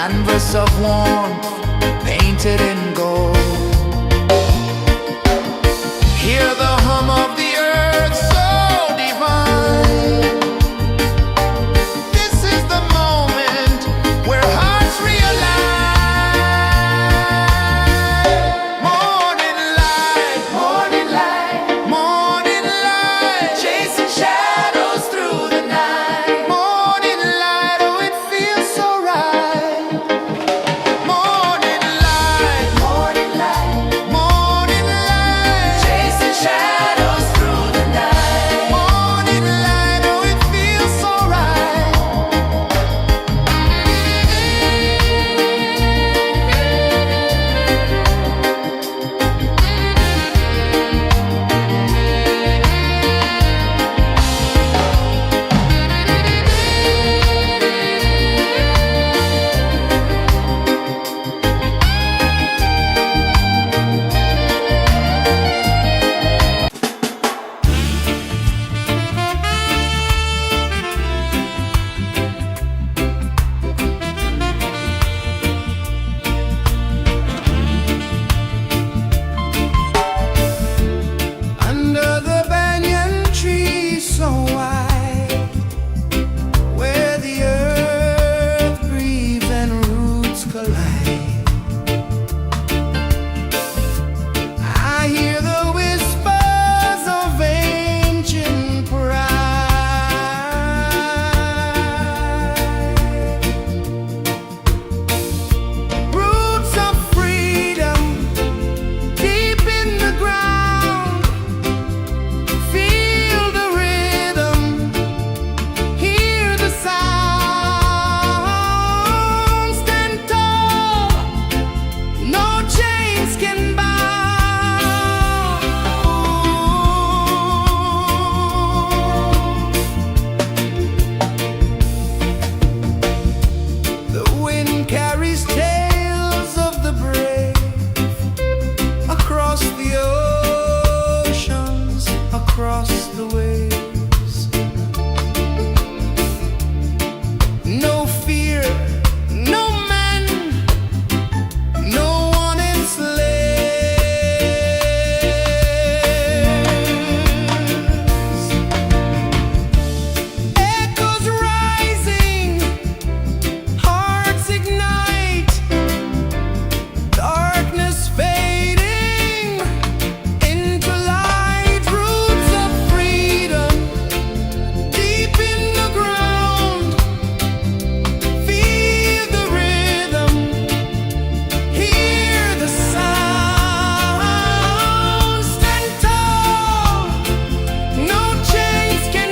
canvas of warmth painted in gold. Hear the hum of the earth so divine. This is the moment where hearts realize. Morning light, morning light, morning light, chasing shadows through the night. Morning light, oh it feels so right. Morning light, morning light, morning light, chasing shadows through the night. Morning light, oh it feels so right. Under the banyan tree so wide, where the earth breathes and roots collide, I hear the whispers of ancient pride. Roots of freedom deep in the ground. Feel the rhythm, hear the sound. Stand tall, no chains can bound. The wind carries tales of the brave across the oceans, across the waves. No fear, no man, no one enslaves. Echoes rising, hearts ignite, darkness fading into light. Roots of freedom deep in the ground. Feel the rhythm, hear the sound. Stand tall, no chains can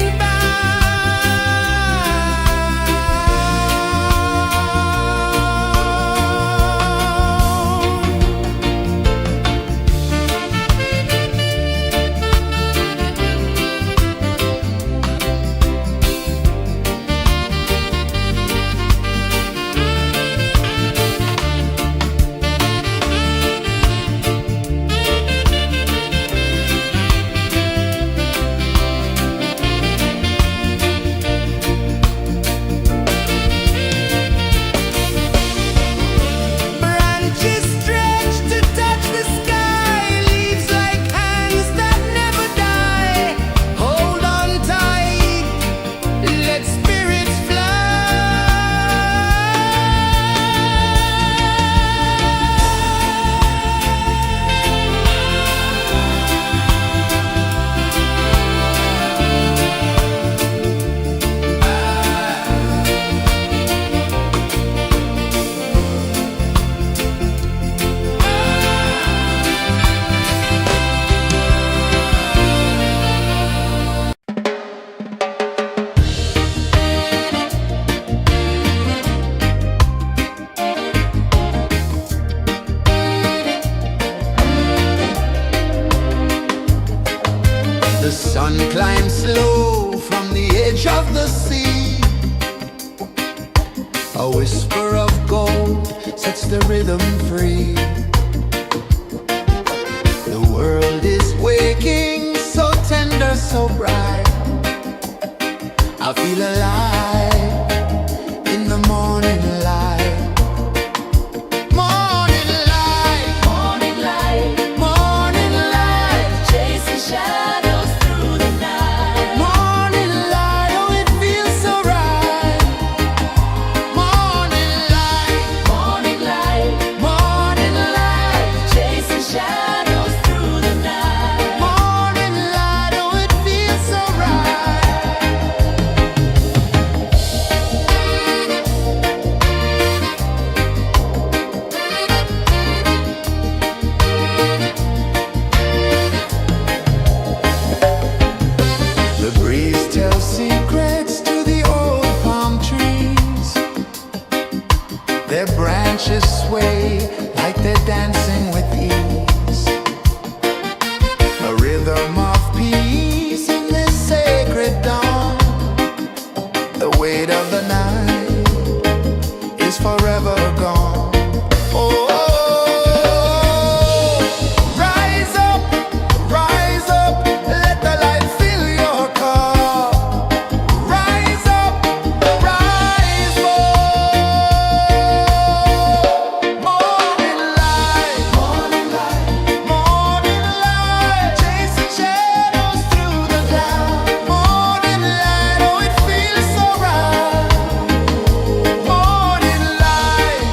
branches stretch to touch the sky, leaves like hands that never die. Hold on tight, let spirits The sun climbs slow from the edge of the sea. A whisper of gold sets the rhythm free. The world is waking, so tender, so bright. I feel alive in the morning light. Their branches sway like they're dancing with ease. A rhythm of peace in this sacred dawn. The weight of the night is forever gone. Oh, rise up, let the light fill your cup. Rise up, rise more. Morning light, chasing shadows through the cloud. Morning light, oh it feels so right. Morning light,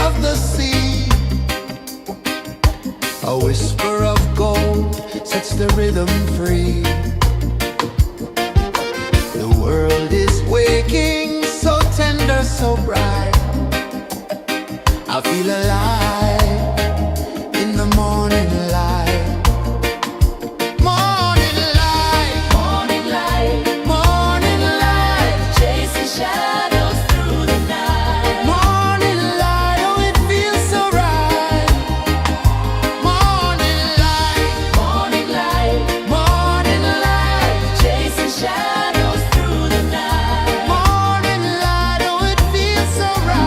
of the sea. A whisper of gold sets the rhythm free. The world is waking, so tender, so bright. I feel alive in the morning light. Morning light, morning light, morning light, chasing shadows through the night. Morning light, oh it feels so right. Morning light, morning light, morning light, chasing shadows through the night. Morning light, oh it feels so right.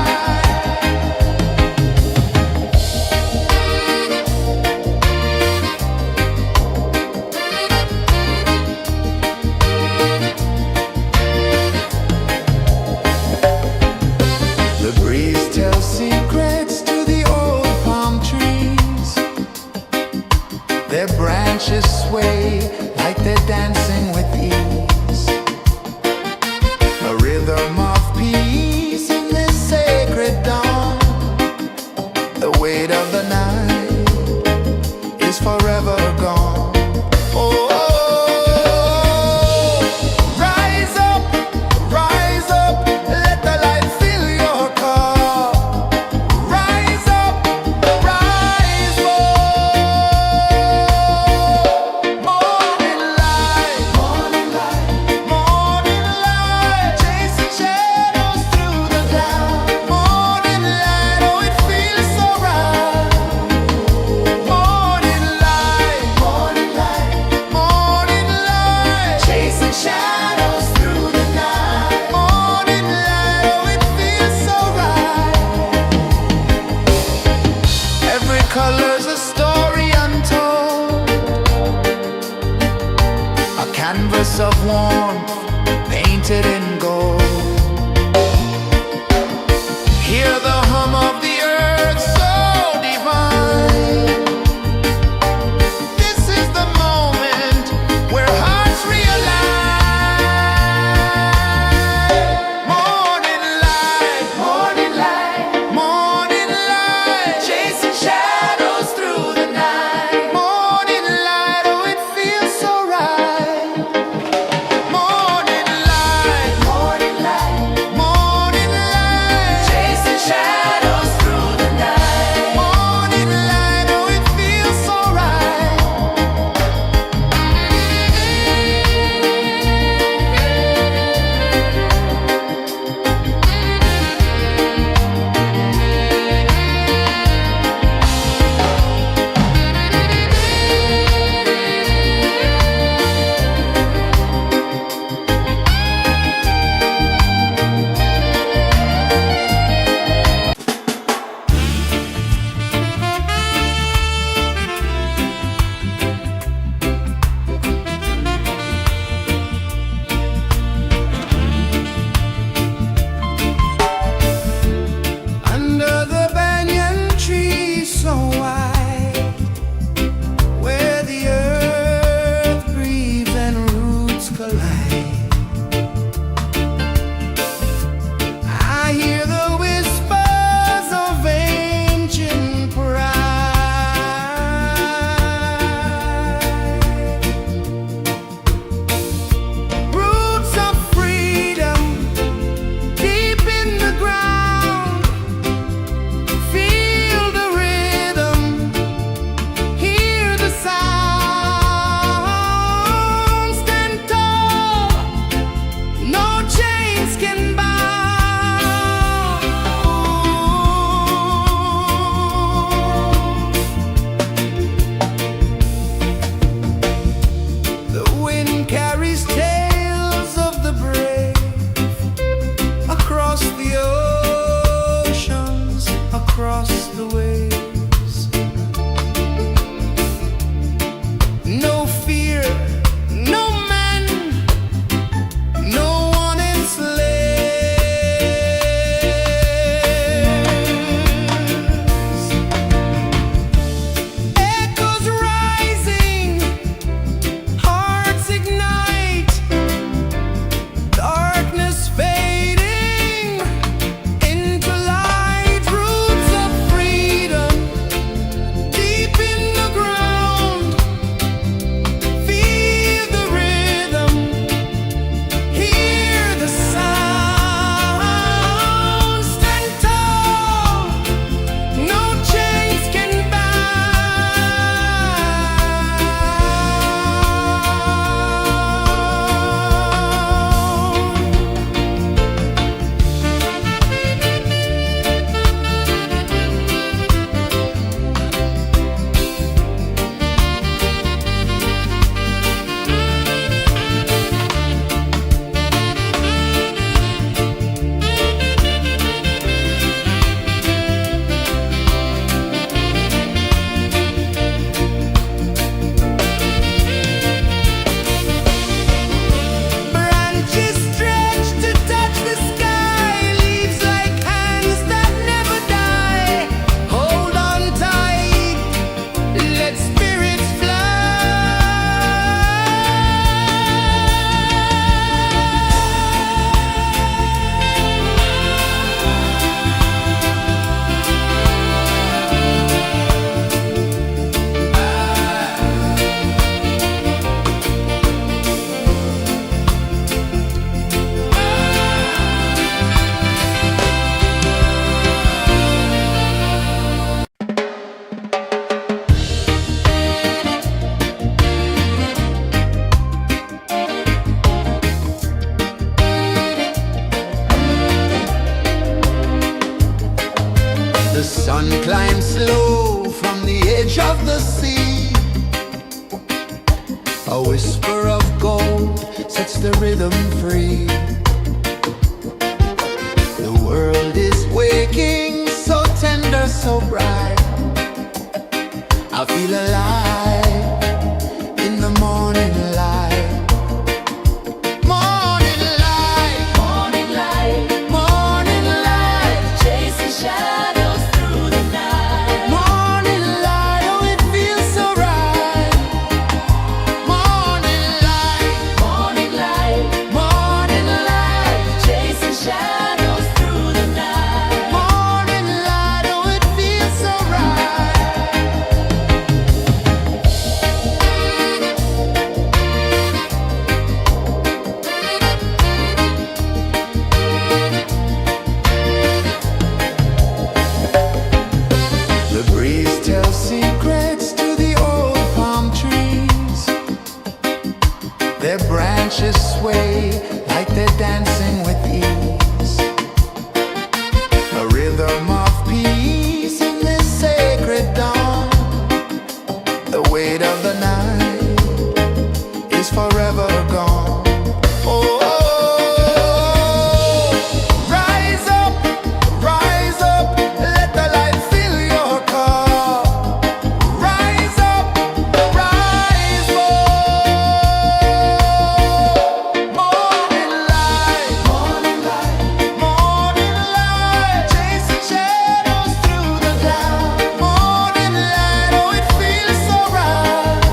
The breeze tells secrets to the old palm trees. Their branches sway like they're dancing with ease. A rhythm of peace in this sacred dawn. The weight of the night is forever gone. Oh, rise up, let the light fill your cup. Rise up, rise up. Morning light, morning light, morning light, chasing shadows through the cloud. Morning light, oh it feels so right. Morning light, morning light, morning light, chasing shadows through the night. Morning light, oh it feels so right. Every color's a story untold, a canvas of warmth painted in gold. Hear the hum of the earth so divine. This is the moment where hearts realign. Morning light, morning light, morning light, chasing shadows through the night. Morning light, oh it feels so right. Morning light, morning light, morning light, chasing shadows through the night. Morning light, oh it feels so right. Under the banyan tree so wide, where the earth breathes and roots collide, I hear the whispers of ancient pride. Roots of freedom deep in the ground. Feel the rhythm, hear the sound. Stand tall, no chains can bind. The wind carries tales of the brave across the oceans, across the waves. No fear, no man, no one enslaves. Echoes rising, hearts ignite, darkness fading into light. Roots of The sun climbs slow from the edge of the sea. A whisper of gold sets the rhythm free. The world is waking, so tender, so bright. I feel alive in the morning light. Morning light, morning light, morning light, chasing shadows through the night. Morning light, oh it feels so right. Morning light, morning light, morning light, chasing shadows through the night. Morning light, oh it feels so right. The breeze tells secrets to the old palm trees. Their branches sway like they're dancing with ease. A rhythm of peace in this sacred dawn. The weight of the night is forever gone. Oh, rise up, let the light fill your cup. Rise up, rise up. Morning light, morning light, morning light, chasing shadows through the cloud. Morning light, oh it feels so right.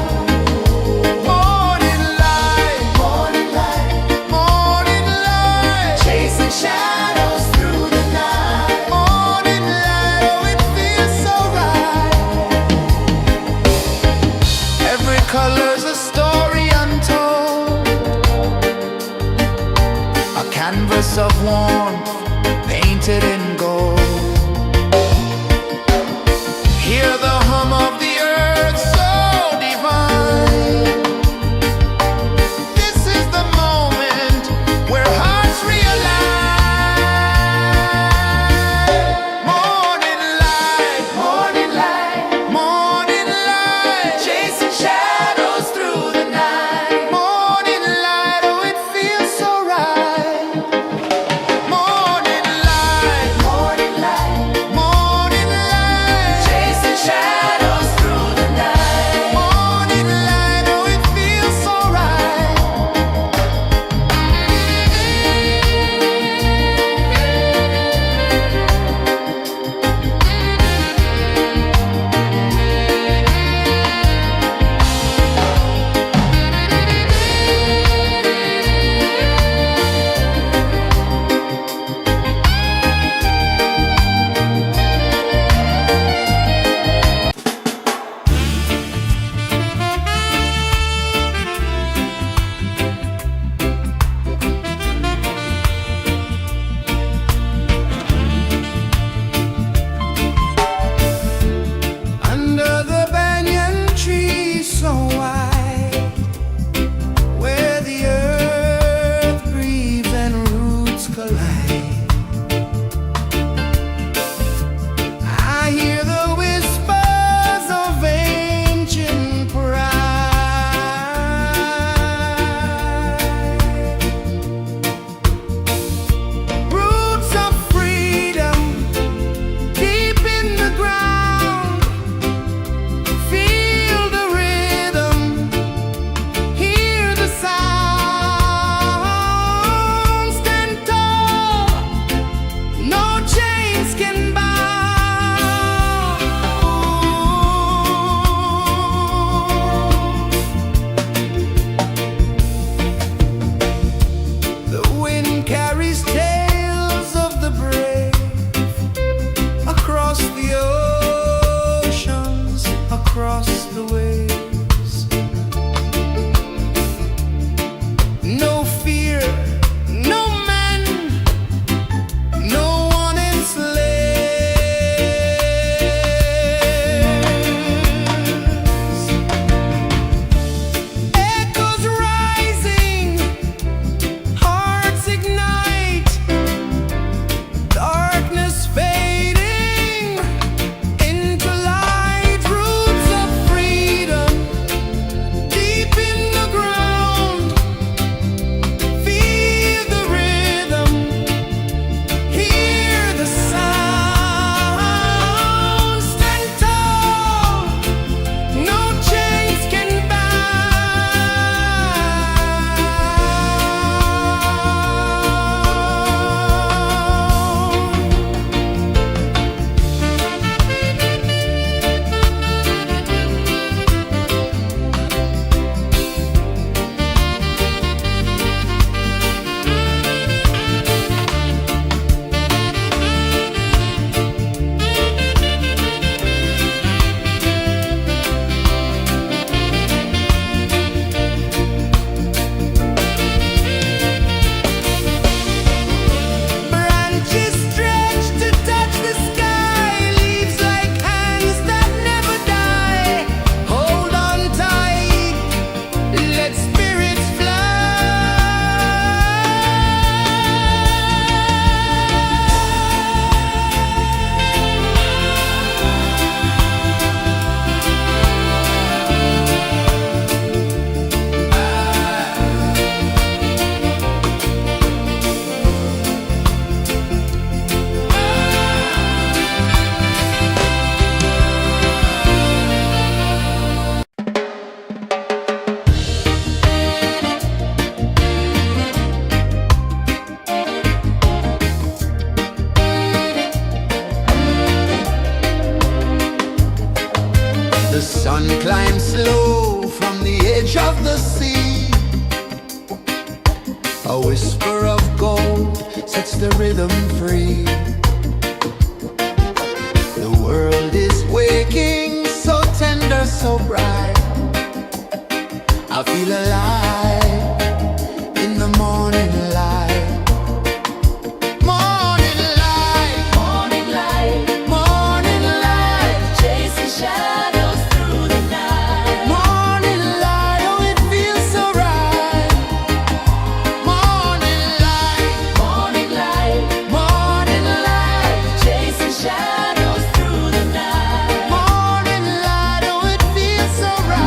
Morning light, morning light, morning light, chasing shadows through the night. Morning light, oh it feels so right. Every color's a story untold, a canvas of warmth painted in gold. Hear the hum of the earth so divine. This is the moment where hearts realign. Morning light, morning light, morning light, chasing shadows through the night. Morning light, oh it feels so right. The sun climbs slow from the edge of the sea. A whisper of gold sets the rhythm free. The world is waking, so tender, so bright. I feel alive in the morning light. Morning light, morning light, morning light, chasing shadows through the night. Morning light, oh it feels so right. Morning light, morning light, morning light, chasing shadows through the night. Morning light, oh it feels so right.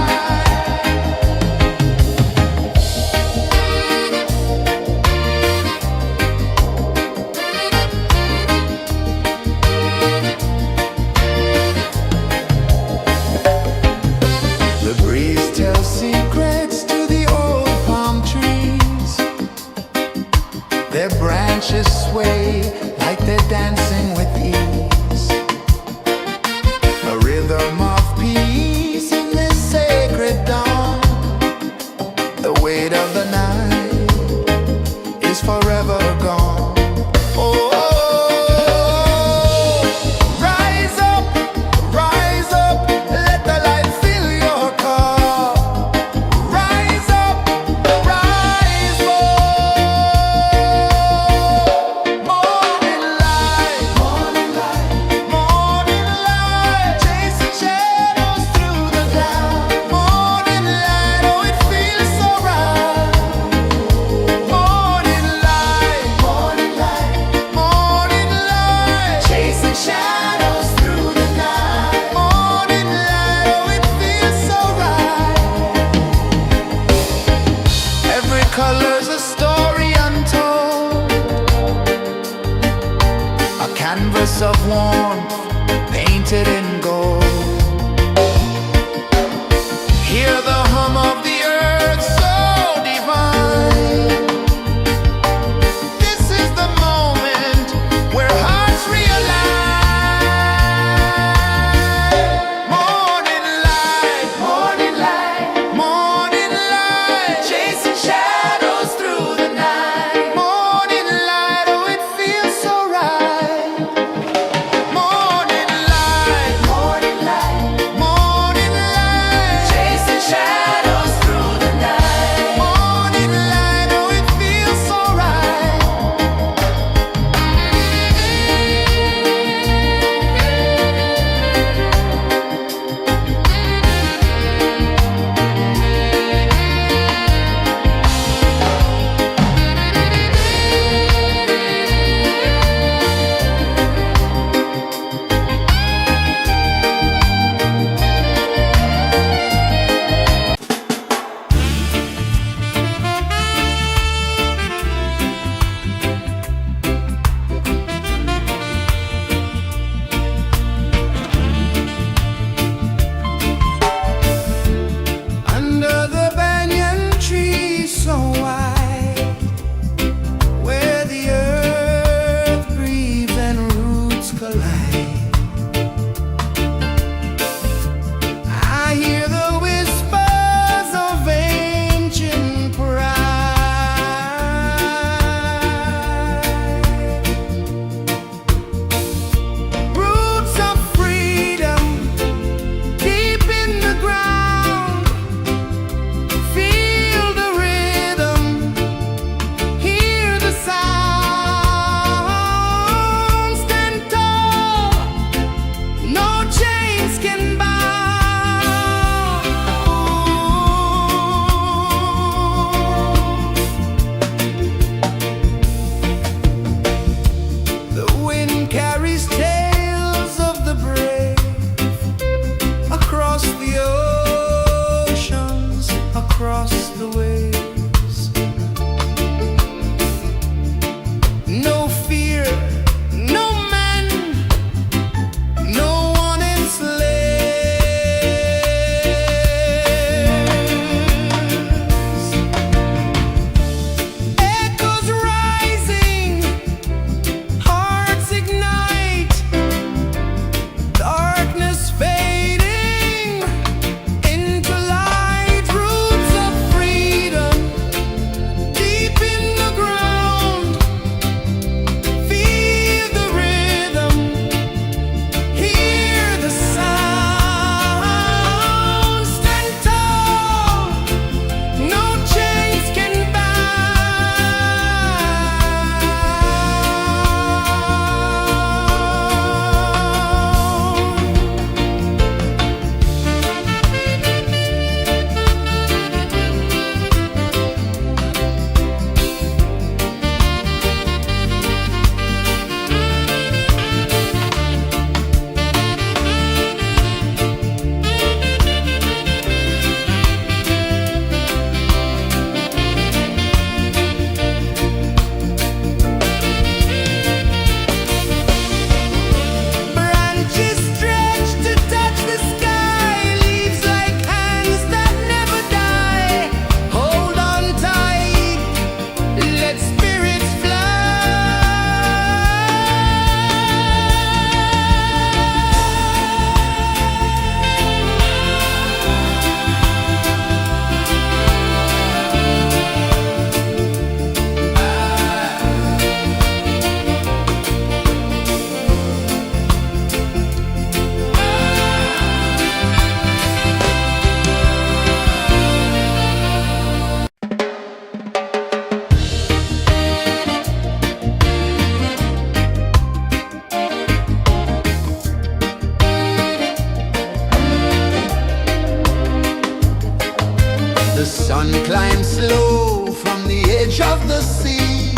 The sun climbs slow from the edge of the sea.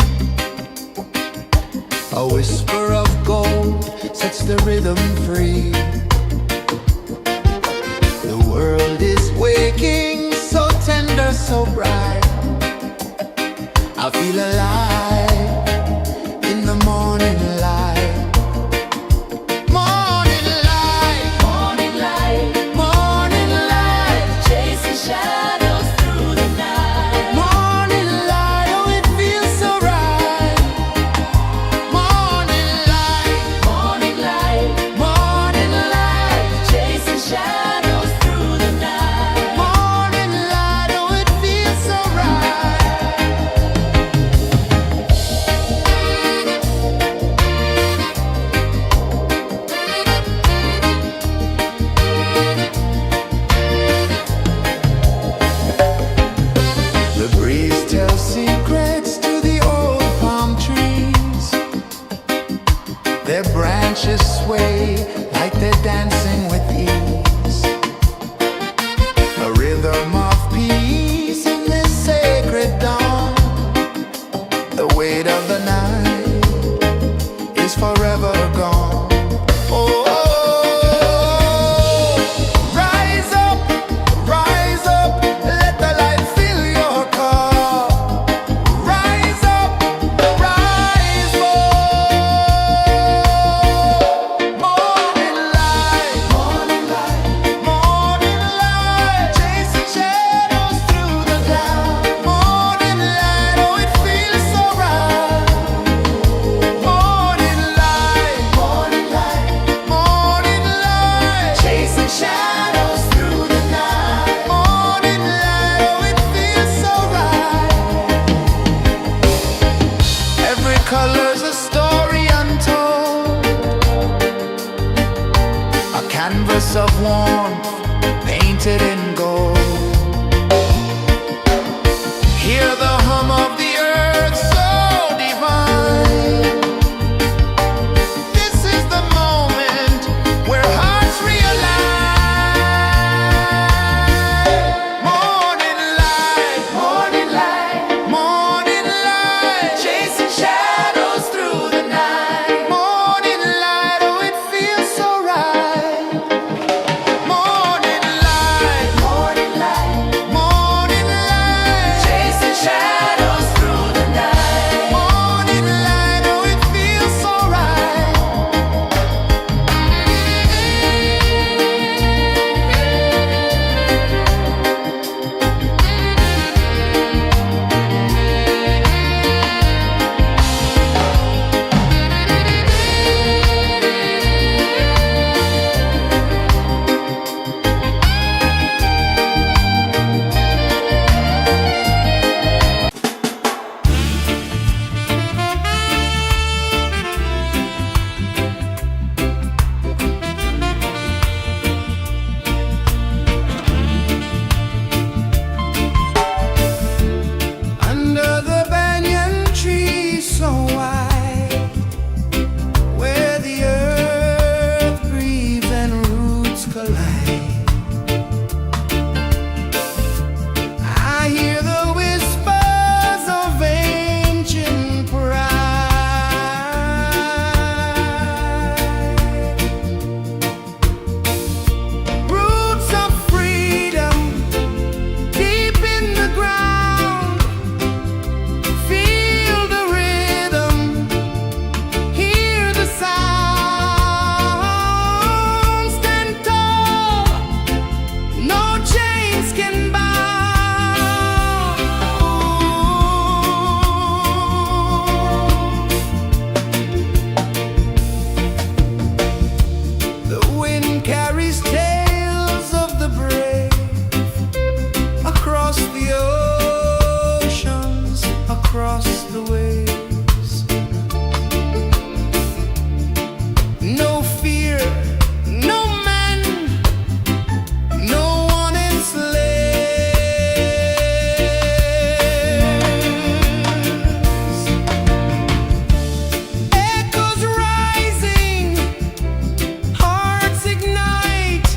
A whisper of gold sets the rhythm free. The world is waking, so tender, so bright. I feel alive in the morning light. Morning light, morning light, morning light, chasing shadows through the night. Morning light, oh it feels so right. Morning light, morning light, morning light, chasing shadows through the night. Morning light, oh it feels so right. The breeze tells secrets to the old palm trees. Their branches sway like they're dancing with ease. A rhythm of peace in this sacred dawn. The weight of the night is forever gone. Oh, rise up, let the light fill your car. Rise up, rise up. Morning light, morning light, morning light, chasing shadows through the cloud. Morning light, oh it feels so right. Morning light, morning light, morning light, chasing shadows through the night. Morning light, oh it feels so right. Every color's a story untold, a canvas of warmth painted in gold. Hear the hum of the earth so divine. This is the moment where hearts realign. Morning light, morning light, morning light, chasing shadows through the night. Morning light, oh it feels so right. Morning light, morning light, morning light, chasing shadows through the night. Morning light, oh it feels so right. Under the banyan tree so wide, where the earth breathes and roots collide, I hear the whispers of ancient pride. Roots of freedom deep in the ground. Feel the rhythm, hear the sound. Stand tall, no chains can bound. The wind carries tales of the brave across the oceans, across the waves. No fear, no man, no one enslaves. Echoes rising, hearts ignite.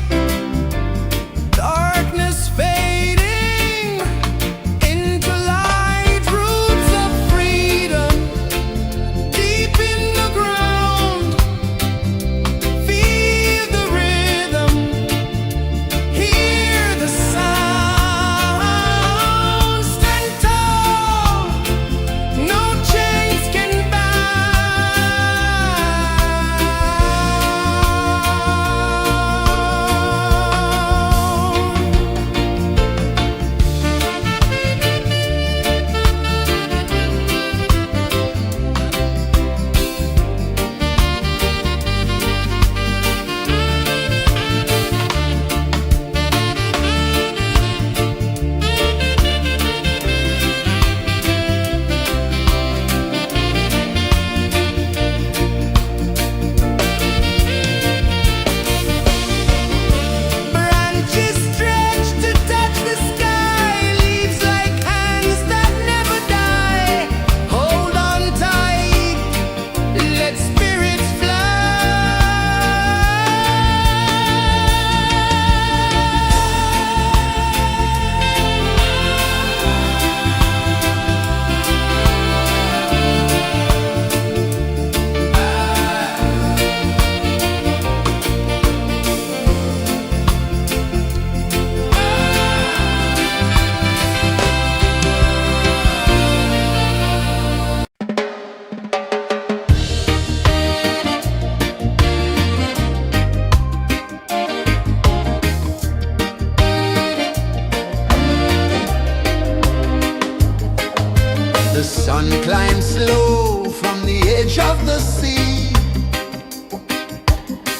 sun climbs slow from the edge of the sea.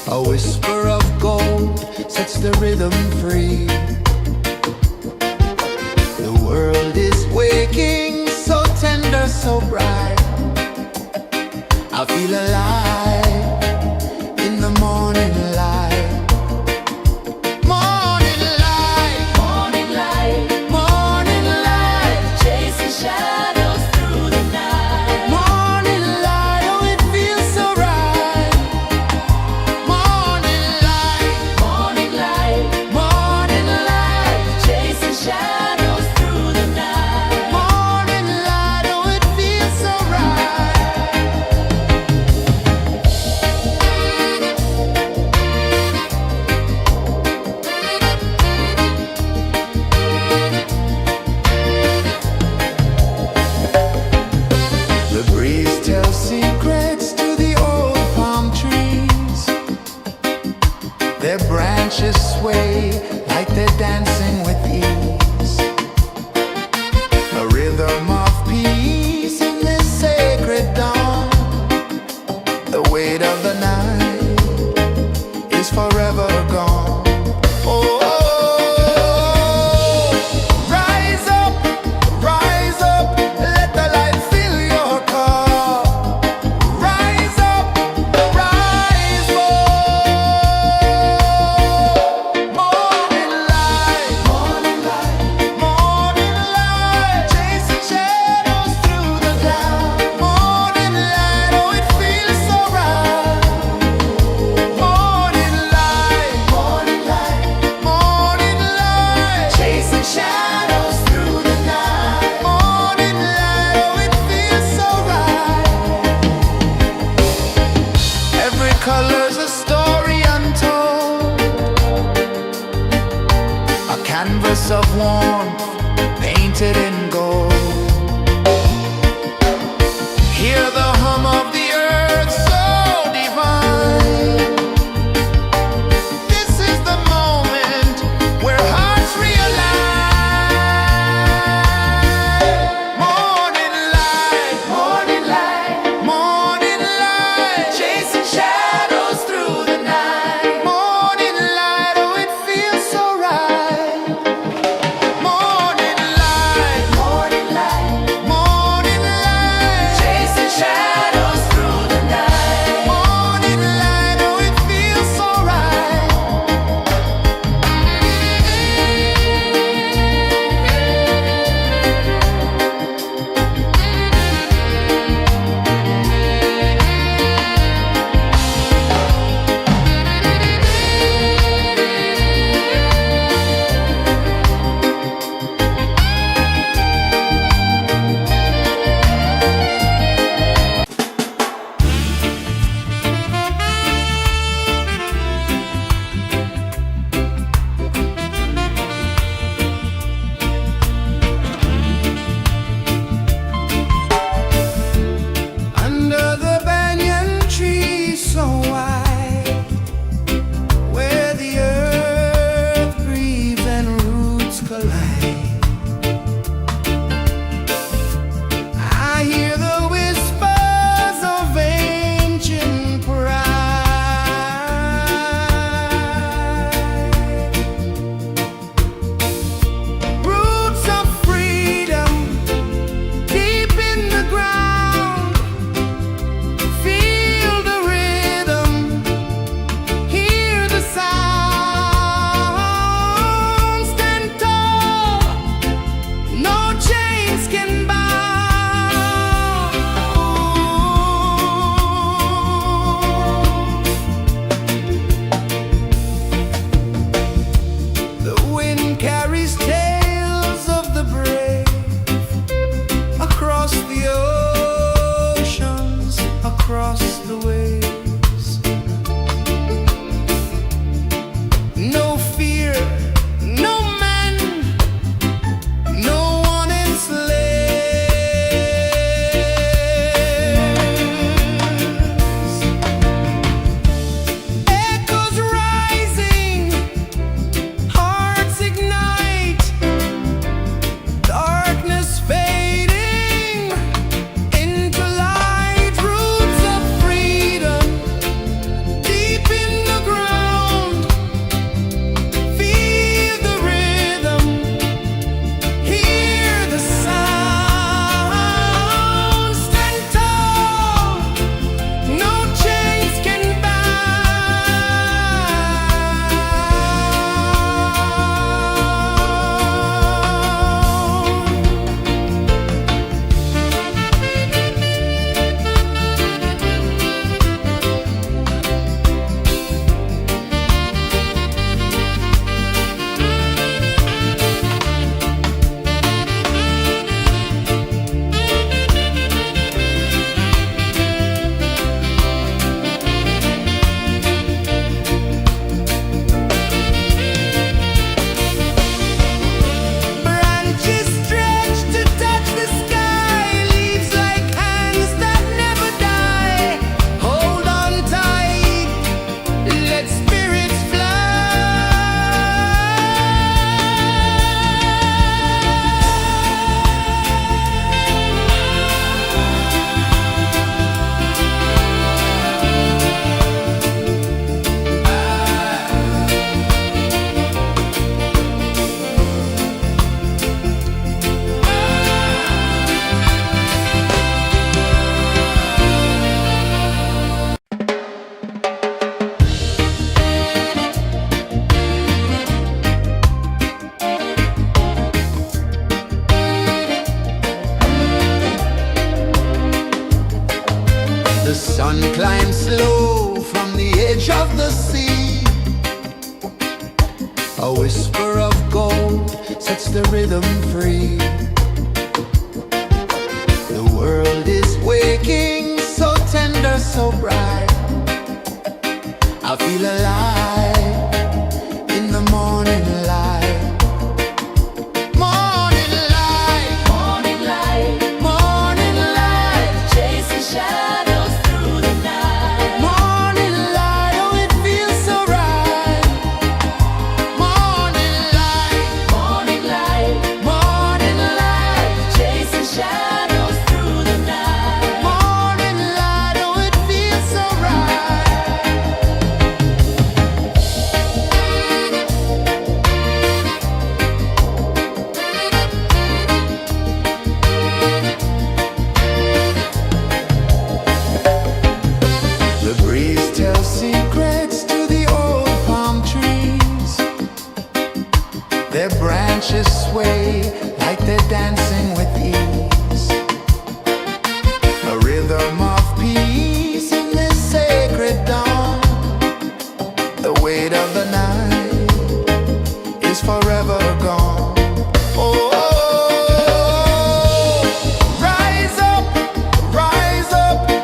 A whisper of gold sets the rhythm free. The world is waking, so tender, so bright. I feel alive in the morning light. Morning light, Morning light, morning light, chasing shadows through the night. morning light, oh it feels so right. Morning light, Morning light, morning light, chasing shadows through the night. morning light, oh it feels so right. The breeze tells secrets to the old palm trees. Their branches sway like they're dancing with ease. A rhythm of peace in this sacred dawn. The weight of the night is forever gone. Oh, rise up, let the light fill your car. Rise up, rise more. Morning light, morning light, morning light, chasing shadows through the cloud. Morning light, oh it feels so right. Morning light, morning light, morning light, chasing shadows through the night. Morning light, oh it feels so right. Every color's a story untold, a canvas of warmth painted in gold. Hear the hum of the earth so divine. This is the moment where hearts realign. Morning light, morning light, morning light, chasing shadows through the night. Morning light, oh it feels so right. Morning light, morning A whisper of gold sets the rhythm free. The world is waking, so tender, so bright. I feel alive in the morning light. Morning light, Morning light, morning light, chasing shadows through the night. morning light, oh it feels so right. Morning light, Morning light, morning light, chasing shadows through the night. morning light, oh it feels so right. The breeze tells secrets to the old palm trees. Their branches sway like they're dancing with ease. A rhythm of peace in this sacred dawn. The weight of the night is forever gone. Oh, rise up,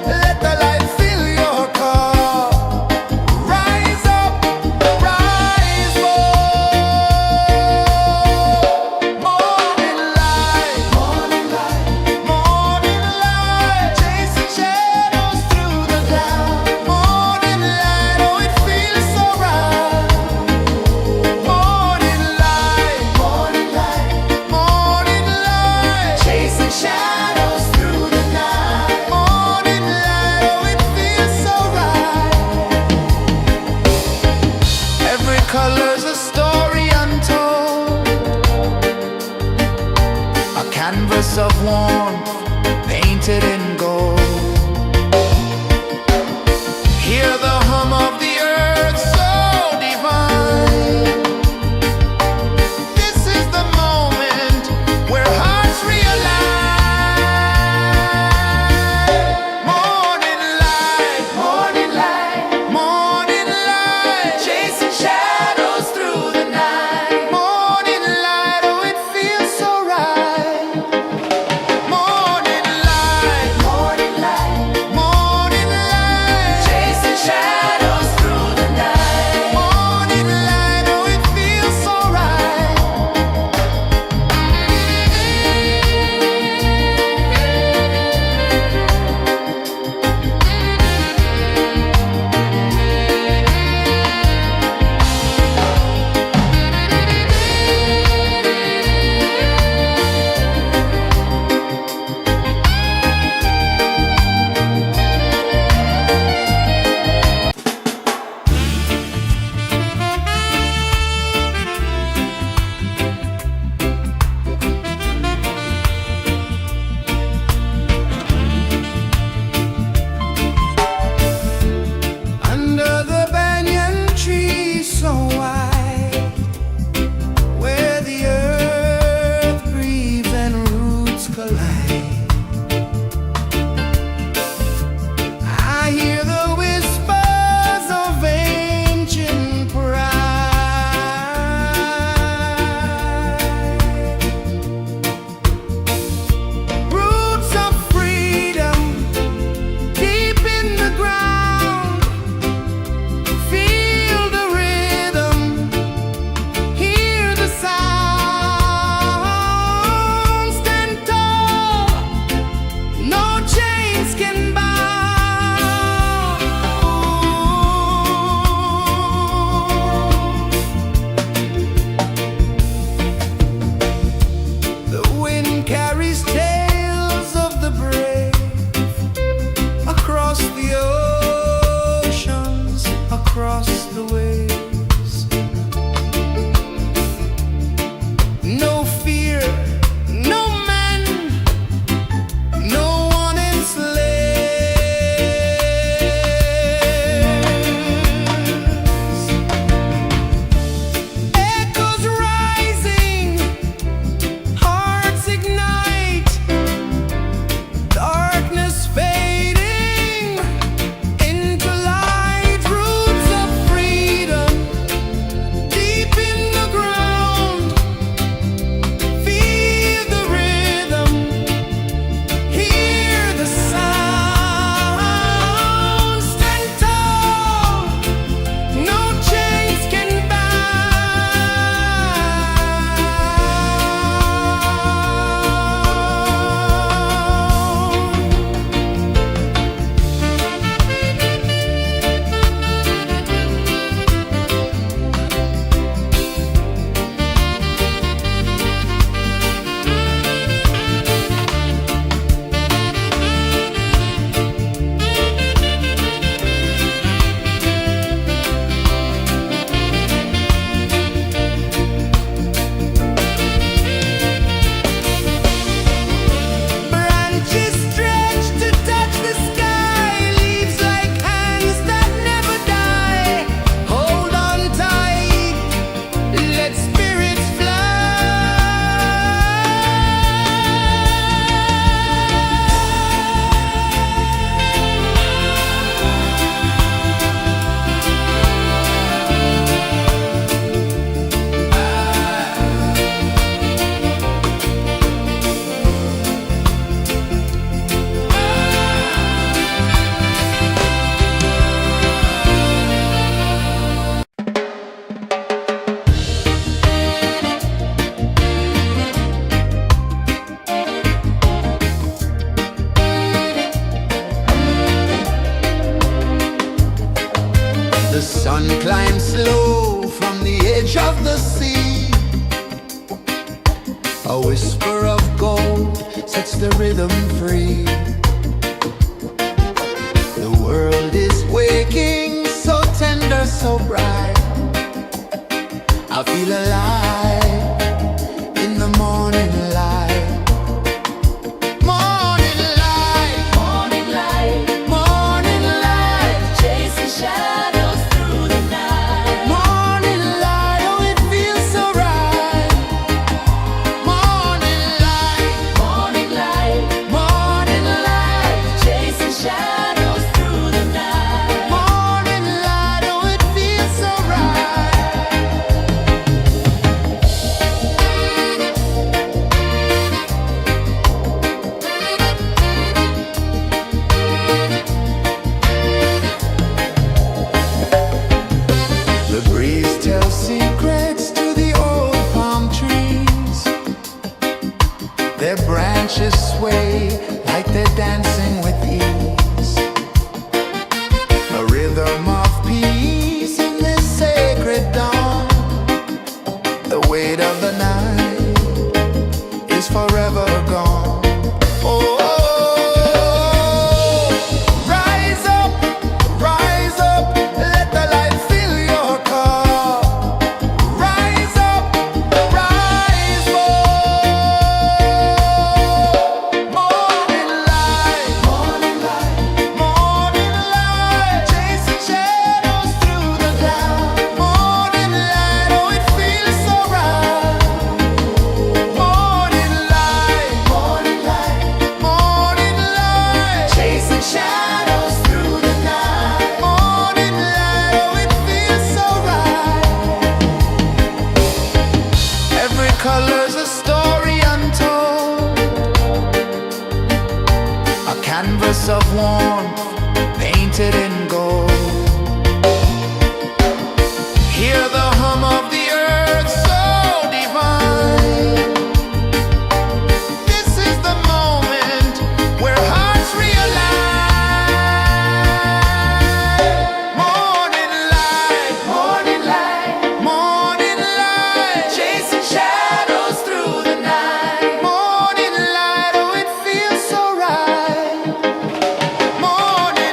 let the light fill your cup. Rise up, rise more. Morning light, morning light, morning light, chasing shadows through the cloud. Morning light, oh it feels so right. Morning light, morning light, morning light, chasing shadows through the night. Morning light, oh it feels so right. Every color's a story untold, a canvas of warmth painted in gold. Hear the hum of the earth so divine. This is the moment where hearts realign. Morning light, morning light, morning light, chasing shadows through the night. Morning light, oh it feels so right. Morning light, edge of the sea. A whisper of gold sets the rhythm free. The world is waking, so tender, so bright. I feel alive in the morning light. Morning light, Morning light, morning light, chasing shadows through the night. morning light, oh it feels so right. Morning light, Morning light, morning light, chasing shadows through the night. morning light, oh it feels so right. The breeze tells secrets to the old palm trees. Their branches sway like they're dancing with ease. A rhythm of peace in this sacred dawn. The weight of the night is forever gone. Oh, rise up, let the light fill your cup. Rise up, rise more. Morning light, morning light, morning light, chasing shadows through the cloud. Morning light, oh it feels so right. Morning light, morning light, morning light, chasing shadows through the night. Morning light, oh it feels so right. Every color's a story untold, a canvas of warmth painted in gold. Hear the hum of the earth so divine. This is the moment where hearts realign. Morning light, morning light, morning light, chasing shadows through the night. Morning light, oh it feels so right. Morning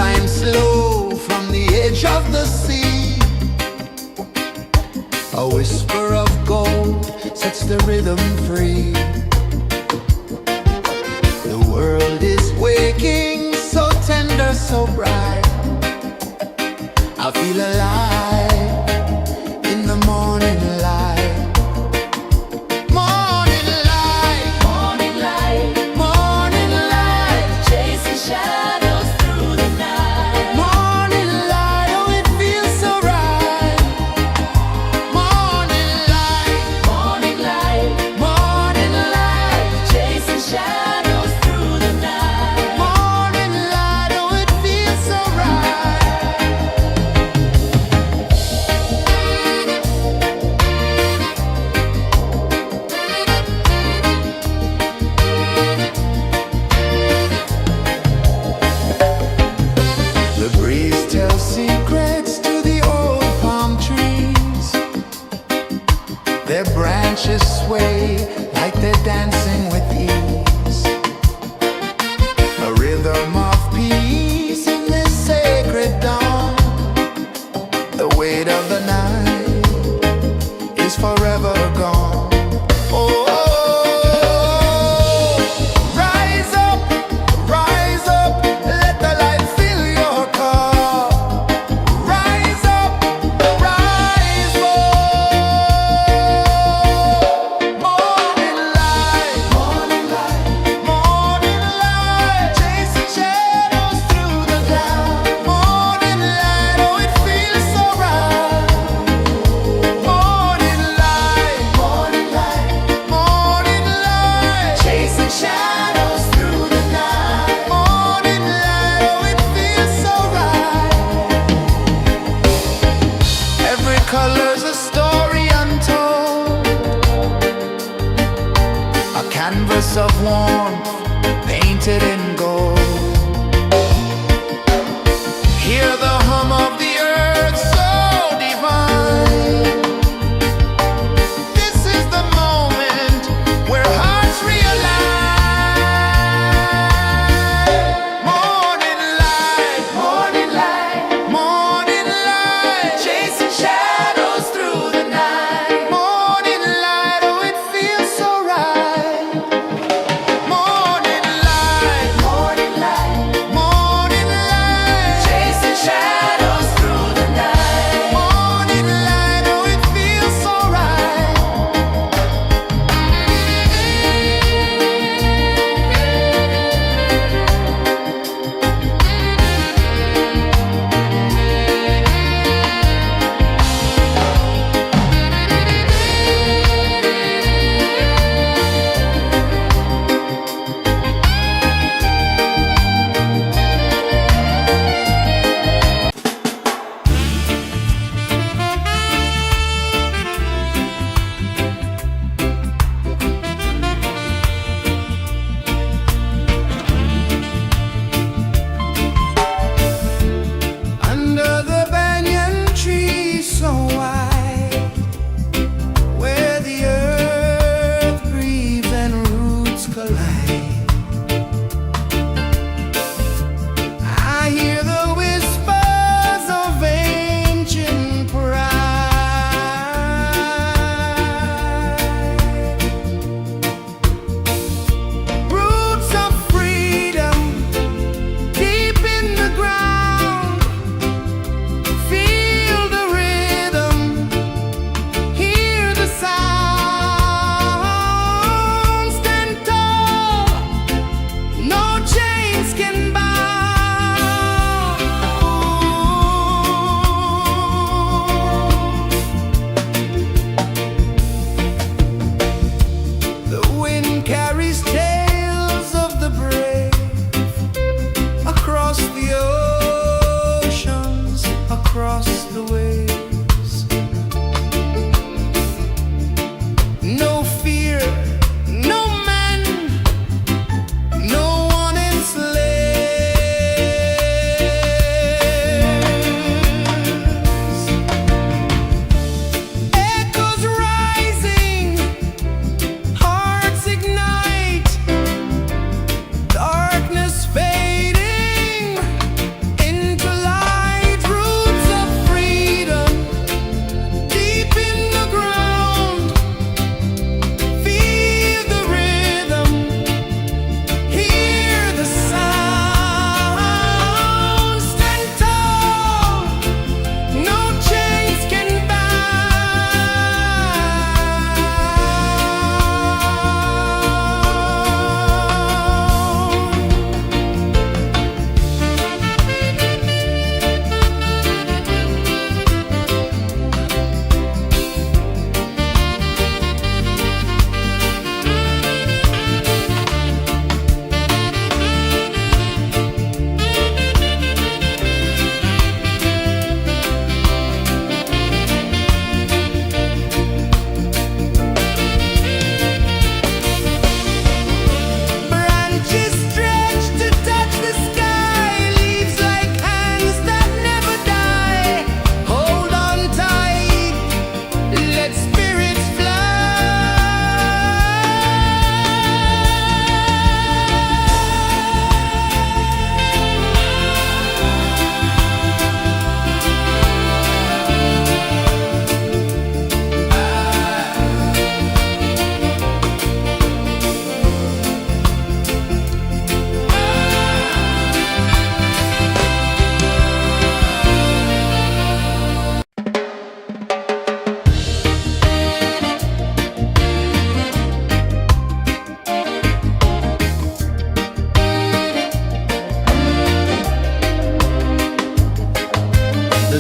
climb slow from the edge of the sea. A whisper of gold sets the rhythm free. The world is waking, so tender, so bright. I feel alive in the morning light. Morning light, Morning light, morning light, chasing shadows through the night. morning light, oh it feels so right. Morning light, Morning light, morning light, chasing shadows through the night. morning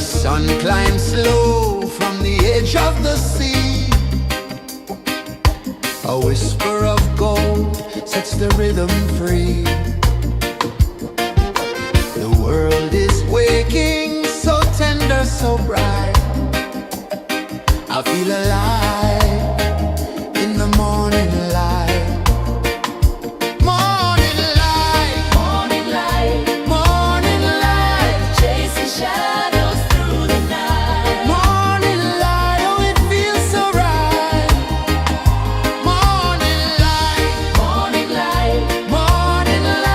sun climbs slow from the edge of the sea. A whisper of gold sets the rhythm free. The world is waking, so tender, so bright. I feel alive in the morning light. Morning light, Morning light, morning light, chasing shadows through the night. morning light, oh it feels so right. Morning light, Morning light, morning light.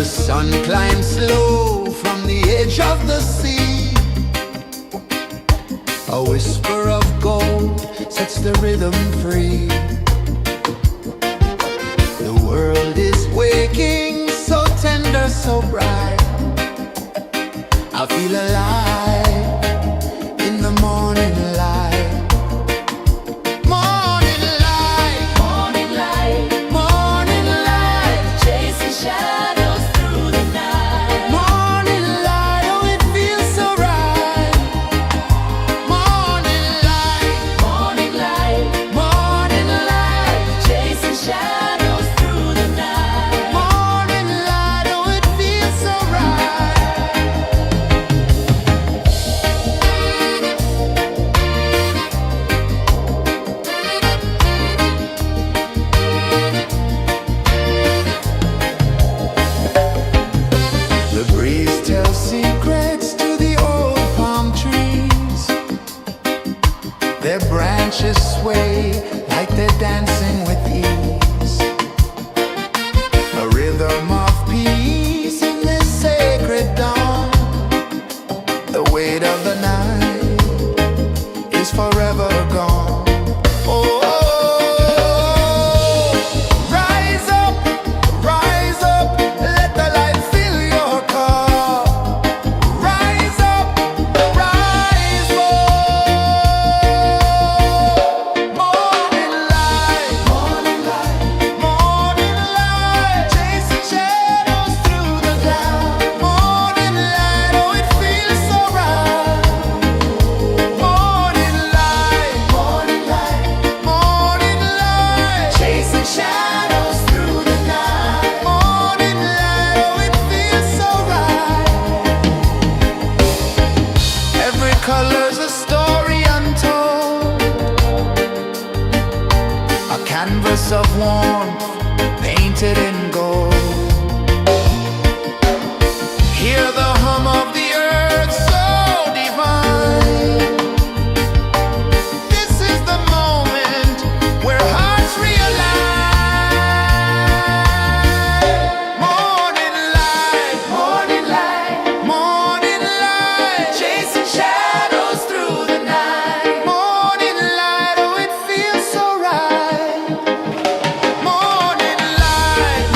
The sun climbs slow from the edge of the sea. A whisper of gold sets the rhythm free. The world is waking, so tender, so bright. I feel alive in the morning light. Morning light, Morning light, morning light, chasing shadows through the night. morning light, oh it feels so right. Morning light, Morning light, morning light, chasing shadows through the night. morning light, oh it feels so right. The breeze tells secrets to the old palm trees. Their branches sway like they're dancing with ease. A rhythm of peace in this sacred dawn. The weight of the night is forever gone. Oh, rise up, let the light fill your cup. Rise up, rise up. Morning light, morning light, morning light, chasing shadows through the cloud. Morning light, oh it feels so right. Morning light, morning light, morning light, chasing shadows through the night. Morning light, oh it feels so right. Every color's a story untold, a canvas of warmth painted in gold. Hear the hum of the earth so divine. This is the moment where hearts realign. Morning light, morning light, morning light, chasing shadows through the night. Morning light, oh it feels so right. Morning light,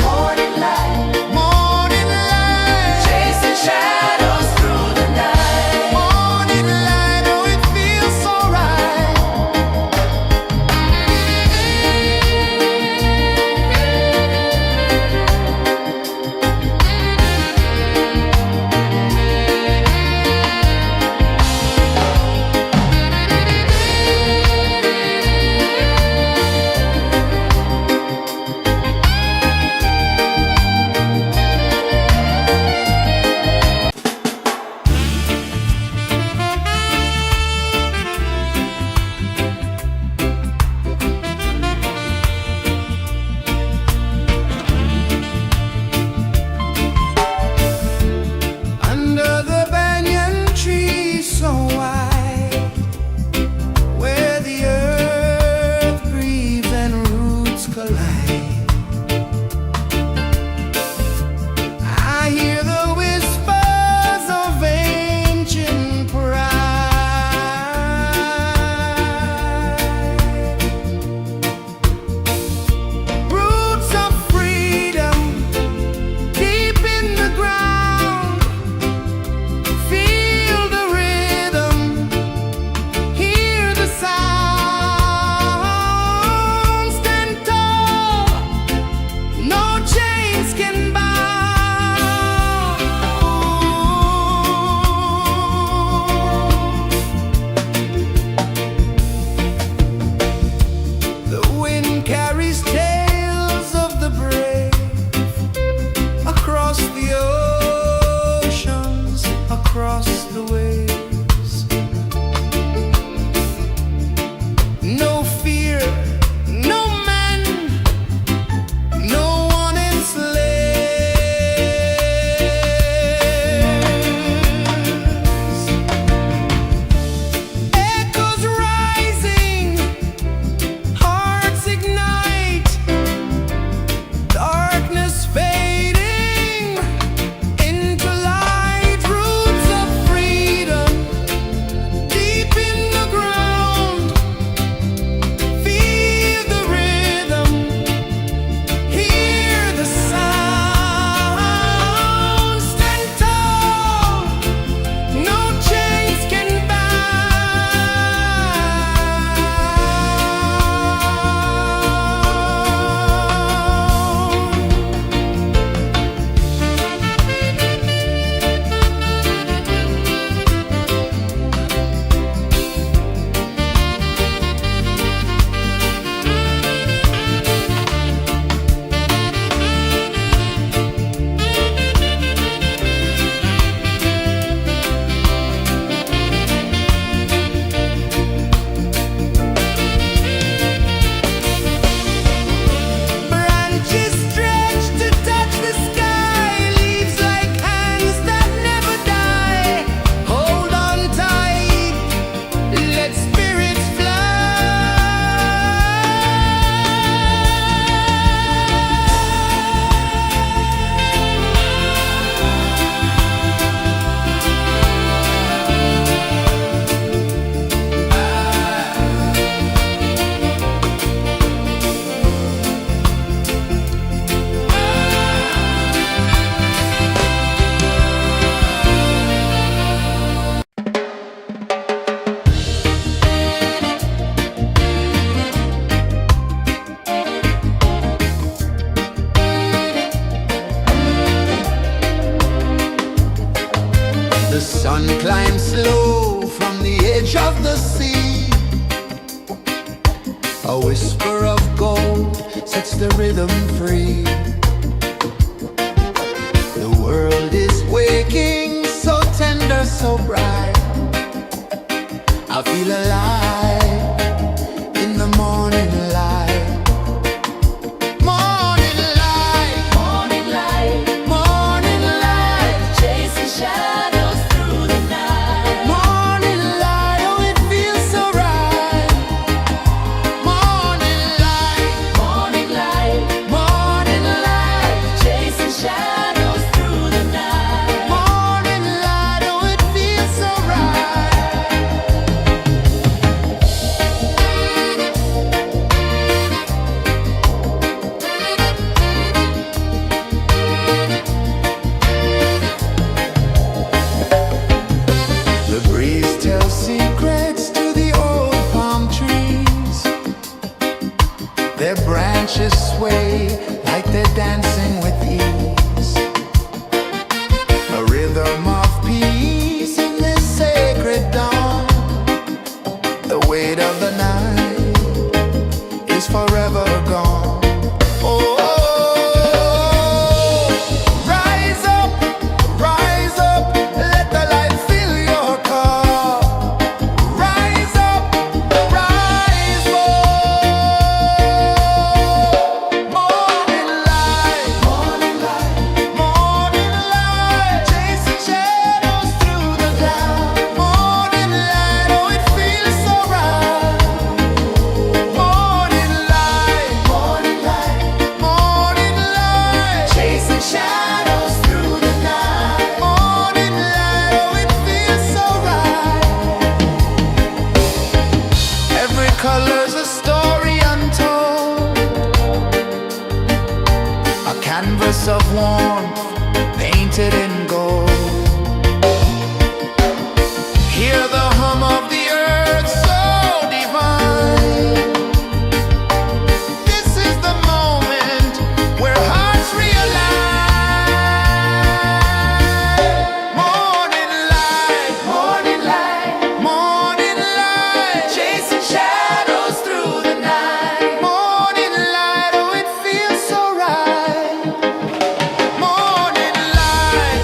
sun climbs slow from the edge of the sea. A whisper of gold sets the rhythm free. The world is waking, so tender, so bright. I feel alive in the morning light. Morning light, Morning light, morning light, chasing shadows through the night. morning light, oh it feels so right. Morning light, Morning light, morning light, chasing shadows through the night. morning light, oh it feels so right. The breeze tells secrets to the old palm trees. Their branches sway like they're dancing with ease. A rhythm of peace in this sacred dawn. The weight of the night is forever gone. Oh, rise up, let the light fill your cup. Rise up, rise more. Morning light, morning light, chasing shadows through the cloud. Morning light, oh it feels so right. Morning light, morning light, chasing shadows through the night. Morning light, oh it feels so right. Every color's a story untold, a canvas of warmth painted in gold. Hear the hum of the earth so divine. This is the moment where hearts realign. Morning light, morning light, chasing shadows through the night. Morning light, oh it feels so right. Morning light,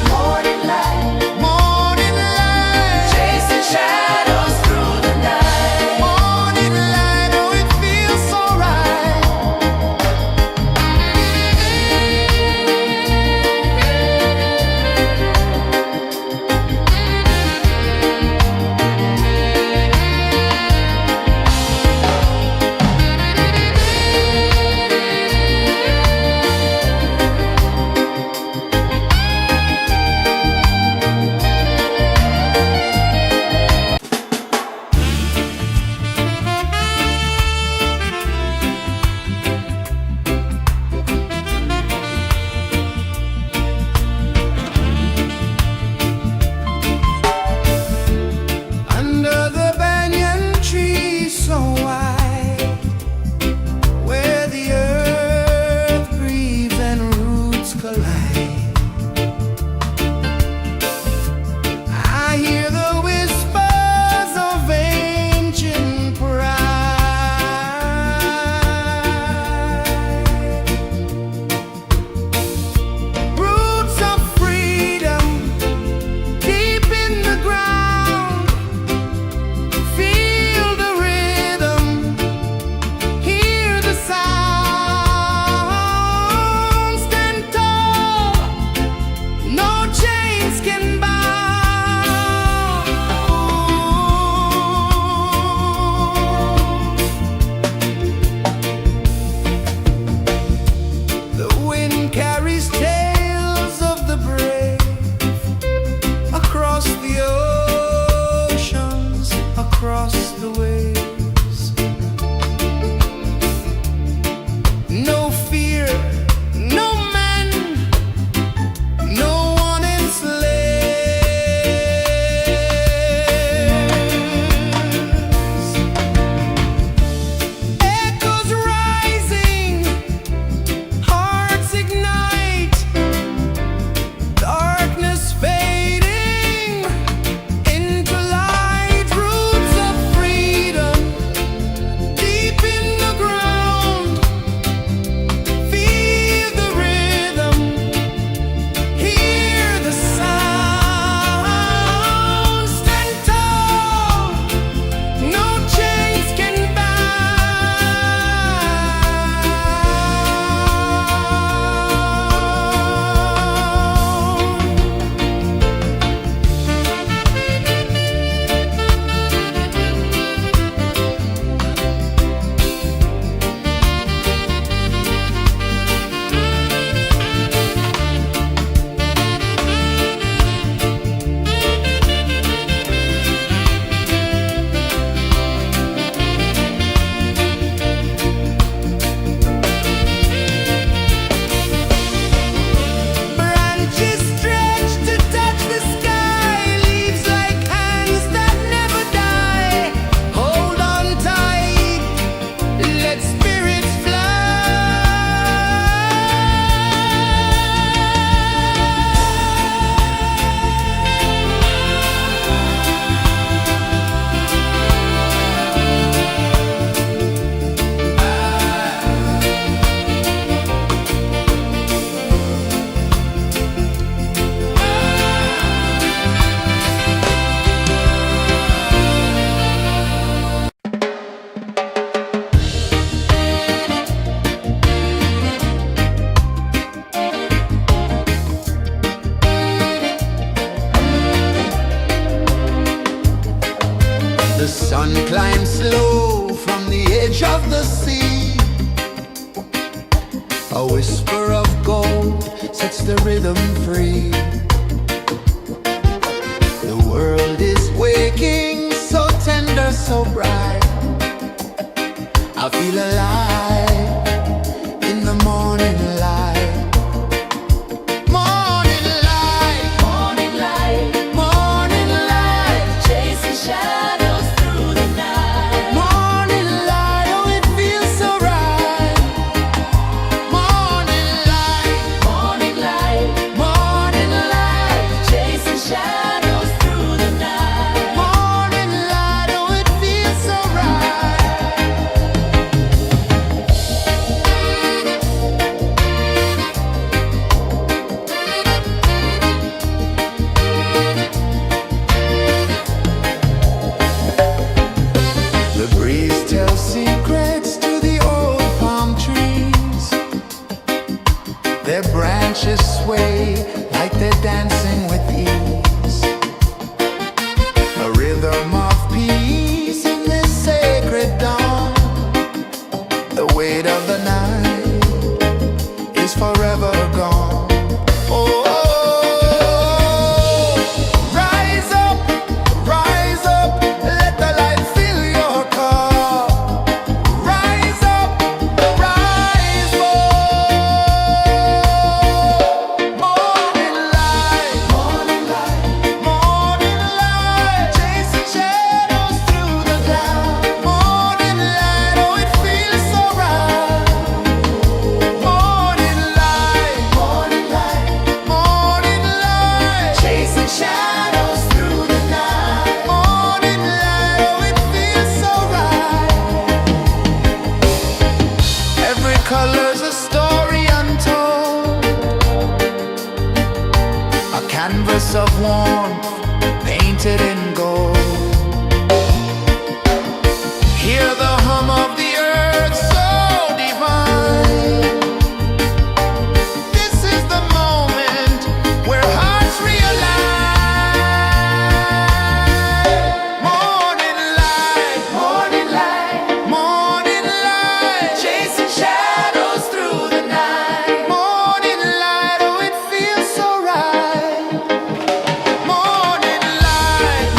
A whisper of gold sets the rhythm free. The world is waking, so tender, so bright. I feel alive in the morning light. Morning light, Morning light, morning light, chasing shadows through the night. morning light, oh it feels so right. Morning light, Morning light, morning light, chasing shadows through the night. morning light, oh it feels so right. The breeze tells secrets to the old palm trees. Their branches sway like they're dancing with ease. A rhythm of peace in this sacred dawn. The weight of the night is forever gone. Oh, rise up, let the light fill your cup. Rise up, rise up. Morning light, morning light, chasing shadows through the cloud. Morning light, oh it feels so right. Morning light, chasing shadows through the night. Morning light, oh it feels so right. Every color's a story untold, a canvas of warmth painted in gold. Hear the hum of the earth so divine. This is the moment where hearts realign. Morning light, morning light, chasing shadows through the night. Morning light, oh it feels so right. Morning light,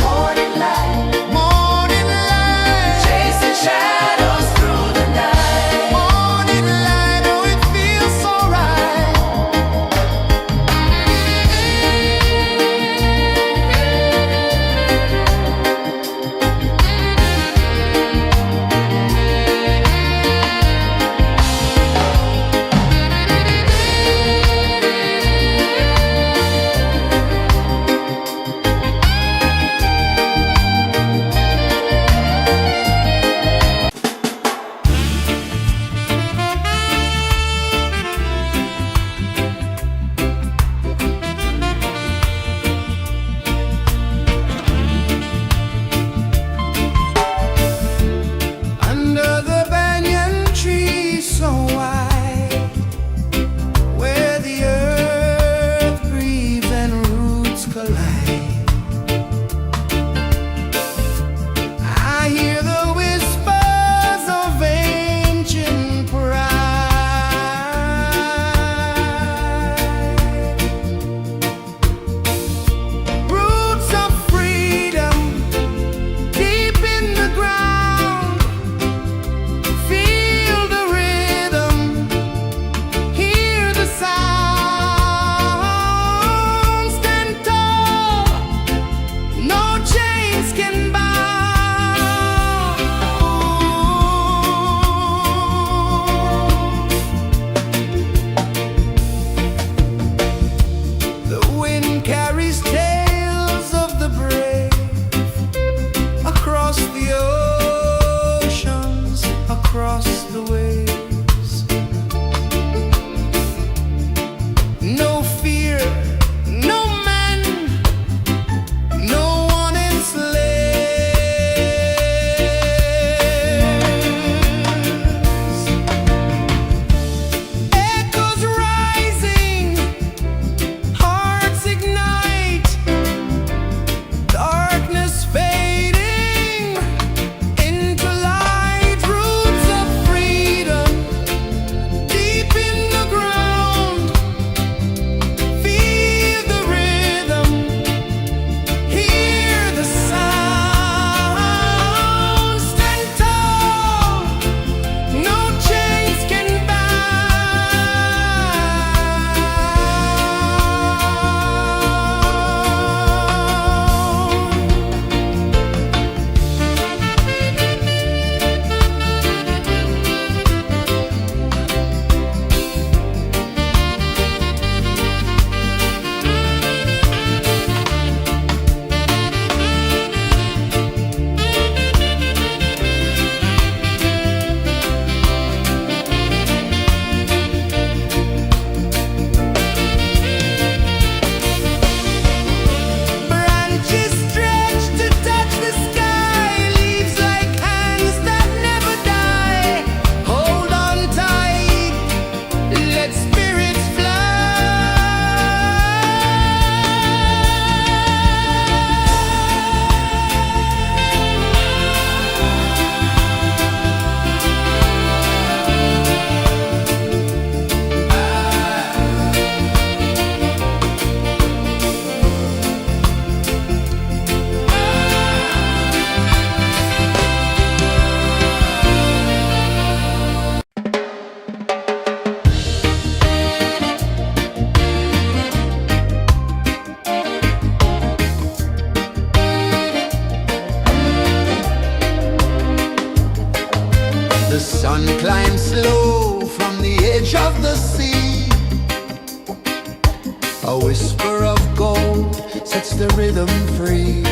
A whisper of gold sets the rhythm free.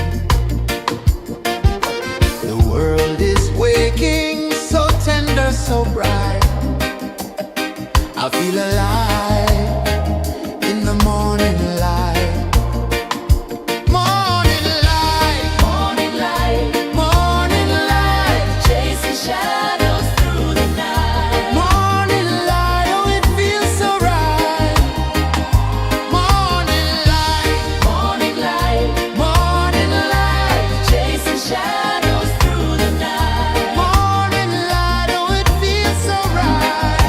The world is waking, so tender, so bright. I feel alive in the morning light. Morning light, Morning light, morning light, chasing shadows through the night. morning light, oh it feels so right. Morning light, Morning light, morning light, chasing shadows through the night. morning light, oh it feels so right.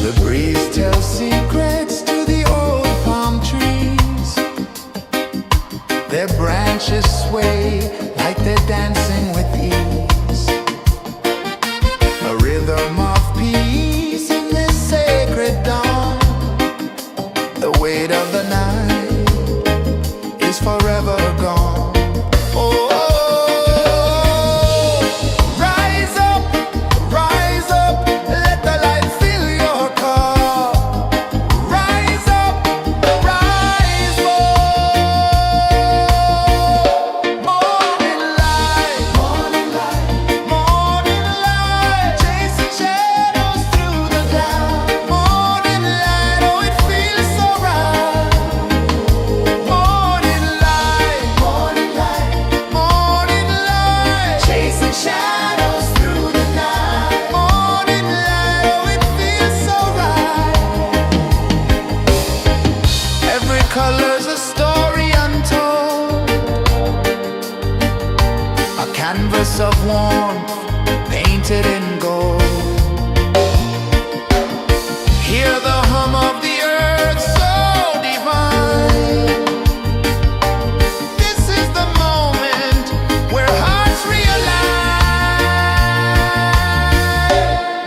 The breeze tells secrets to the old palm trees. Their branches sway like they're dancing with ease. A rhythm of peace in this sacred dawn. The weight of the night is forever gone. Oh, rise up, let the light fill your cup. Rise up, rise up. Morning light, morning light, morning light, chasing shadows through the cloud. Morning light, oh it feels so right. Morning light, morning light, morning light, chasing shadows through the night. Morning light, oh it feels so right. Every color's a story untold, a canvas of warmth painted in gold. Hear the hum of the earth so divine. This is the moment where hearts realign.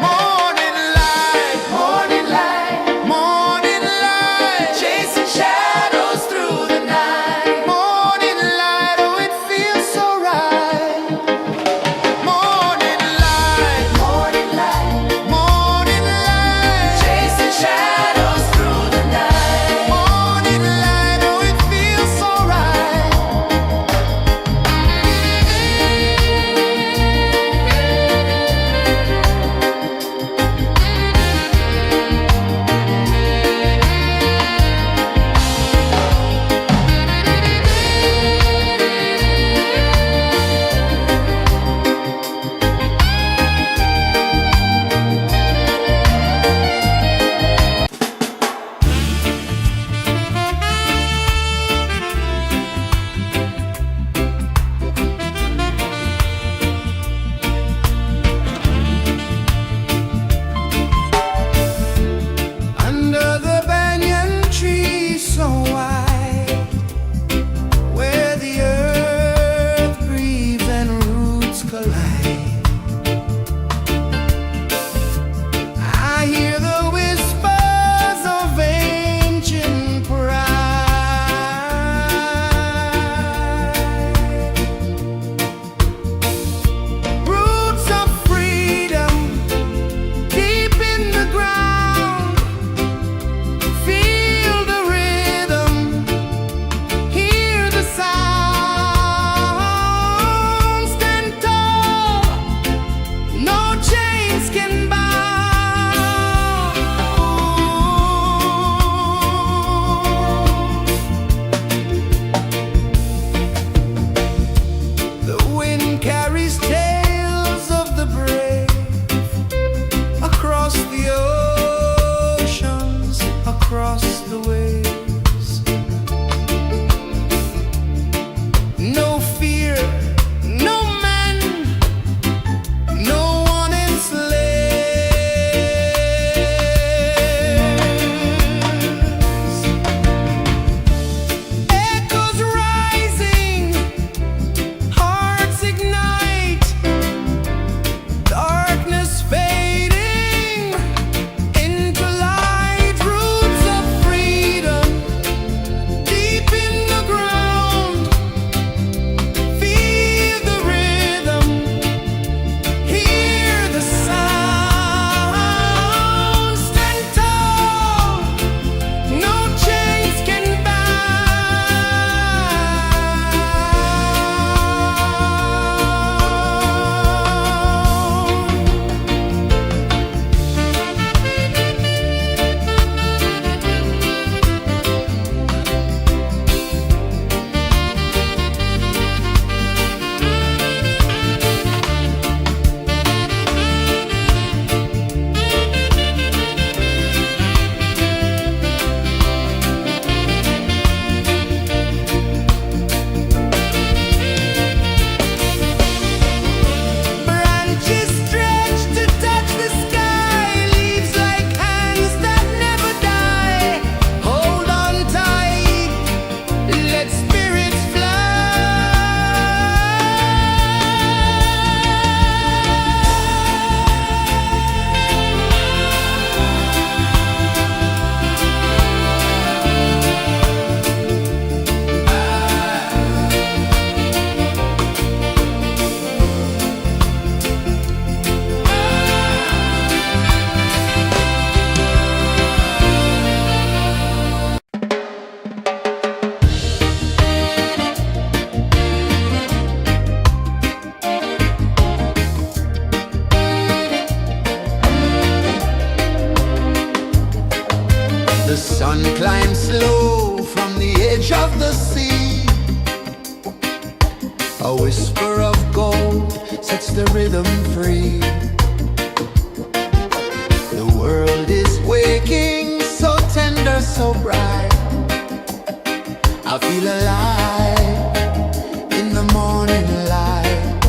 Morning light, morning light, morning light, chasing shadows through the night. Morning light, oh it feels so right. Morning light, morning light, morning light, chasing shadows through the night. Morning light, oh it feels so right. Under the banyan tree so wide, where the earth breathes and roots collide, I hear the whispers of ancient pride. Roots of freedom deep in the ground. Feel the rhythm, hear the sound. Stand tall, no chains can bound. The wind carries tales of the brave across the oceans, across the waves. No fear, no man, no one enslaves. Echoes rising, hearts ignite, darkness fading into light. Roots of freedom sun climbs slow from the edge of the sea. A whisper of gold sets the rhythm free. The world is waking, so tender, so bright. I feel alive in the morning light.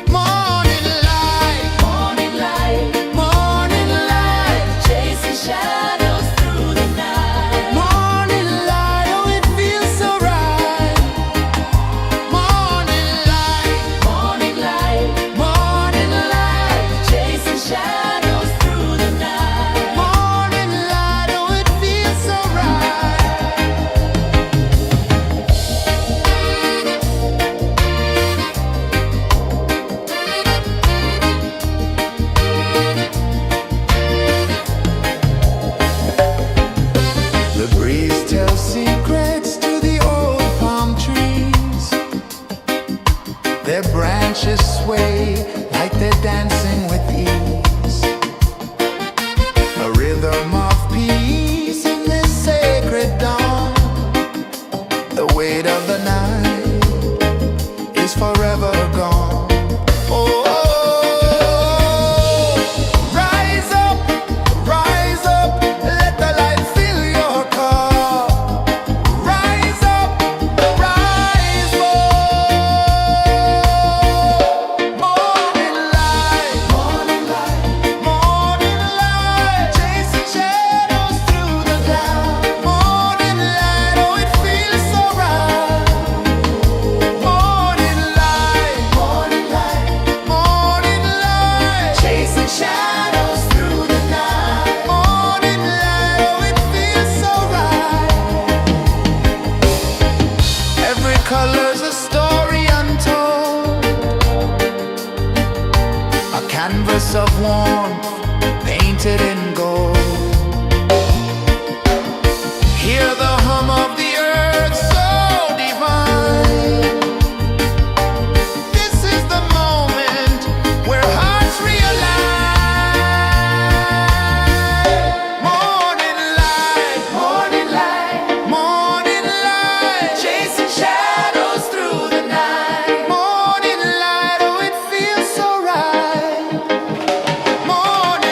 Morning light, Morning light, morning light, chasing shadows through the night. morning light, oh it feels so right. Morning light, Morning light, morning light, chasing shadows through the night. morning light, oh it feels so right. The breeze tells secrets to the old palm trees. Their branches sway like they're dancing with ease. A rhythm of peace in this sacred dawn. The weight of the night is forever gone. Oh, rise up, let the light fill your cup. Rise up, rise up. Morning light, morning light, morning light, chasing shadows through the cloud. Morning light, oh it feels so right. Morning light, morning light, morning light, chasing shadows through the night. Morning light, oh it feels so right. Every color's a story untold, a canvas of warmth painted in gold. Hear the hum of the earth so divine. This is the moment where hearts realign. Morning light, morning light, morning light, chasing shadows through the night. Morning light, oh it feels so right. Morning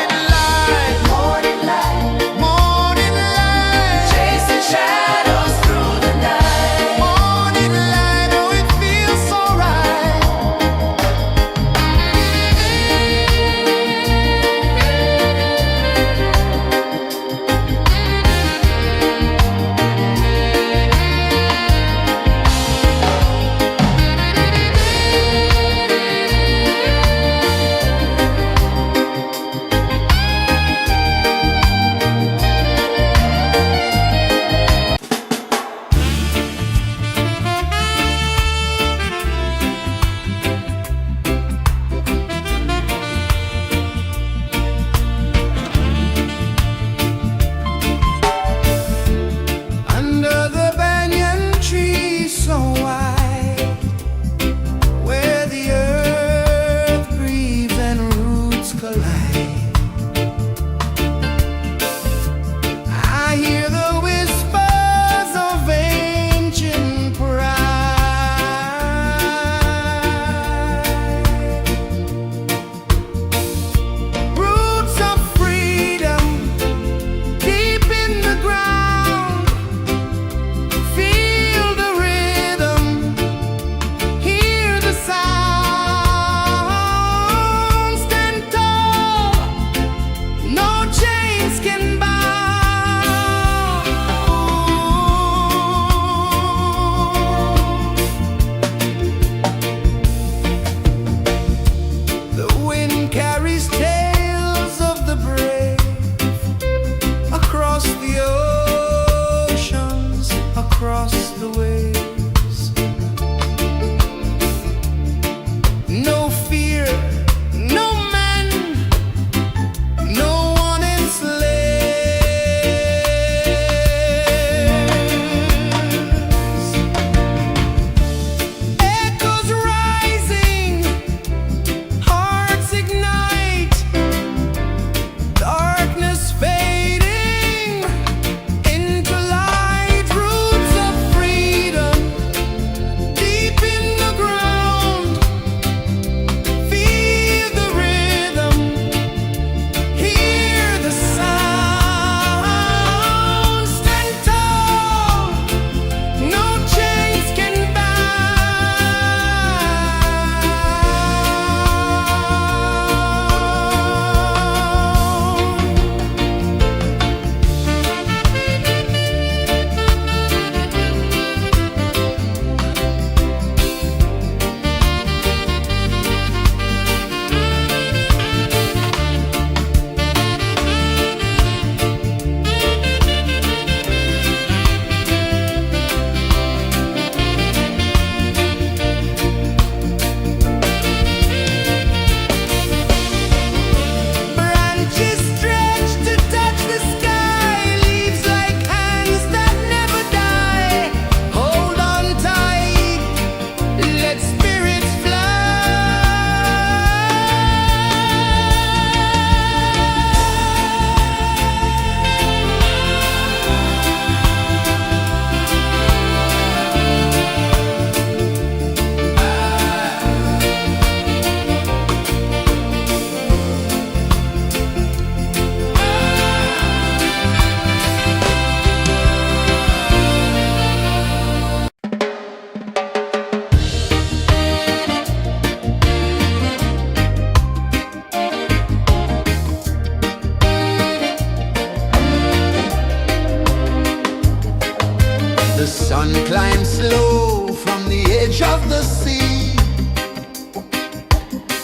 The sun climbs slow from the edge of the sea.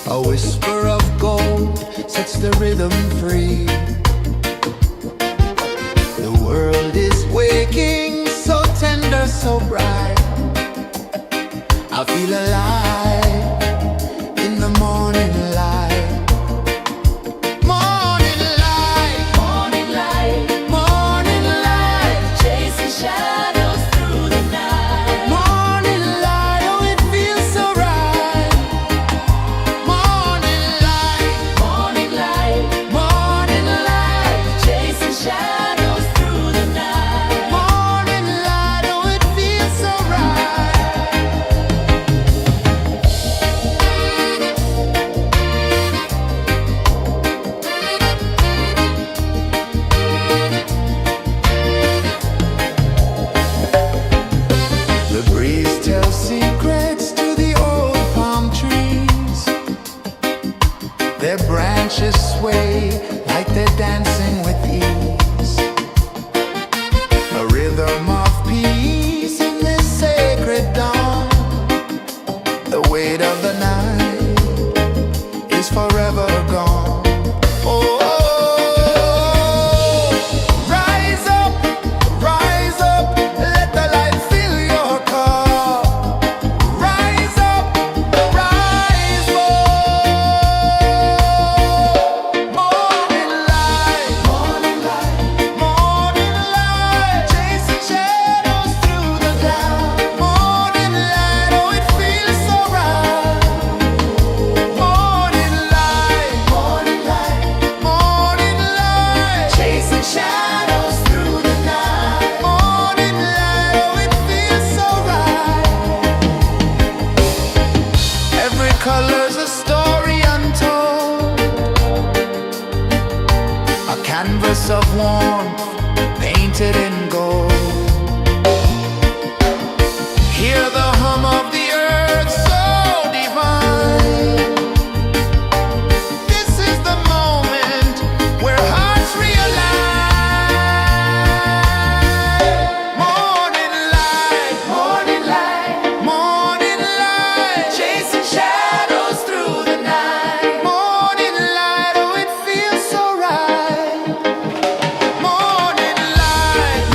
A whisper of gold sets the rhythm free. The world is waking, so tender, so bright. I feel alive in the morning light. Morning light, Morning light, morning light, chasing shadows through the night. morning light, oh it feels so right. Morning light, Morning light, morning light, chasing shadows through the night. morning light, oh it feels so right. The breeze tells secrets to the old palm trees. Their branches sway like they're dancing with ease. A rhythm of peace in this sacred dawn. The weight of the night is forever gone. Oh, rise up, let the light fill your cup. Rise up, rise up. Morning light, morning light, morning light, chasing shadows through the cloud. Morning light, oh it feels so right. Morning light, morning light, morning light, chasing shadows through the night. Morning light, oh it feels so right. Every color's a story untold, a canvas of warmth painted in gold. Hear the hum of the earth so divine. This is the moment where hearts realign. Morning light, morning light, morning light, chasing shadows through the night. Morning light, oh it feels so right. Morning light,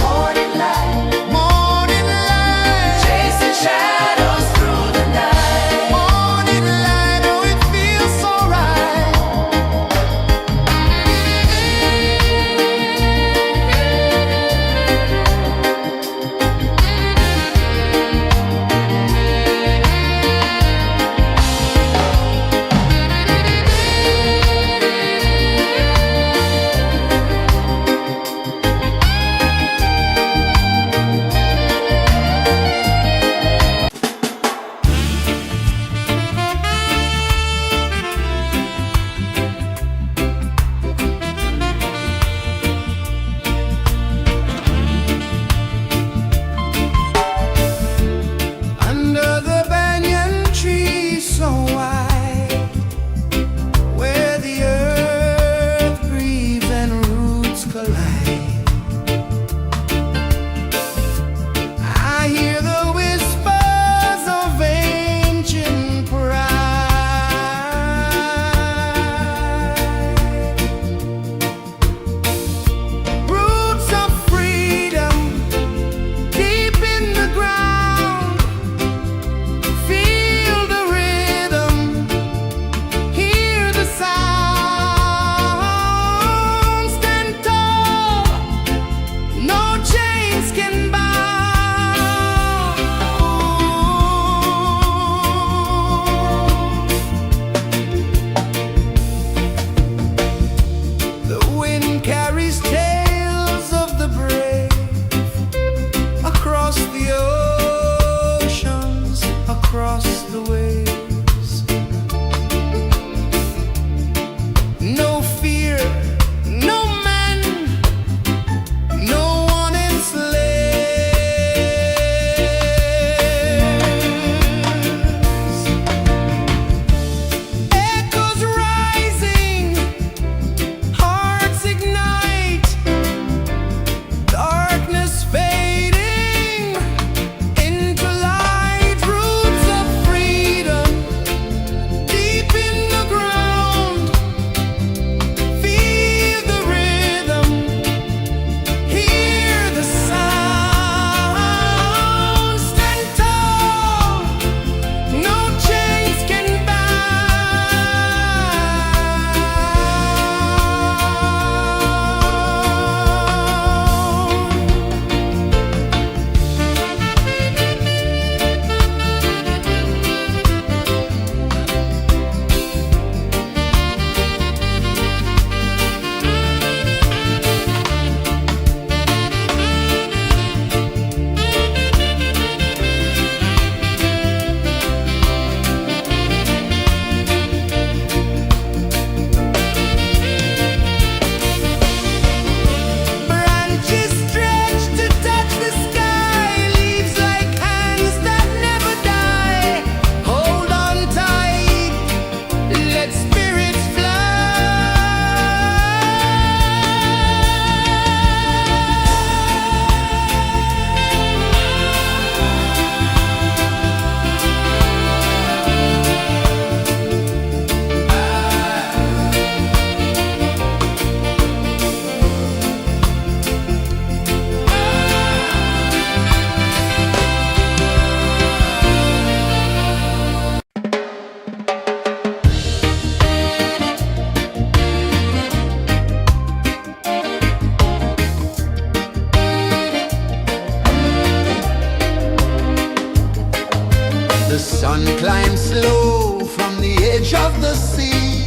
The sun climbs slow from the edge of the sea.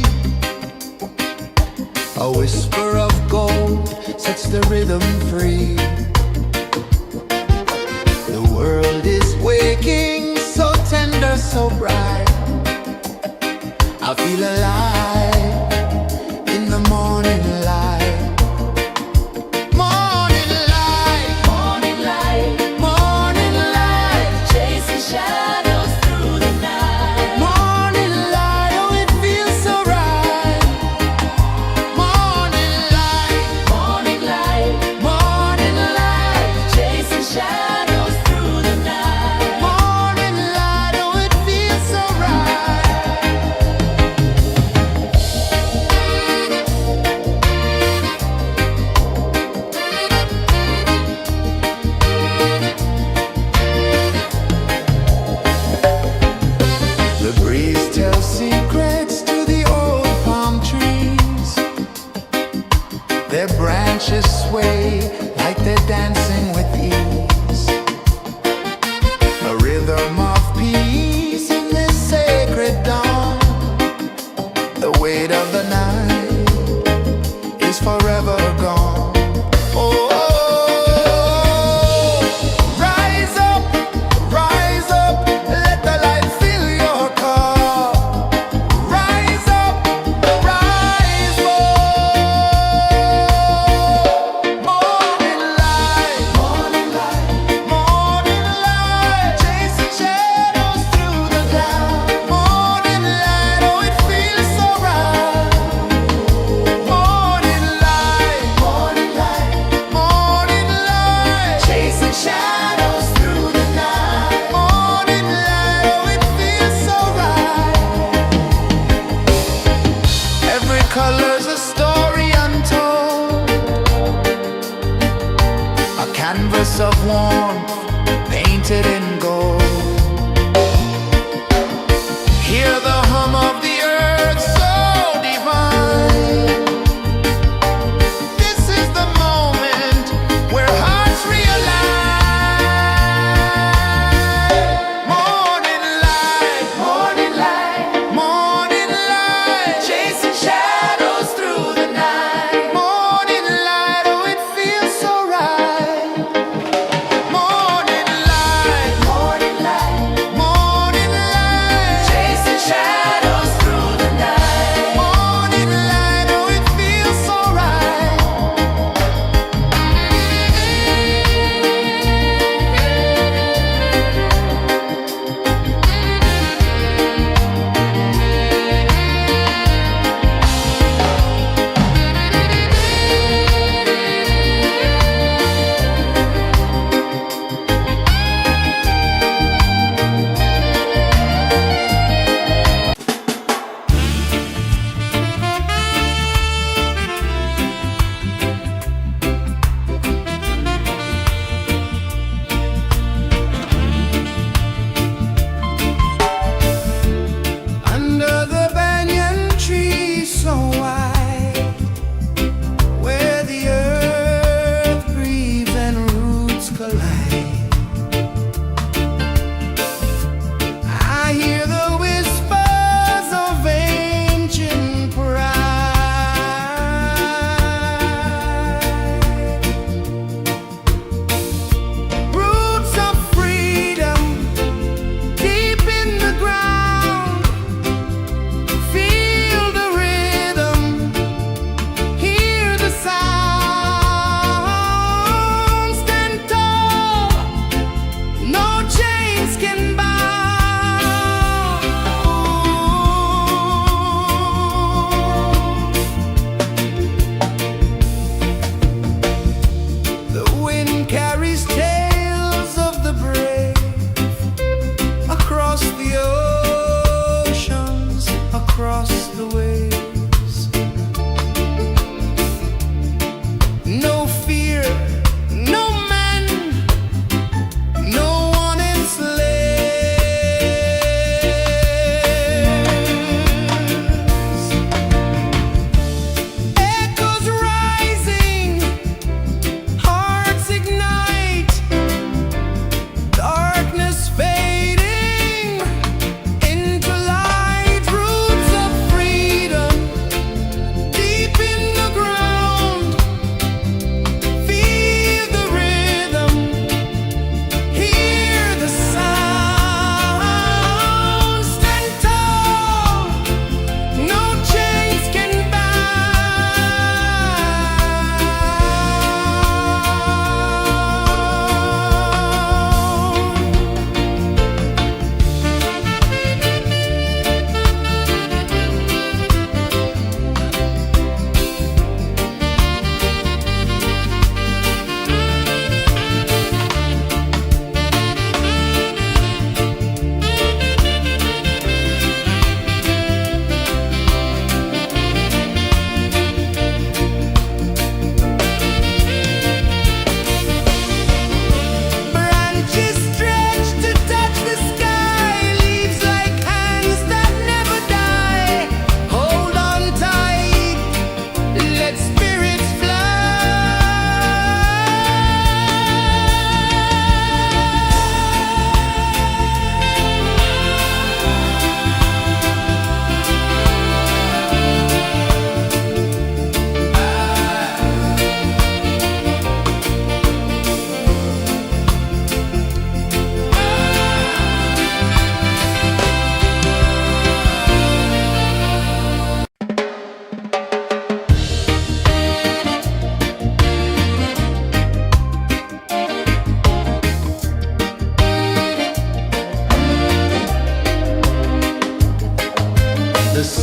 A whisper of gold sets the rhythm free. The world is waking, so tender, so bright. I feel alive in the morning light. Morning light, Morning light, morning light, chasing shadows through the night. morning light, oh it feels so right. Morning light, Morning light, morning light, chasing shadows through the night. morning light, oh it feels so right. The breeze tells secrets to the old palm trees. Their branches sway like they're dancing with ease. A rhythm of peace in this sacred dawn. The weight of the night is forever gone. Oh, rise up, let the light fill your cup. Rise up, rise up. Morning light, morning light, morning light, chasing shadows through the cloud. Morning light, oh it feels so right. Morning light, morning light, morning light, chasing shadows through the night. Morning light, oh it feels so right. Every color's a story untold, a canvas of warmth painted in gold. Hear the hum of the earth so divine. This is the moment where hearts realign. Morning light, morning light, morning light, chasing shadows through the night. Morning light, oh it feels so right. Morning light,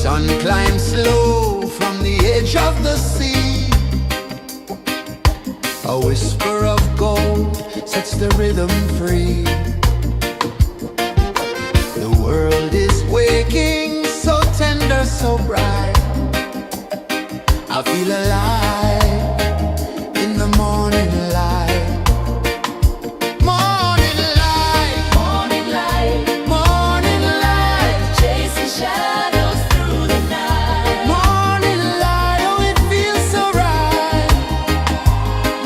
sun climbs slow from the edge of the sea. A whisper of gold sets the rhythm free. The world is waking, so tender, so bright. I feel alive in the morning light. Morning light, Morning light, morning light, chasing shadows through the night. morning light, oh it feels so right.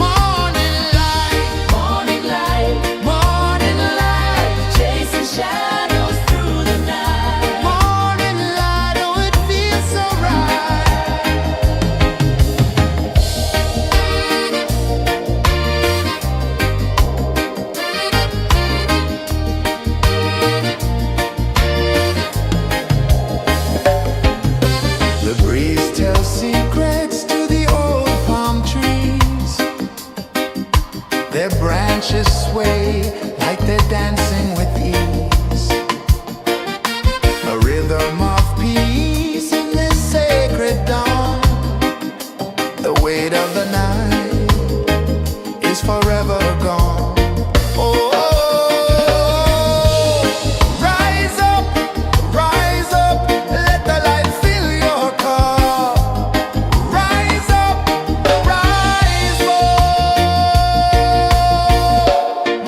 Morning light, Morning light, morning light, chasing shadows through the night. morning light, oh it feels so right. The breeze tells secrets to the old palm trees. Their branches sway like they're dancing with ease. A rhythm of peace in this sacred dawn. The weight of the night is forever gone. Oh, rise up, let the light fill your cup. Rise up, rise more.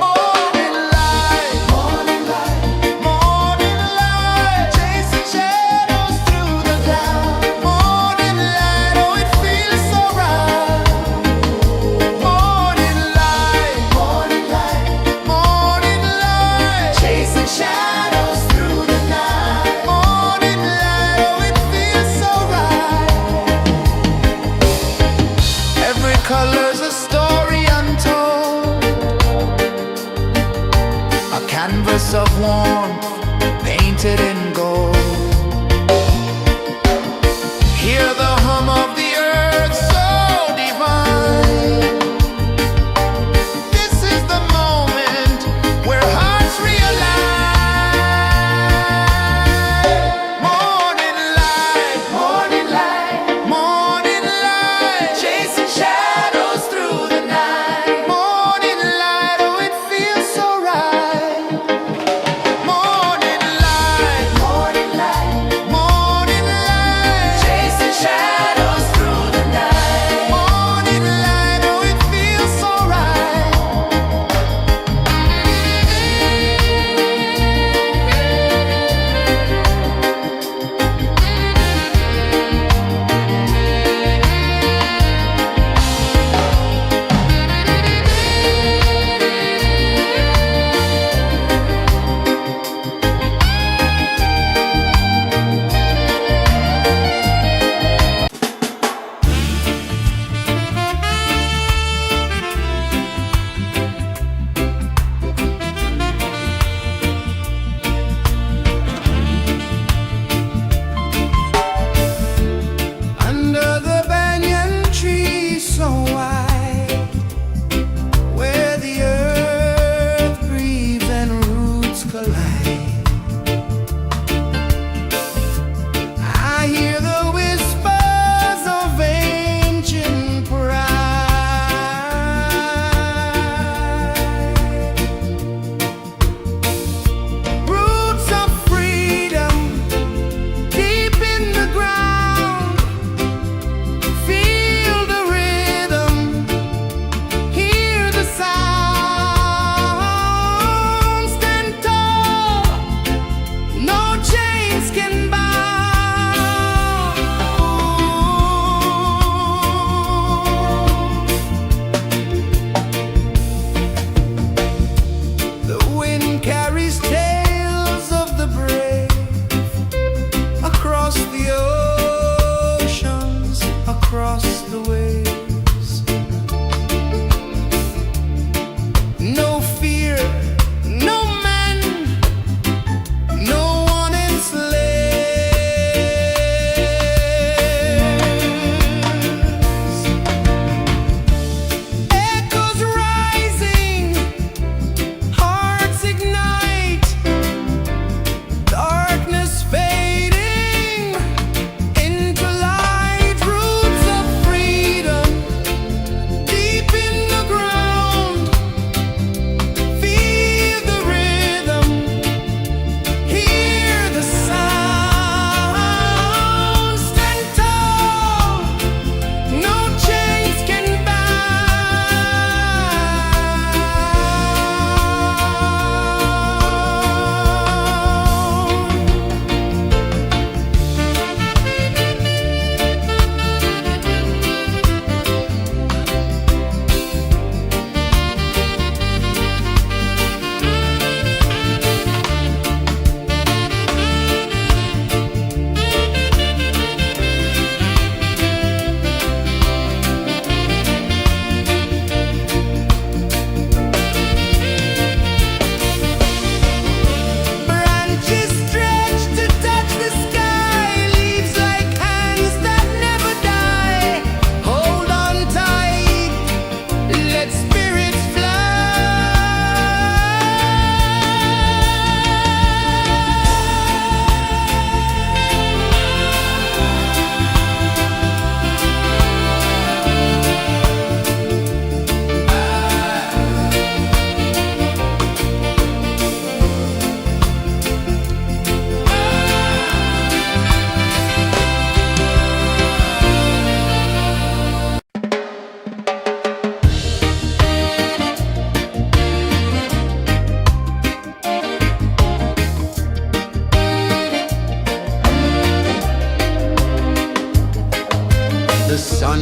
Morning light, morning light, morning light, chasing shadows through the cloud. Morning light, oh it feels so right. Morning light, morning light, morning light, chasing shadows through the night. Morning light, oh it feels so right. Every color's a story untold, a canvas of warmth painted in gold. Hear the hum of the earth so divine. This is the moment where hearts realign. Morning light, morning light, morning light, chasing shadows through the night. Morning light, oh it feels so right. Morning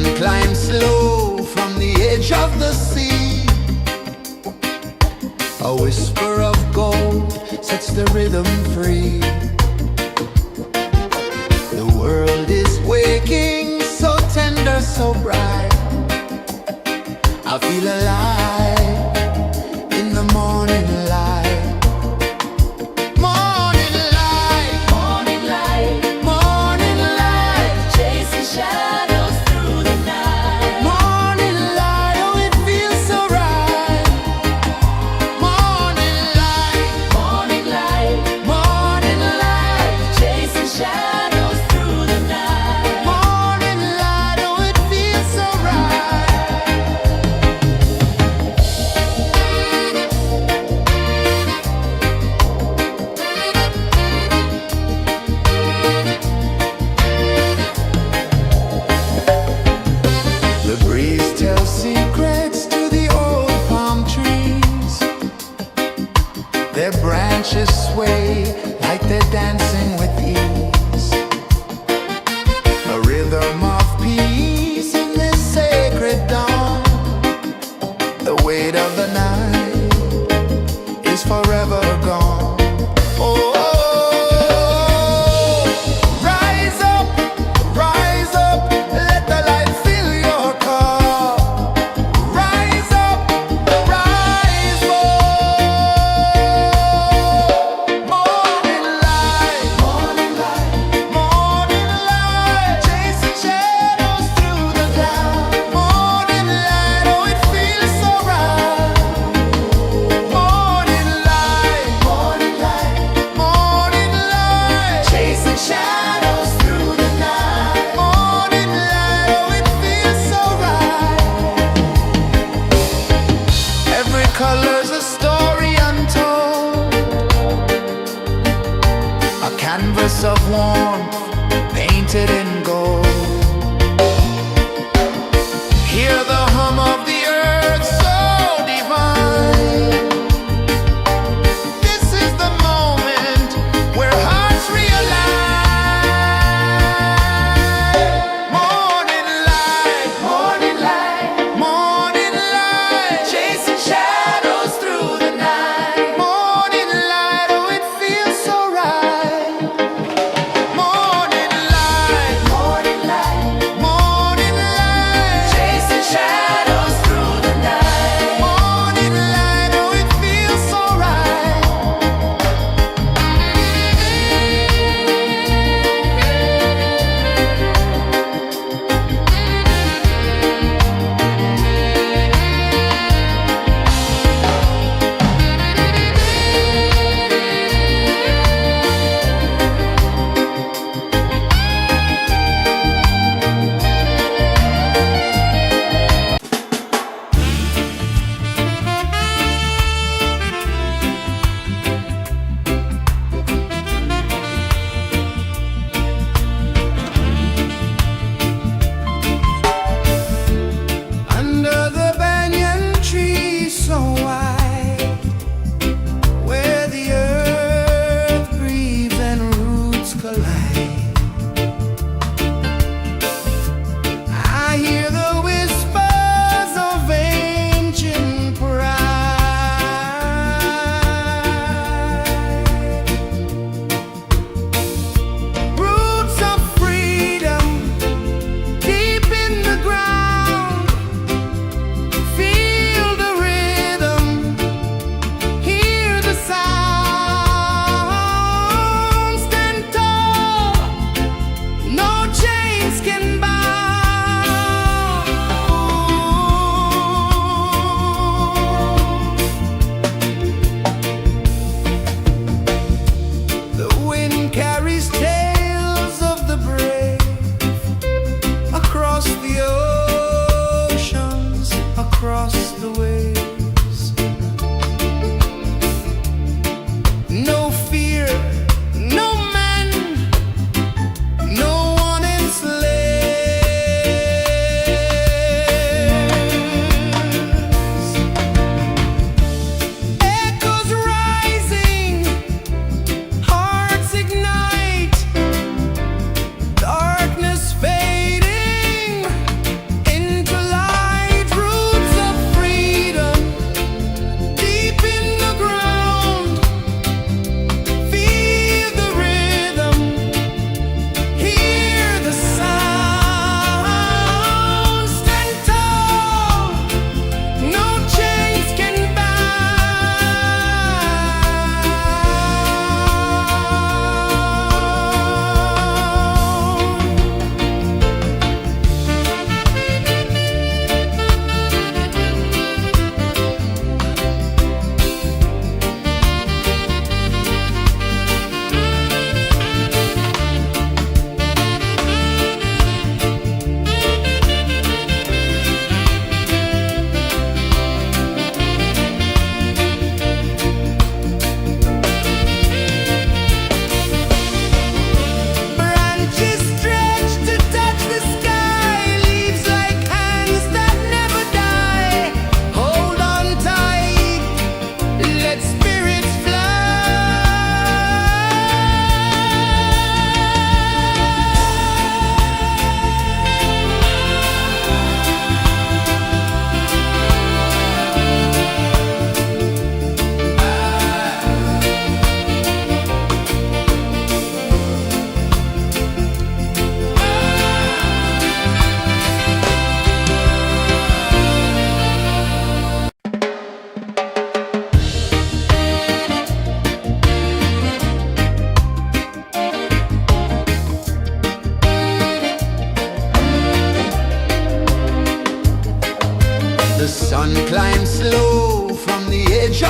sun climbs slow from the edge of the sea. A whisper of gold sets the rhythm free. The world is waking, so tender, so bright. I feel alive in the morning light. Morning light, Morning light, morning light, chasing shadows through the night. morning light, oh it feels so right. Morning light, Morning light, morning light, chasing shadows through the night. morning light, oh it feels so right. The breeze tells secrets to the old palm trees. Their branches sway like they're dancing with ease. A rhythm of peace in this sacred dawn. The weight of the night is forever gone. Oh, rise up, let the light fill your cup. Rise up, rise up. Morning light, morning light, morning light, chasing shadows through the cloud. Morning light, oh it feels so right. Morning light, morning light, morning light, chasing shadows through the night. Morning light, oh it feels so right. Every color's a story untold, a canvas of warmth painted in gold. Hear the hum of the earth so divine. This is the moment where hearts realign. Morning light, morning light, morning light, chasing shadows through the night. Morning light, oh it feels so right. Morning light,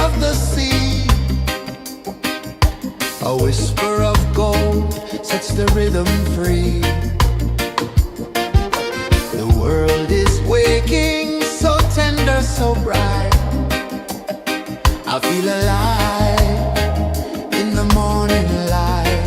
of the sea. A whisper of gold sets the rhythm free. The world is waking, so tender, so bright. I feel alive in the morning light.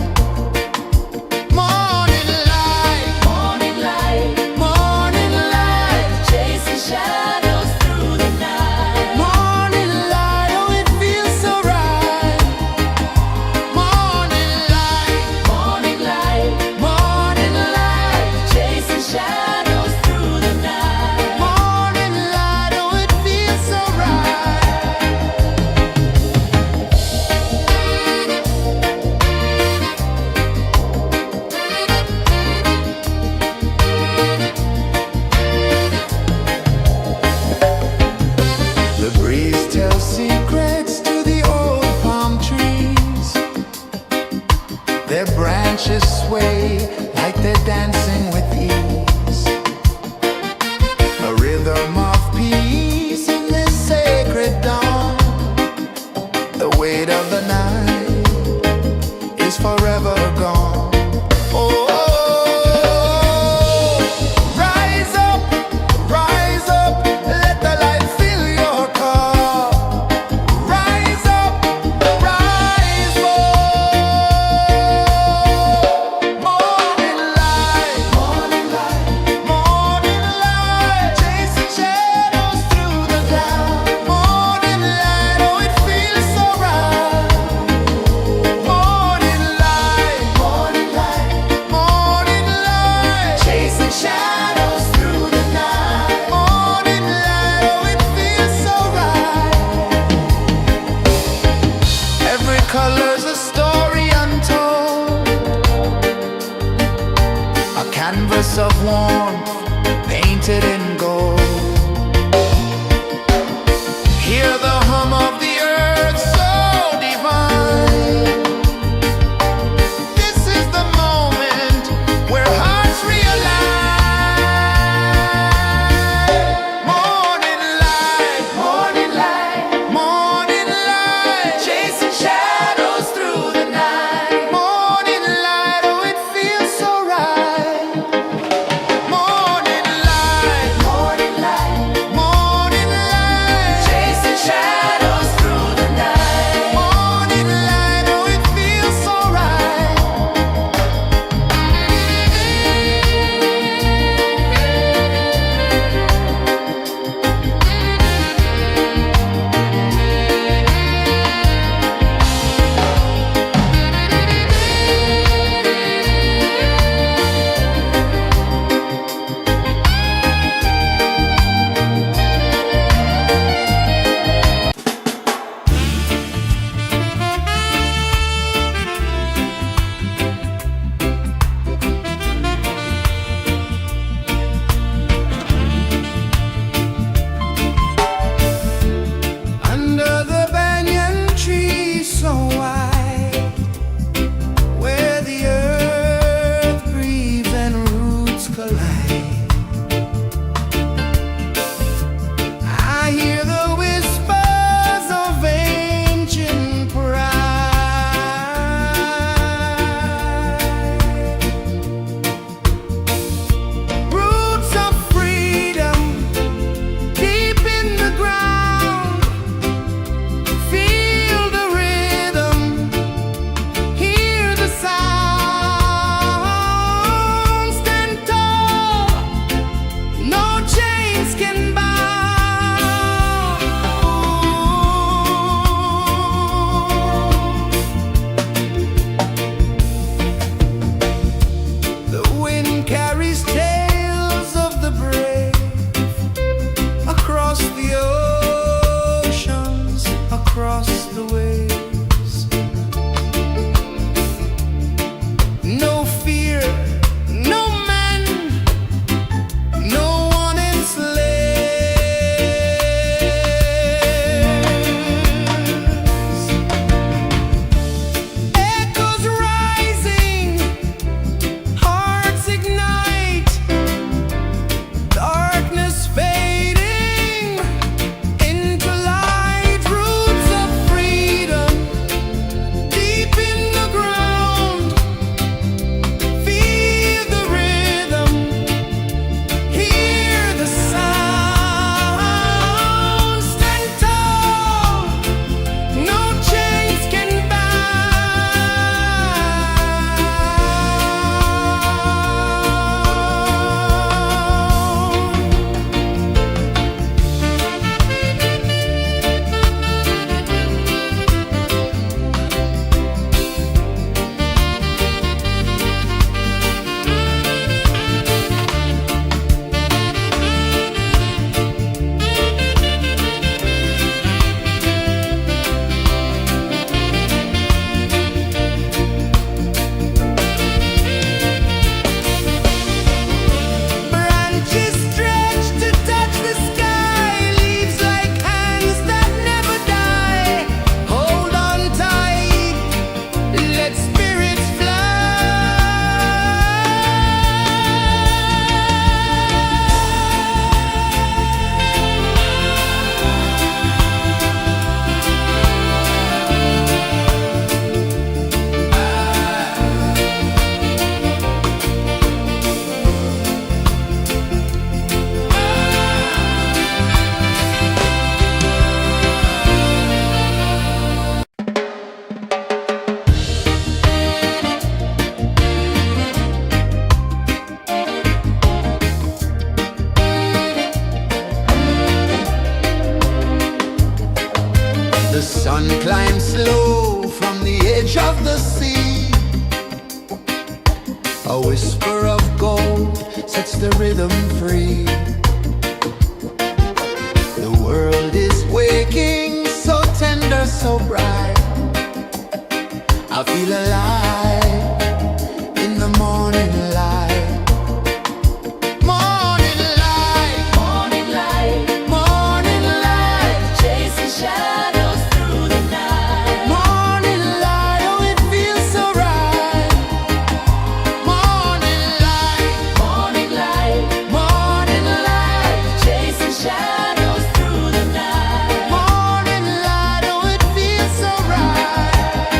Morning light, Morning light, morning light, chasing shadows through the night. morning light, oh it feels so right. Morning light, Morning light, morning light, chasing shadows through the night. morning light, oh it feels so right. The breeze tells secrets to the old palm trees. Their branches sway like they're dancing with ease. A rhythm of peace in this sacred dawn. The weight of the night is forever gone. Oh, rise up, let the light fill your cup. Rise up, rise up. Morning light, morning light, morning light, chasing shadows through the cloud. Morning light, oh it feels so right. Morning light, morning light, morning light, chasing shadows through the night. Morning light, oh it feels so right. Every color's a story untold, a canvas of warmth painted in gold. Hear the hum of the earth so divine. This is the moment where hearts realign. Morning light, morning light, morning light, chasing shadows through the night. Morning light, oh it feels so right. Morning light, sun climbs slow from the edge of the sea. A whisper of gold sets the rhythm free. The world is waking, so tender, so bright. I feel alive in the morning light. Morning light, Morning light, morning light, chasing shadows through the night. morning light, oh it feels so right. Morning light, Morning light, morning light, chasing shadows through the night. morning light, oh it feels so right.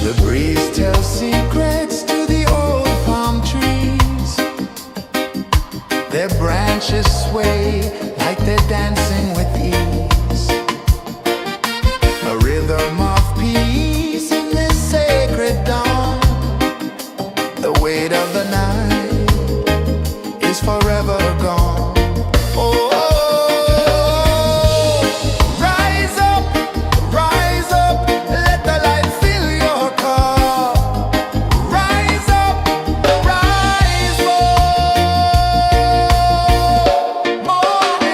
The breeze tells secrets to the old palm trees. Their branches sway like they're dancing with ease. A rhythm of peace in this sacred dawn. The weight of the night is forever gone. Oh, rise up, let the light fill your cup. Rise up, rise more. Morning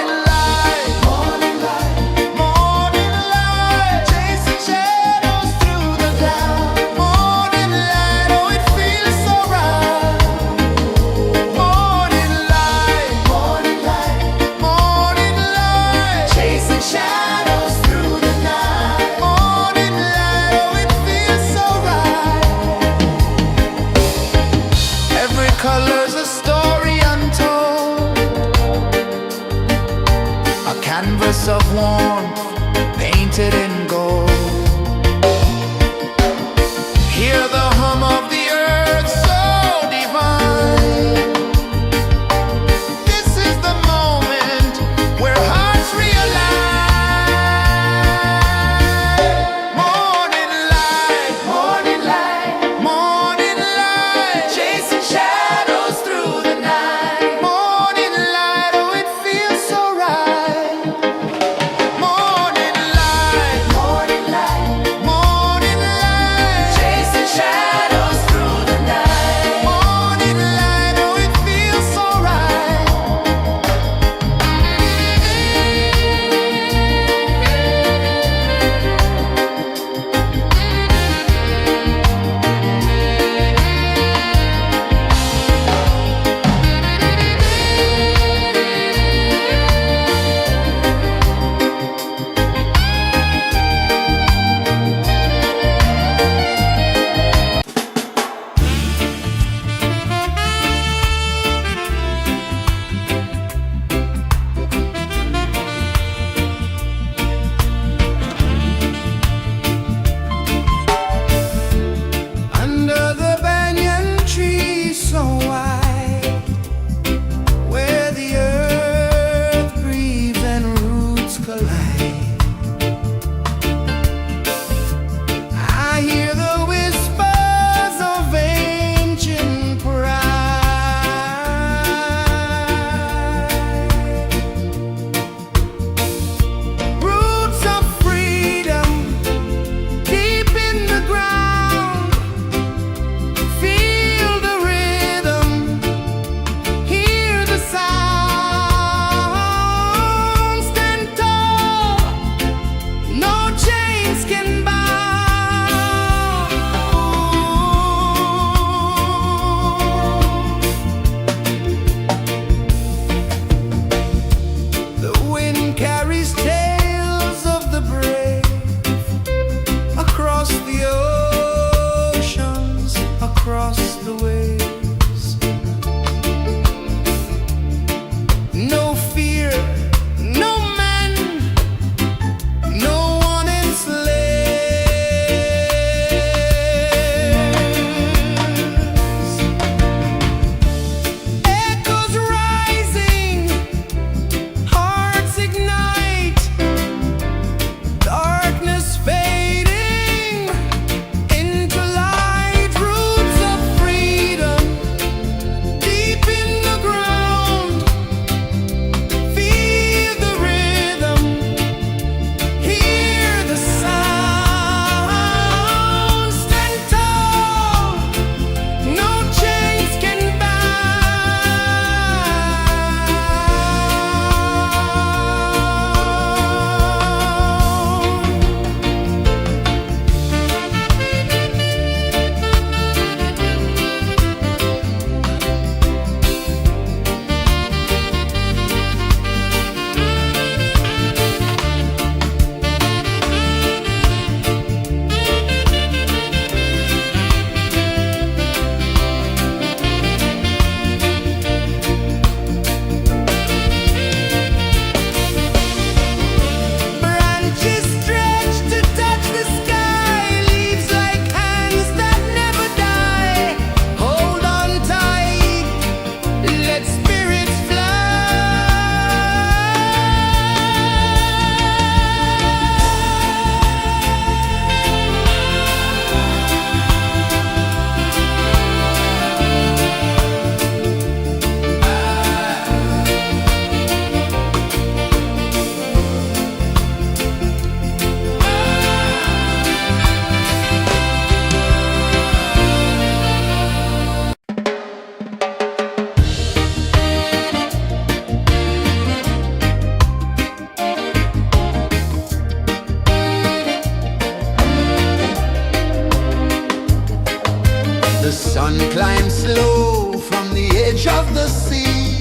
The sun climbs slow from the edge of the sea.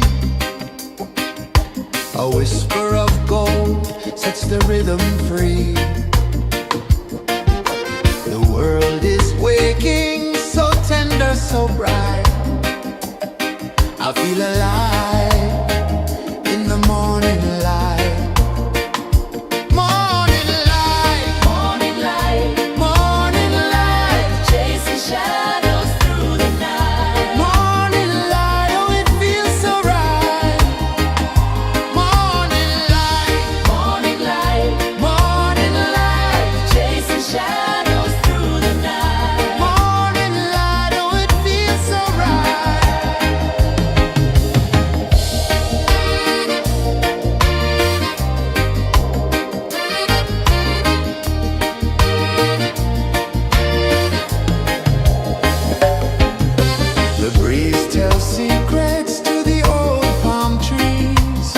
A whisper of gold sets the rhythm free. The world is waking, so tender, so bright. I feel alive in the morning light. Morning light, Morning light, morning light, chasing shadows through the night. morning light, oh it feels so right. Morning light, Morning light, morning light, chasing shadows through the night. morning light, oh it feels so right. The breeze tells secrets to the old palm trees.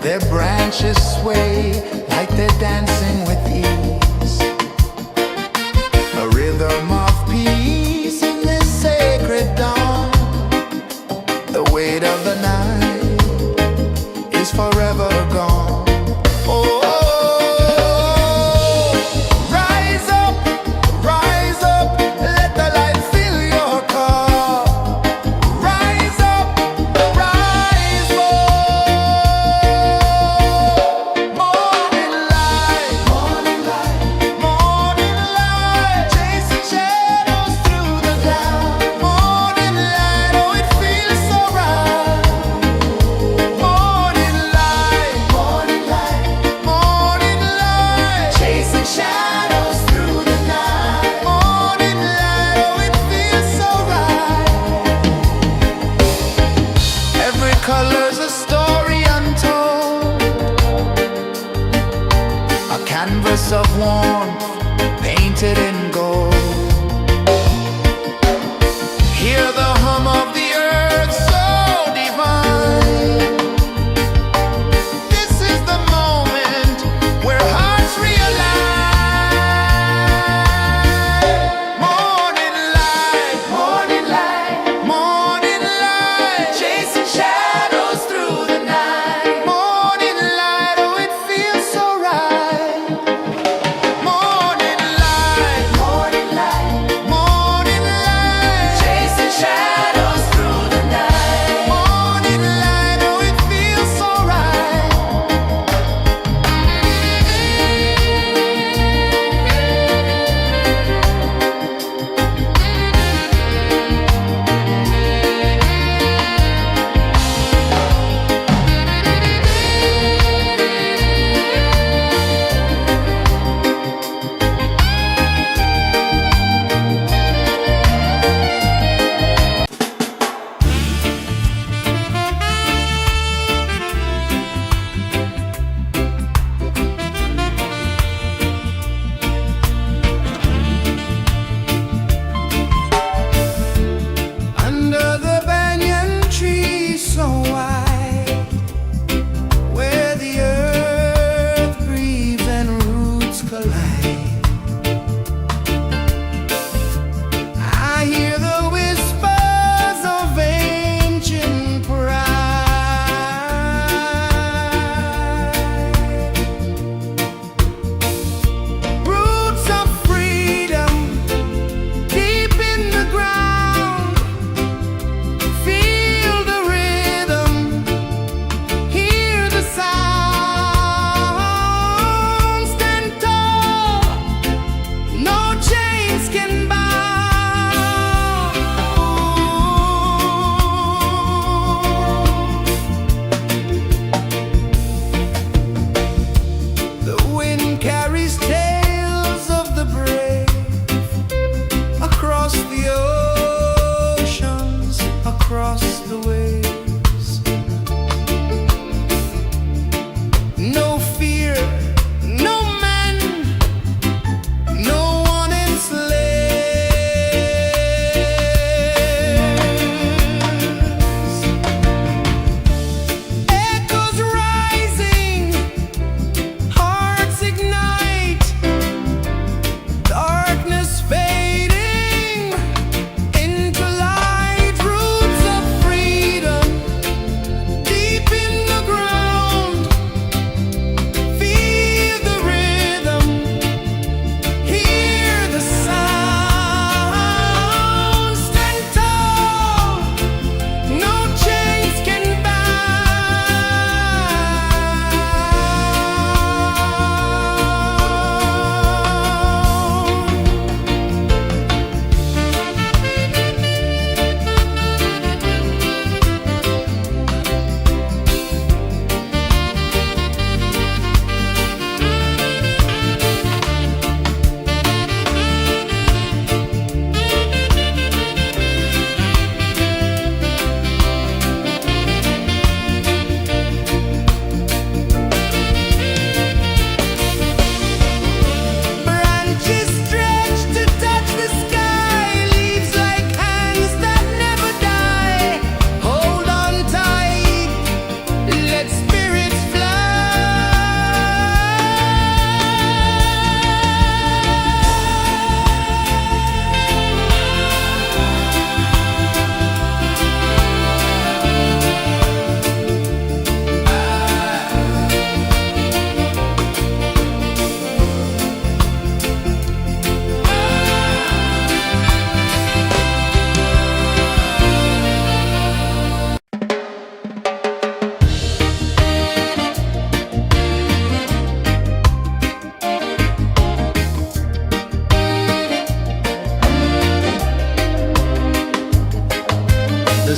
Their branches sway like they're dancing with ease. A rhythm of peace in this sacred dawn. The weight of the night is forever gone. Oh, rise up, let the light fill your cup. Rise up, rise more. Morning light, morning light, chasing shadows through the cloud. Morning light, oh it feels so right. Morning light, morning light, chasing shadows through the night. Morning light, oh it feels so right. Every color's a story untold, a canvas of warmth painted in gold. Hear the hum of the earth so divine. This is the moment where hearts realign. Morning light, morning light, chasing shadows through the night. Morning light, oh it feels so right. Morning light,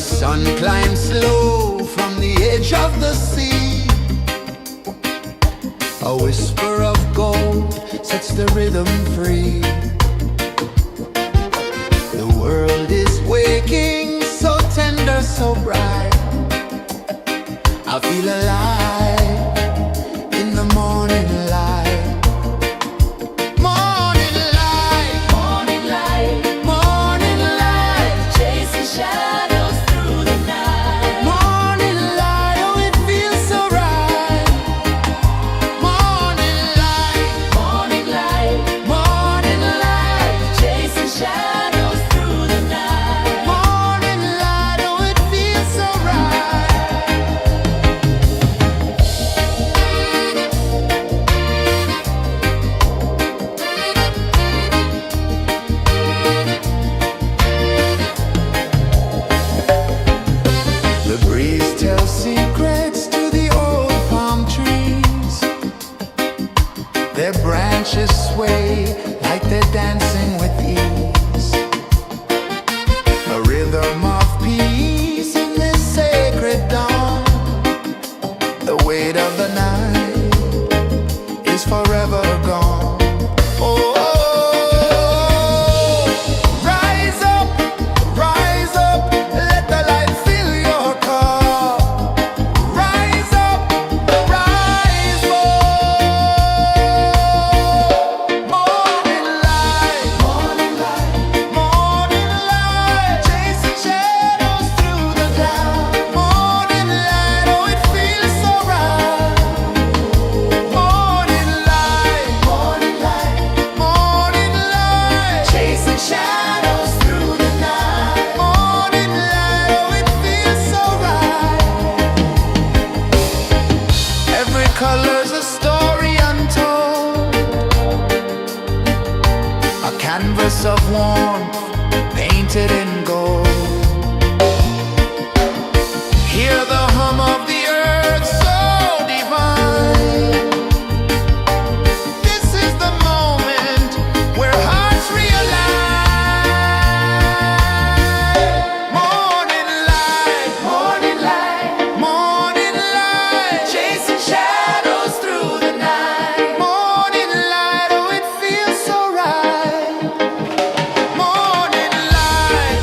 sun climbs slow from the edge of the sea. A whisper of gold sets the rhythm free. The world is waking, so tender, so bright. I feel alive in the morning light. Morning light, Morning light, morning light, chasing shadows through the night. morning light, oh it feels so right. Morning light, Morning light, morning light, chasing shadows through the night. morning light, oh it feels so right. The breeze tells secrets to the old palm trees. Their branches sway like they're dancing with ease. A rhythm of peace in this sacred dawn. The weight of the night is forever gone. Oh, rise up, let the light fill your cup. Rise up, rise up. Morning light, morning light, chasing shadows through the cloud. Morning light, oh it feels so right. Morning light, chasing shadows through the night. Morning light, oh it feels so right. Every color's a story untold, a canvas of warmth painted in gold. Hear the hum of the earth so divine. This is the moment where hearts realign. Morning light, morning light, chasing shadows through the night. Morning light, oh it feels so right. Morning light,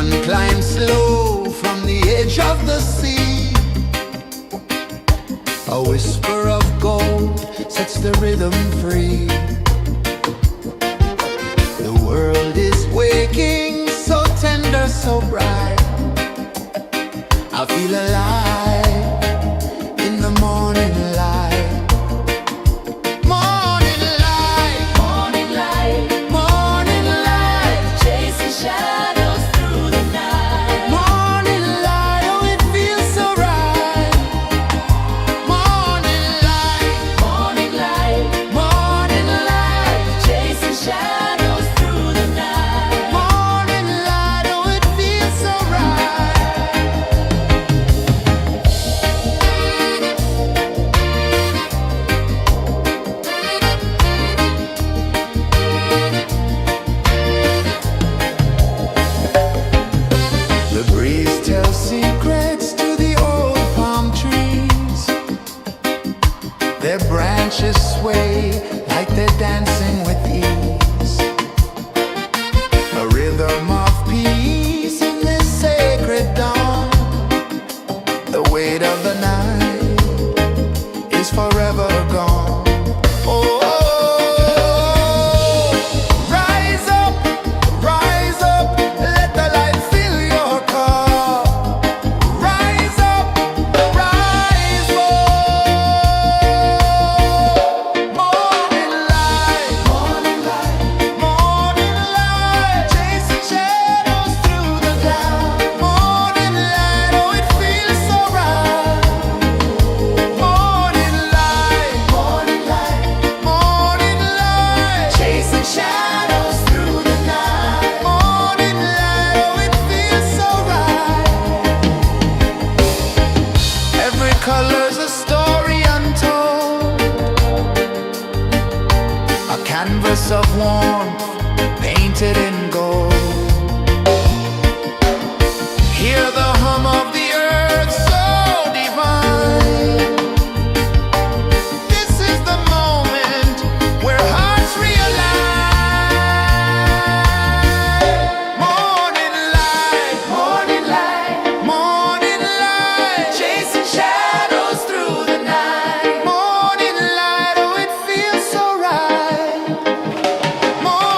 sun climbs slow from the edge of the sea. A whisper of gold sets the rhythm free. The world is waking, so tender, so bright. I feel alive in the morning light. Morning light, Morning light, morning light, chasing shadows through the night. morning light, oh it feels so right. Morning light, Morning light, morning light, chasing shadows through the night. morning light, oh it feels so right. The breeze tells secrets to the old palm trees. Their branches sway like they're dancing with ease. A rhythm of peace in this sacred dawn. The weight of the night is forever gone. Oh, rise up, let the light fill your cup. Rise up, rise up. Morning light, morning light, morning light, chasing shadows through the cloud. Morning light, oh it feels so right. Morning light, morning light, morning light, chasing shadows through the night. Morning light, oh it feels so right. Every color's a story untold, a canvas of warmth painted in gold. Hear the hum of the earth so divine. This is the moment where hearts realign. Morning light, morning light, morning light, chasing shadows through the night. Morning light, oh it feels so right. Morning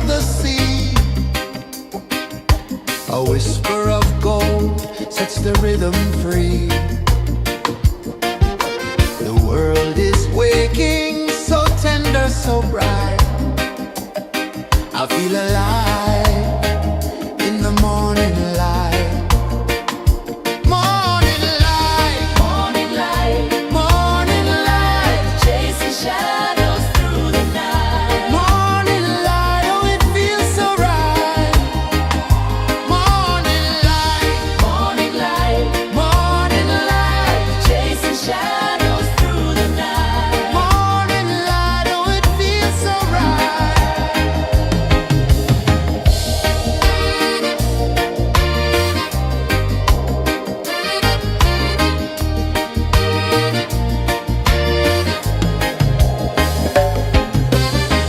of the sea. A whisper of gold sets the rhythm free. The world is waking, so tender, so bright. I feel alive in the morning light. Morning light, Morning light, morning light, chasing shadows through the night. morning light, oh it feels so right. Morning light, Morning light, morning light, chasing shadows through the night. morning light, oh it feels so right.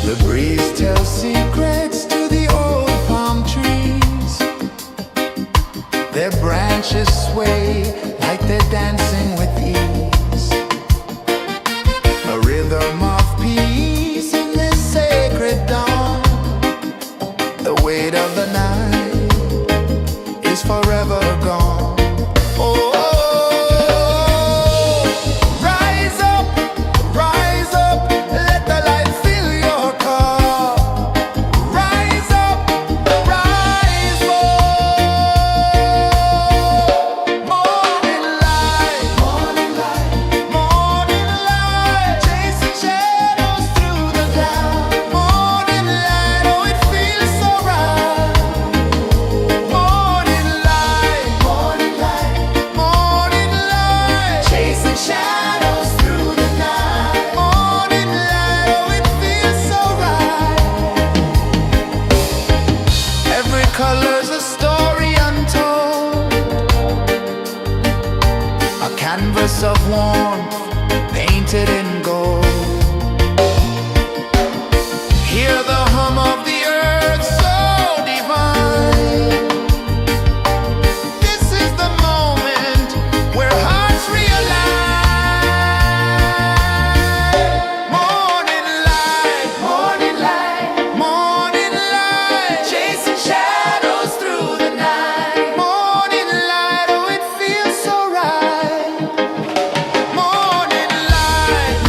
The breeze tells secrets to the old palm trees. Their branches sway like they're dancing with ease. A rhythm of peace in this sacred dawn. The weight of the night is forever gone. Oh, rise up, let the light fill your cup. Rise up, rise up. Morning light, morning light, morning light, chasing shadows through the cloud. Morning light, oh it feels so right. Morning light, morning light, morning light, chasing shadows through the night. Morning light, oh it feels so right. Every color's a story untold, a canvas of warmth painted in gold. Hear the hum of the earth so divine. This is the moment where hearts realign. Morning light, morning light, morning light, chasing shadows through the night. Morning light, oh it feels so right. Morning light,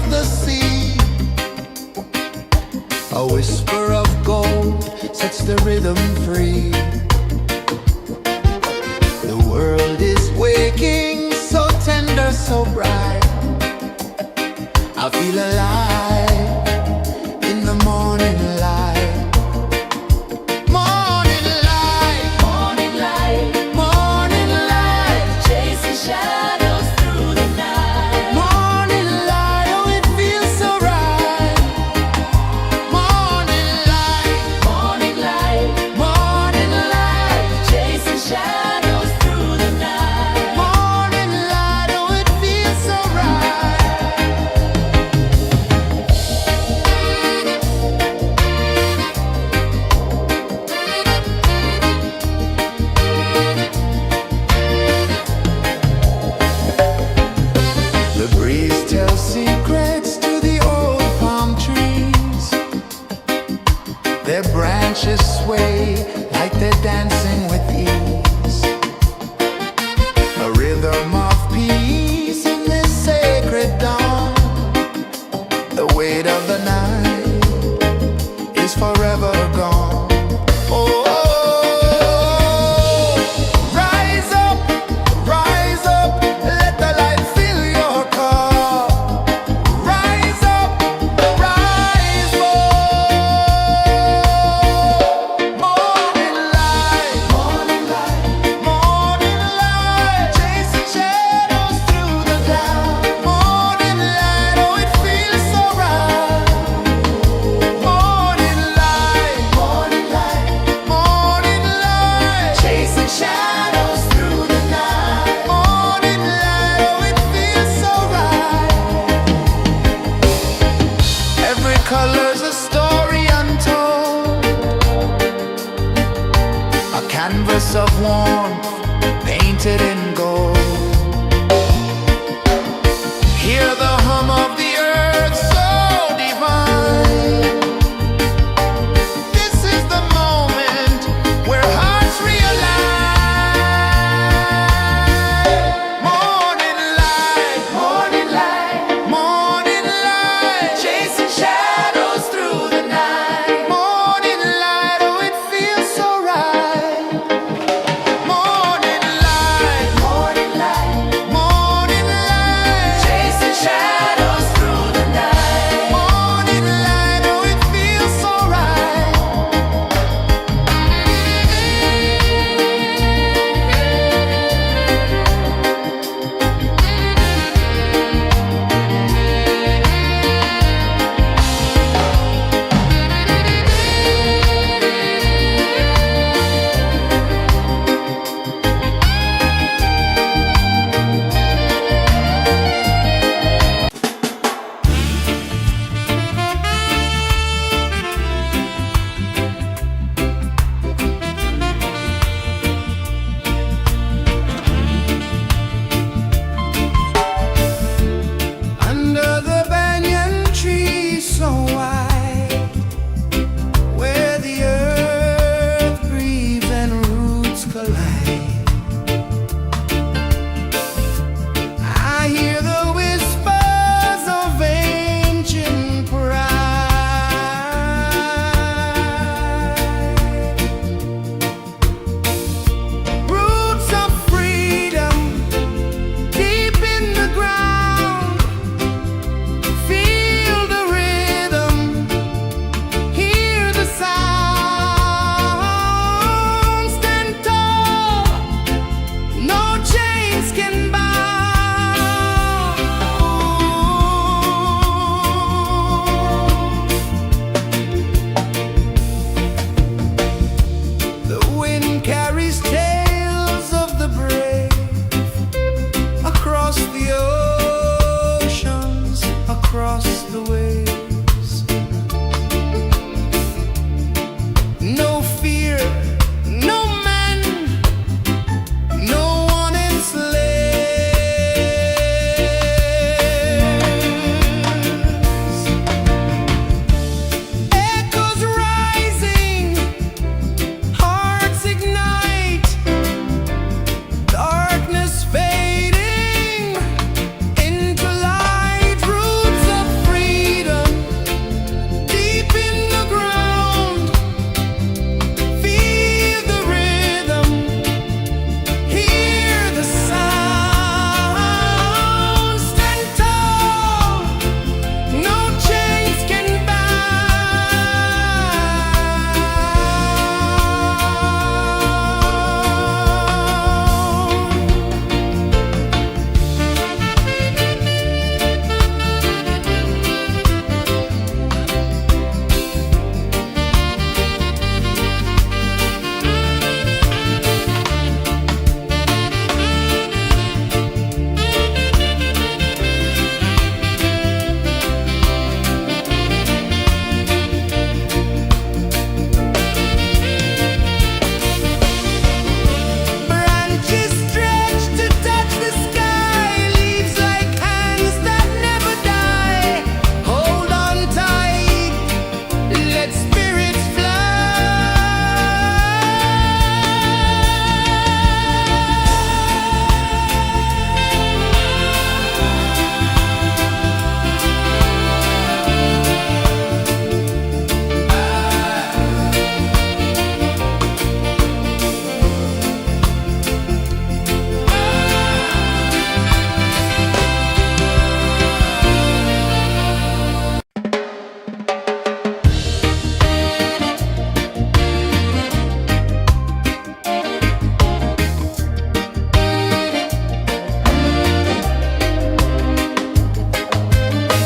of the sea. A whisper of gold sets the rhythm free. The world is waking, so tender, so bright. I feel alive in the morning light. Morning light, Morning light, morning light, chasing shadows through the night. morning light, oh it feels so right. Morning light, Morning light, morning light, chasing shadows through the night. morning light, oh it feels so right. The breeze tells secrets to the old palm trees. Their branches sway like they're dancing with ease. A rhythm of peace in this sacred dawn. The weight of the night is forever gone. Oh, rise up, let the light fill your cup. Rise up, rise up. Morning light, morning light, morning light, chasing shadows through the cloud. Morning light, oh it feels so right. Morning light, morning light, morning light, chasing shadows through the night. Morning light, oh it feels so right. Every color's a story untold, a canvas of warmth painted in gold. Hear the hum of the earth so divine. This is the moment where hearts realign. Morning light, morning light, morning light, chasing shadows through the night. Morning light, oh it feels so right. Morning light, morning light, morning light, chasing shadows through the night. Morning light, oh it feels so right. Under the banyan tree so wide, where the earth breathes and roots collide, I hear the whispers of ancient pride. Roots of freedom deep in the ground. Feel the rhythm, hear the sound. Stand tall, no chains can bound. The wind carries tales of the brave across the oceans, across the waves. No fear, no man, no one enslaves. Echoes rising, hearts ignite, darkness fading into light. Roots of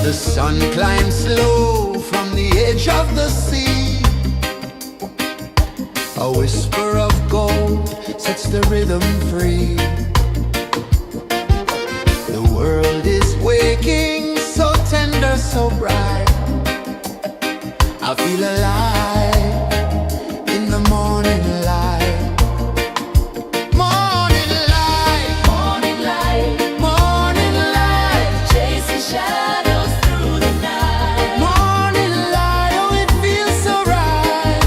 The sun climbs slow from the edge of the sea. A whisper of gold sets the rhythm free. The world is waking, so tender, so bright. I feel alive in the morning light. Morning light, Morning light, morning light, chasing shadows through the night. morning light, oh it feels so right.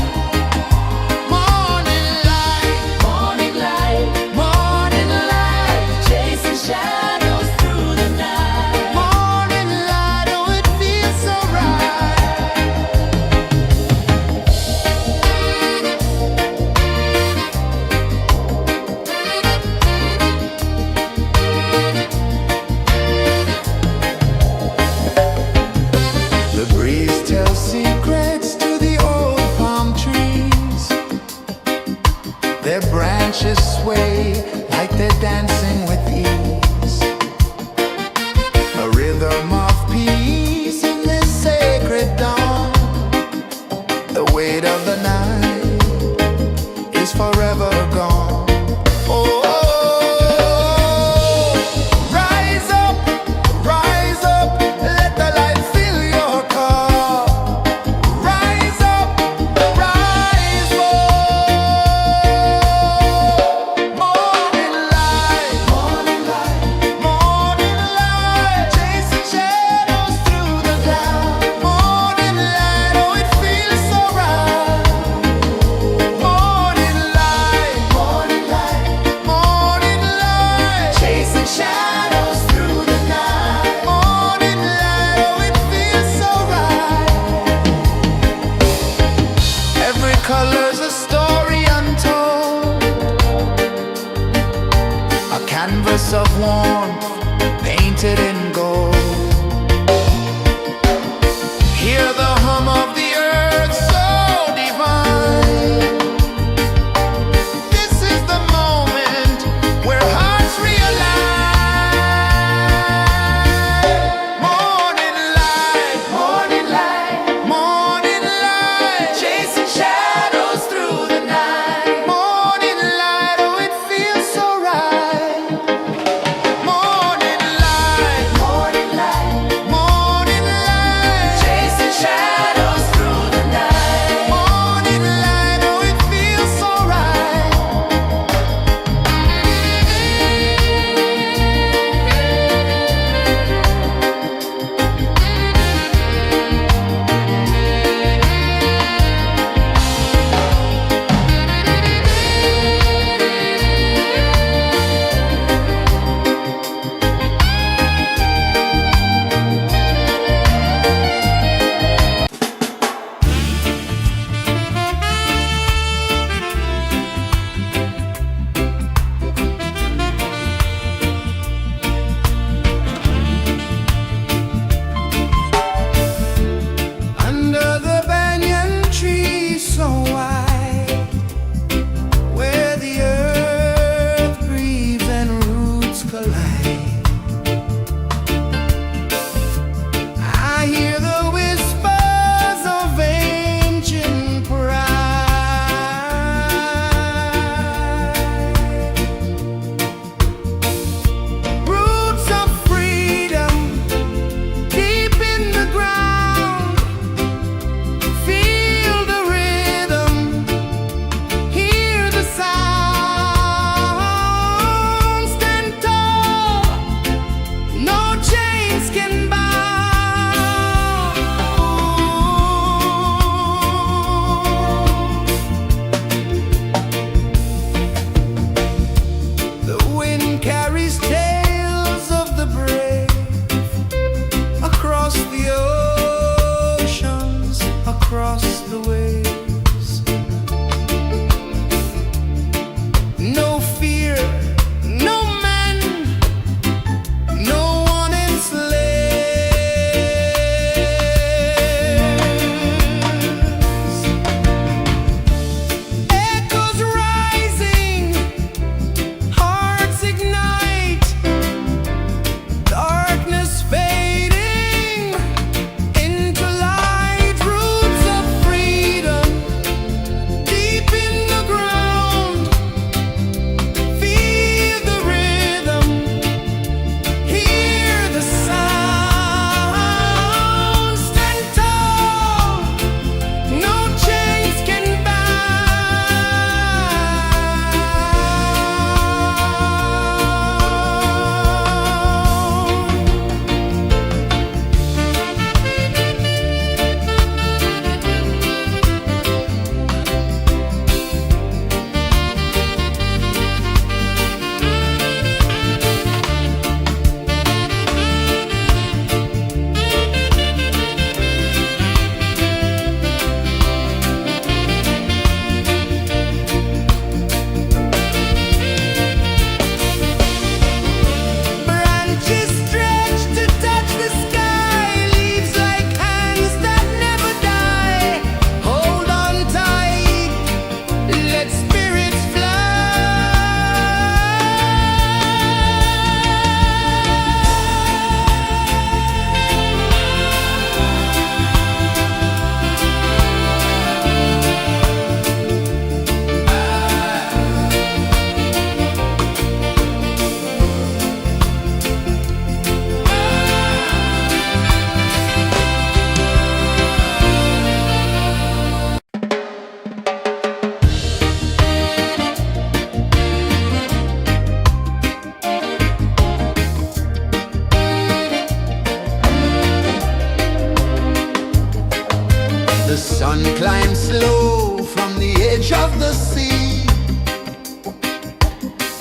Morning light, Morning light, morning light, chasing shadows through the night. morning light, oh it feels so right. The sun climbs slow from the edge of the sea.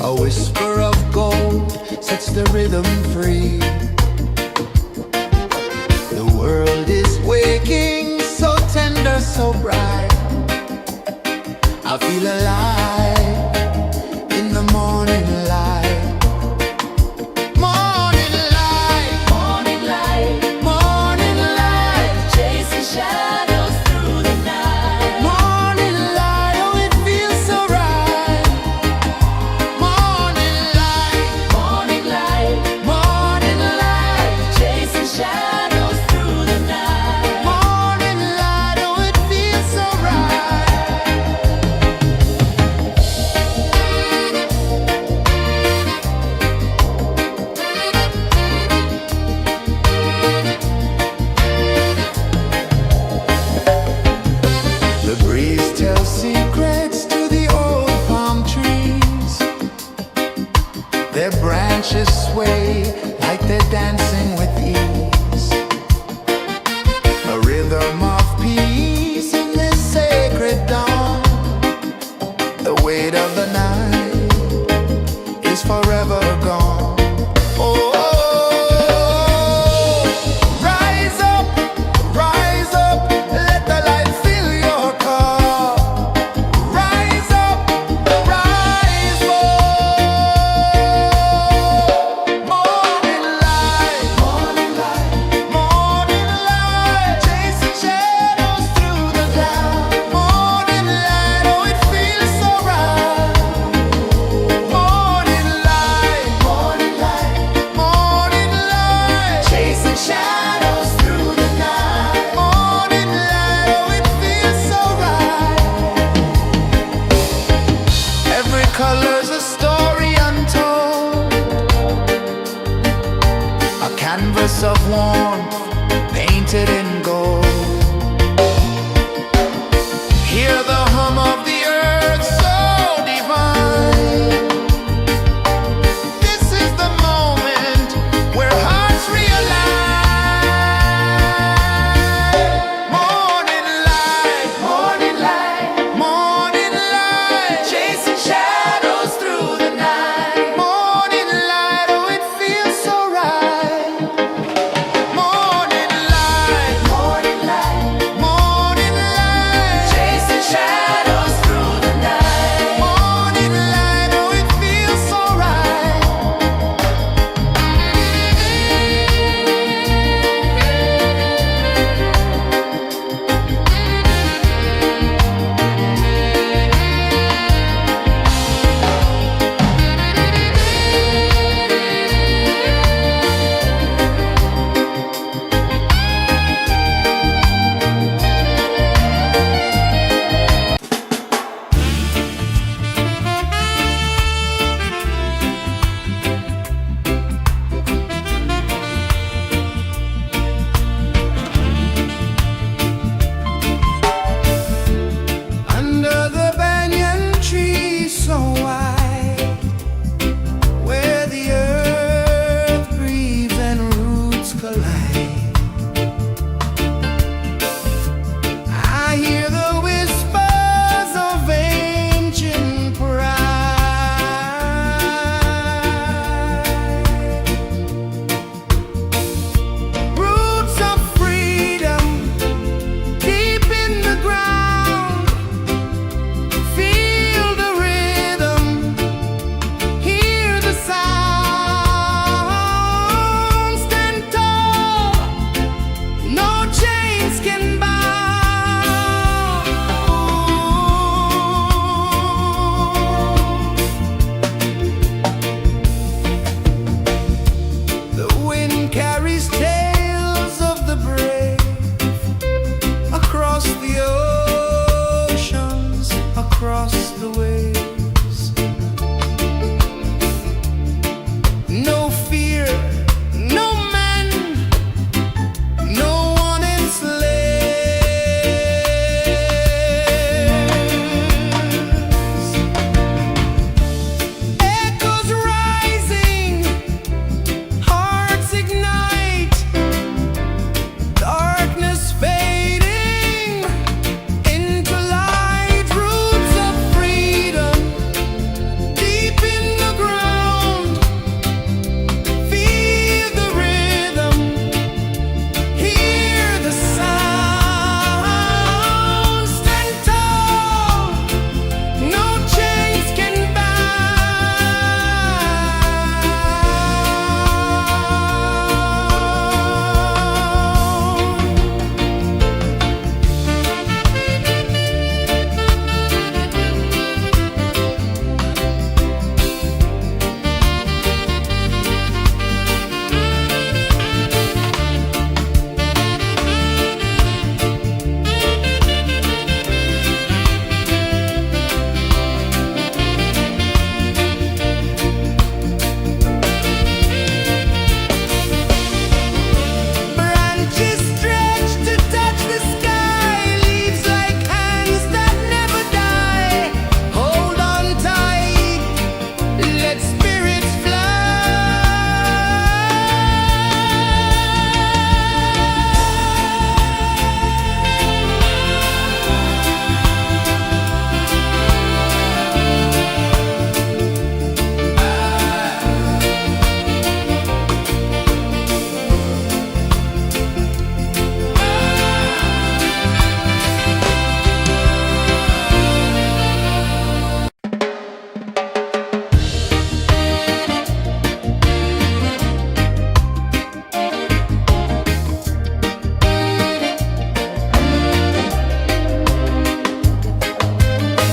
A whisper of gold sets the rhythm free. The world is waking, so tender, so bright. I feel alive in the morning light. Morning light, Morning light, morning light, chasing shadows through the night. morning light, oh it feels so right. Morning light, Morning light, morning light, chasing shadows through the night. morning light, oh it feels so right.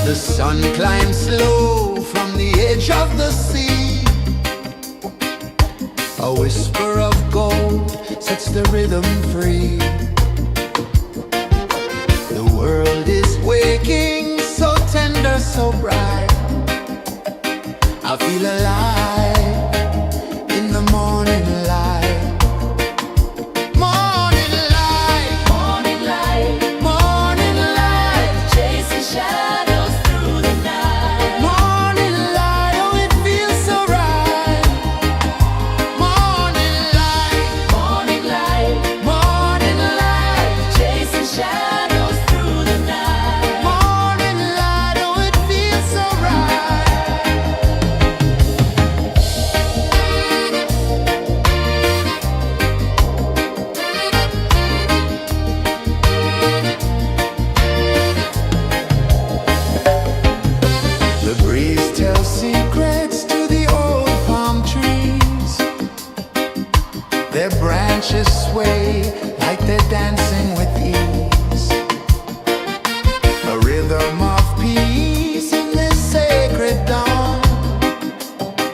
The sun climbs slow from the edge of the sea. A whisper of gold sets the rhythm free. The world is waking, so tender, so bright. I feel alive in the morning light. Morning light, Morning light, morning light, chasing shadows through the night. morning light, oh it feels so right. Morning light, Morning light, morning light, chasing shadows through the night. morning light, oh it feels so right. The breeze tells secrets to the old palm trees. Their branches sway like they're dancing with ease. A rhythm of peace in this sacred dawn.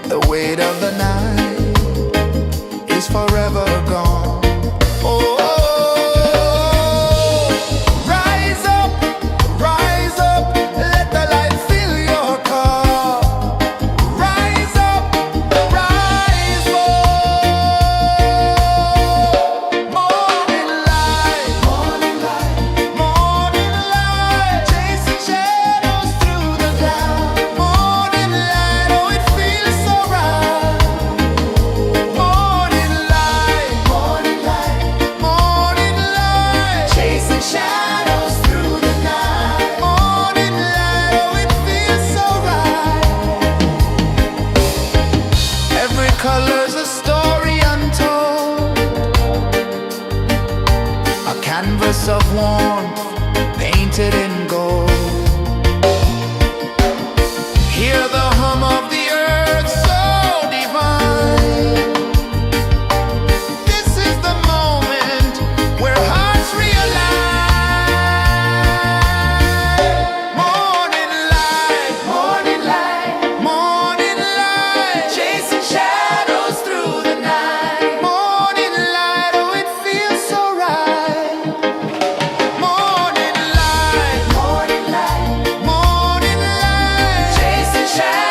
The weight of the night is forever gone. Oh, rise up, let the light fill your cup. Rise up, rise up. Morning light, morning light, morning light, chasing shadows through the cloud. Morning light, oh it feels so right. Morning light, morning light, morning light, chasing shadows through the night. Morning light, oh it feels so right. Every color's a story untold, a canvas of warmth painted in gold. Hear the hum of the earth so divine. This is the moment where hearts realign. Morning light, morning light, morning light, chasing shadows through the night. Morning light, oh it feels so right. Morning light, morning light, morning light, chasing shadows.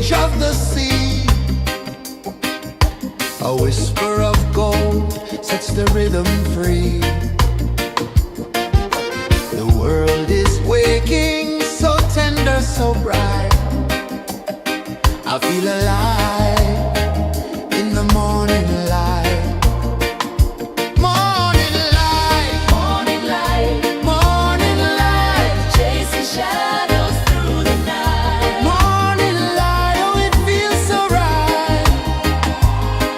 edge of the sea. A whisper of gold sets the rhythm free. The world is waking, so tender, so bright. I feel alive in the morning light. Morning light, Morning light, morning light, chasing shadows through the night. morning light, oh it feels so right.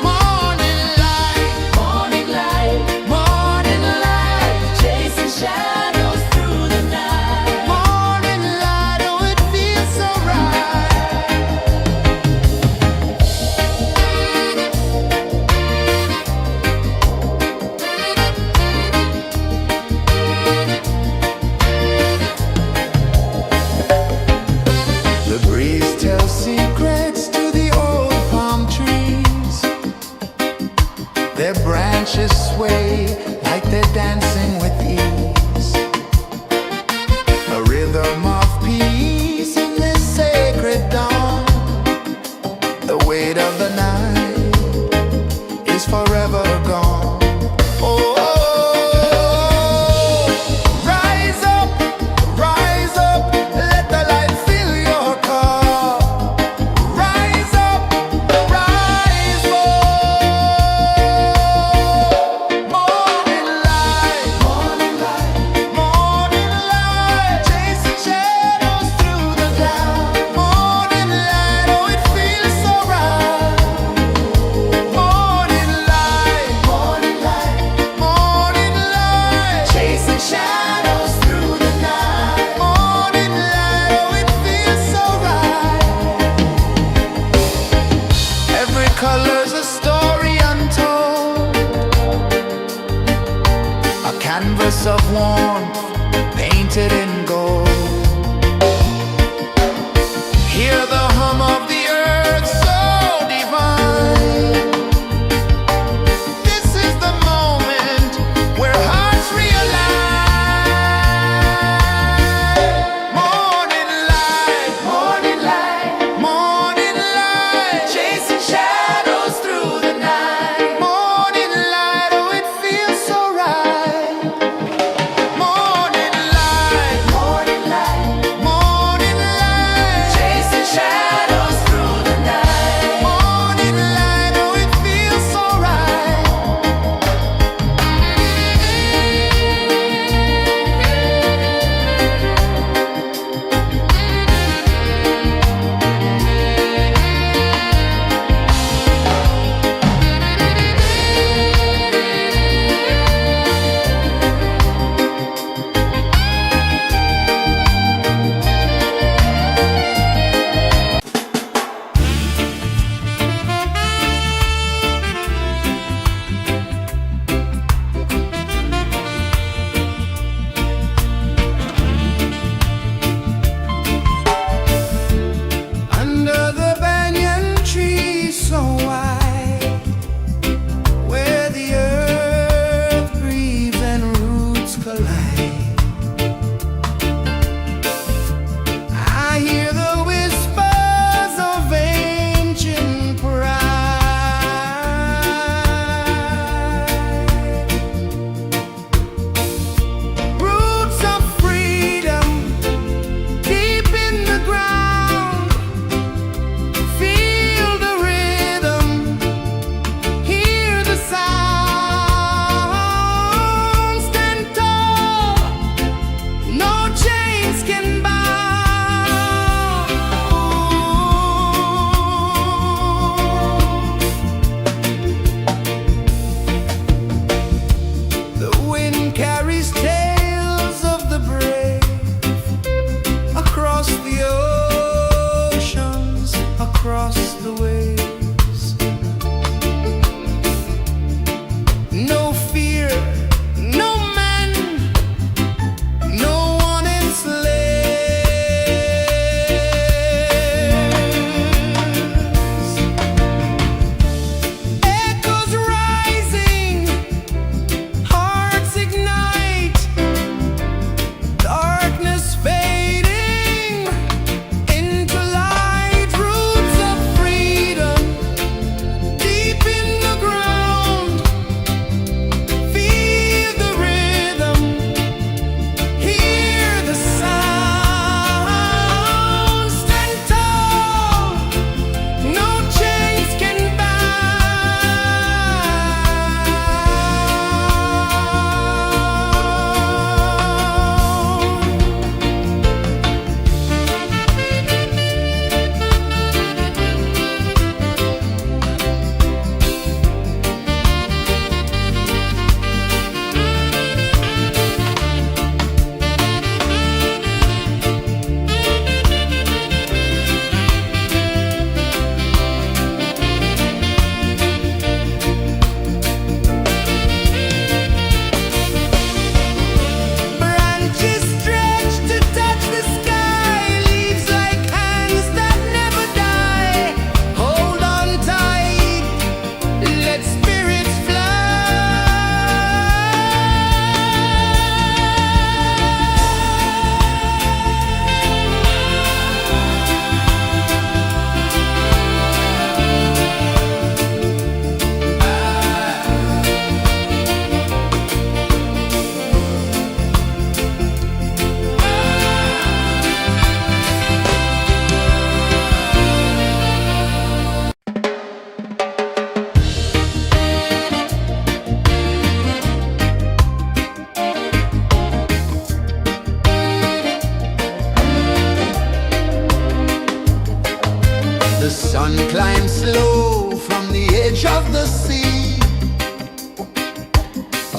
Morning light, Morning light, morning light, chasing shadows through the night. morning light, oh it feels so right. The breeze tells secrets to the old palm trees. Their branches sway like they're dancing with ease. A rhythm of peace in this sacred dawn. The weight of the night is forever gone. Oh, rise up, let the light fill your cup. Rise up, rise up. Morning light, morning light, morning light, chasing shadows through the cloud. Morning light, oh it feels so right. Morning light, morning light, morning light, chasing shadows through the night. Morning light, oh it feels so right. Every color's a story untold, a canvas of warmth painted in gold. Hear the hum of the earth so divine. This is the moment where hearts realign. Morning light, morning light, morning light, chasing shadows through the night. Morning light, oh it feels so right. Morning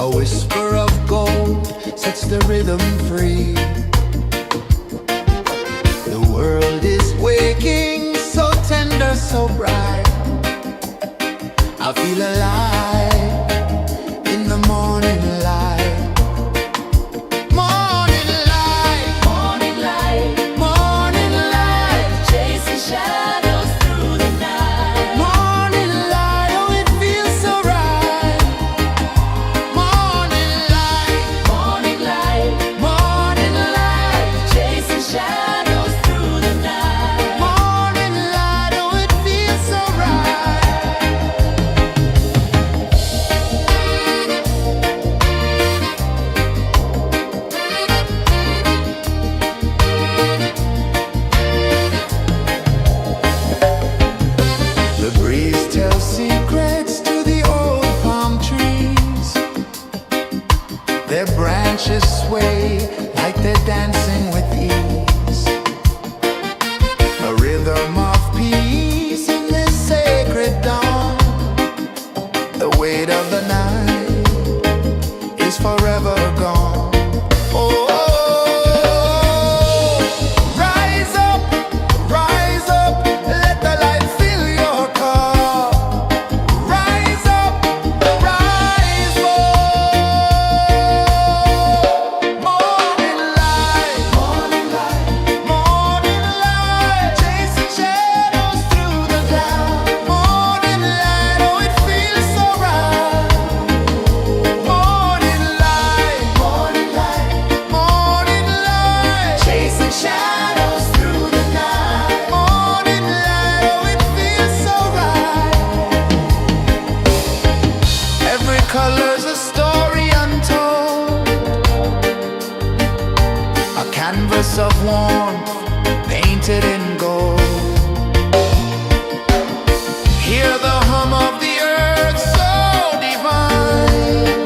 A whisper of gold sets the rhythm free. The world is waking, so tender, so bright. I feel alive in the morning light. Morning light, Morning light, morning light, chasing shadows through the night. morning light. Oh, it feels so right. Morning light, Morning light, morning light, chasing shadows through the night. morning light. Oh, it feels so right. The breeze tells secrets to the old palm trees. Their branches sway like they're dancing with ease. A rhythm of peace in this sacred dawn. The weight of the night is forever gone. Oh, rise up, let the light fill your cup. Rise up, rise up. Morning light, morning light, morning light, chasing shadows through the cloud. Morning light, oh, it feels so right. Morning light, morning light, morning light, chasing shadows through the night. Morning light, oh, it feels so right. Every color's a story untold, a canvas of warmth painted in gold. Hear the hum of the earth so divine.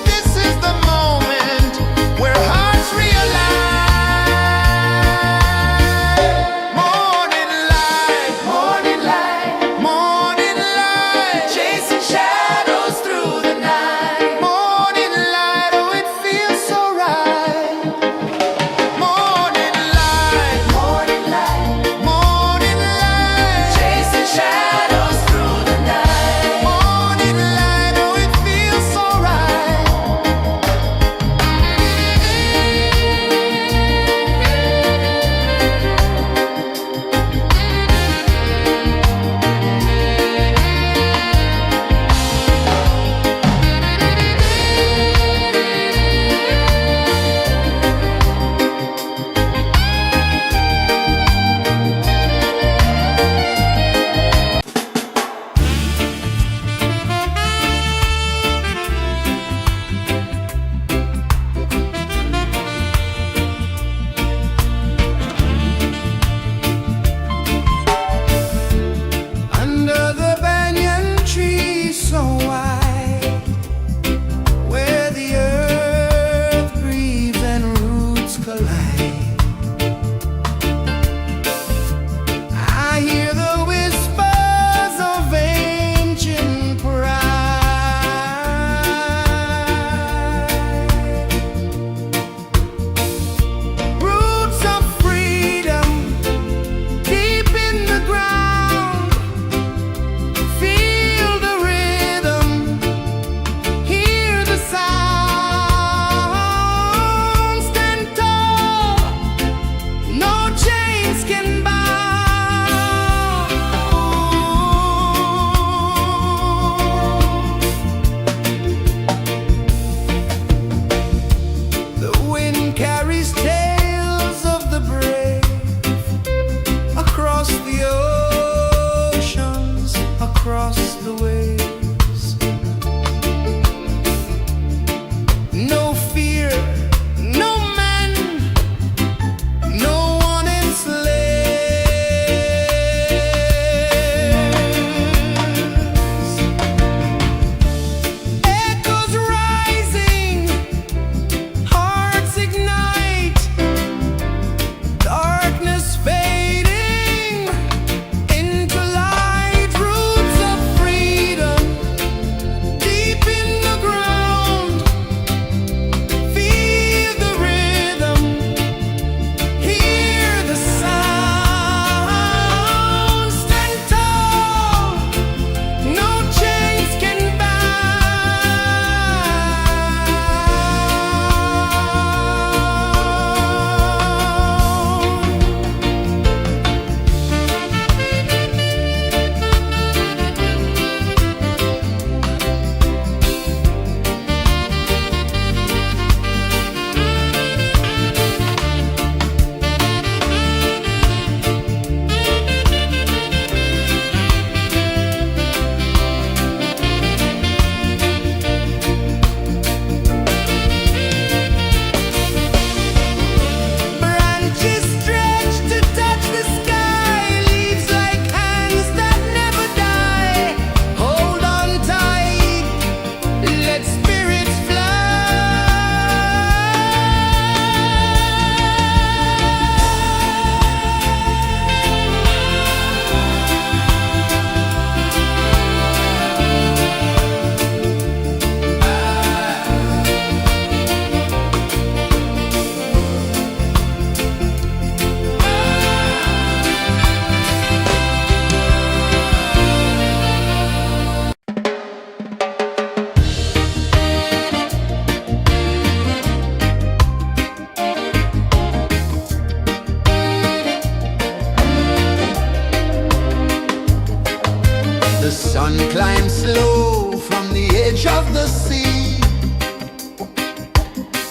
This is the moment where hearts realign. Morning light, morning light, morning light, chasing shadows through the night. Morning light, oh, it feels so right. Morning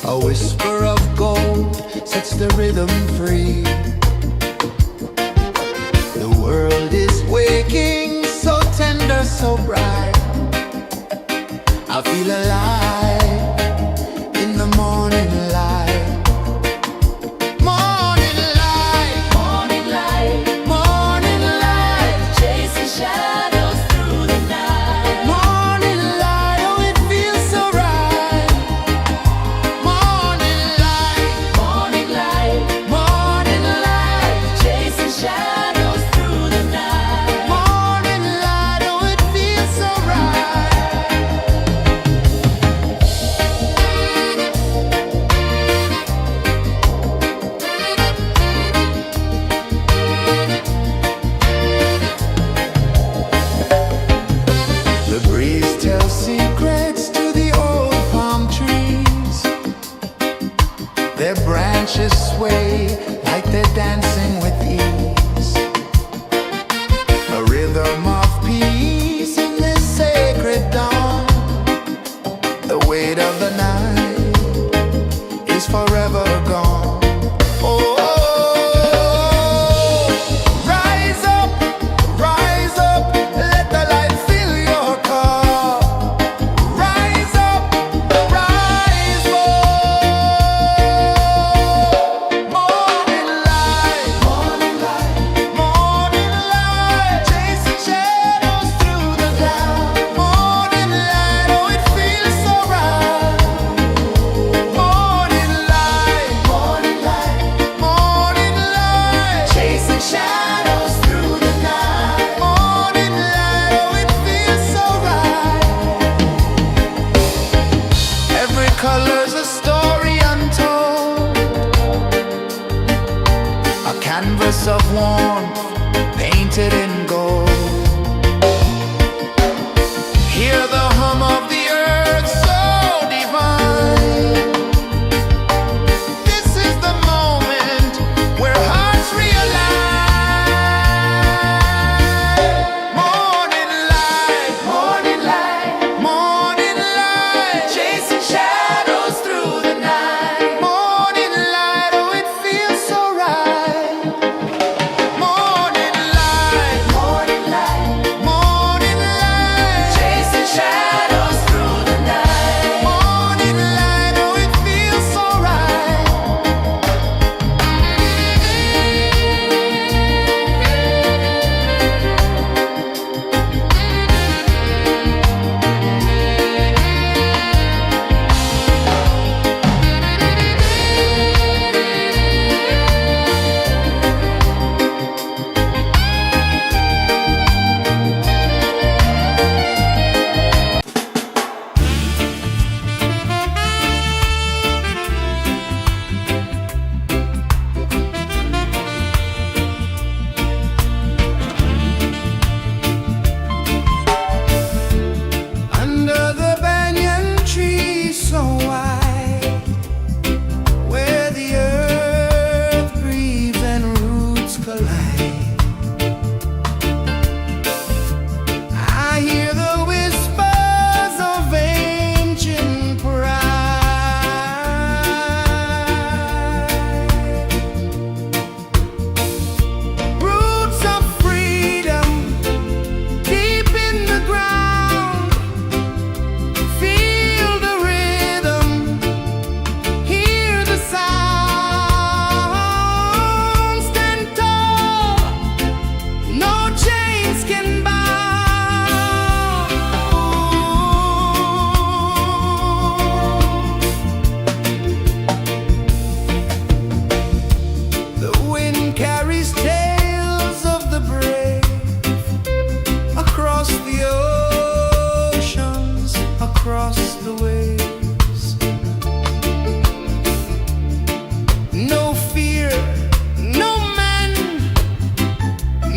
A whisper of gold sets the rhythm free. The world is waking, so tender, so bright. I feel alive in the morning light. Morning light, Morning light, morning light, chasing shadows through the night. morning light. Oh, it feels so right. Morning light, Morning light, morning light, chasing shadows through the night. morning light. Oh, it feels so right. The breeze tells secrets to the old palm trees. Their branches sway like they're dancing with ease. A rhythm of peace in this sacred dawn. The weight of the night is forever gone. Oh, rise up, let the light fill your cup. Rise up, rise up. Morning light, morning light, chasing shadows through the cloud. Morning light, oh, it feels so right. Morning light, morning light, chasing shadows through the night. Morning light, oh, it feels so right. Every color's a story untold, a canvas of warmth painted in gold. Hear the hum of the earth so divine. This is the moment where hearts realign. Morning light, morning light, chasing shadows through the night. Morning light, oh, it feels so right. Morning light, morning light, Chasing shadows through the night. morning light, oh, it feels so right. Under the banyan tree so wide, where the earth breathes and roots collide, I hear the whispers of ancient pride. Roots of freedom deep in the ground. Feel the rhythm, hear the sound. Stand tall, no chains can bound. The wind carries tales of the brave across the oceans, across the waves. No fear, no man,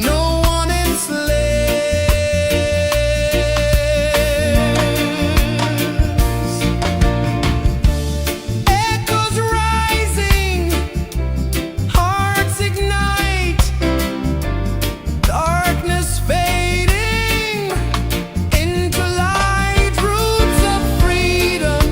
no one enslaves. Echoes rising, hearts ignite, darkness fading into light. Roots of freedom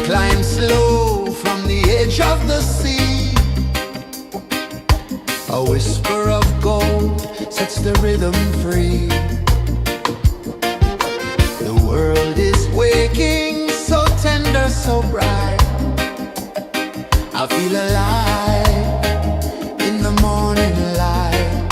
climb slow from the edge of the sea. A whisper of gold sets the rhythm free. The world is waking, so tender, so bright. I feel alive in the morning light.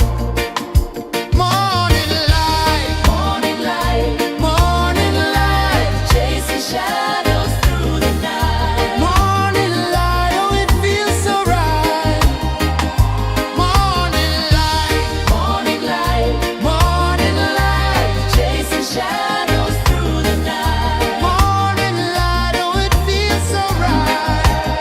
Morning light, Morning light, morning light, chasing shadows through the night. morning light, oh it feels so right. Morning light, Morning light, morning light, chasing shadows through the night. morning light, oh it feels so right.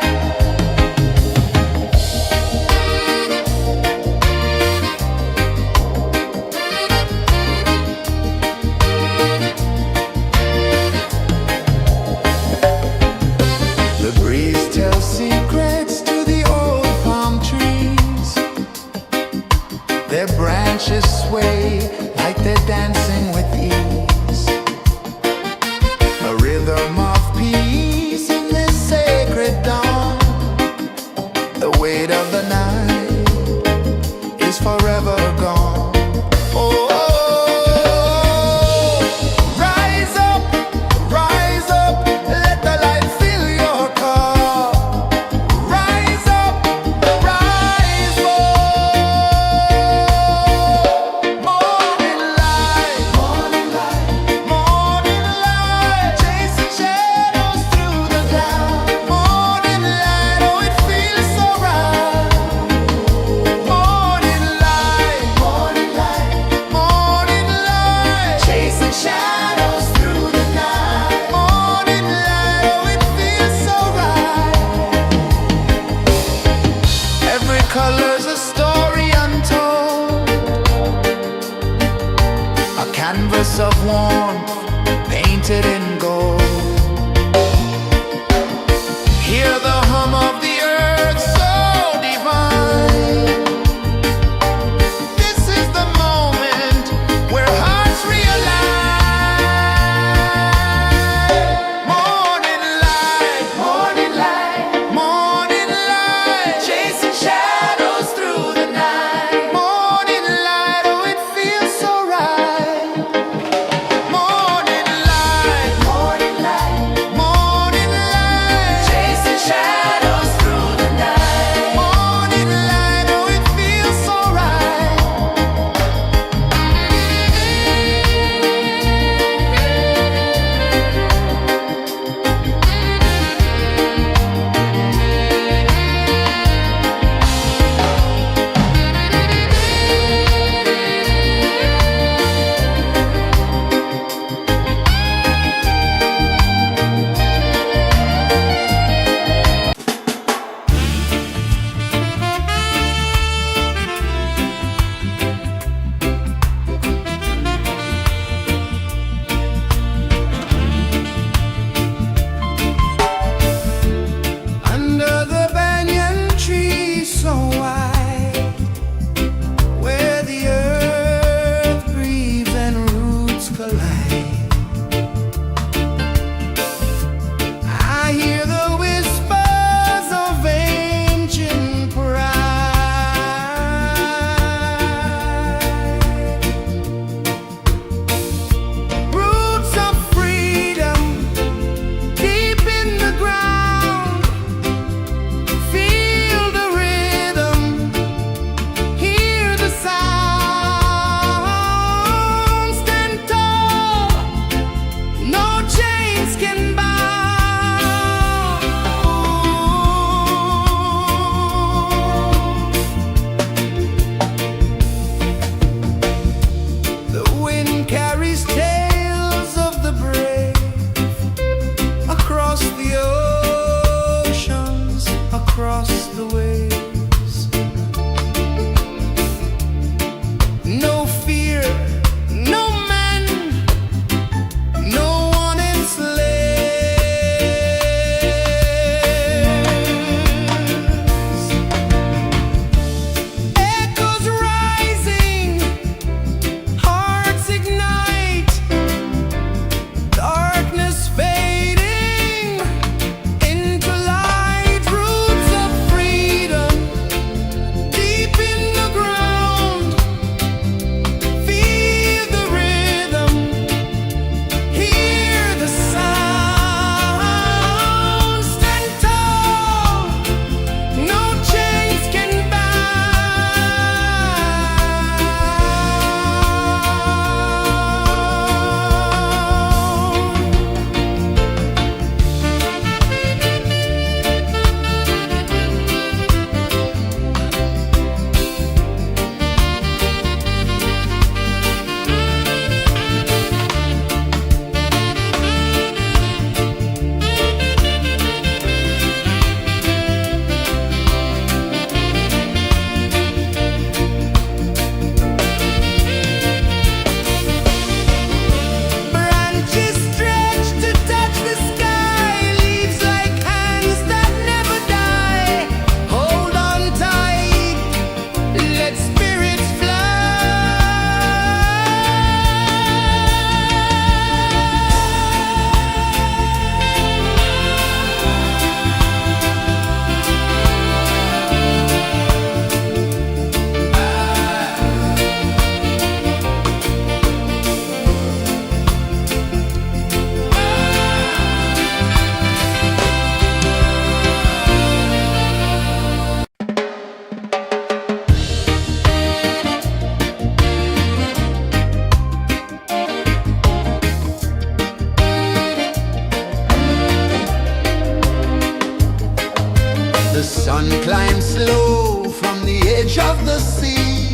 sun climbs slow from the edge of the sea.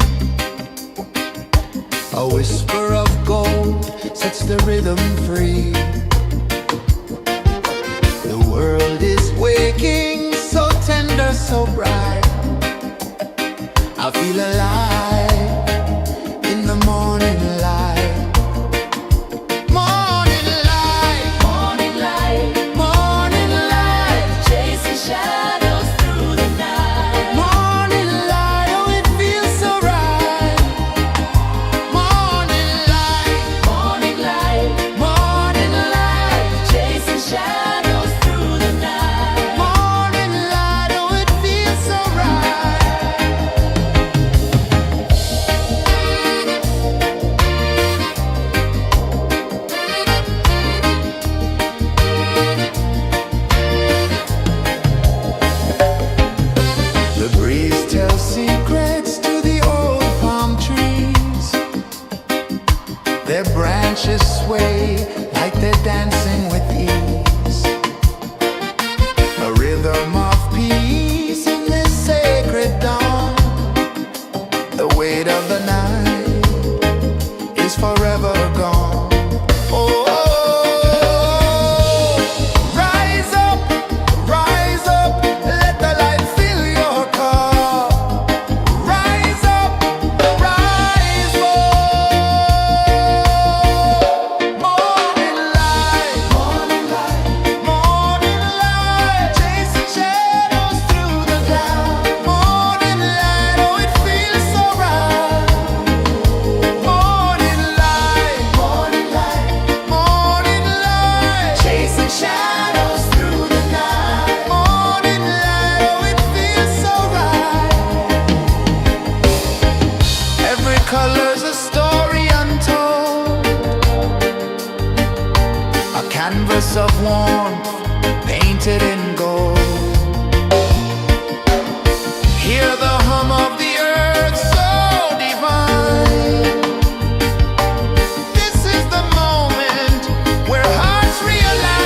A whisper of gold sets the rhythm free. The world is waking, so tender, so bright. I feel alive in the morning light. Morning light, Morning light, morning light, chasing shadows through the night. morning light, oh it feels so right. Morning light, Morning light, morning light, chasing shadows through the night. morning light, oh it feels so right. The breeze tells secrets to the old palm trees. Their branches sway like they're dancing with ease. A rhythm of peace in this sacred dawn. The weight of the night is forever gone. Oh, rise up, let the light fill your cup. Rise up, rise up. Morning light, morning light, morning light, chasing shadows through the cloud. Morning light, oh it feels so right. Morning light, morning light, morning light, chasing shadows through the night. Morning light, oh it feels so right. Every color's a story untold, a canvas of warmth painted in gold. Hear the hum of the earth so divine. This is the moment where hearts realign.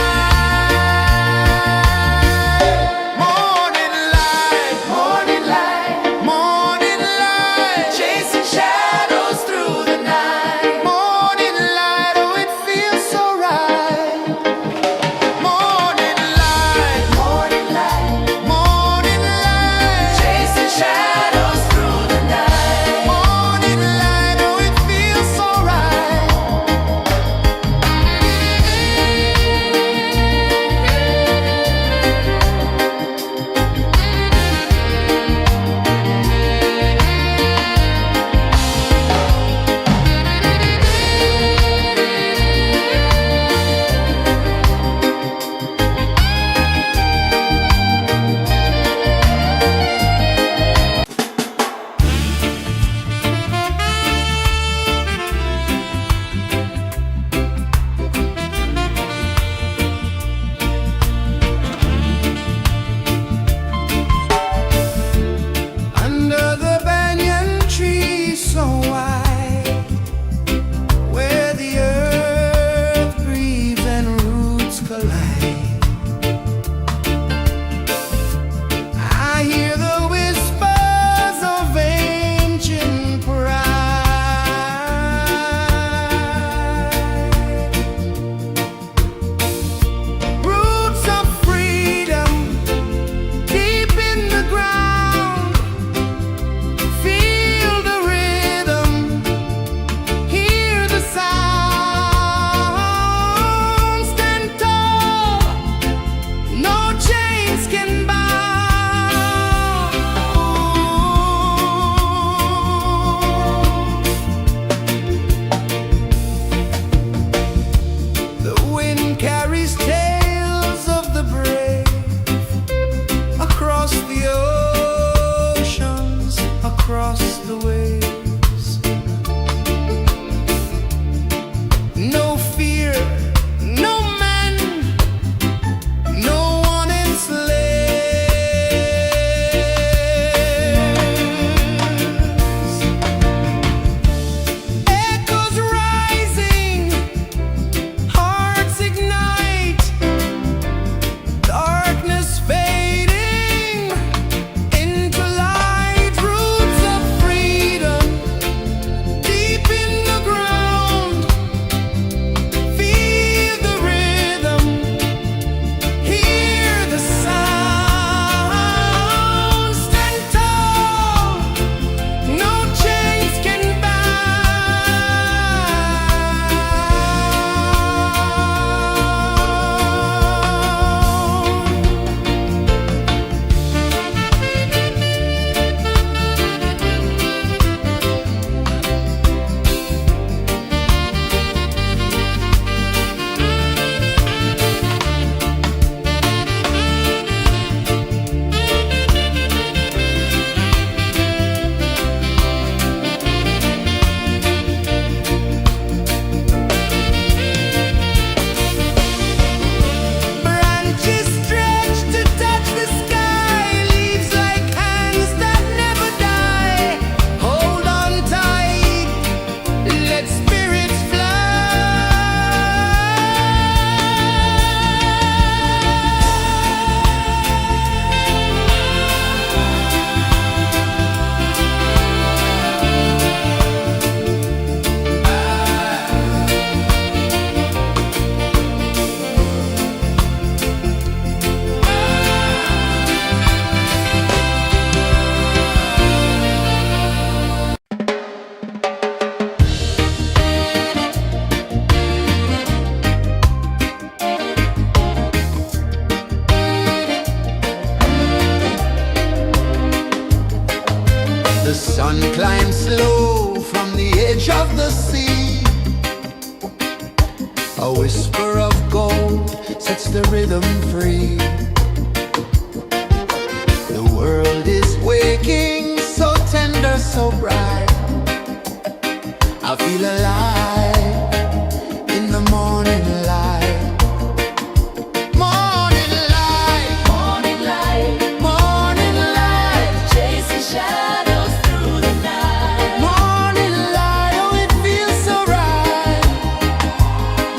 Morning light, morning light, morning light, chasing shadows through the night. Morning light, oh it feels so right. Morning light, morning light, morning light, chasing shadows through the night. Morning light, oh it feels so right. Under the banyan tree so wide, where the earth breathes and roots collide, I hear the whispers of ancient pride. Roots of freedom deep in the ground. Feel the rhythm, hear the sound. Stand tall, no chains can bound. The wind carries tales of the brave across the oceans, across the waves. No fear, no man, no one enslaved. The sun climbs slow from the edge of the sea. A whisper of gold sets the rhythm free. The world is waking, so tender, so bright. I feel alive in the morning light. Morning light, Morning light, morning light, chasing shadows through the night. morning light, oh it feels so right.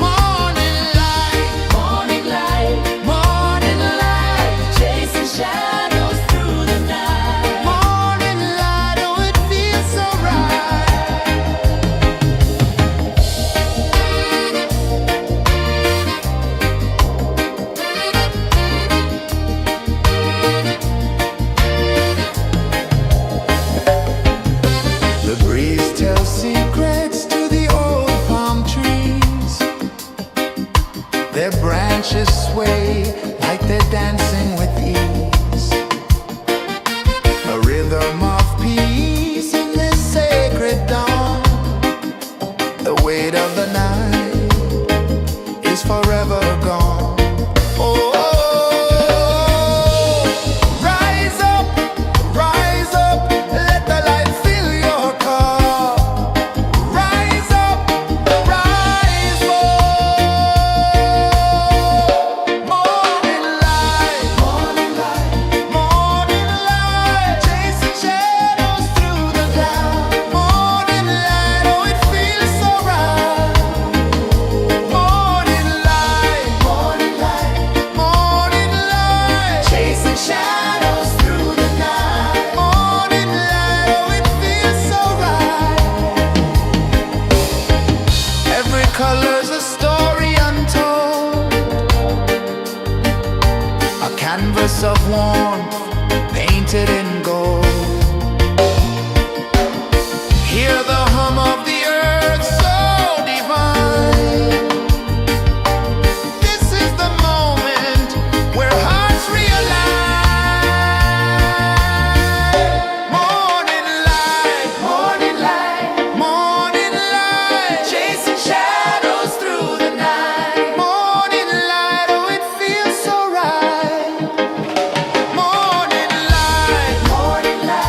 Morning light, Morning light, morning light, chasing shadows through the night. morning light, oh it feels so right. The breeze tells secrets to the old palm trees. Their branches sway like they're dancing with ease. A rhythm of peace in this sacred dawn. The weight of the night is forever gone. Oh, rise up, let the light fill your car. Rise up, rise up. Morning light, morning light, morning light, chasing shadows through the cloud. Morning light, oh it feels so right. Morning light, morning light, morning light, chasing shadows through the night. Morning light, oh it feels so right. Every color's a story untold, a canvas of warmth painted in gold. Hear the hum of the earth so divine. This is the moment where hearts realign. Morning light, morning light, morning light, chasing shadows through the night. Morning light, oh it feels so right. Morning light, morning light.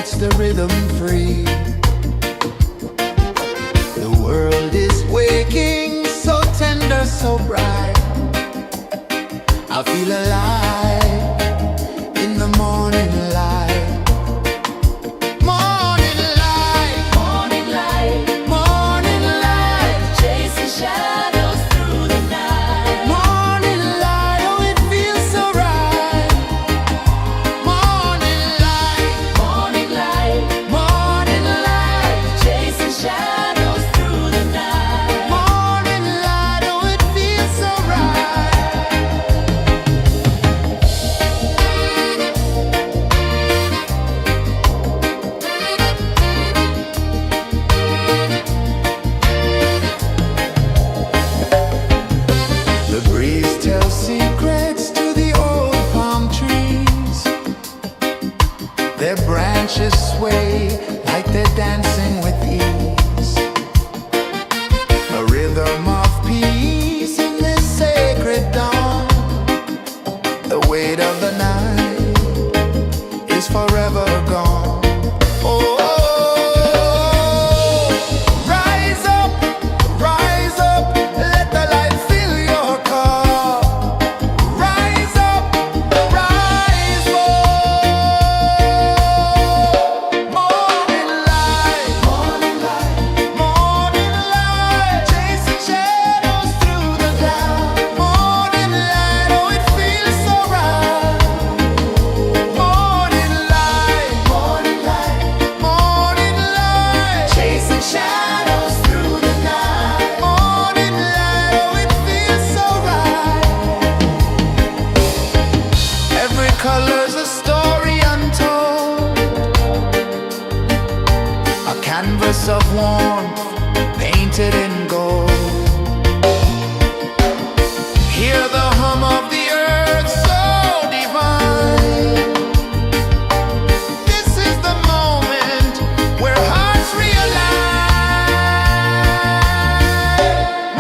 sets the rhythm free. The world is waking, so tender, so bright. I feel alive in the morning light. Morning light, Morning light, morning light, chasing shadows through the night. morning light, oh it feels so right. Morning light, Morning light, morning light, chasing shadows through the night. morning light, oh it feels so right. The breeze tells secrets to the old palm trees. Their branches sway like they're dancing with ease. A rhythm of peace in this sacred dawn. The weight of the night is forever gone. Oh, rise up, let the light fill your cup. Rise up, rise up. Morning light, morning light, morning light, chasing shadows through the cloud. Morning light, oh it feels so right. Morning light, morning light, morning light, chasing shadows through the night. Morning light, oh it feels so right. Every color's a story untold, a canvas of warmth painted in gold. Hear the hum of the earth so divine. This is the moment where hearts realign.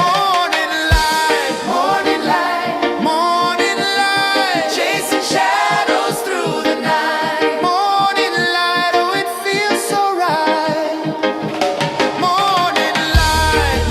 Morning light, morning light, morning light, chasing shadows through the night. Morning light, oh it feels so right. Morning light,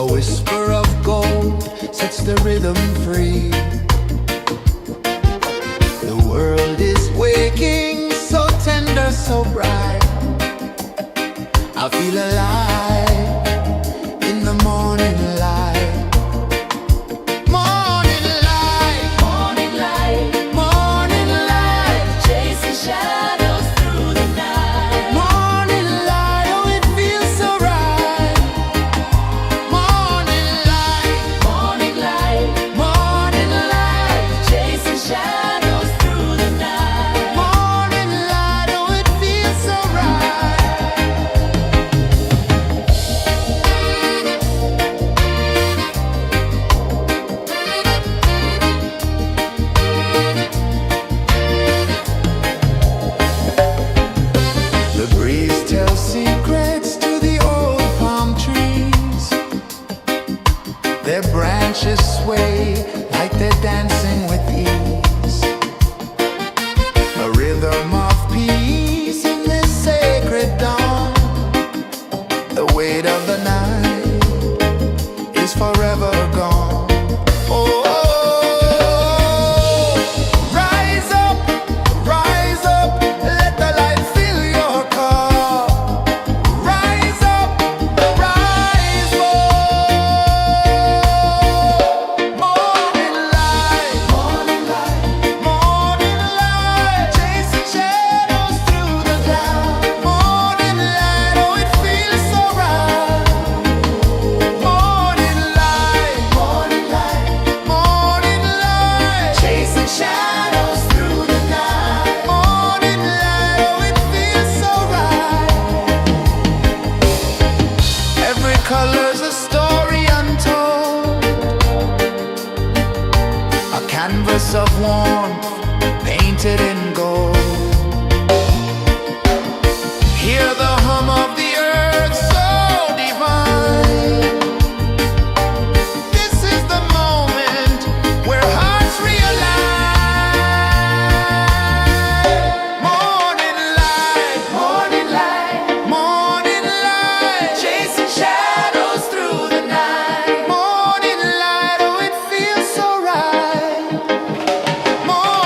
A whisper of gold sets the rhythm free. The world is waking, so tender, so bright. I feel alive in the morning light. Morning light, Morning light, morning light, chasing shadows through the night. morning light, oh it feels so right. Morning light, Morning light, morning light, chasing shadows through the night. morning light, oh it feels so right. The breeze tells secrets to the old palm trees. Their branches sway like they're dancing with ease. A rhythm of peace in this sacred dawn. The weight of the night is forever gone. Oh, rise up, let the light fill your cup. Rise up, rise up. Morning light, morning light, morning light, chasing shadows through the cloud. Morning light, oh it feels so right. Morning light, morning light, morning light, chasing shadows through the night. Morning light, oh it feels so right. Every color's a story untold, a canvas of warmth painted in gold. Hear the hum of the earth so divine. This is the moment where hearts realign. Morning light, morning light, morning light, chasing shadows through the night. Morning light, oh it feels so right. Morning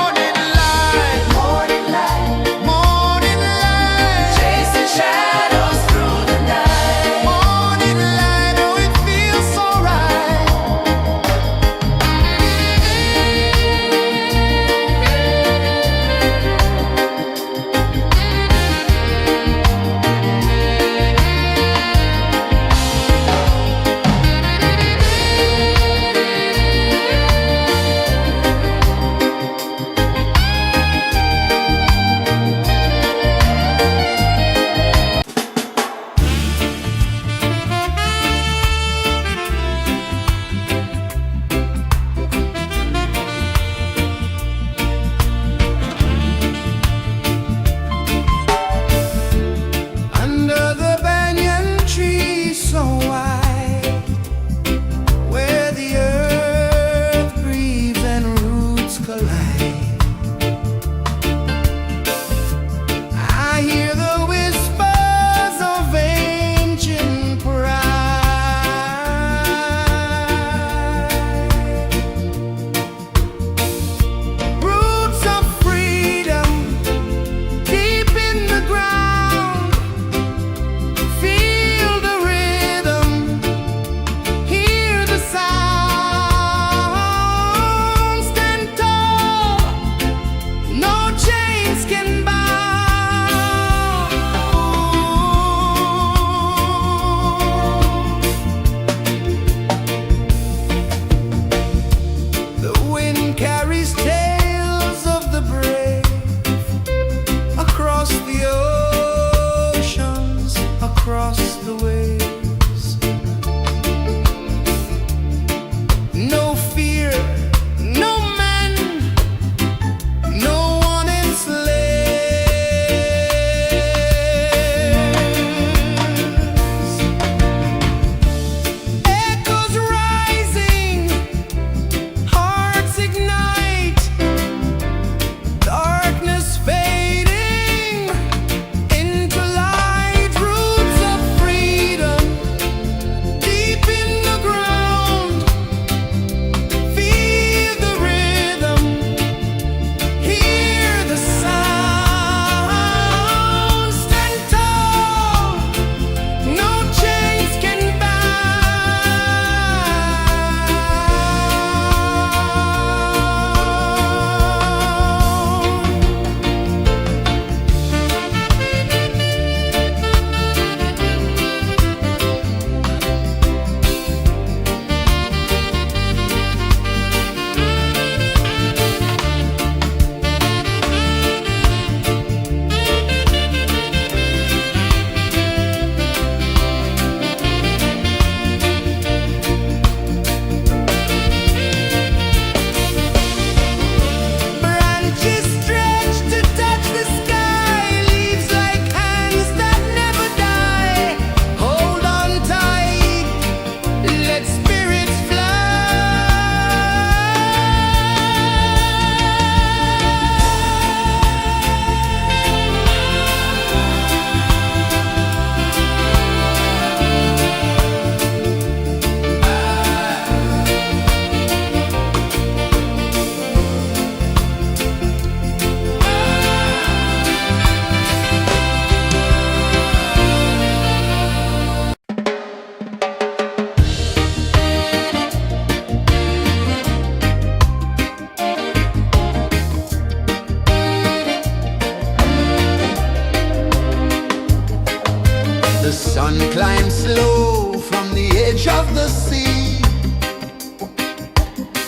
of the sea.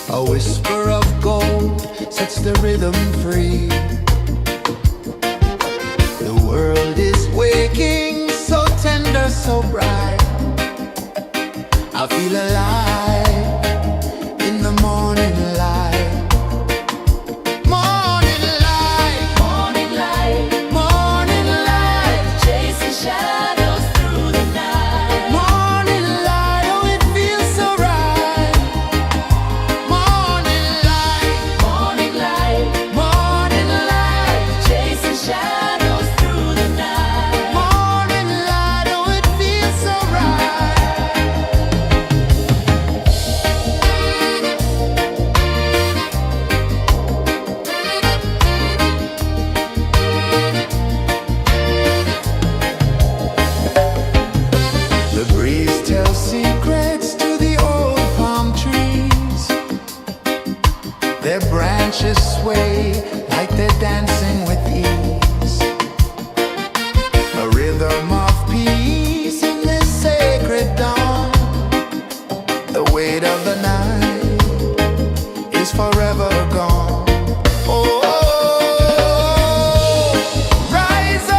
A whisper of gold sets the rhythm free. The world is waking, so tender, so bright. I feel alive in the morning light. Morning light, Morning light, morning light, chasing shadows through the night. morning light, oh it feels so right. Morning light, Morning light, morning light, chasing shadows through the night. morning light, oh it feels so right. The breeze tells secrets to the old palm trees. Their branches sway like they're dancing with ease. A rhythm of peace in this sacred dawn. The weight of the night is forever gone. Oh, rise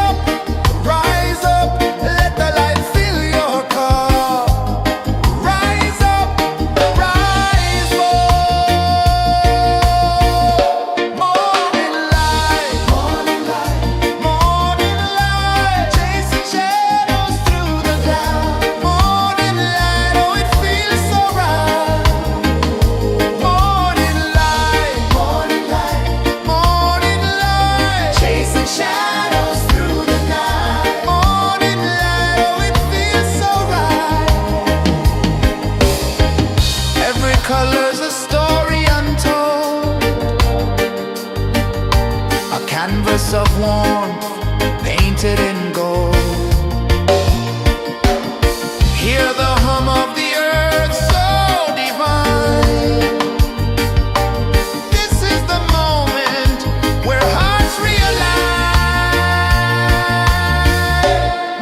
up, let the light fill your cup. Rise up, rise up. Morning light, morning light, morning light, chasing shadows through the cloud. Morning light, oh it feels so right. Morning light, morning light, morning light, chasing shadows through the night. Morning light, oh it feels so right. Every color's a story untold, a canvas of warmth painted in gold. Hear the hum of the earth so divine. This is the moment where hearts realign.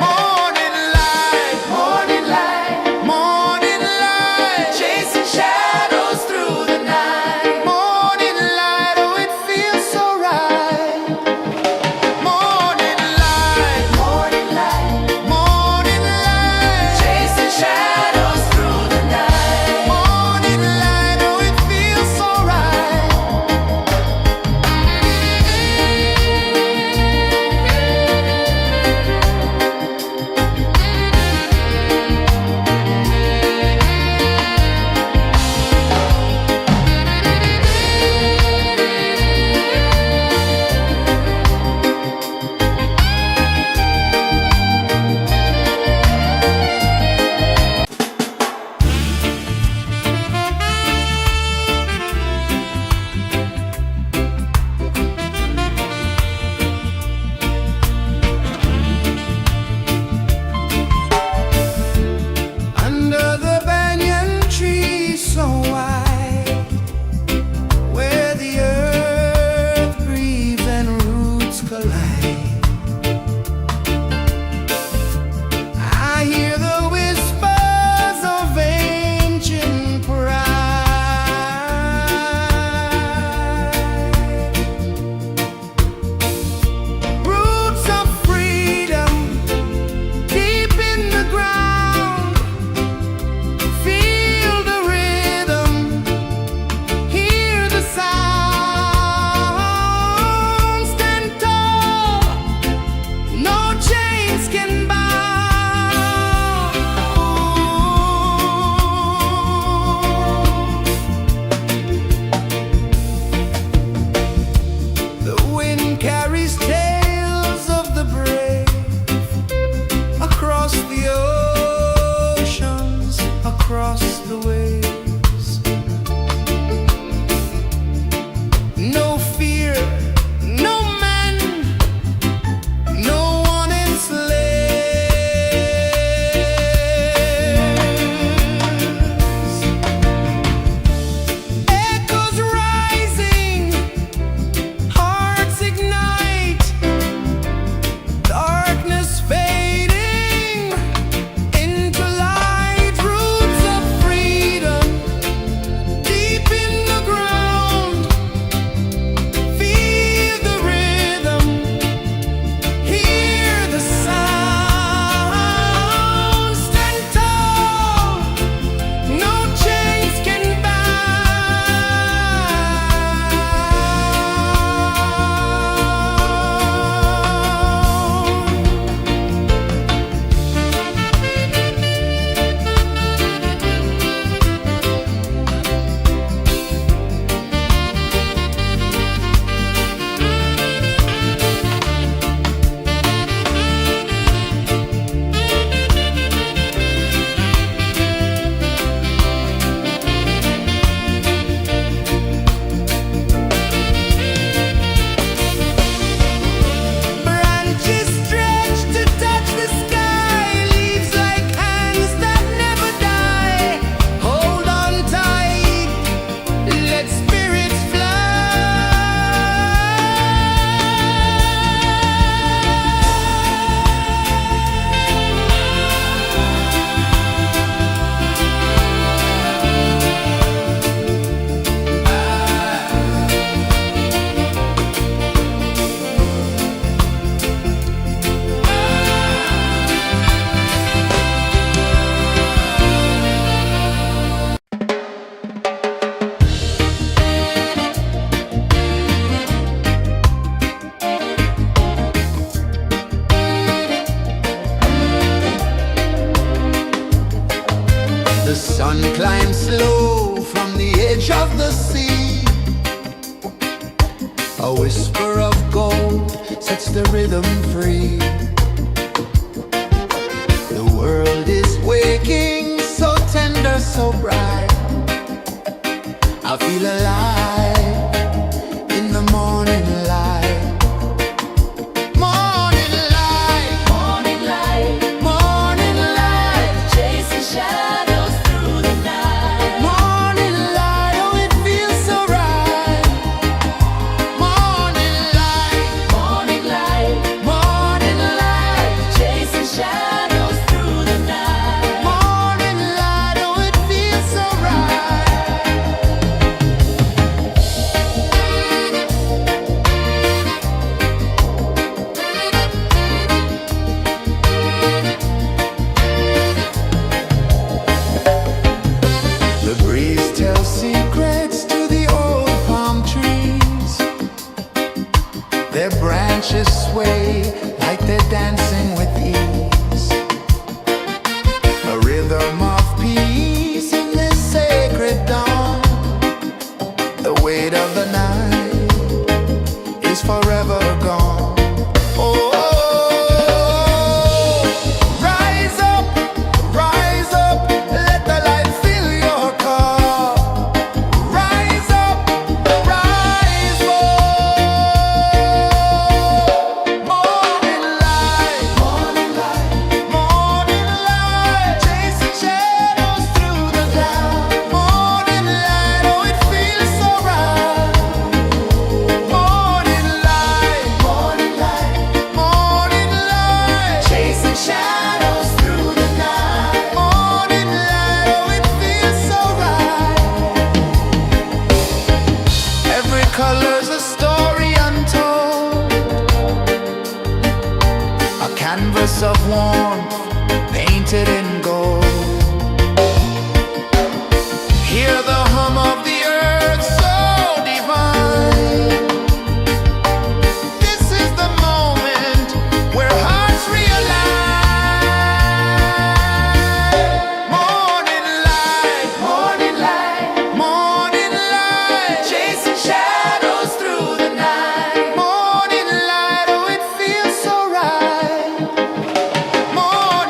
Morning light, morning light, morning light, chasing shadows through the night. Morning light, oh it feels so right. Morning light, Sun climbs slow from the edge of the sea. A whisper of gold sets the rhythm free. The world is waking, so tender, so bright. I feel alive in the morning light. Morning light, Morning light, morning light, chasing shadows through the night. morning light, oh it feels so right. Morning light, Morning light, morning light, chasing shadows through the night. morning light, oh it feels so right. The breeze tells secrets to the old palm trees. Their branches sway like they're dancing with ease. A rhythm of peace in this sacred dawn. The weight of the night is forever gone. Oh, rise up, let the light fill your cup. Rise up, rise up. Morning light, morning light, morning light, chasing shadows through the cloud. Morning light, oh it feels so right. Morning light, morning light, morning light, chasing shadows through the night. Morning light, oh it feels so right. Every color's a story untold, a canvas of warmth painted in gold. Hear the hum of the earth so divine. This is the moment where hearts realign. Morning light, morning light, morning light, chasing shadows through the night. Morning light, oh it feels so right. Morning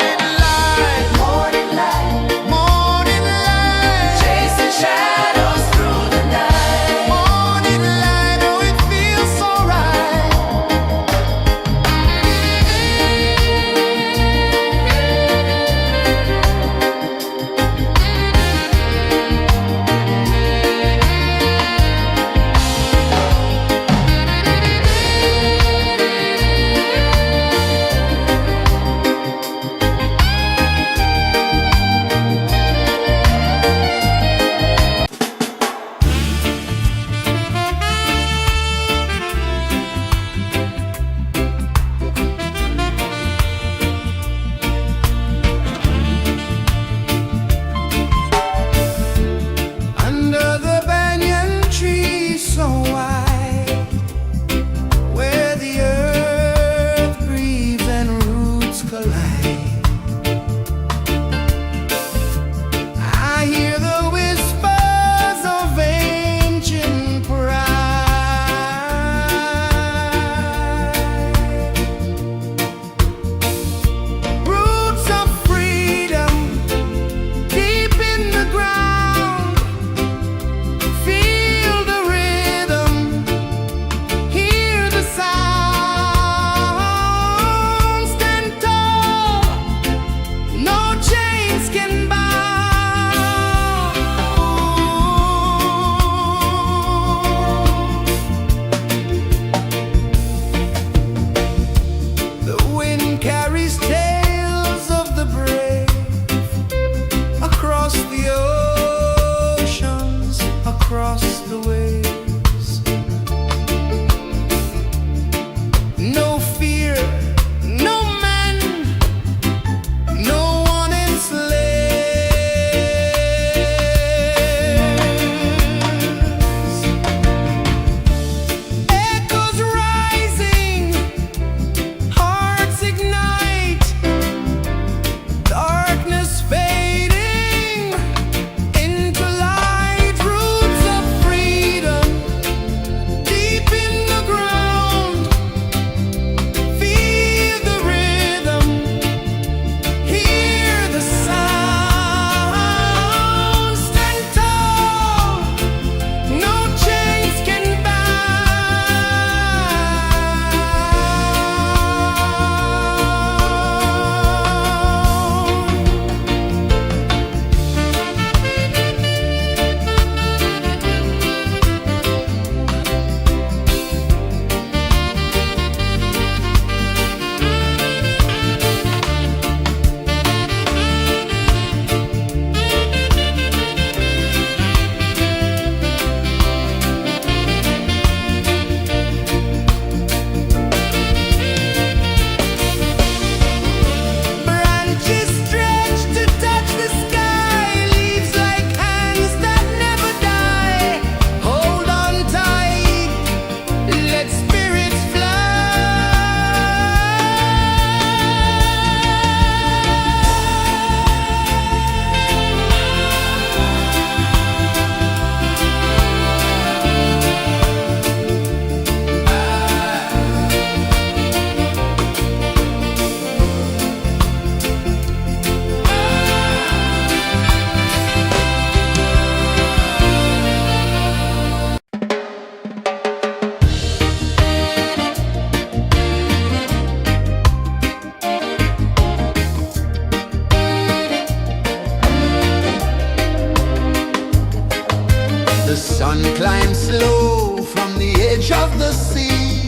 The sun climbs slow from the edge of the sea.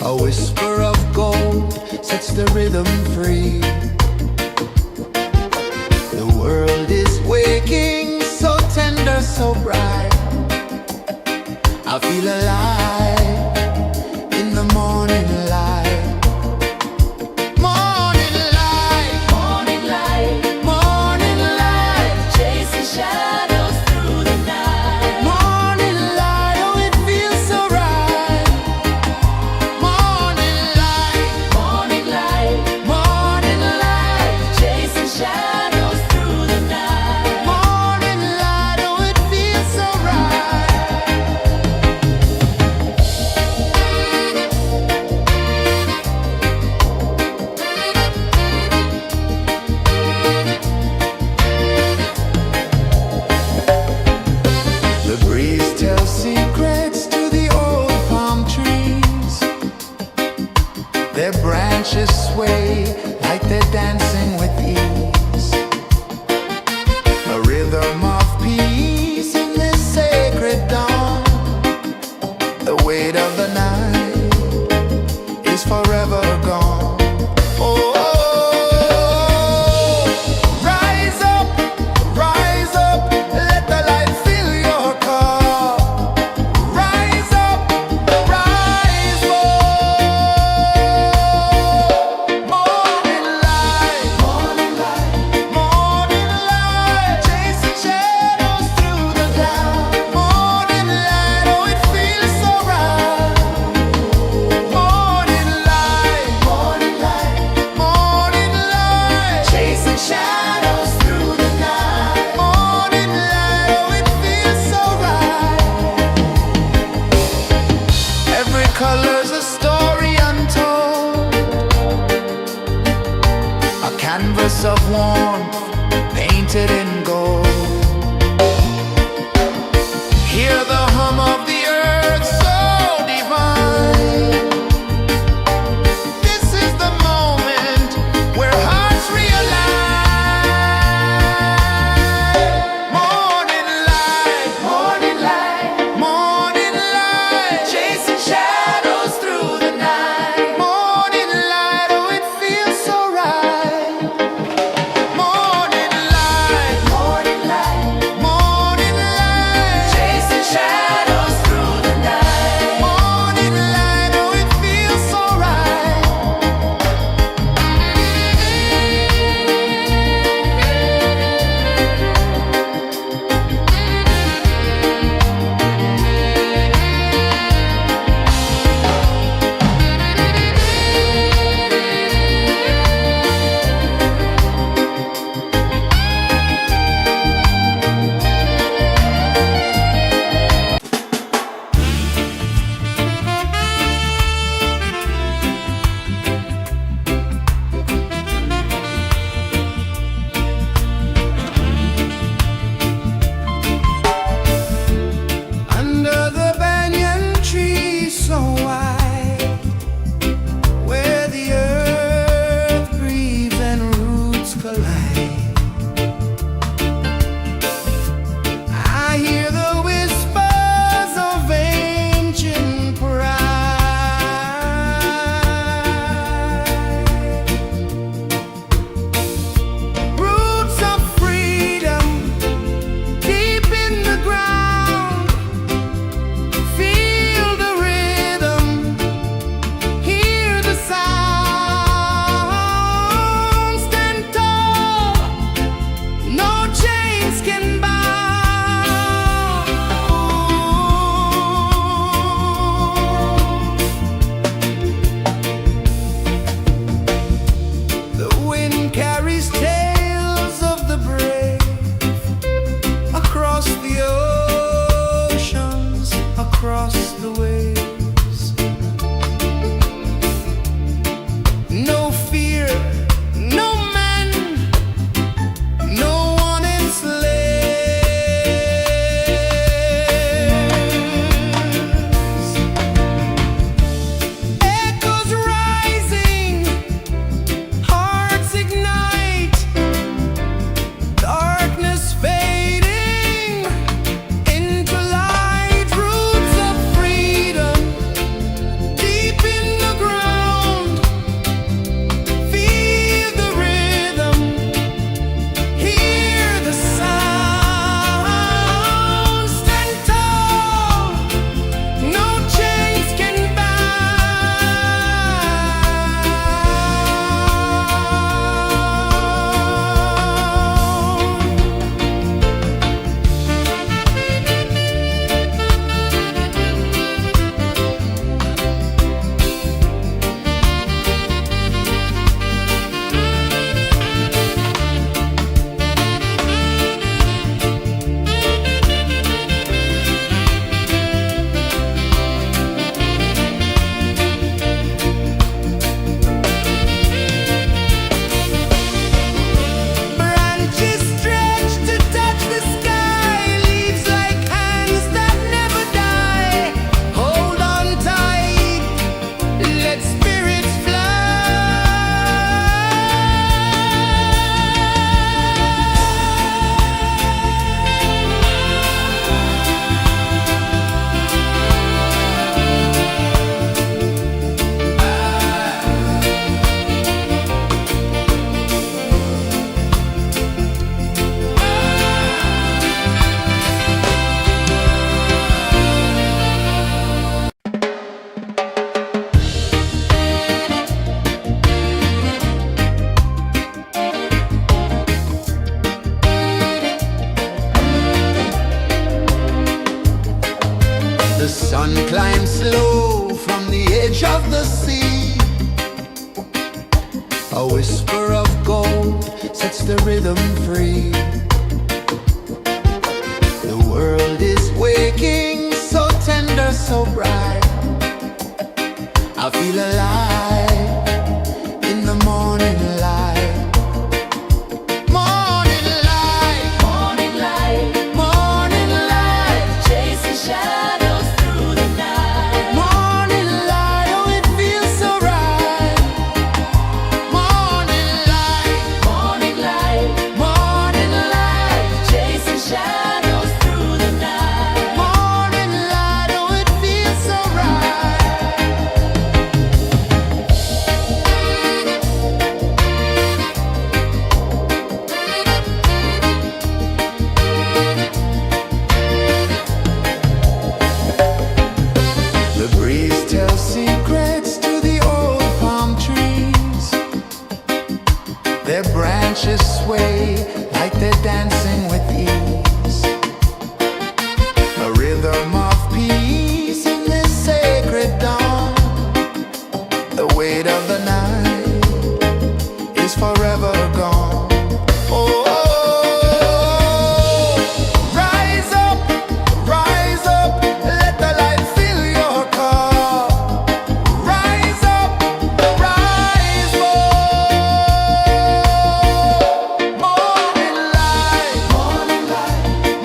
A whisper of gold sets the rhythm free. The world is waking, so tender, so bright. I feel alive in the morning light. Morning light, Morning light, morning light, chasing shadows through the night. morning light, oh it feels so right. Morning light, Morning light, morning light, chasing shadows through the night. morning light, oh it feels so right. The sun climbs slow from the edge of the sea. A whisper of gold sets the rhythm free. The world is waking, so tender, so bright. I feel alive in the morning light. Morning light, Morning light, morning light, chasing shadows through the night. morning light, oh it feels so right. Morning light, Morning light, morning light, chasing shadows through the night. morning light, oh it feels so right. The breeze tells secrets to the old palm trees. Their branches sway like they're dancing with ease. A rhythm of peace in this sacred dawn. The weight of the night is forever gone. Oh, rise up, let the light fill your cup. Rise up, rise up. Morning light,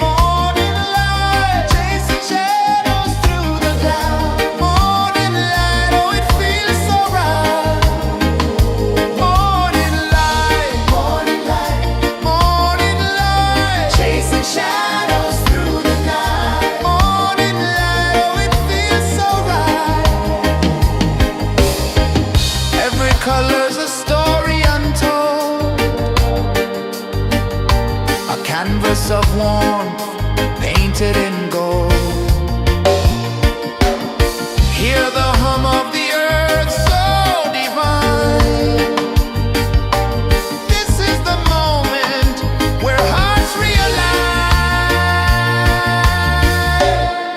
morning light, chasing shadows through the cloud. Morning light, oh it feels so right. Morning light, morning light, chasing shadows through the night. Morning light, oh it feels so right. Every color's a story untold, a canvas of warmth painted in gold. Hear the hum of the earth so divine. This is the moment where hearts realign.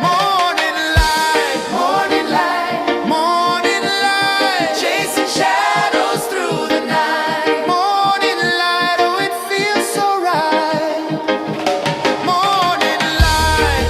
Morning light, morning light, chasing shadows through the night. Morning light, oh it feels so right. Morning light,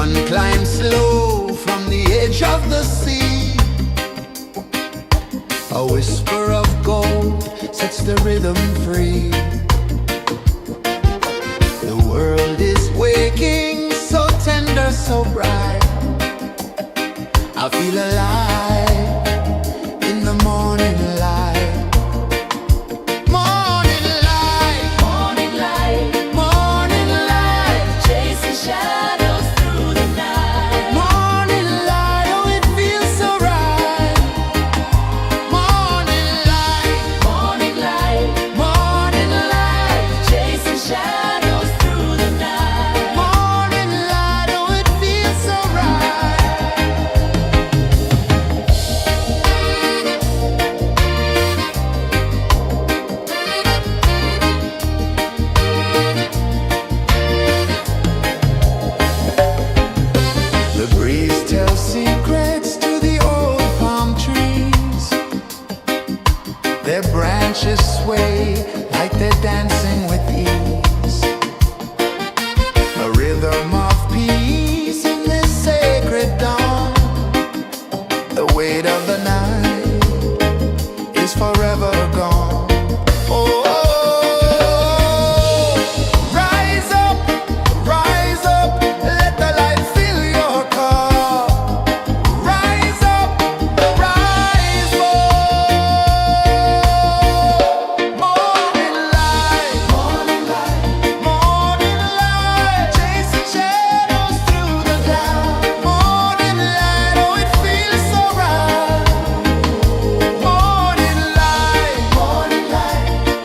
Sun climbs slow from the edge of the sea. A whisper of gold sets the rhythm free. The world is waking, so tender, so bright. I feel alive in the morning light. Morning light, Morning light, morning light, chasing shadows through the night. morning light, oh it feels so right. Morning light, Morning light, morning light, chasing shadows through the night. morning light, oh it feels so right. The breeze tells secrets to the old palm trees. Their branches sway like they're dancing with ease. A rhythm of peace in this sacred dawn. The weight of the night is forever gone. Oh, rise up, let the light fill your cup. Rise up, rise more. Morning light, morning light, chasing shadows through the cloud. Morning light, oh it feels so right. Morning light,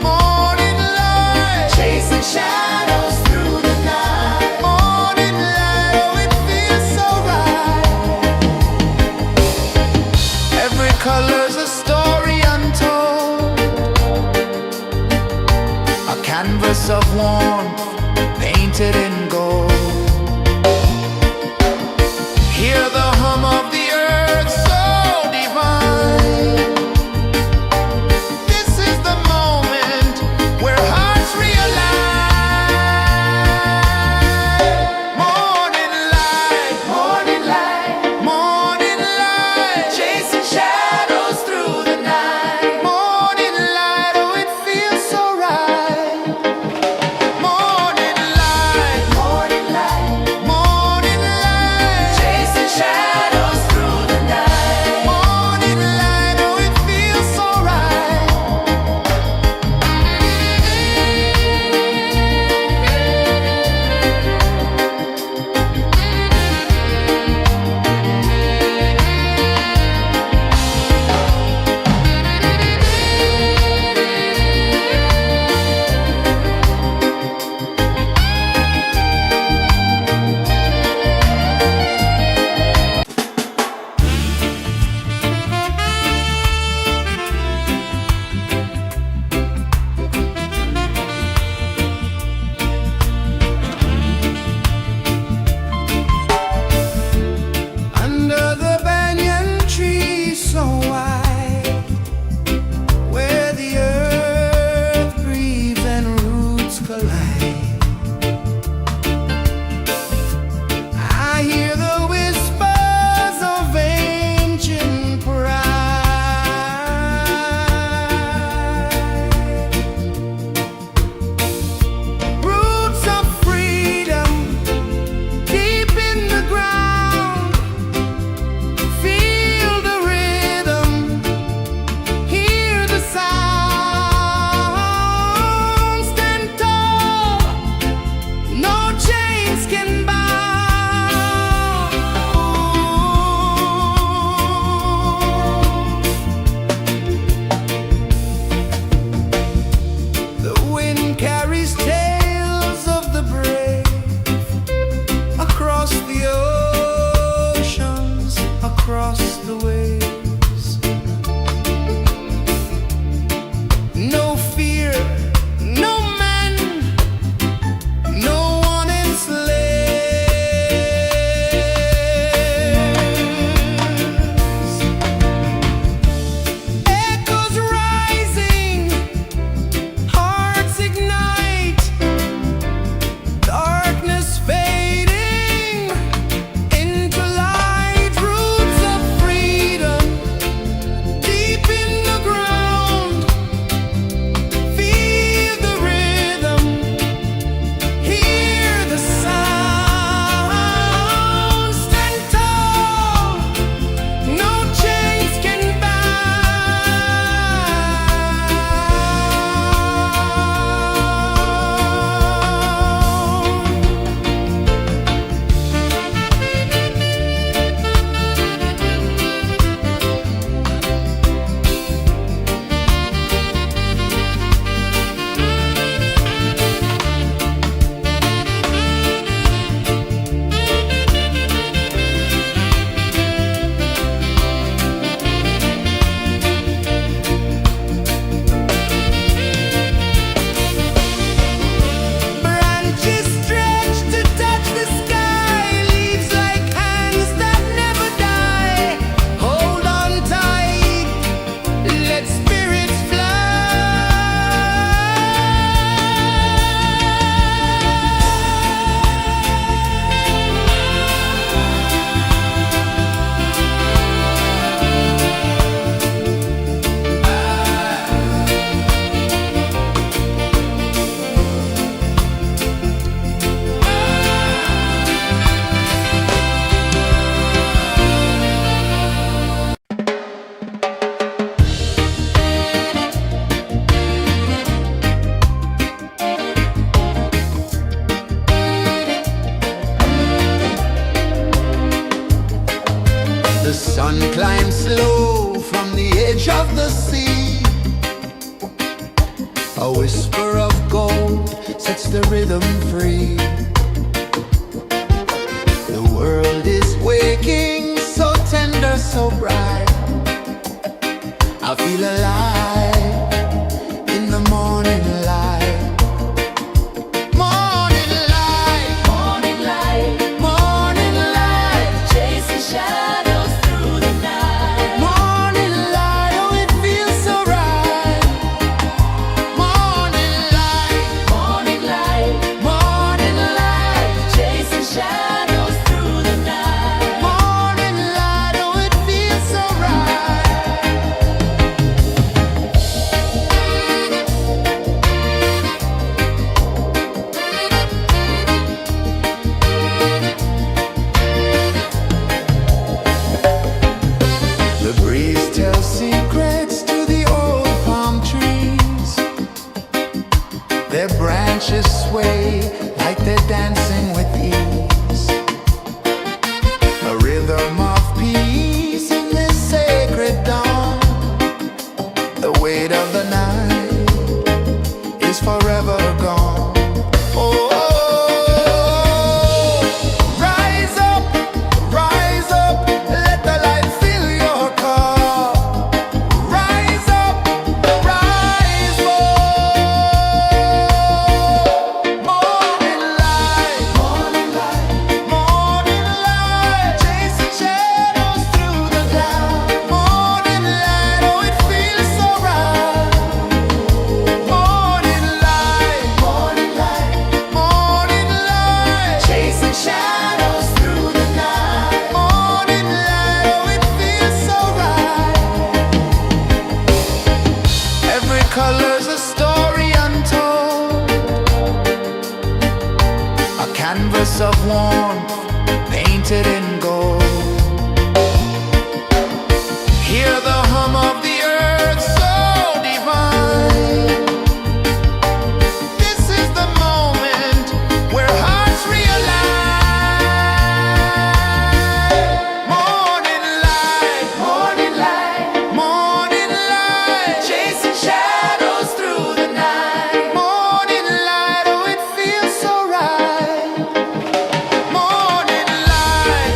morning light, chasing shadows through the night. Morning light, oh it feels so right. Every color's a story untold, a canvas of warmth painted in gold. Hear the hum of the earth so divine. This is the moment where hearts realign. Morning light, morning light, chasing shadows through the night. Morning light, oh it feels so right. Morning light, A whisper of gold sets the rhythm free. The world is waking, so tender, so bright. I feel alive in the morning light. Morning light, Morning light, morning light, chasing shadows through the night. morning light, oh it feels so right. Morning light, Morning light, morning light, chasing shadows through the night. morning light, oh it feels so right. The breeze tells secrets to the old palm trees. Their branches sway like they're dancing with ease. A rhythm of peace in this sacred dawn. The weight of the night is forever gone. Oh, rise up, let the light fill your cup. Rise up, rise up. Morning light, morning light, morning light, chasing shadows through the cloud. Morning light, oh it feels so right. Morning light, morning light, morning light, chasing shadows through the night. Morning light, oh it feels so right. Every color's a story untold, a canvas of warmth painted in gold. Hear the hum of the earth so divine. This is the moment where hearts realign. Morning light, morning light, morning light, chasing shadows through the night. Morning light, oh it feels so right. Morning light,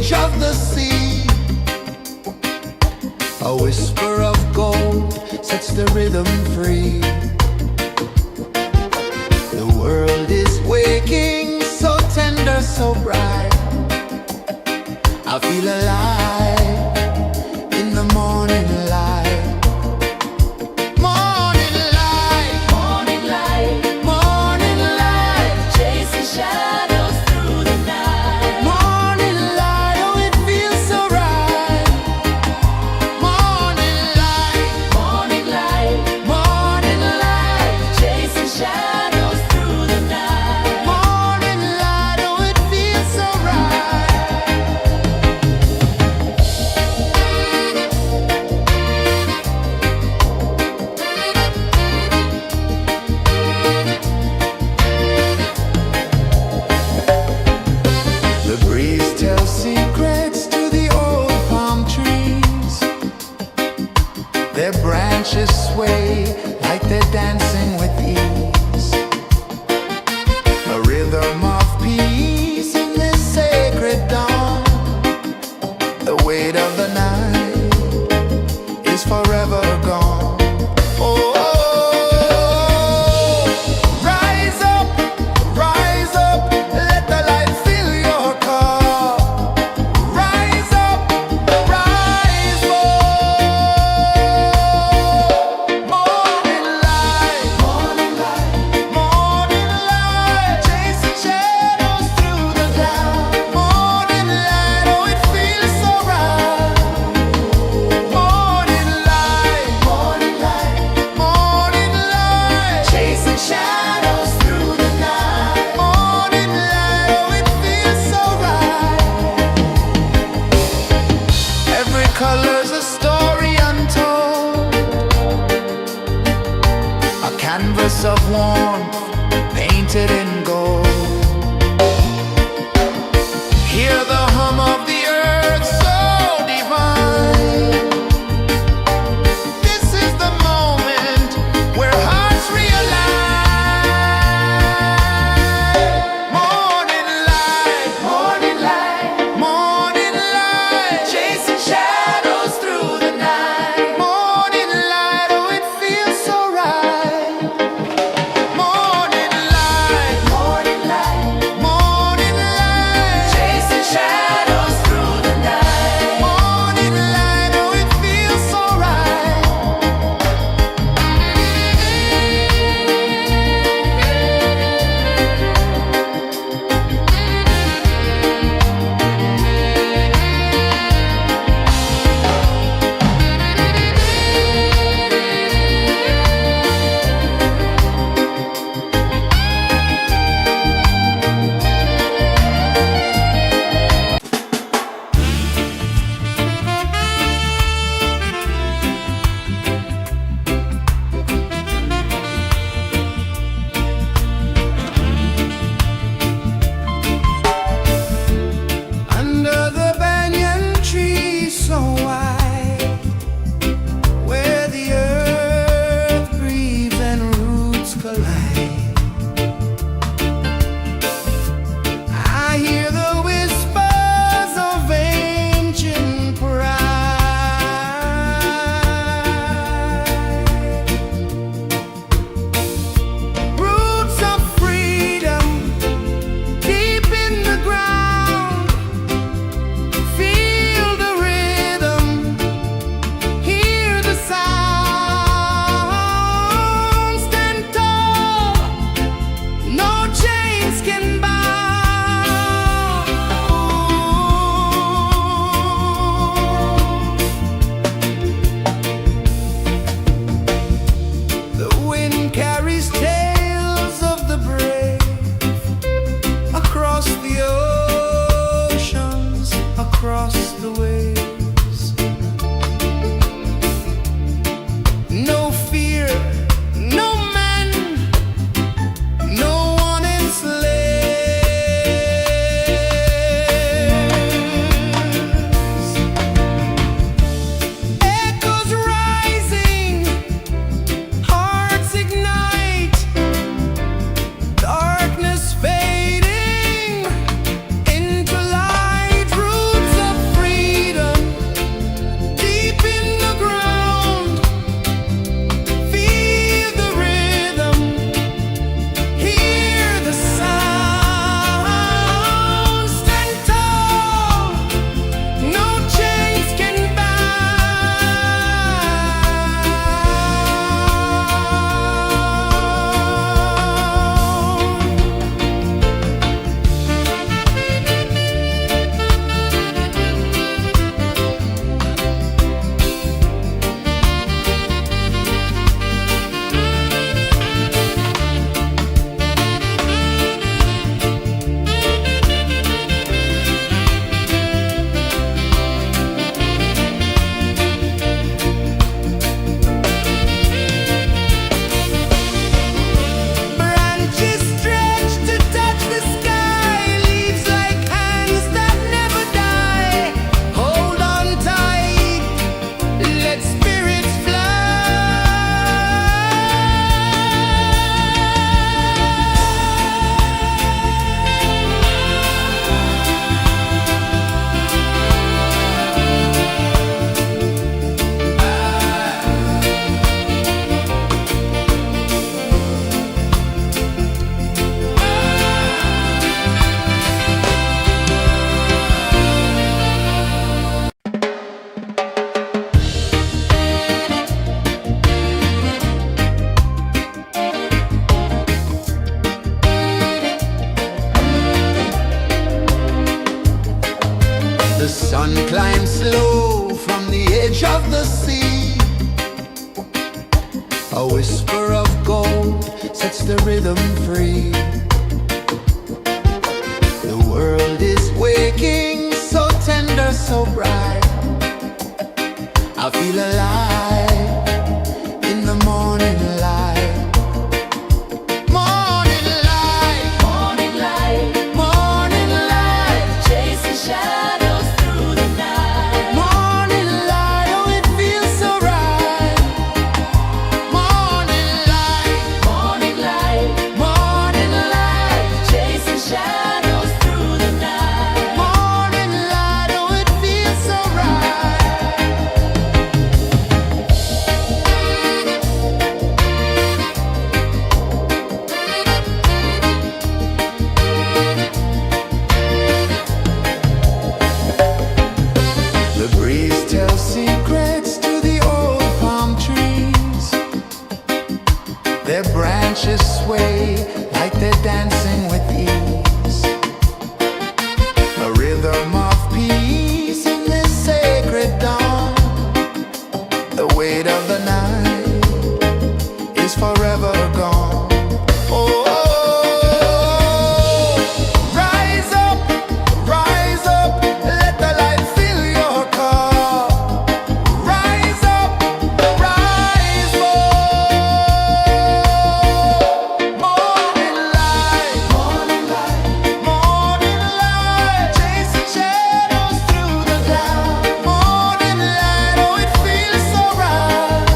edge of the sea. A whisper of gold sets the rhythm free. The world is waking, so tender, so bright. I feel alive in the morning light. Morning light, Morning light, morning light, chasing shadows through the night. morning light, oh it feels so right. Morning light, Morning light, morning light, chasing shadows through the night. morning light, oh it feels so right. The breeze tells secrets to the old palm trees. Their branches sway like they're dancing with ease. A rhythm of peace in this sacred dawn. The weight of the night is forever gone. Oh, rise up, let the light fill your car. Rise up, rise more. Morning light, morning light, morning light, chasing shadows through the cloud. Morning light, oh it feels so right. Morning light, morning light, morning light, chasing shadows through the night. Morning light, oh it feels so right. Every color's a story untold, a canvas of warmth painted in gold. Hear the hum of the earth so divine. This is the moment where hearts realign. Morning light, morning light, morning light, chasing shadows through the night. Morning light, oh it feels so right. The sun climbs slow from the edge of the sea. A whisper of gold sets the rhythm free. The world is waking, so tender, so bright. I feel alive in the morning light. Morning light, Morning light, morning light, chasing shadows through the night. morning light, oh it feels so right. Morning light, Morning light, morning light, chasing shadows through the night. morning light, oh it feels so right. The breeze tells secrets to the old palm trees. Their branches sway like they're dancing with ease. A rhythm of peace in this sacred dawn. The weight of the night is forever gone. Oh, rise up, let the light fill your car. Rise up, rise up. Morning light, morning light, morning light, chasing shadows through the cloud. Morning light, oh it feels so right.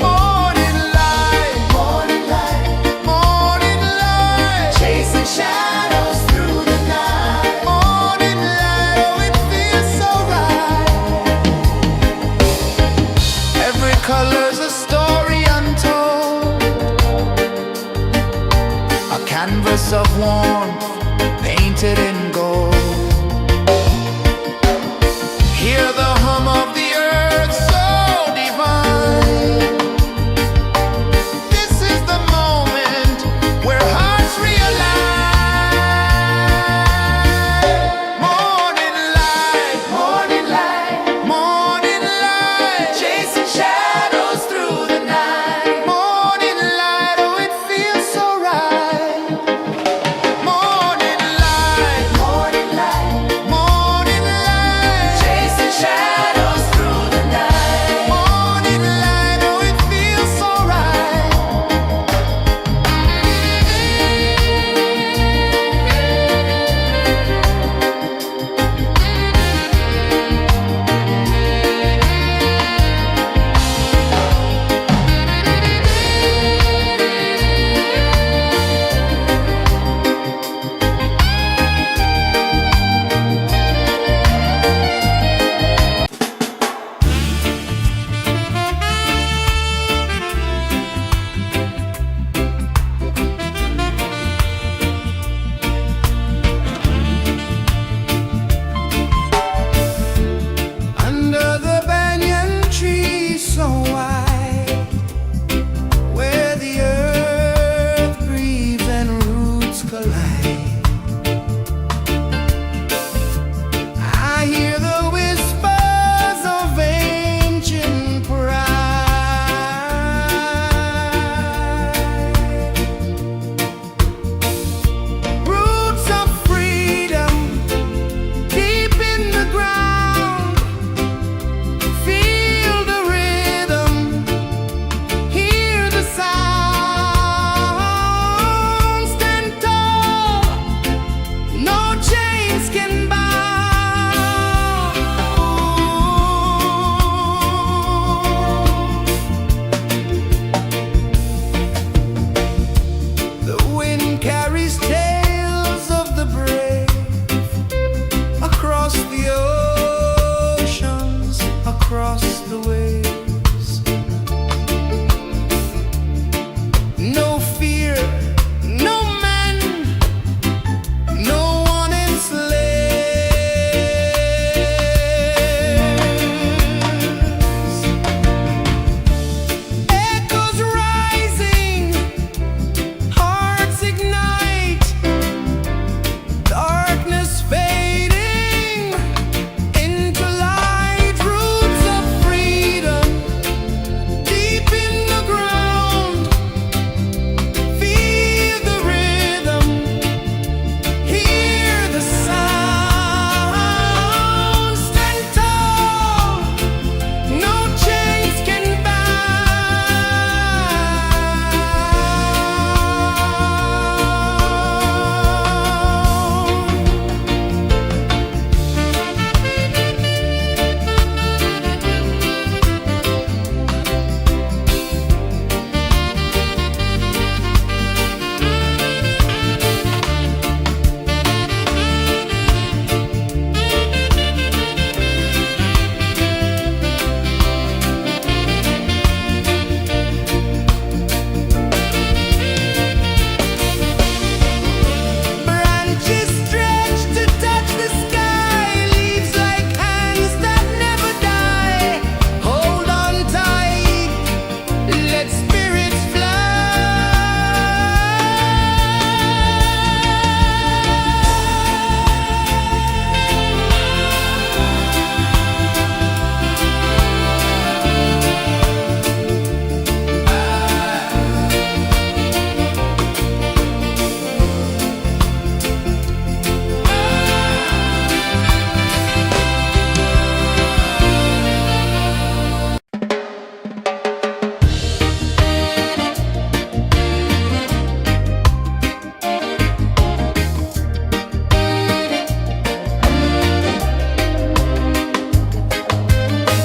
Morning light, morning light, morning light, chasing shadows through the night. Morning light, oh it feels so right. Every color's a story untold, a canvas of warmth painted in gold. Hear the hum of the earth so divine. This is the moment where hearts realign. Morning light, morning light, morning light, chasing shadows through the night. Morning light, oh it feels so right. Morning light,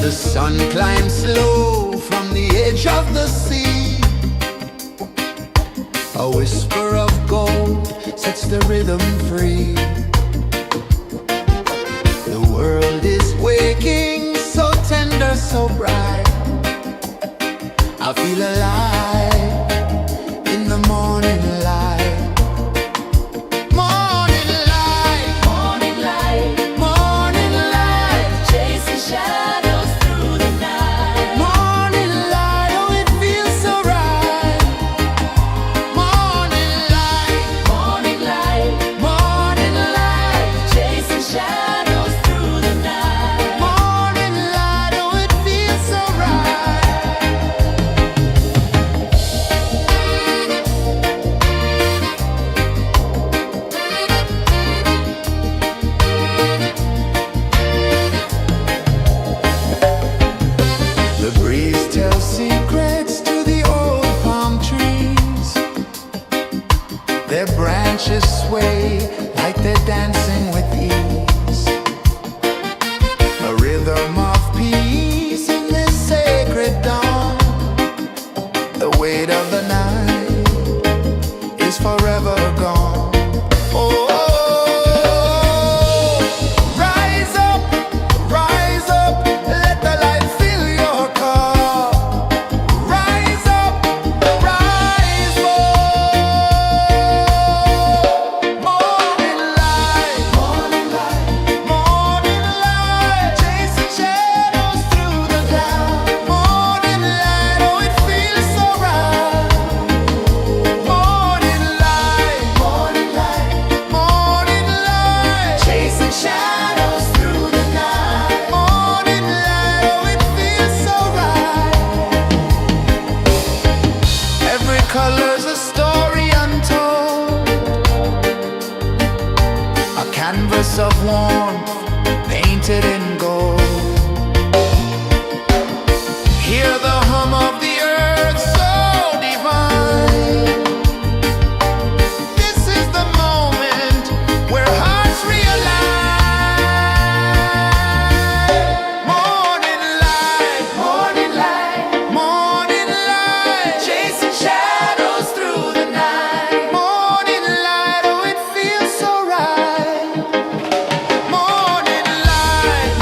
The sun climbs slow from the edge of the sea. A whisper of gold sets the rhythm free. The world is waking, so tender, so bright. I feel alive in the morning light. Morning light, Morning light, morning light, chasing shadows through the night. morning light, oh it feels so right. Morning light, Morning light, morning light, chasing shadows through the night. morning light, oh it feels so right. The breeze tells secrets to the old palm trees. Their branches sway like they're dancing with ease. A rhythm of peace in this sacred dawn. The weight of the night is forever gone. Oh, rise up, let the light fill your cup. Rise up, rise up. Morning light, morning light, morning light, chasing shadows through the cloud. Morning light, oh it feels so right. Morning light, morning light, morning light, chasing shadows through the night. Morning light, oh it feels so right. Every color's a story untold, a canvas of warmth painted in gold. Hear the hum of the earth so divine. This is the moment where hearts realign. Morning light, morning light, morning light, chasing shadows through the night. Morning light, oh it feels so right. Morning light,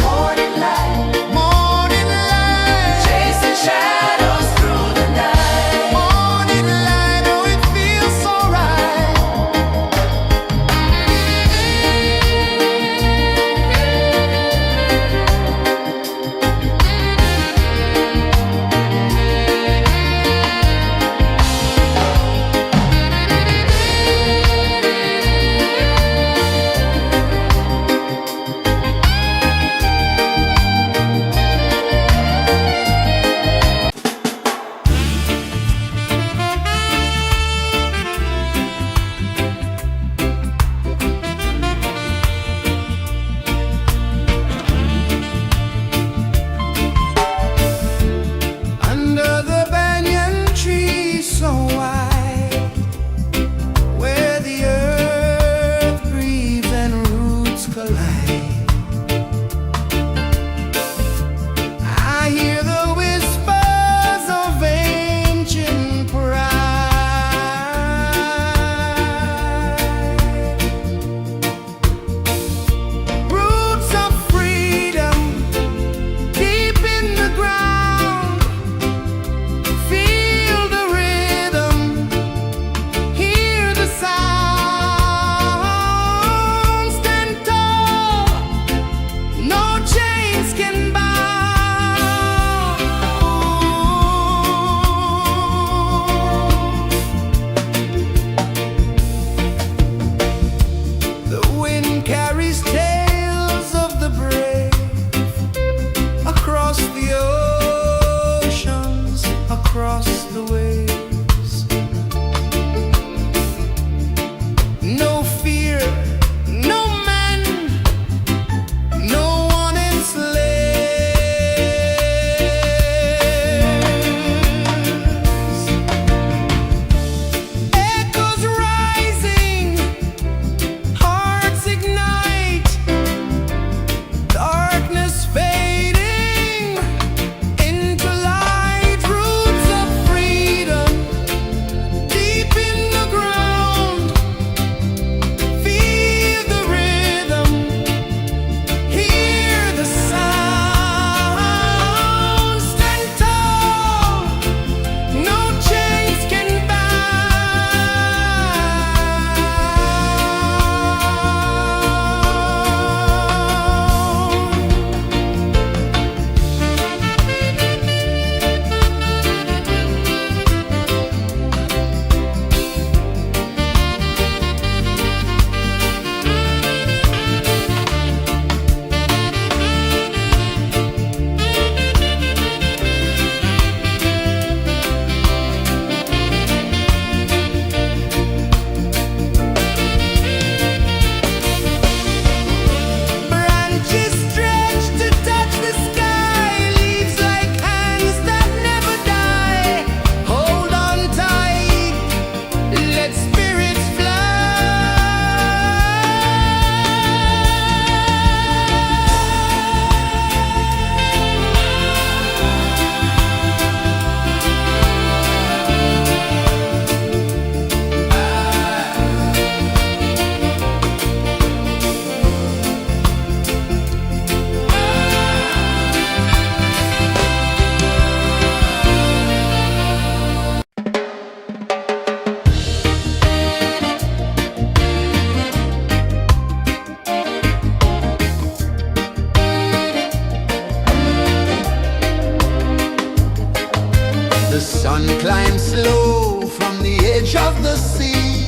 sun climbs slow from the edge of the sea.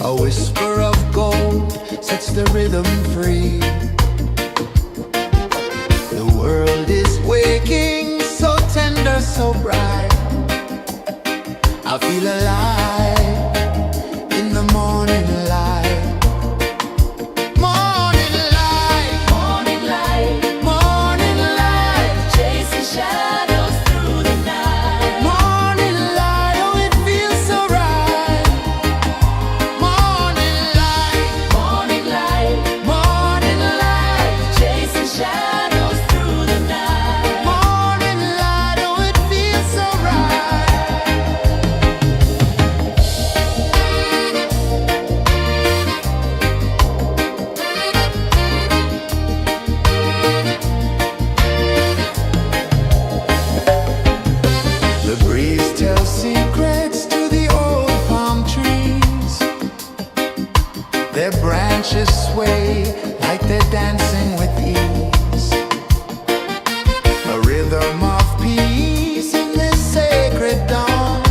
A whisper of gold sets the rhythm free. The world is waking, so tender, so bright. I feel alive in the morning light. Morning light, Morning light, morning light, chasing shadows through the night. morning light, oh it feels so right. Morning light, Morning light, morning light, chasing shadows through the night. morning light, oh it feels so right. The breeze tells secrets to the old palm trees. Their branches sway like they're dancing with ease. A rhythm of peace in this sacred dawn.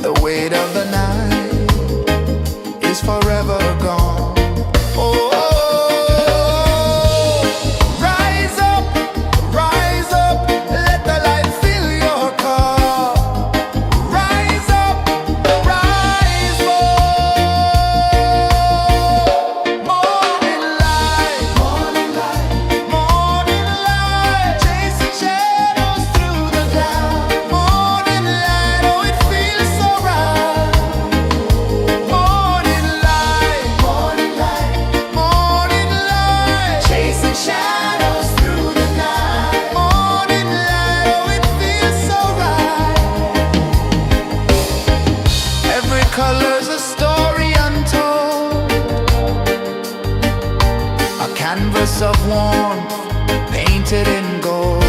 The weight of the night is forever gone. Oh, rise up, let the light fill your cup. Rise up, rise more. Morning light, morning light, morning light, chasing shadows through the cloud. Morning light, oh it feels so right. Morning light, morning light, morning light, chasing shadows through the night. Morning light, oh it feels so right. Every color's a story untold, a canvas of warmth painted in gold.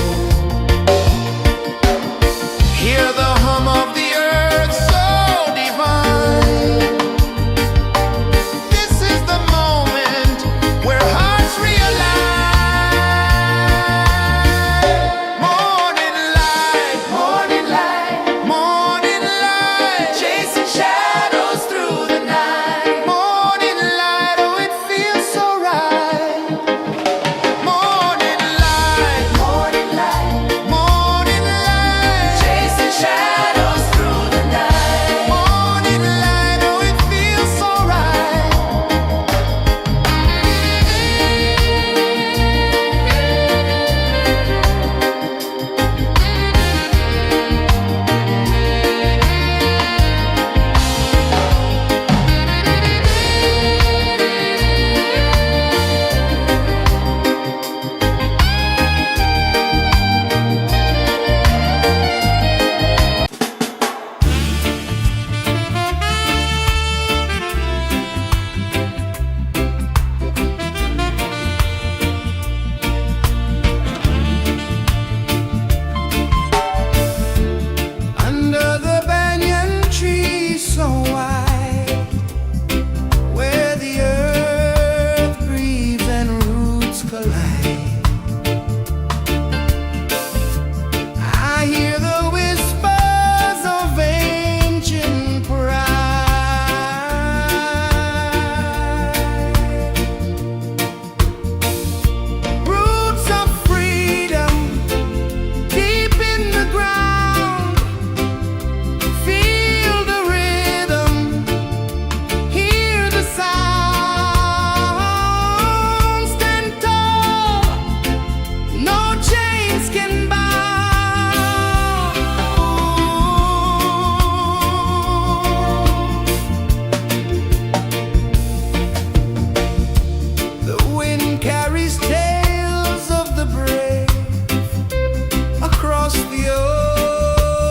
Hear the hum of the earth so divine. This is the moment where hearts realign. Morning light, morning light, morning light, chasing shadows through the night. Morning light, oh it feels so right. Morning light, morning light, morning light, chasing shadows through the night. Morning light, oh it feels so right. Under the banyan tree so wide, where the earth breathes and roots collide, I hear the whispers of ancient pride. Roots of freedom deep in the ground. Feel the rhythm, hear the sound. Stand tall, no chains can bound. The wind carries tales of the brave across the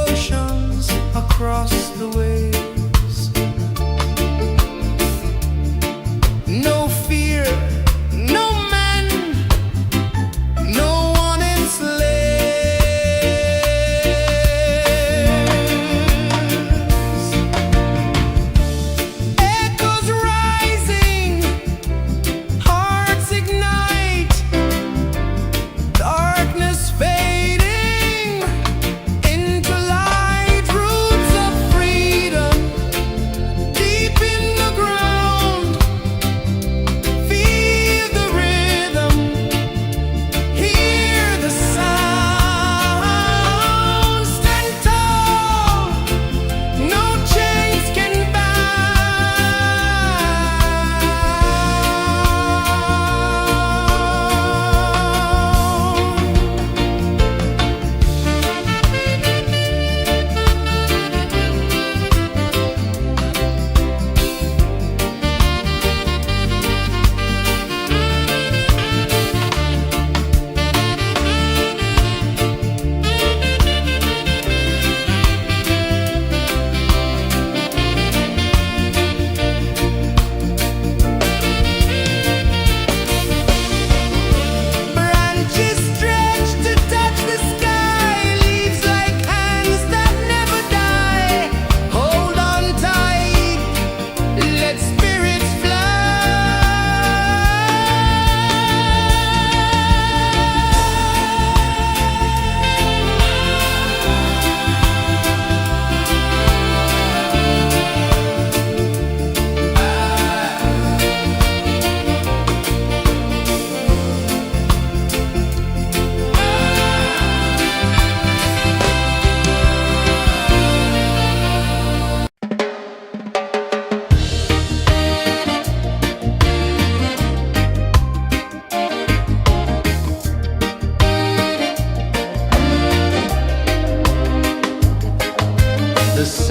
oceans, across the waves. No fear, no man, no one enslaves. Echoes rising, hearts ignite.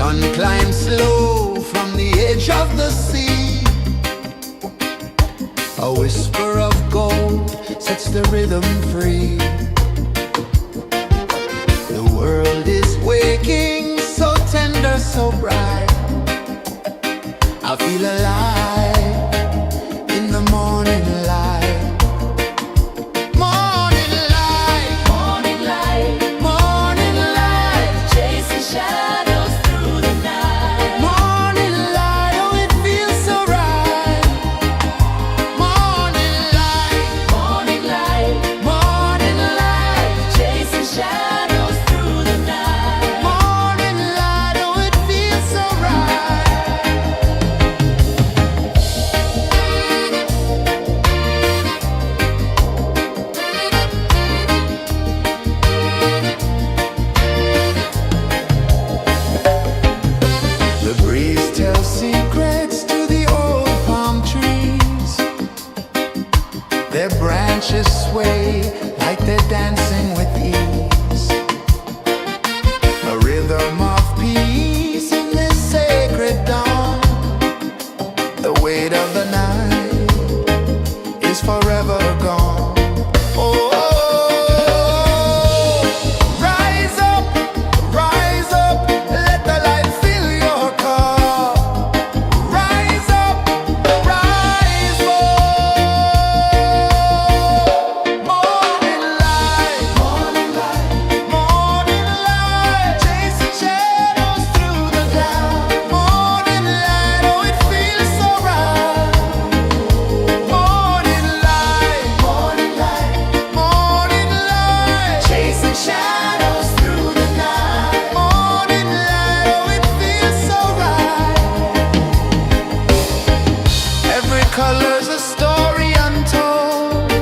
sun climbs slow from the edge of the sea. A whisper of gold sets the rhythm free. The world is waking, so tender, so bright. I feel alive in the morning light. Morning light, Morning light, morning light, chasing shadows through the night. morning light, oh it feels so right. Morning light, Morning light, morning light, chasing shadows through the night. morning light, oh it feels so right. The breeze tells secrets to the old palm trees. Their branches sway like they're dancing with ease. A rhythm of peace in this sacred dawn. The weight of the night is forever gone. Oh, rise up, let the light fill your cup. Rise up, rise up. Morning light, morning light, chasing shadows through the cloud. Morning light, oh it feels so right. Morning light, chasing shadows through the night. Morning light, oh it feels so right. Every color's a story untold,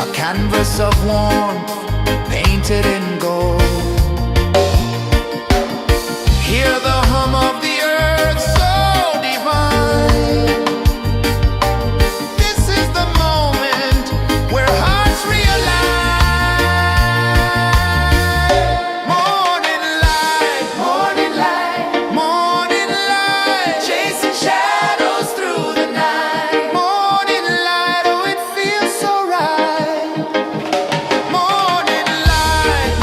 a canvas of warmth painted in gold. Hear the hum of the earth so divine. This is the moment where hearts realign. Morning light, morning light, chasing shadows through the night. Morning light, oh it feels so right. Morning light,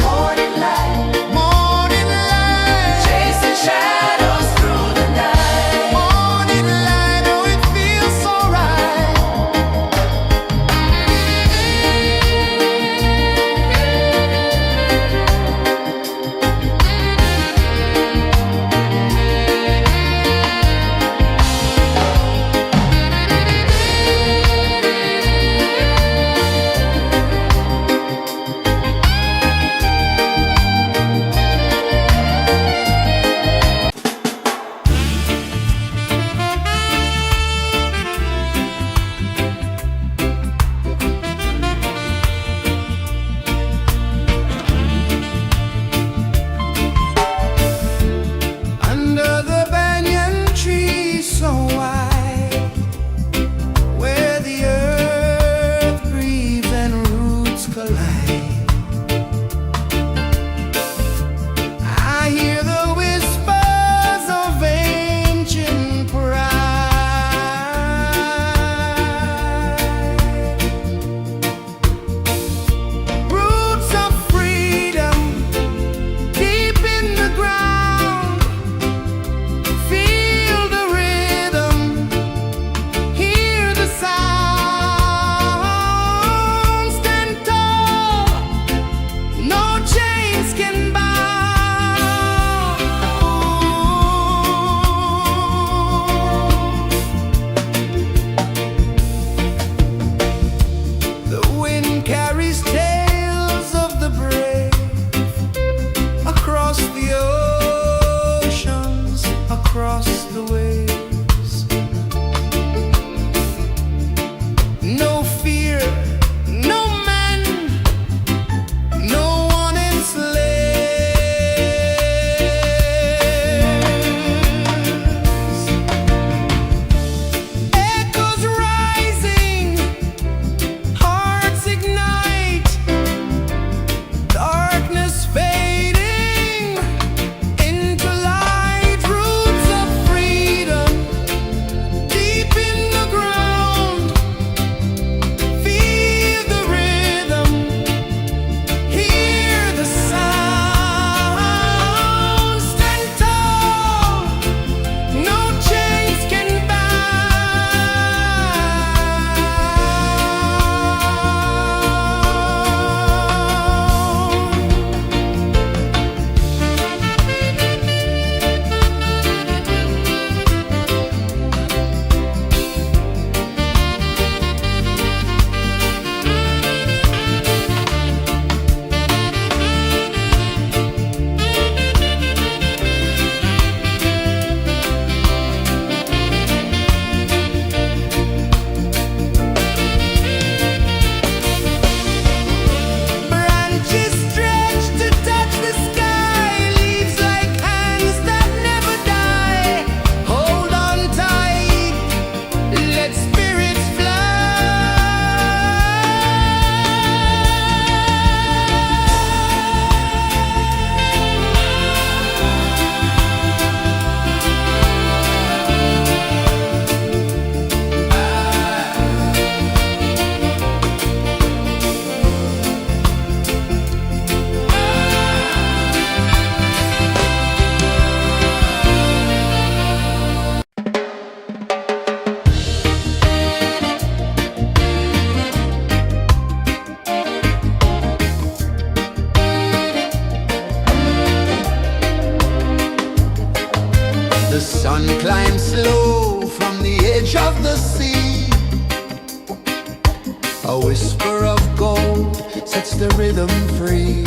A whisper of gold sets the rhythm free.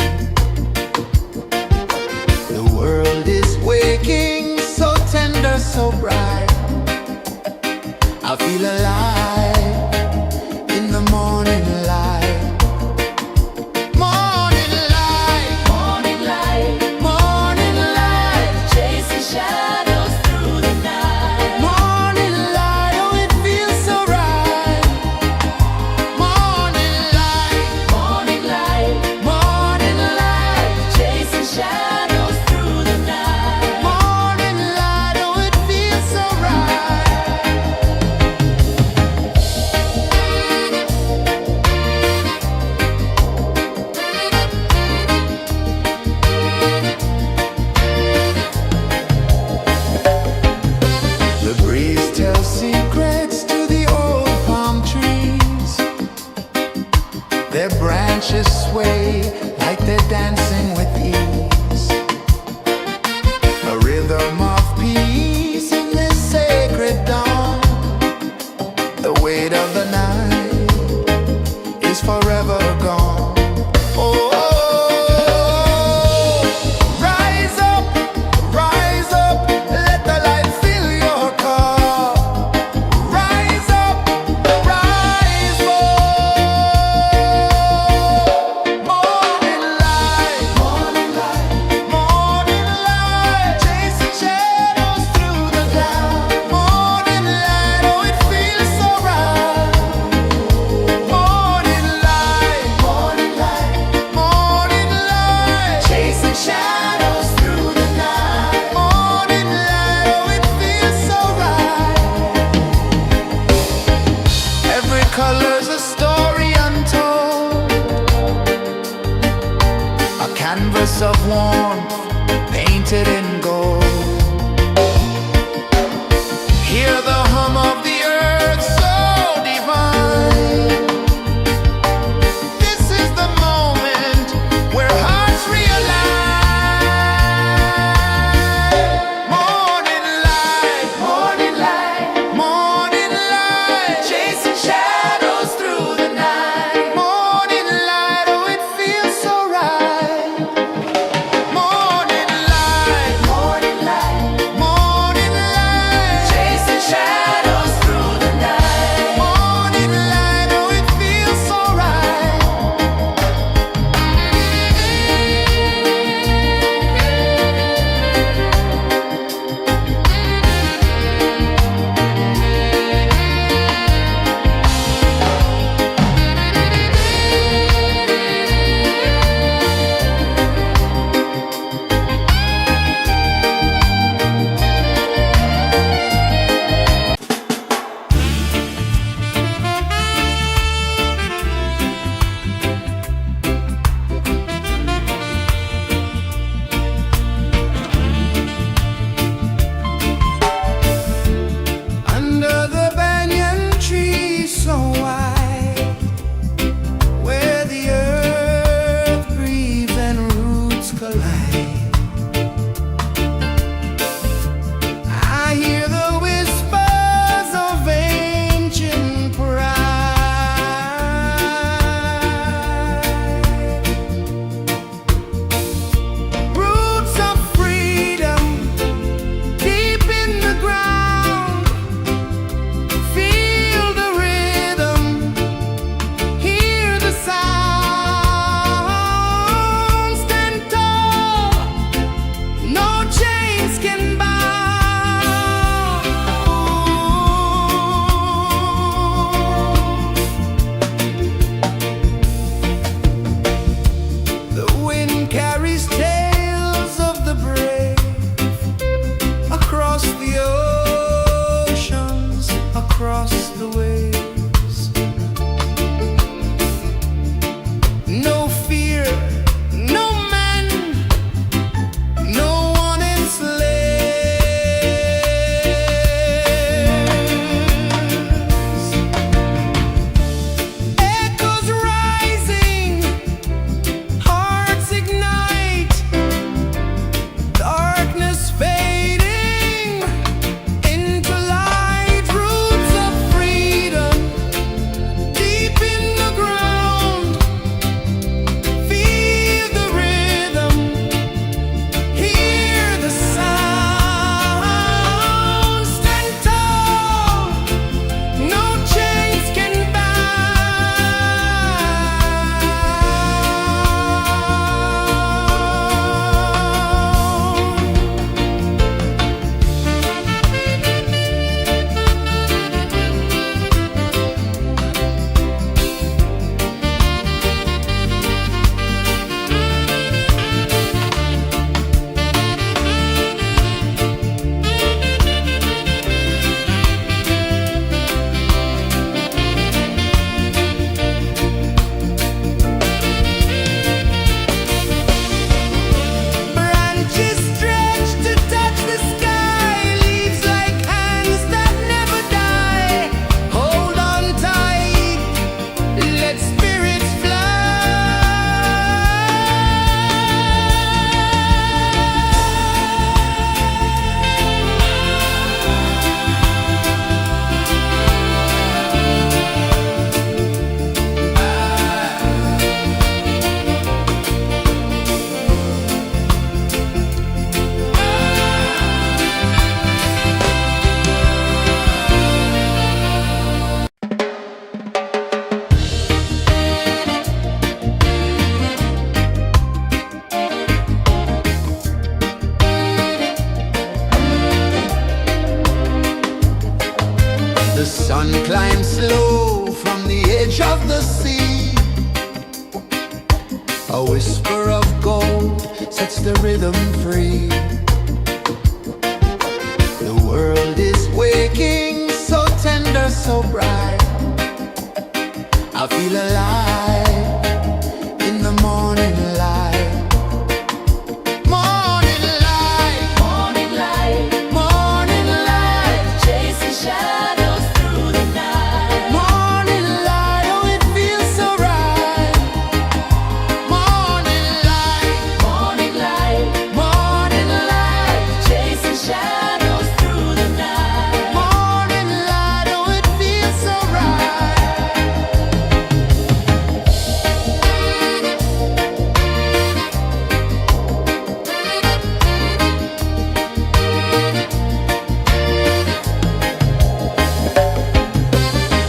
The world is waking, so tender, so bright. I feel alive in the morning light. Morning light, Morning light, morning light, chasing shadows through the night. morning light, oh it feels so right. Morning light, Morning light, morning light, chasing shadows through the night. morning light, oh it feels so right. The breeze tells secrets to the old palm trees. Their branches sway like they're dancing with ease. A rhythm of peace in this sacred dawn. The weight of the night is forever gone. Oh, rise up, let the light fill your cup. Rise up, rise more. Morning light, morning light, morning light, chasing shadows through the cloud. Morning light, oh it feels so right. Morning light, morning light, morning light, chasing shadows through the night. Morning light, oh it feels so right. Every color's a story untold, a canvas of warmth painted in gold. Hear the hum of the earth so divine. This is the moment where hearts realign. Morning light, morning light, morning light, chasing shadows through the night. Morning light, oh it feels so right. Morning light, morning change of the sea. A whisper of gold sets the rhythm free. The world is waking, so tender, so bright. I feel alive in the morning light. Morning light, Morning light, morning light, chasing shadows through the night. morning light, oh it feels so right. Morning light, Morning light, morning light, chasing shadows through the night. morning light, oh it feels so right.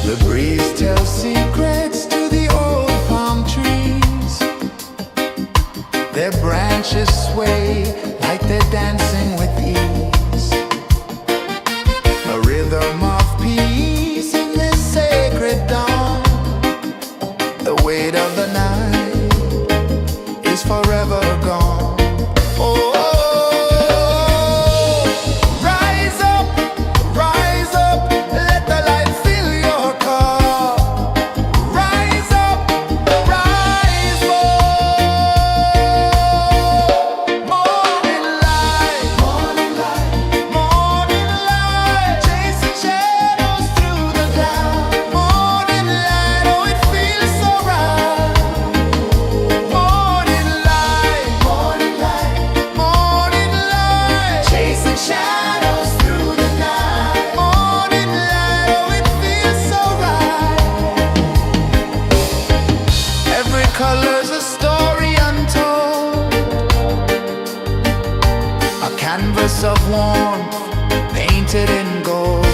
The breeze tells secrets to the old palm trees. Their branches sway like they're dancing with ease. A rhythm of peace in this sacred dawn. The weight of the night is forever gone. Oh, rise up, let the light fill your cup. Rise up, rise up. Morning light, morning light, morning light, chasing shadows through the cloud. Morning light, oh it feels so right. Morning light, morning light, morning light, chasing shadows through the night. Morning light, oh it feels so right. Every color's a story untold, a canvas of warmth painted in gold.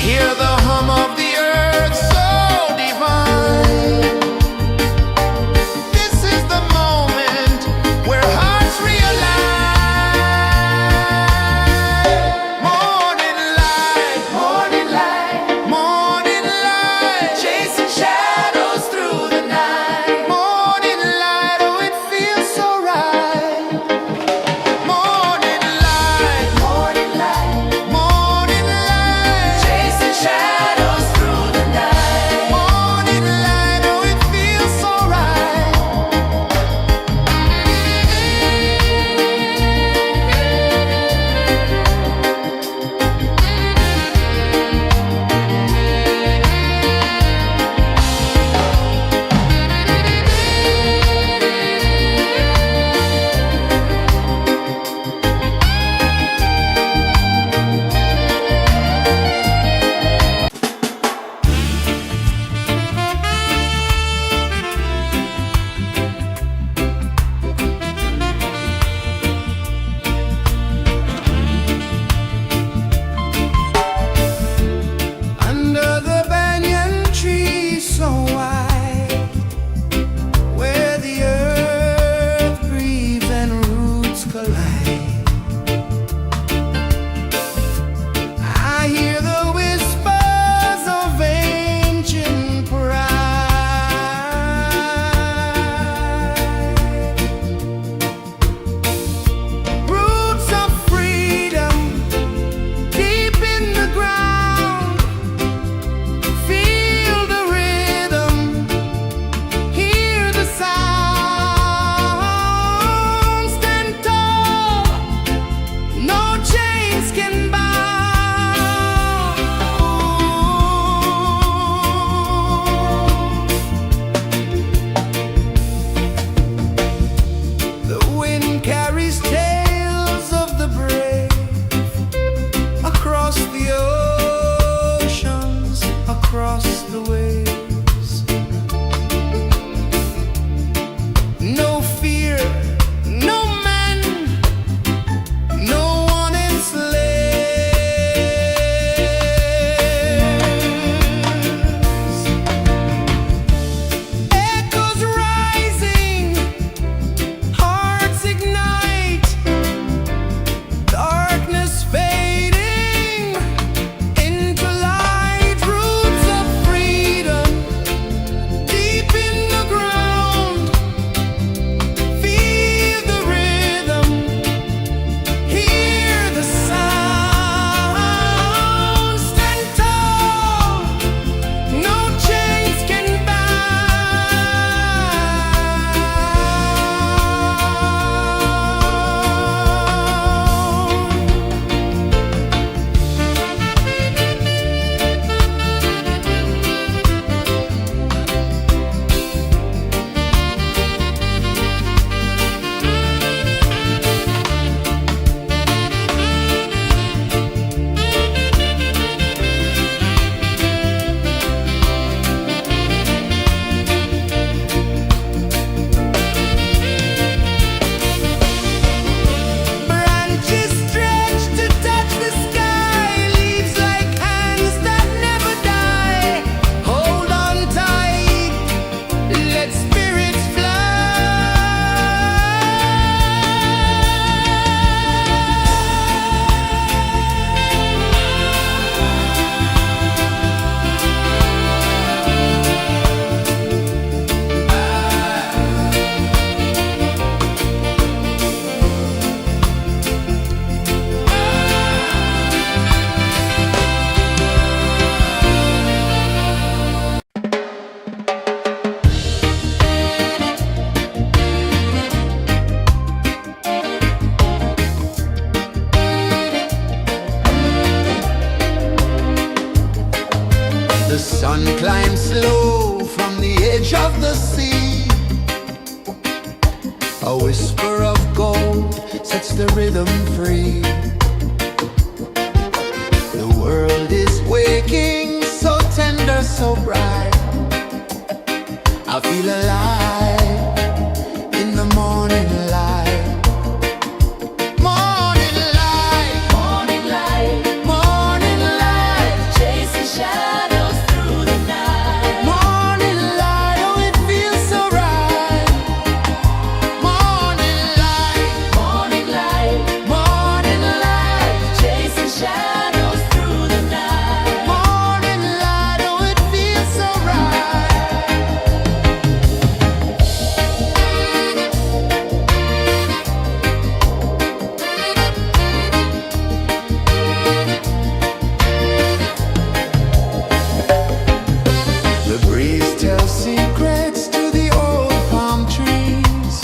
Hear the hum of the earth so divine. This is the moment where hearts realign. Morning light, morning light, morning light, chasing shadows through the night. Morning light, oh it feels so right. Morning light, morning light, morning light, chasing shadows through the night. Morning light, oh it feels so right. Under the banyan tree so wide, where the earth breathes and roots collide, I hear the whispers of ancient pride. Roots of freedom deep in the ground. Feel the rhythm, hear the sound. Stand tall, no chains can bound. The wind carries tales of the brave across the oceans, across the waves. No fear, no man, no one enslaves. Echoes rising, hearts ignite, darkness fading into light. Roots The sun climbs slow from the edge of the sea. A whisper of gold sets the rhythm free. The world is waking, so tender, so bright. I feel alive in the morning light. Morning light, Morning light, morning light, chasing shadows through the night. morning light, oh it feels so right. Morning light, Morning light, morning light, chasing shadows through the night. morning light, oh it feels so right. The breeze tells secrets to the old palm trees.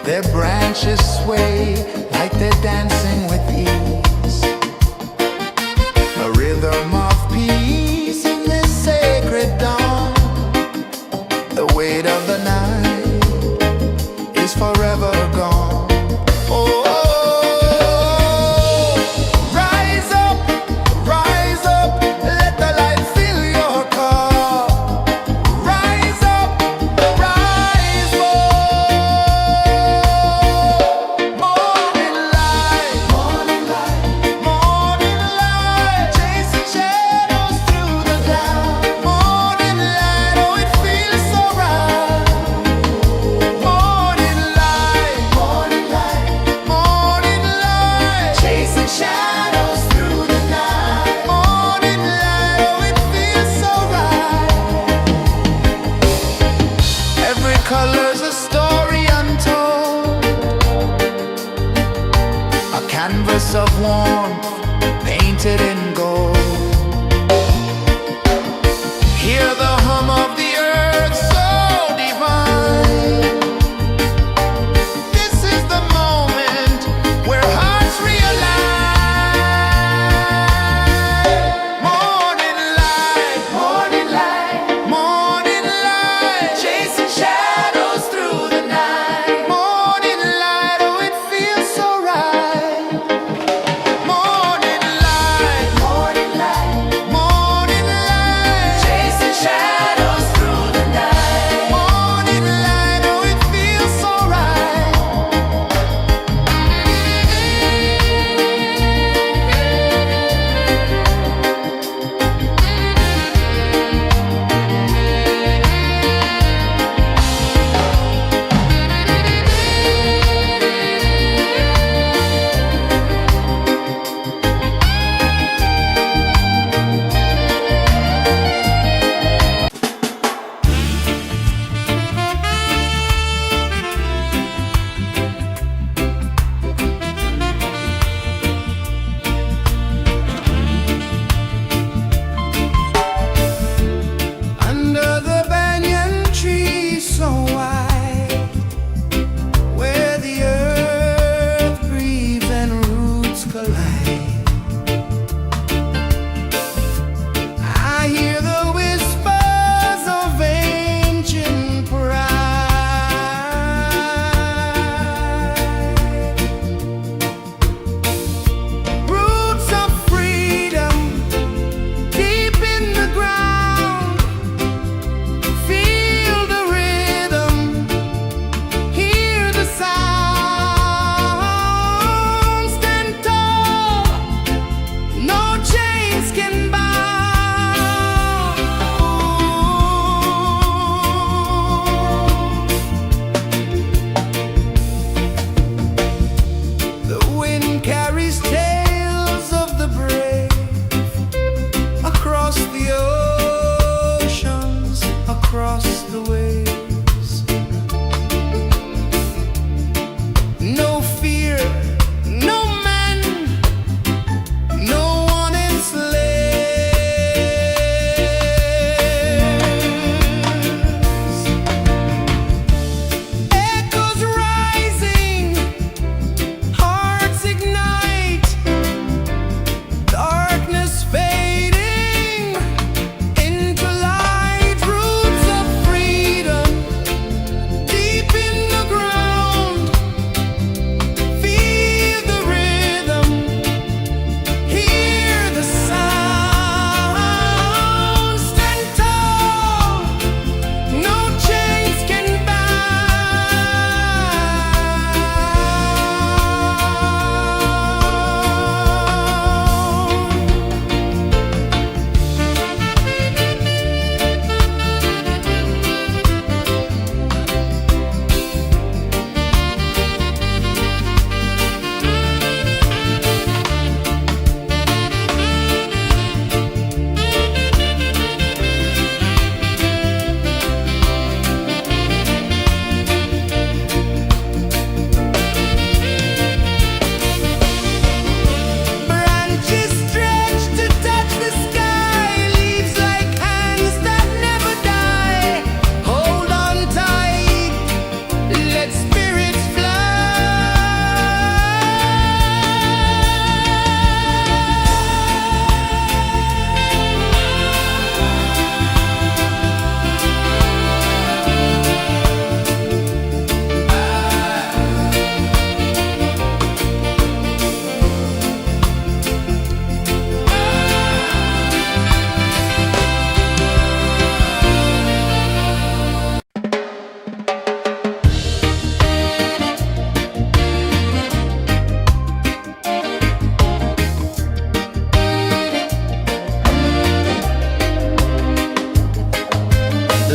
Their branches sway like they're dancing with ease. A rhythm of peace in this sacred dawn. The weight of the night is forever gone. Oh, rise up, let the light fill your cup. Rise up, rise up. Morning light, morning light, chasing shadows through the cloud. Morning light, oh it feels so right. Morning light, morning light, chasing shadows through the night. Morning light, oh it feels so right. Every color's a story untold, a canvas of warmth painted in gold. Hear the hum of the earth so divine. This is the moment where hearts realign. Morning light, morning light, chasing shadows through the night. Morning light, oh it feels so right. Morning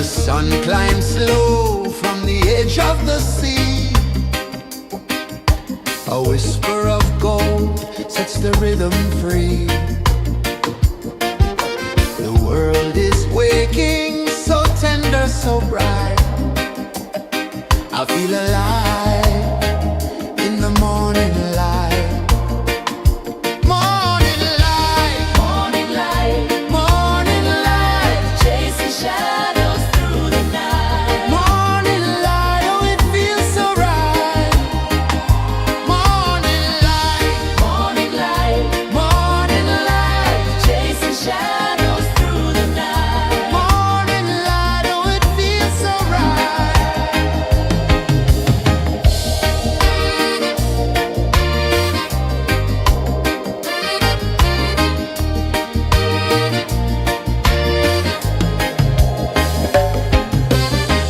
The sun climbs slow from the edge of the sea. A whisper of gold sets the rhythm free. The world is waking, so tender, so bright. I feel alive in the morning light. Morning light, Morning light, morning light, chasing shadows through the night. morning light, oh it feels so right. Morning light, Morning light, morning light, chasing shadows through the night. morning light, oh it feels so right.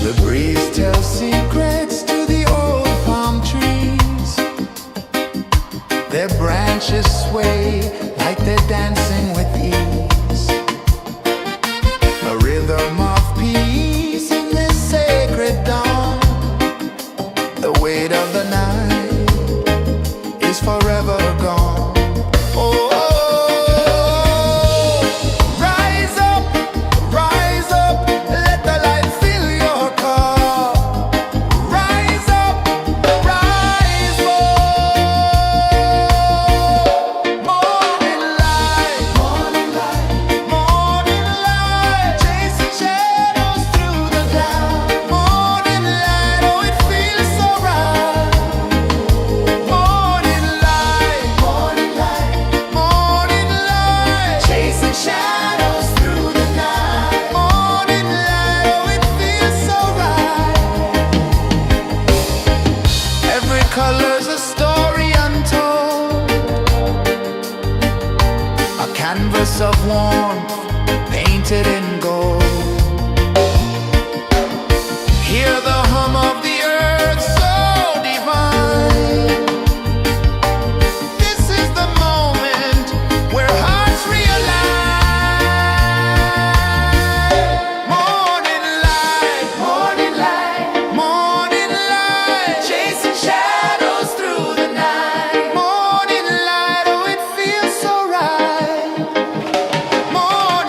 The breeze tells secrets to the old palm trees. Their branches sway like they're dancing with ease. A rhythm of peace in this sacred dawn. The weight of the night is forever gone. Oh, rise up, let the light fill your cup. Rise up, rise up. Morning light, morning light, chasing shadows through the cloud. Morning light, oh it feels so right. Morning light, morning light, chasing shadows through the night. Morning light, oh it feels so right. Every color's a story untold, a canvas of warmth painted in gold. Hear the hum of the earth so divine. This is the moment where hearts realign. Morning light, morning light, chasing shadows through the night. Morning light, oh it feels so right. Morning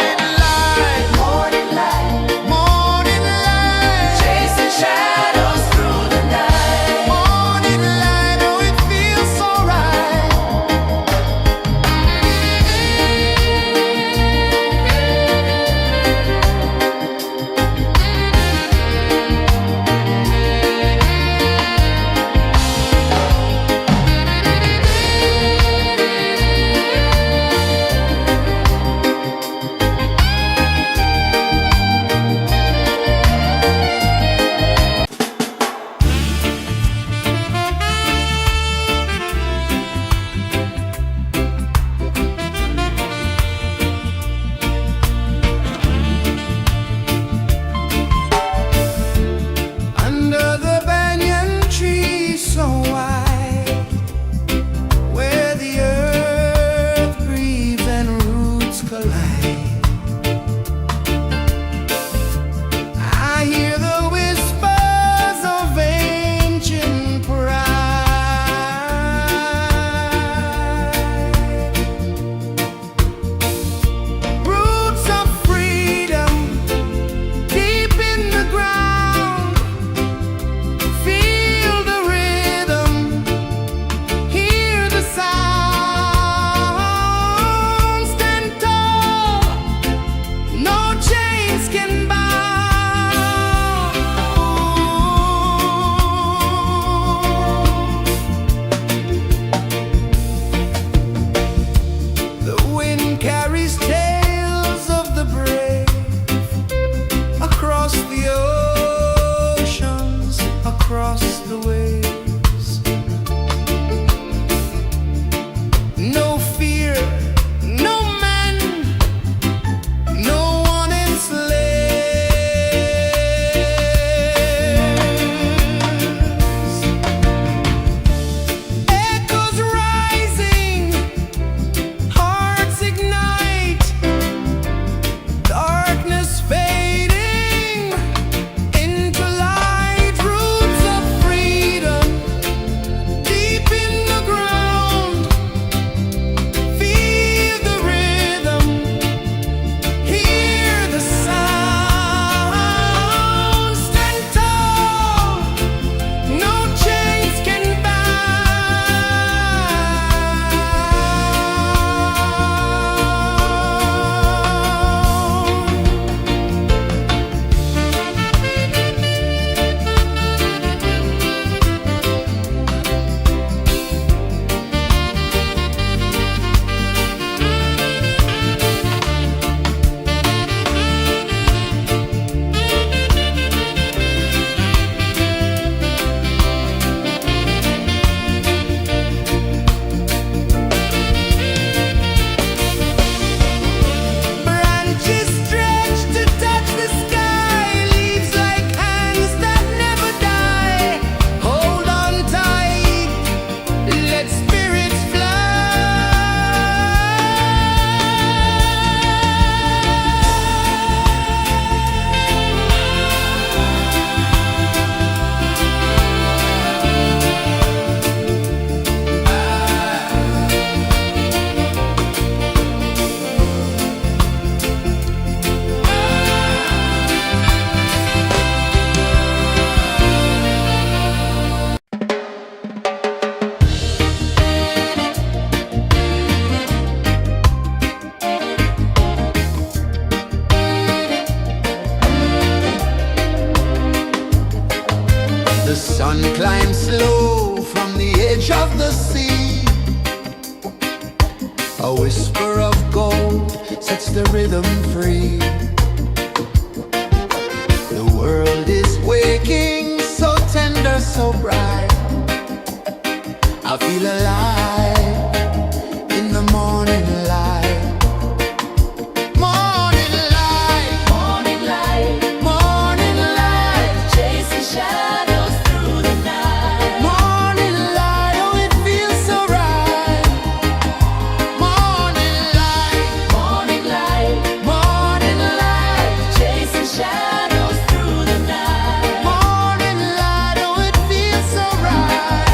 The sun climbs slow from the edge of the sea. A whisper of gold sets the rhythm free. The world is waking, so tender, so bright. I feel alive in the morning light. Morning light, Morning light, morning light, chasing shadows through the night. morning light, oh it feels so right. Morning light, Morning light, morning light, chasing shadows through the night. morning light, oh it feels so right.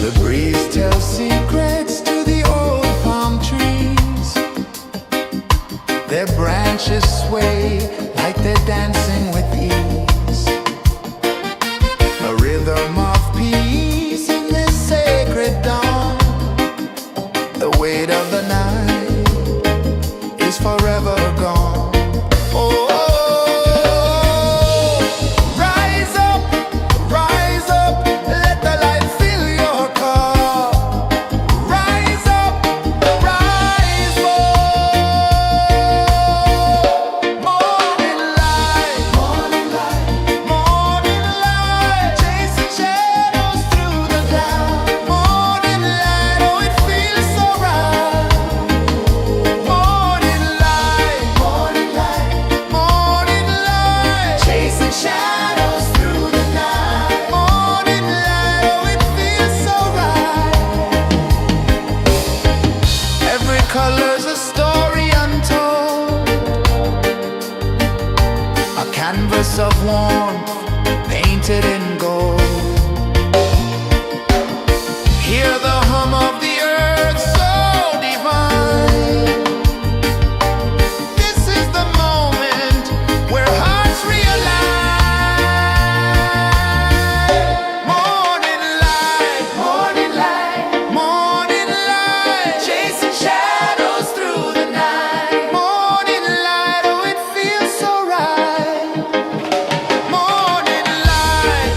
The breeze tells secrets to the old palm trees. Their branches sway like they're dancing with ease. A rhythm of peace in this sacred dawn. The weight of the night is forever gone. Oh, rise up, let the light fill your cup. Rise up, rise up. Morning light, morning light, morning light, chasing shadows through the cloud. Morning light, oh it feels so right. Morning light, morning light, morning light, chasing shadows through the night. Morning light, oh it feels so right. Every color's a story untold, a canvas of warmth painted in gold. Hear the hum of the earth so divine. This is the moment where hearts realign. Morning light, morning light, morning light, chasing shadows through the night. Morning light, oh it feels so right. Morning light,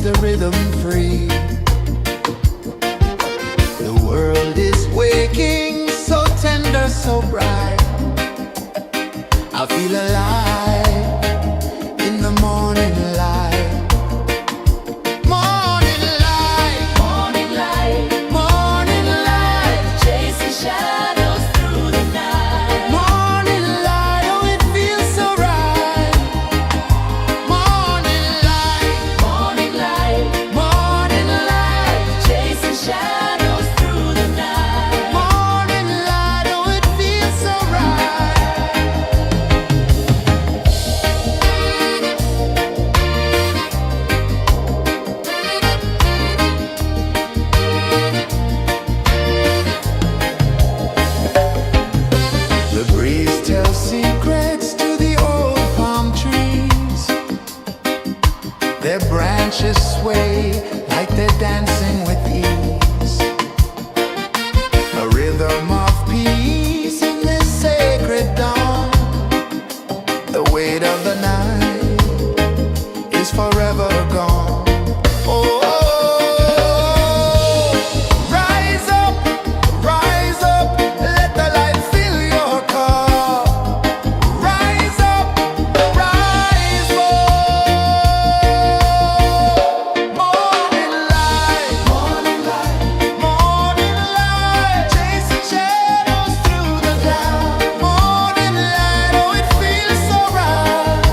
the rhythm free. The world is waking, so tender, so bright. I feel alive in the morning light. Morning light, Morning light, morning light, chasing shadows through the night. morning light, oh it feels so right. Morning light, Morning light, morning light, chasing shadows through the night. morning light, oh it feels so right. The breeze tells secrets to the old palm trees. Their branches sway like they're dancing with ease. A rhythm of peace in this sacred dawn. The weight of the night is forever gone. Oh, rise up, let the light fill your car. Rise up, rise up. Morning light, morning light, morning light, chasing shadows through the cloud. Morning light, oh it feels so right.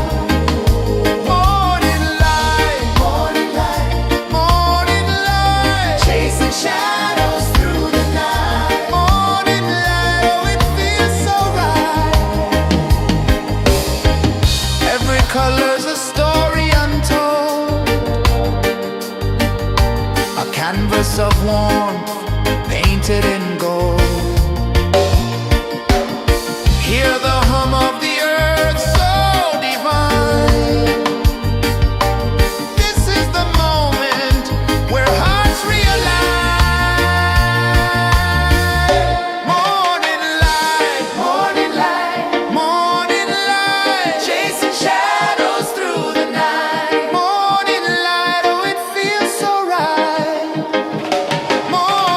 Morning light, morning light, morning light, chasing shadows through the night. Morning light, oh it feels so right. Every color's a story untold, a canvas of warmth painted in gold. Hear the hum of the earth so divine. This is the moment where hearts realign. Morning light, morning light, morning light, chasing shadows through the night. Morning light, oh it feels so right. Morning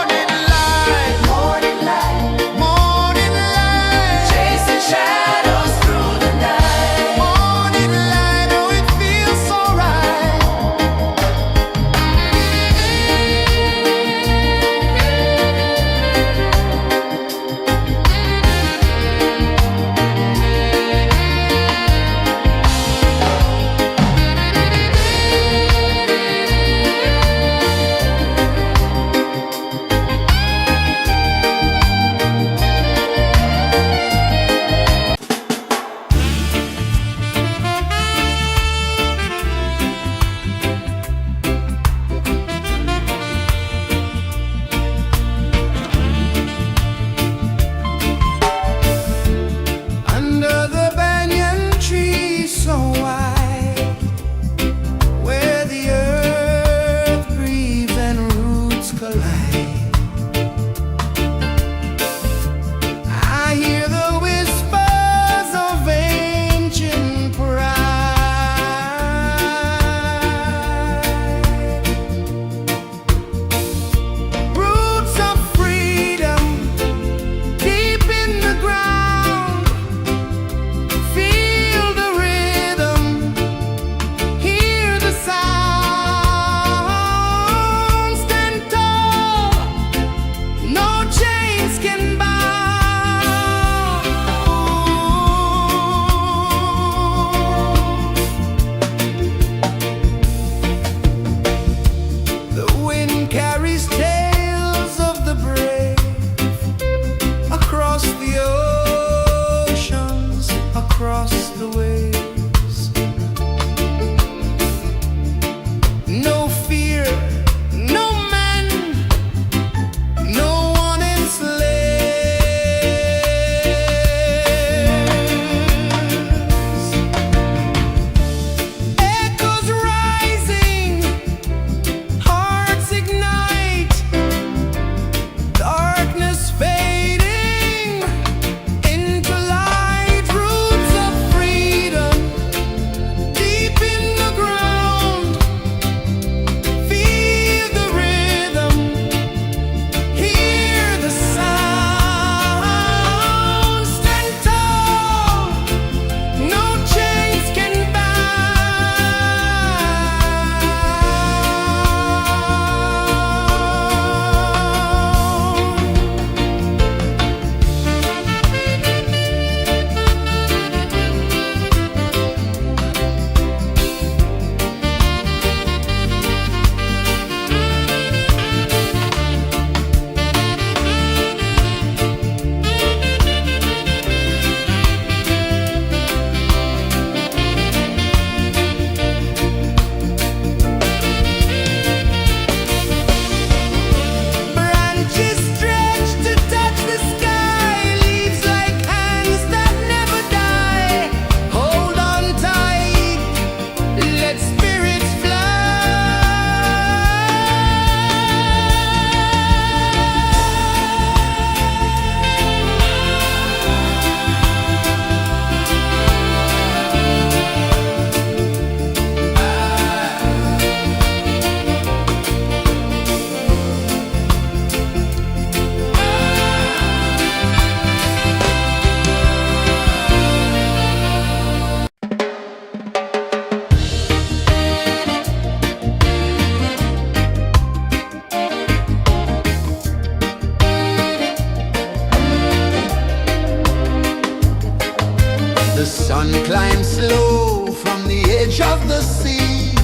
sun climbs slow from the edge of the sea.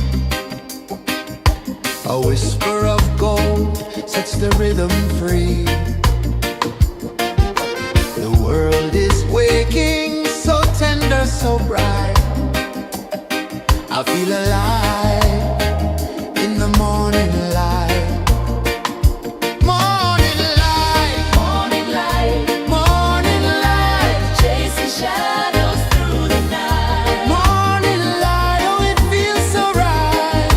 A whisper of gold sets the rhythm free. The world is waking, so tender, so bright. I feel alive in the morning light. Morning light, Morning light, morning light, chasing shadows through the night. morning light, oh it feels so right.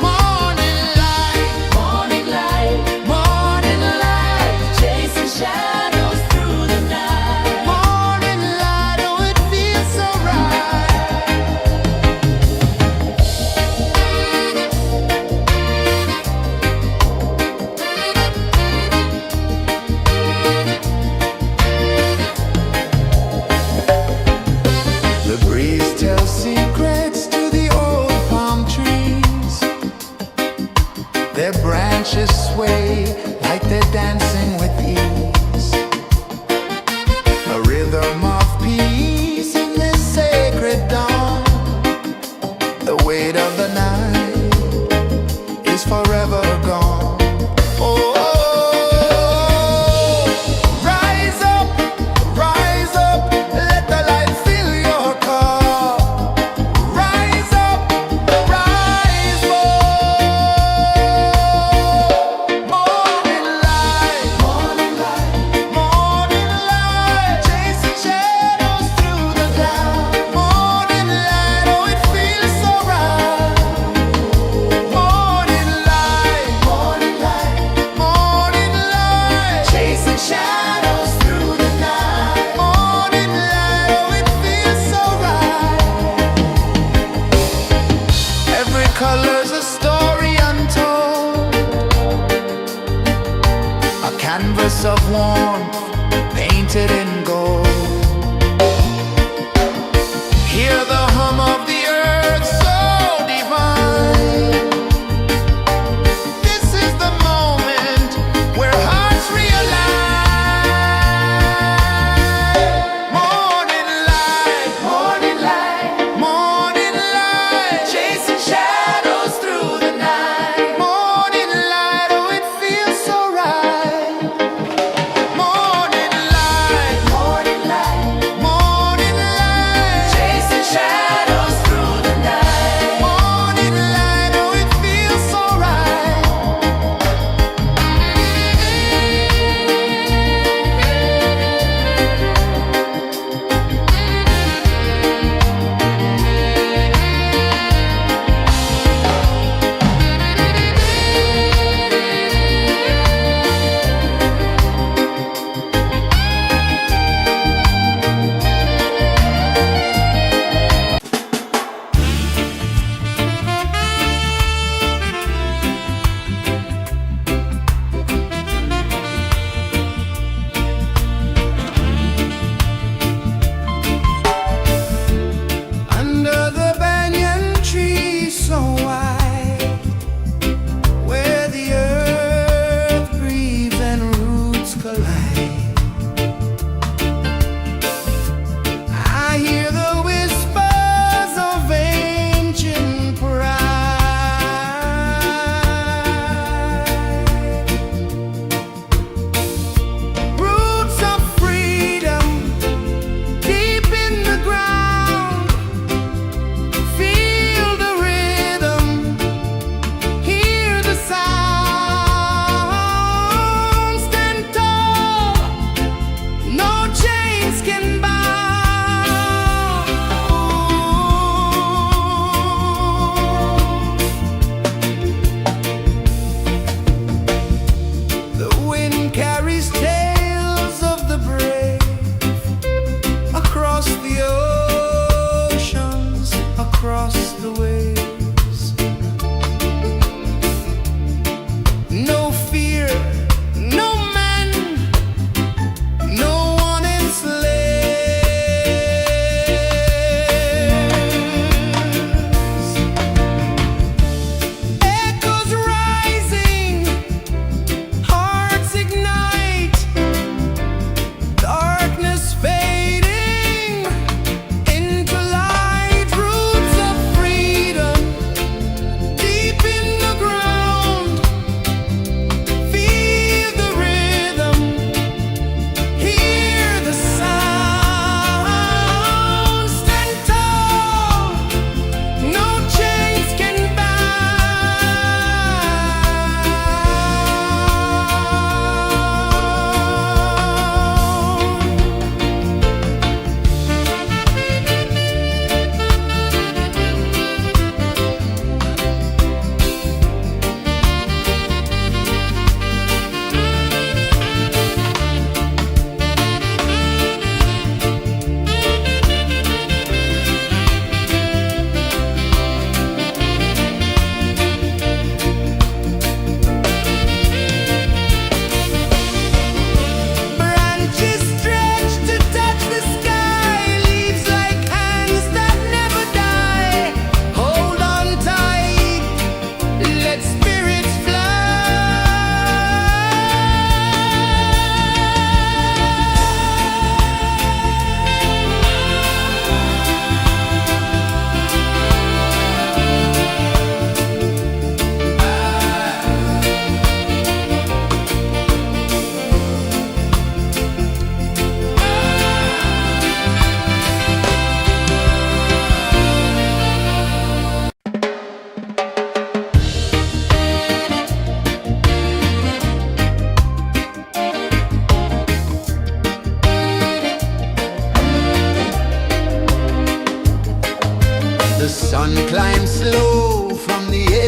Morning light, Morning light, morning light, chasing shadows through the night. morning light, oh it feels so right. The breeze tells secrets to the old palm trees. Their branches sway like they're dancing with ease. A rhythm of peace in this sacred dawn. The weight of the night is forever gone. Oh, rise up, let the light fill your cup. Rise up, rise up. Morning light, morning light, morning light, chasing shadows through the cloud. Morning light, oh it feels so right. Morning light, morning light, morning light, chasing shadows through the night. Morning light, oh it feels so right. Every color's a story untold, a canvas of warmth painted in gold. Hear the hum of the earth so divine. This is the moment where hearts realign. Morning light, morning light, morning light, chasing shadows through the night. Morning light, oh it feels so right. Morning light, morning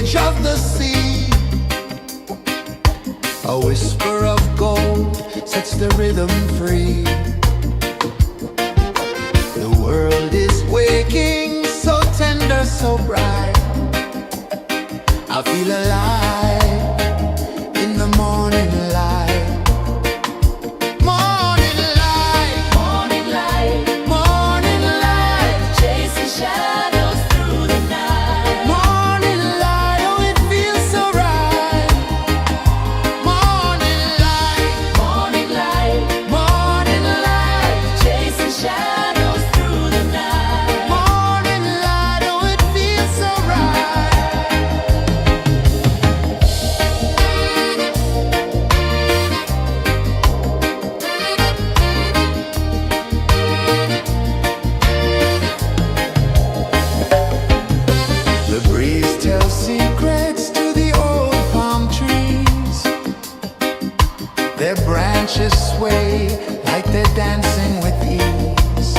edge of the sea. A whisper of gold sets the rhythm free. The world is waking, so tender, so bright. I feel alive in the morning light. Morning light, Morning light, morning light, chasing shadows through the night. morning light, oh it feels so right. Morning light, Morning light, morning light, chasing shadows through the night. morning light, oh it feels so right. The breeze tells secrets to the old palm trees. Their branches sway like they're dancing with ease.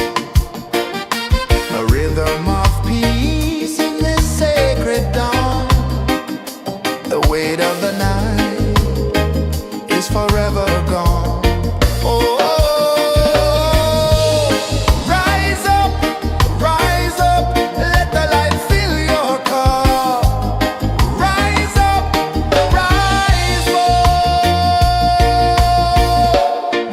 A rhythm of peace in this sacred dawn. The weight of the night is forever gone. Oh, rise up, let the light fill your car. Rise up, rise up.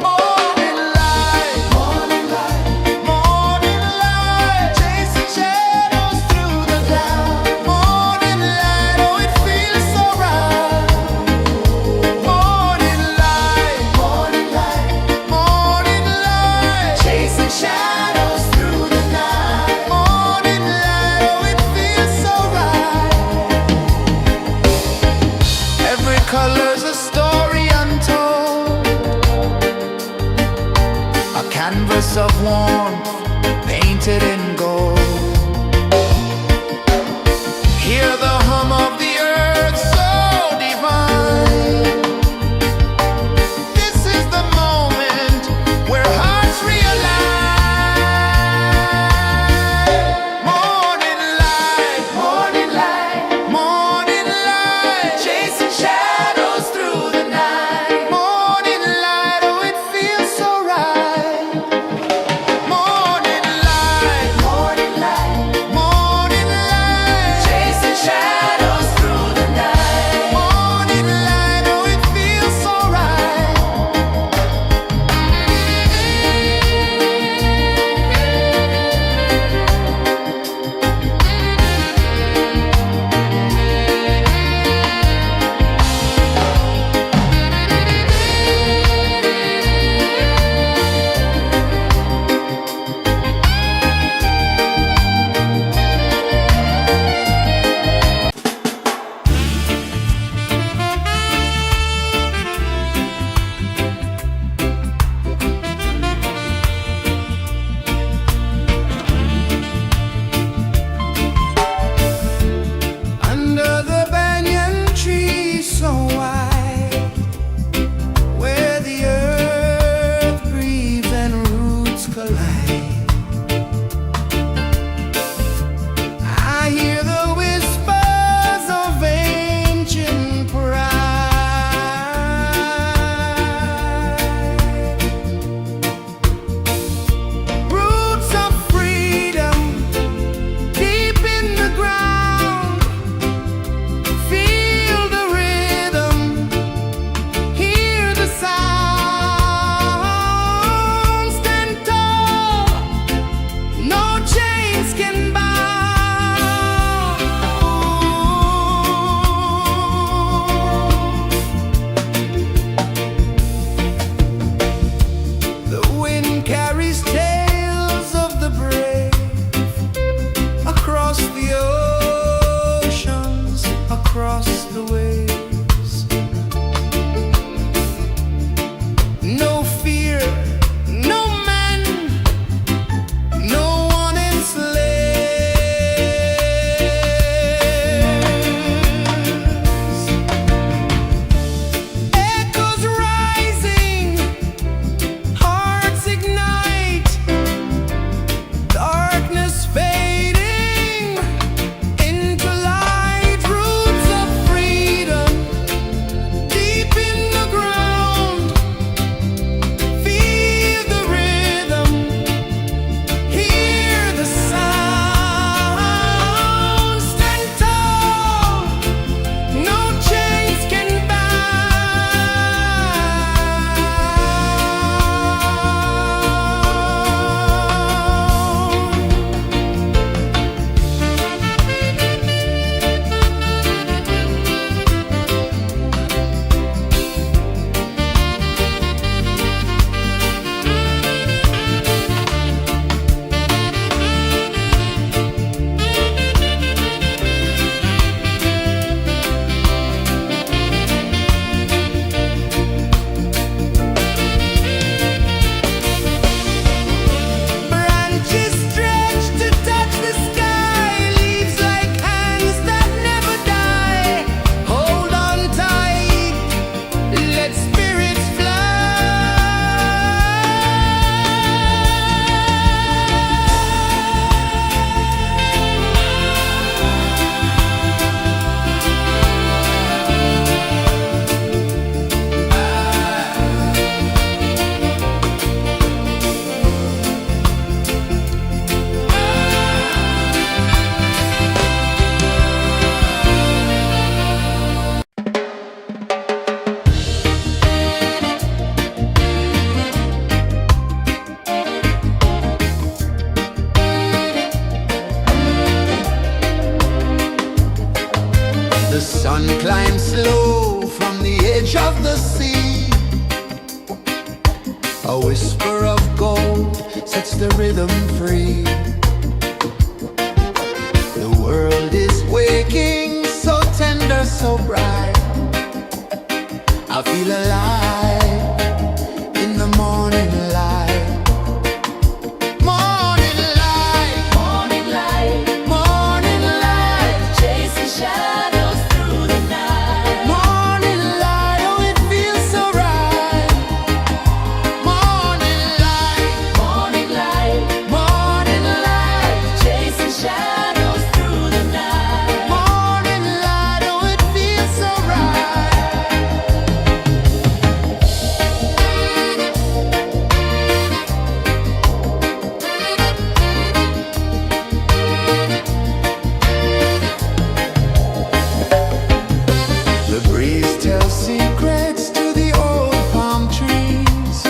Morning light, morning light, morning light, chasing shadows through the cloud. Morning light, oh it feels so right. Morning light, morning light, morning light, chasing shadows through the night. Morning light, oh it feels so right. Every color's a story untold, a canvas of warmth painted in gold. Hear the hum of the earth so divine. This is the moment where hearts realign. Morning light, morning light, morning light, chasing shadows through the night. Morning light, oh it feels so right. Morning light, morning light, morning light, chasing shadows through the night. Morning light, oh it feels so right. Under the banyan tree so wide, where the earth breathes and roots collide, I hear the whispers of ancient pride. Roots of freedom deep in the ground. Feel the rhythm, hear the sound. Stand tall, no chains can bound. The wind carries tales of the brave across the oceans, across the waves. No fear, no man, no one enslaves. Echoes rising, hearts ignite, darkness fading into light. Roots sun climbs slow from the edge of the sea. A whisper of gold sets the rhythm free. The world is waking, so tender, so bright. I feel alive in the morning light. Morning light, Morning light, morning light, chasing shadows through the night. morning light, oh it feels so right. Morning light, Morning light, morning light, chasing shadows through the night. morning light, oh it feels so right. The breeze tells secrets to the old palm trees.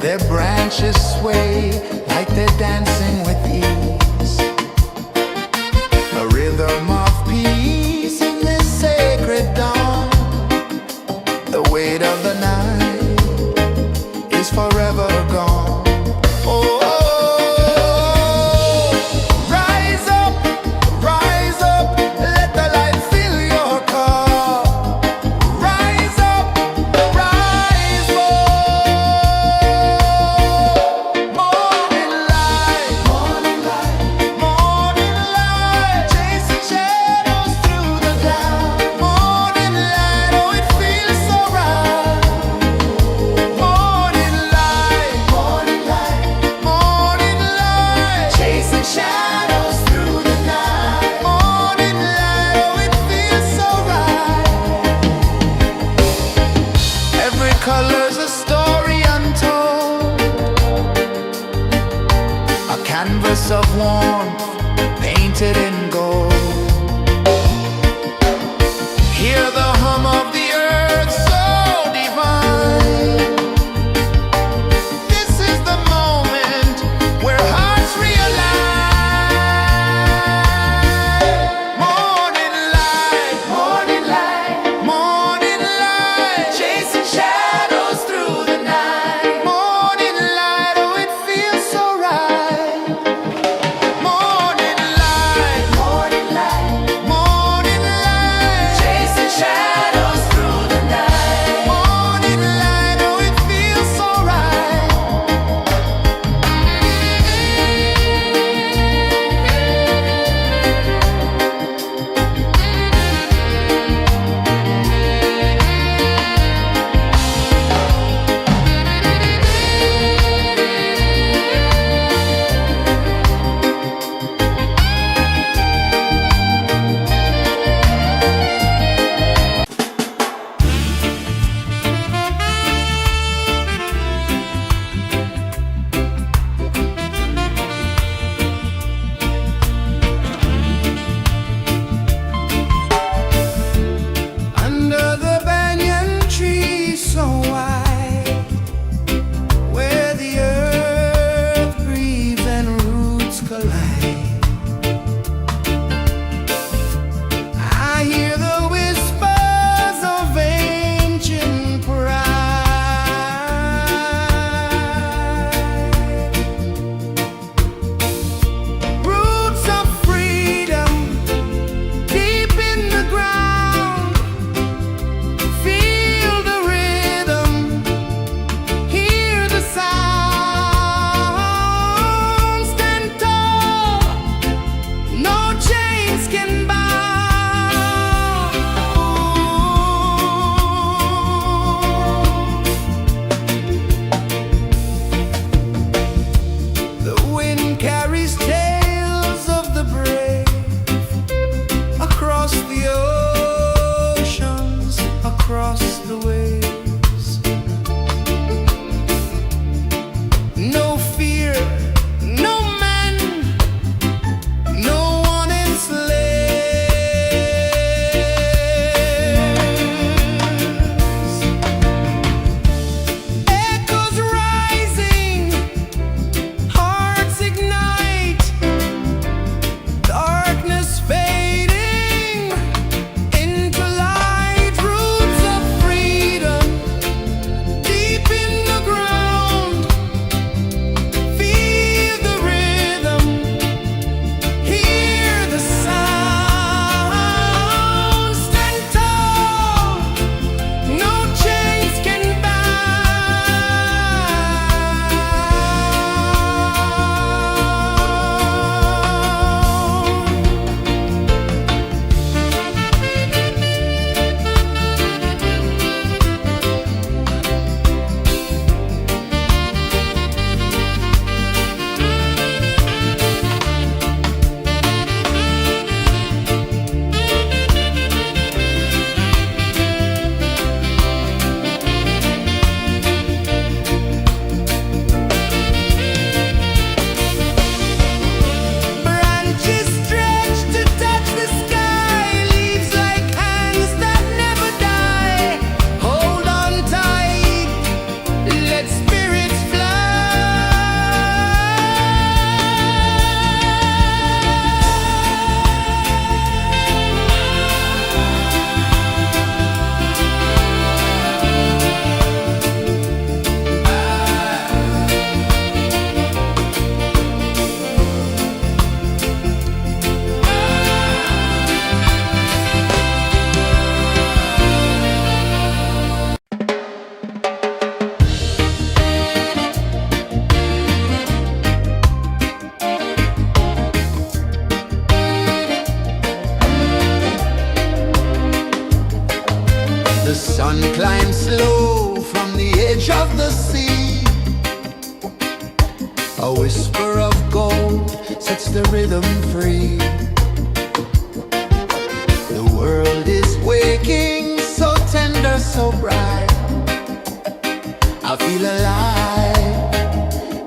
Their branches sway like they're dancing with ease. A rhythm of peace in this sacred dawn. The weight of the night is forever gone. Oh, rise up, let the light fill your cup. Rise up, rise more. Morning The sun climbs slow from the edge of the sea. A whisper of gold sets the rhythm free. The world is waking, so tender, so bright. I feel alive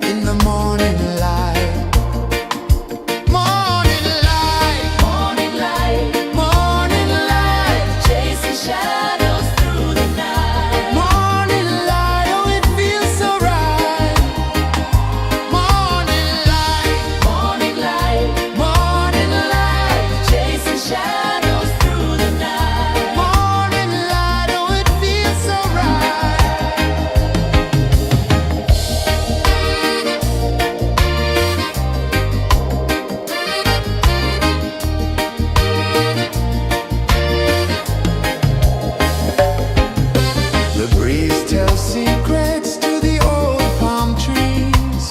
in the morning light. Morning light, Morning light, morning light, chasing shadows through the night. morning light, oh it feels so right. Morning light, Morning light, morning light, chasing shadows through the night. morning light, oh it feels so right. The breeze tells secrets to the old palm trees.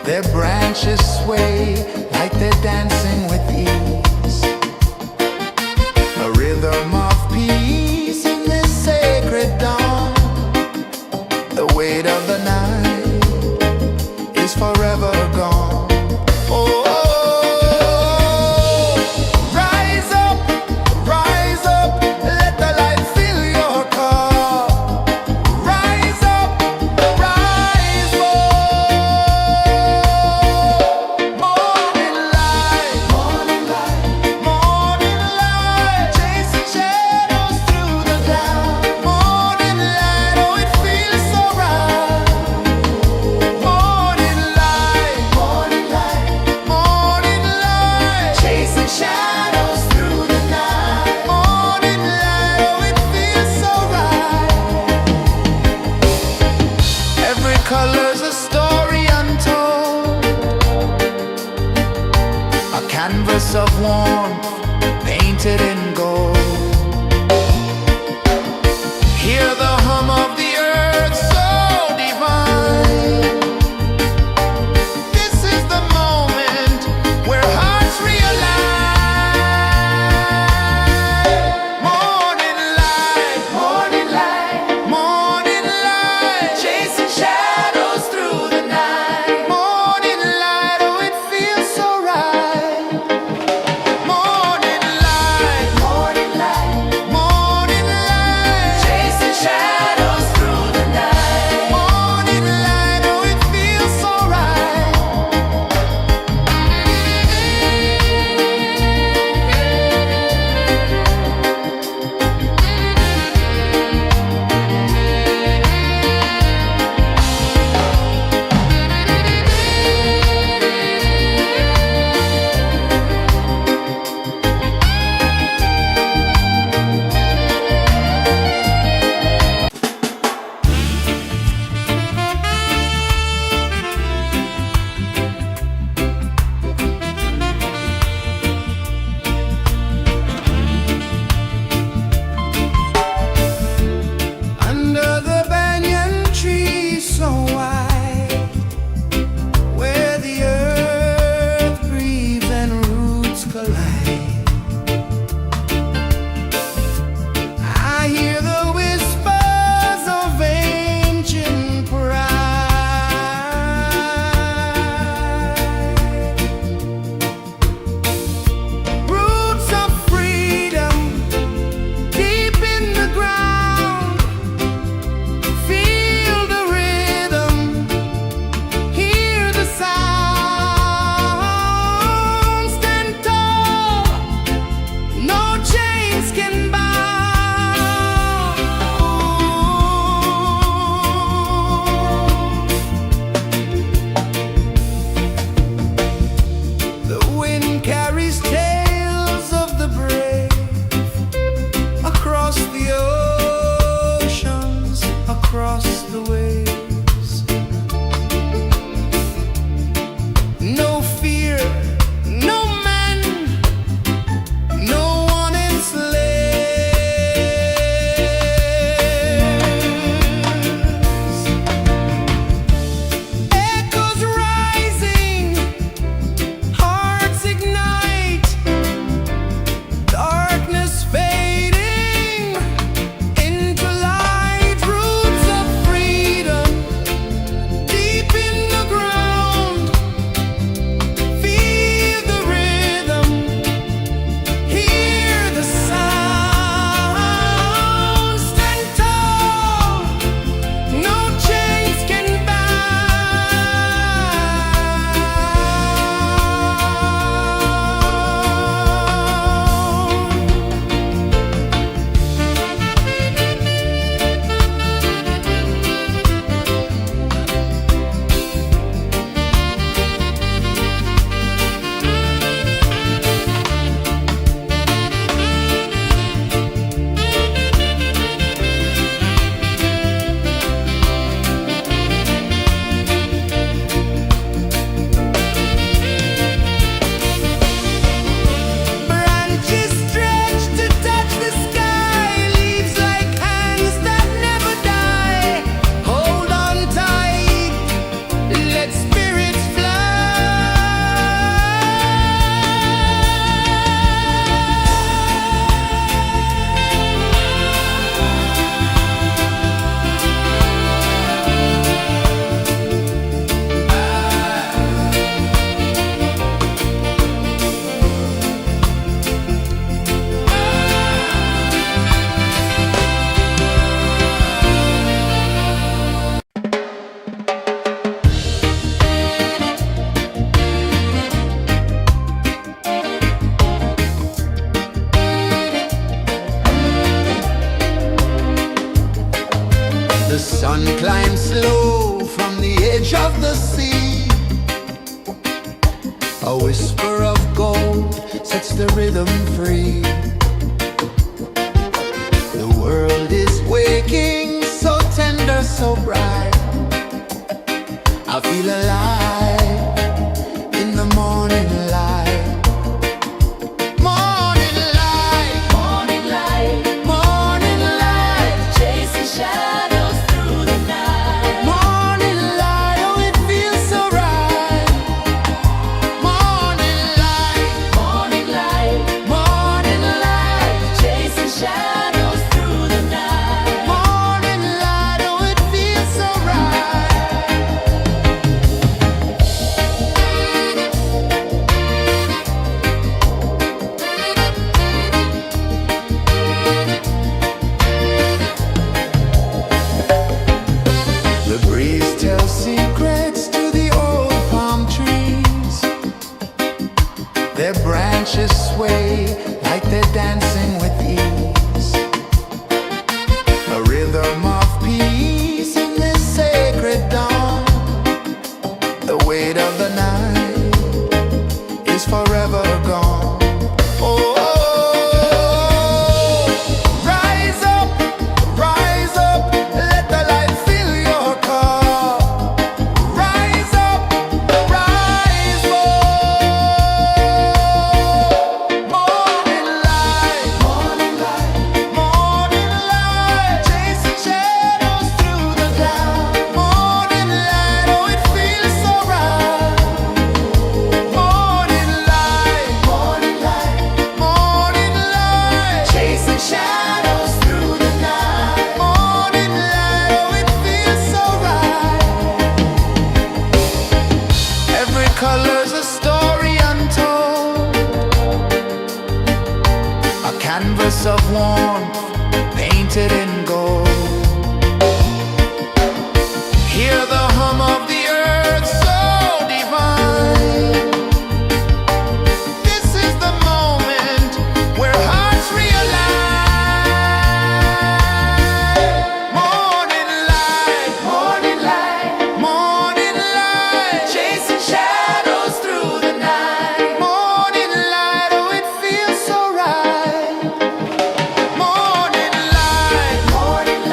Their branches sway like they're dancing with ease. A rhythm of peace in this sacred dawn. The weight of the night is forever gone. Oh, rise up, let the light fill your cup. Rise up, rise up. Morning light, morning light, chasing shadows through the cloud. Morning light, oh it feels so right. Morning light, chasing shadows through the night. Morning light, oh it feels so right. Every color's a story untold, a canvas of warmth painted in gold. Hear the hum of the earth so divine. This is the moment where hearts realign. Morning light, morning light, chasing shadows through the night. Morning light, oh it feels so right. Morning light, The sun climbs slow from the edge of the sea. A whisper of gold sets the rhythm free. The world is waking, so tender, so bright. I feel alive in the morning light. Morning light, Morning light, morning light, chasing shadows through the night. morning light, oh it feels so right. Morning light, Morning light, morning light, chasing shadows through the night. morning light, oh it feels so right. The breeze tells secrets to the old palm trees. Their branches sway like they're dancing with ease. A rhythm of peace in this sacred dawn. The weight of the night is forever gone. Oh, rise up, let the light fill your cup. Rise up, rise up. Morning light, morning light, morning light, chasing shadows through the cloud. Morning light, oh it feels so right. Morning light, morning light, morning light, chasing shadows through the night. Morning light, oh it feels so right. Every color's a story untold, a canvas of warmth painted in gold. Hear the hum of the earth so divine. This is the moment where hearts realign. Morning light, morning light, morning light, chasing shadows through the night. Morning light, oh it feels so right. Morning light, morning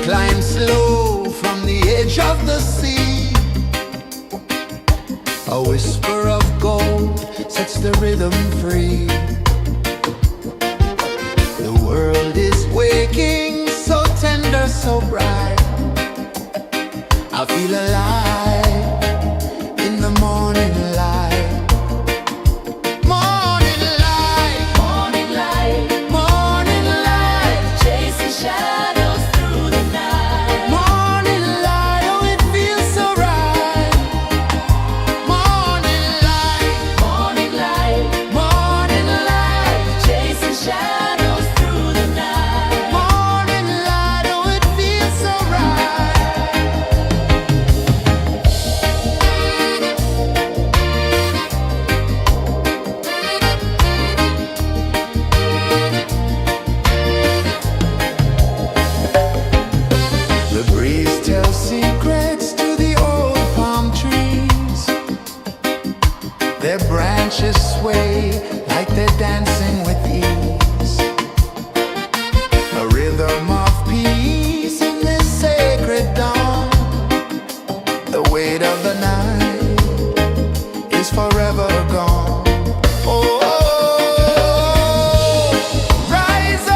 climb slow from the edge of the sea. A whisper of gold sets the rhythm free. The world is waking, so tender, so bright. I feel alive in the morning light. Morning light, Morning light, morning light, chasing shadows through the night. morning light, oh it feels so right. Morning light, Morning light, morning light, chasing shadows through the night. morning light, oh it feels so right. The breeze tells secrets to the old palm trees. Their branches sway like they're dancing with ease. A rhythm of peace in this sacred dawn. The weight of the night is forever gone. Oh, rise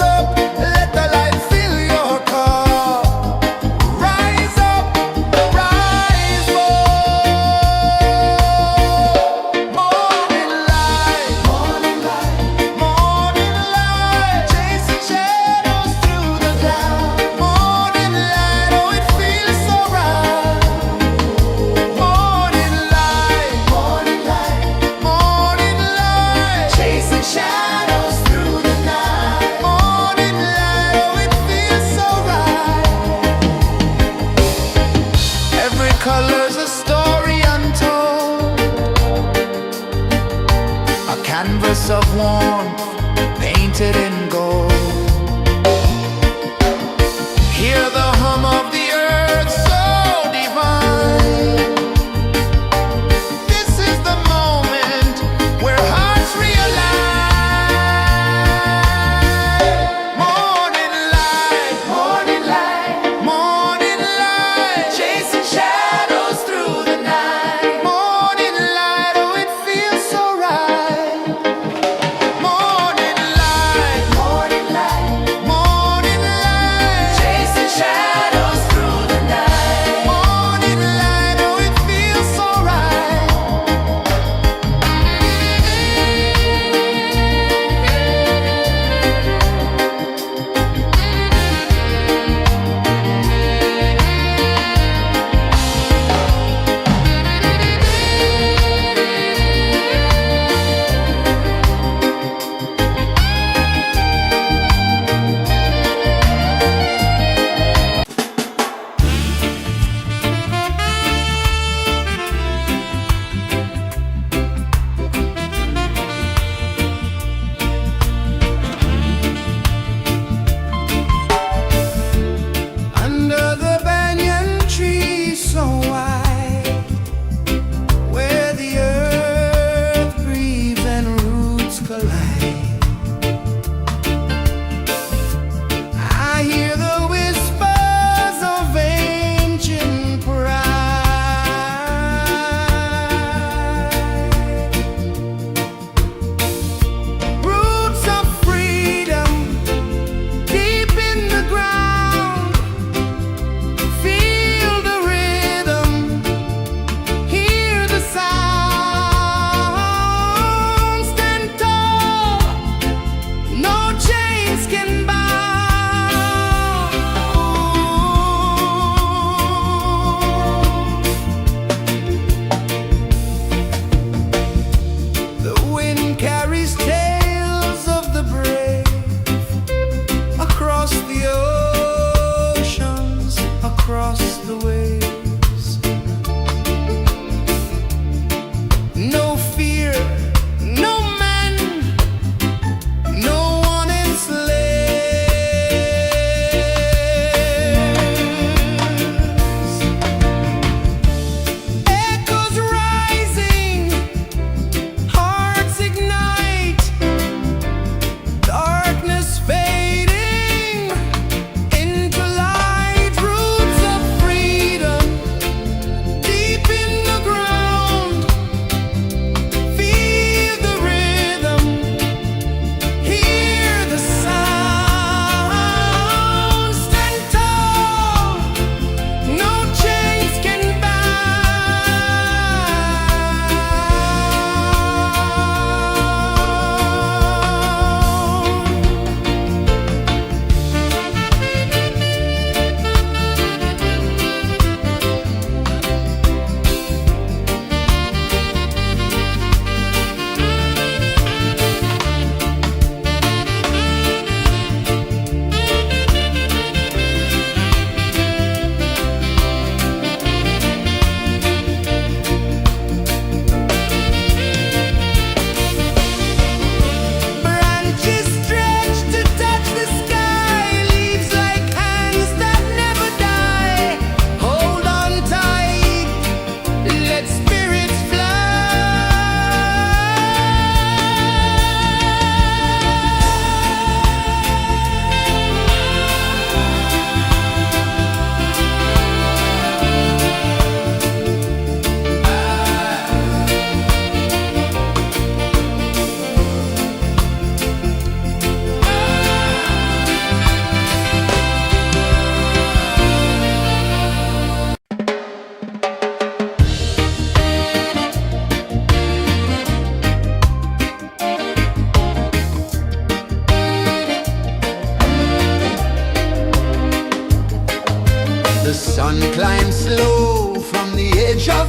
up, let the light fill your cup. Rise up, rise more. Morning light, morning light, chasing shadows through the cloud. Morning light, oh it feels so right. Morning light, chasing shadows through the night. Morning light, oh it feels so right. Every color's a story untold, a canvas of warmth painted in gold. Hear the hum of the earth so divine. This is the moment where hearts realign. Morning light, morning light, chasing shadows through the night. Morning light, oh it feels so right. Morning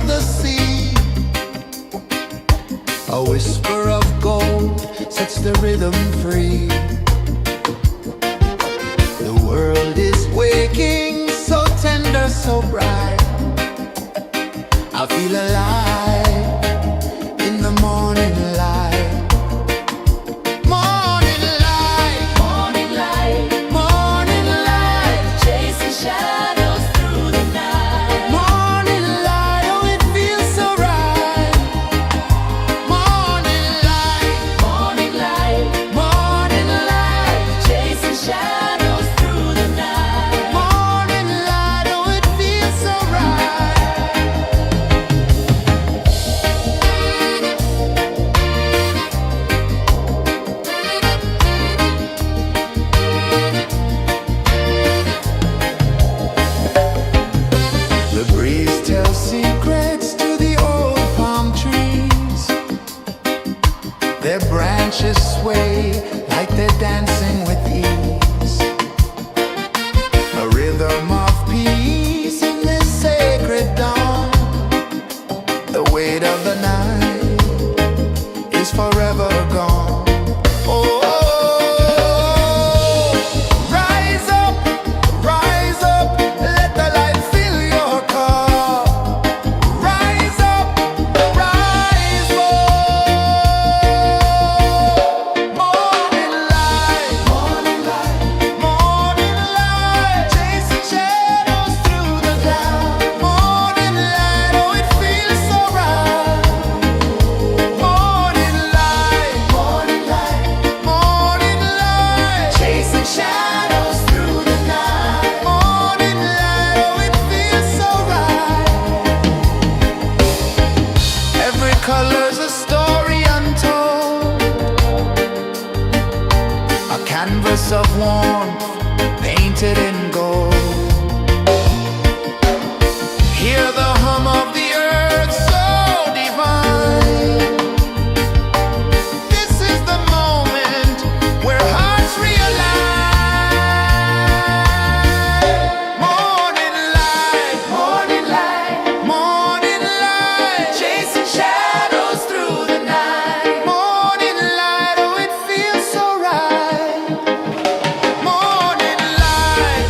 the sea. A whisper of gold sets the rhythm free. The world is waking, so tender, so bright. I feel alive in the morning light. Morning light, Morning light, morning light, chasing shadows through the night. morning light, oh it feels so right. Morning light, Morning light, morning light, chasing shadows through the night. morning light, oh it feels so right. The breeze tells secrets to the old palm trees. Their branches sway like they're dancing with ease. A rhythm of peace in this sacred dawn. The weight of the night is forever gone. Oh, rise up, let the light fill your cup. Rise up, rise more. Morning light, morning light, chasing shadows through the cloud. Morning light, oh it feels so right. Morning light, morning light, chasing shadows through the night. Morning light, oh it feels so right. Every color's a story untold, a canvas of warmth painted in gold. Hear the hum of the earth so divine. This is the moment where hearts realign. Morning light, morning light, chasing shadows through the night. Morning light, oh it feels so right. Morning light,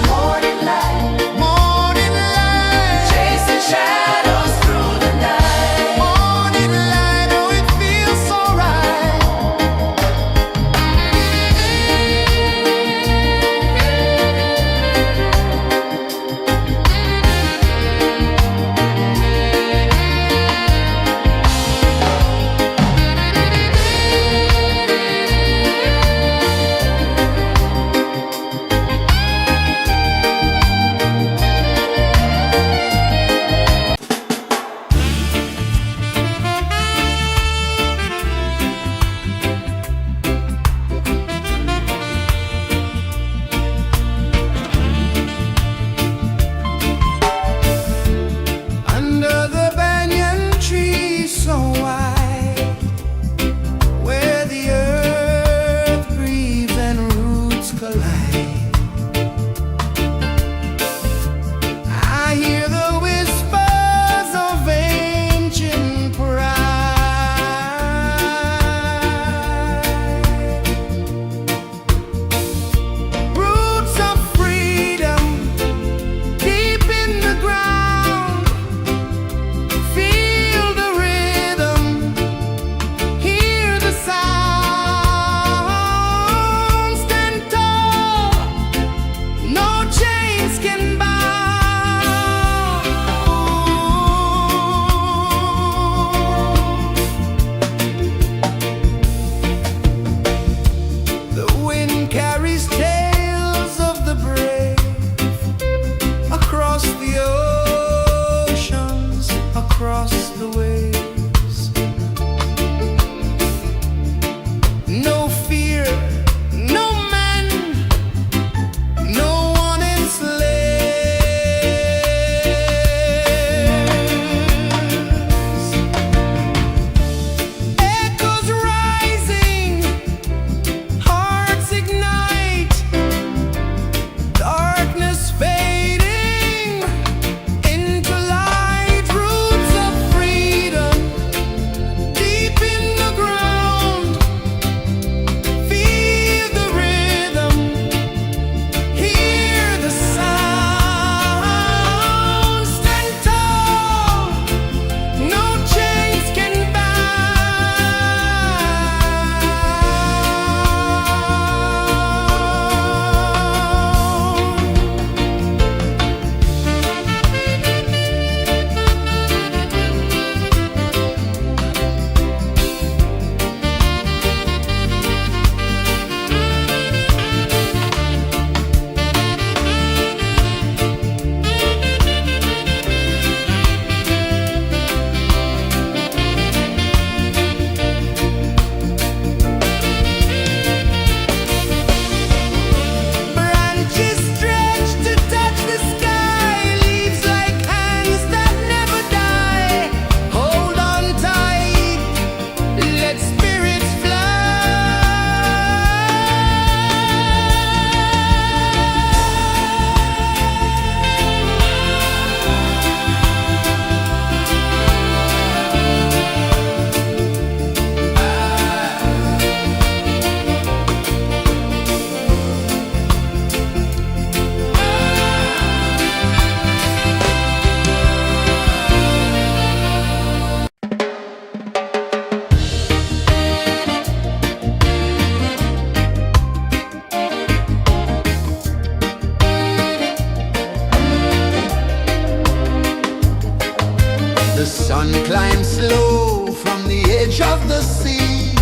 climb slow from the edge of the sea.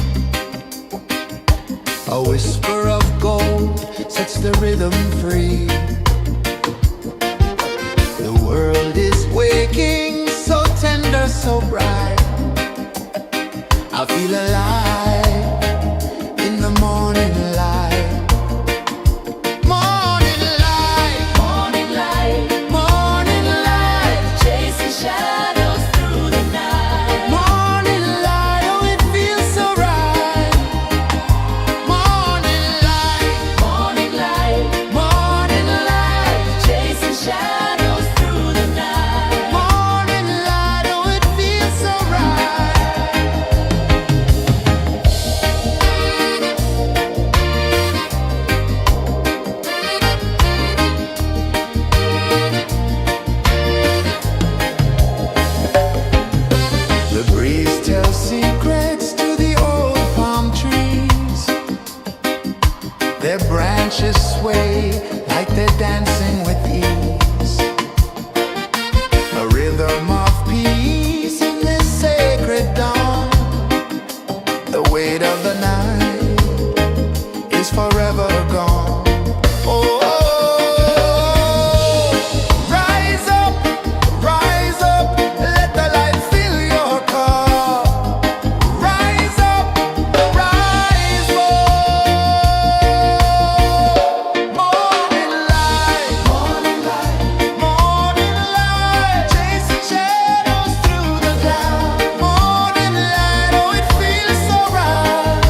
A whisper of gold sets the rhythm free. The world is waking, so tender, so bright. I feel alive in the morning light. Morning light, Morning light, morning light, chasing shadows through the night. morning light, oh it feels so right. Morning light, Morning light, morning light, chasing shadows through the night. morning light, oh it feels so right. The breeze tells secrets to the old palm trees. Their branches sway like they're dancing with ease. A rhythm of peace in this sacred dawn. The weight of the night is forever gone. Oh, rise up, let the light fill your cup. Rise up, rise up. Morning light, morning light, morning light, chasing shadows through the cloud. Morning light, oh it feels so right.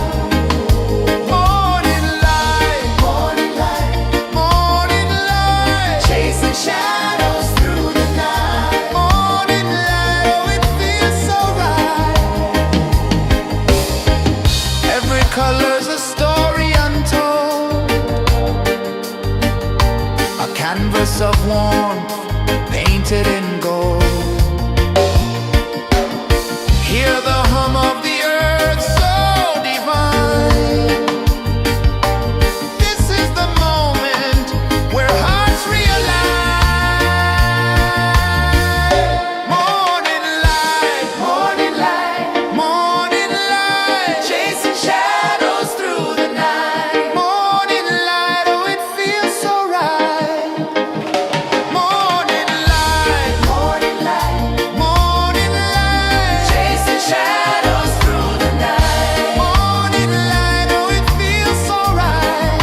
Morning light, morning light, morning light, chasing shadows through the night. Morning light, oh it feels so right. Every color's a story untold, a canvas of warmth painted in gold. Hear the hum of the earth so divine. This is the moment where hearts realign. Morning light, morning light, morning light, chasing shadows through the night. Morning light, oh it feels so right. Morning light, morning light, morning light, chasing shadows through the night. Morning light, oh it feels so right.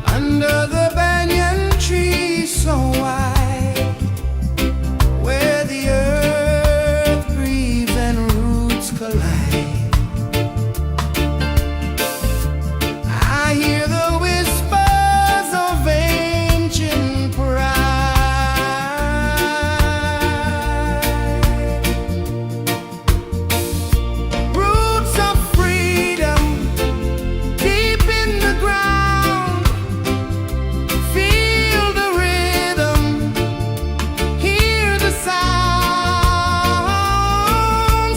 Under the banyan tree so wide, where the earth breathes and roots collide, I hear the whispers of ancient pride. Roots of freedom deep in the ground. Feel the rhythm, hear the sound.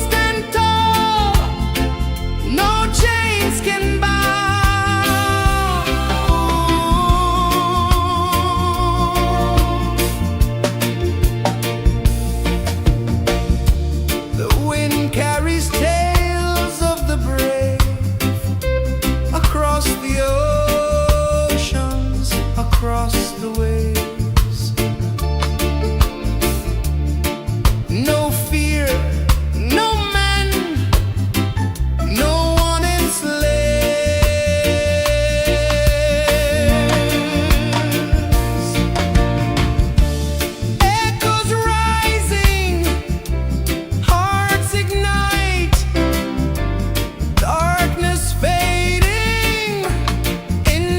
Stand tall, no chains can bound. The wind carries tales of the brave across the oceans, across the waves. No fear, no man, no one enslaves. Echoes rising, hearts ignite, darkness fading in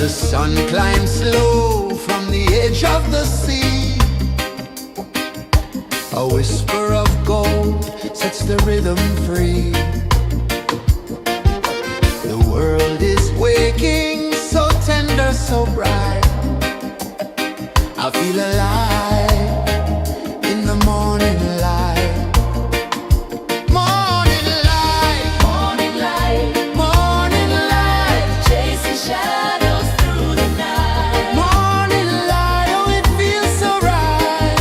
The sun climbs slow from the edge of the sea. A whisper of gold sets the rhythm free. The world is waking, so tender, so bright. I feel alive in the morning light. Morning light, Morning light, morning light, chasing shadows through the night. morning light, oh it feels so right.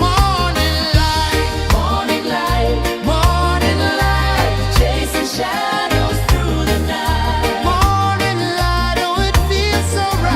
Morning light, Morning light, morning light, chasing shadows through the night. morning light, oh it feels so right.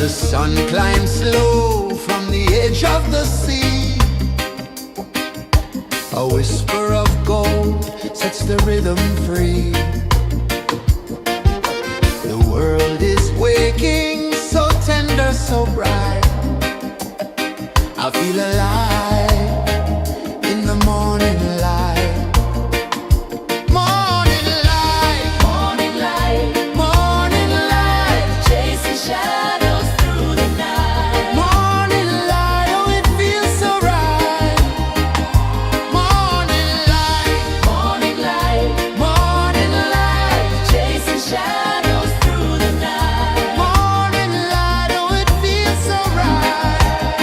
The sun climbs slow from the edge of the sea. A whisper of gold sets the rhythm free. The world is waking, so tender, so bright. I feel alive in the morning light. Morning light, Morning light, morning light, chasing shadows through the night. morning light, oh it feels so right. Morning light, Morning light, morning light, chasing shadows through the night. morning light, oh it feels so right.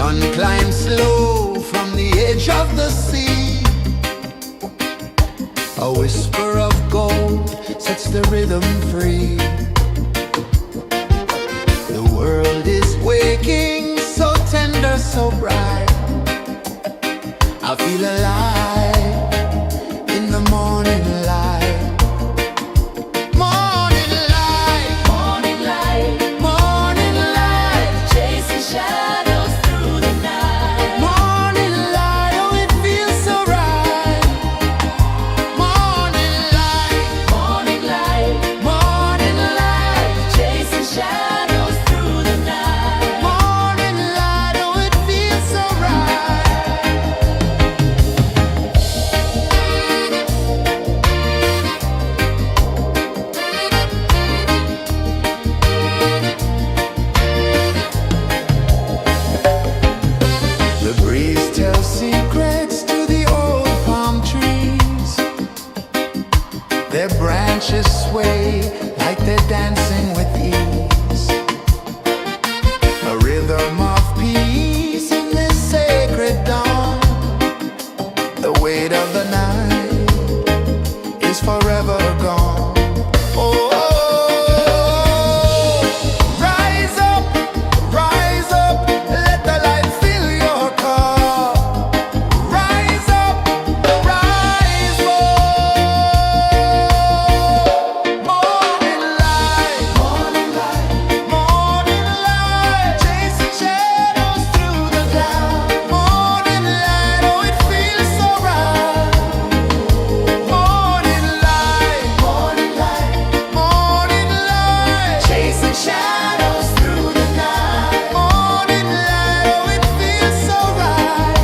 sun climbs slow from the edge of the sea. A whisper of gold sets the rhythm free. The world is waking, so tender, so bright. I feel alive in the morning light. Morning light, Morning light, morning light, chasing shadows through the night. morning light, oh it feels so right. Morning light, Morning light, morning light, chasing shadows through the night. morning light, oh it feels so right. The breeze tells secrets to the old palm trees. Their branches sway like they're dancing with ease. A rhythm of peace in this sacred dawn. The weight of the night is forever gone. Oh, rise up, let the light fill your car. Rise up, rise up. Morning light, morning light, morning light, chasing shadows through the cloud. Morning light, oh it feels so right. Morning light, morning light, morning light, chasing shadows through the night. Morning light, oh it feels so right.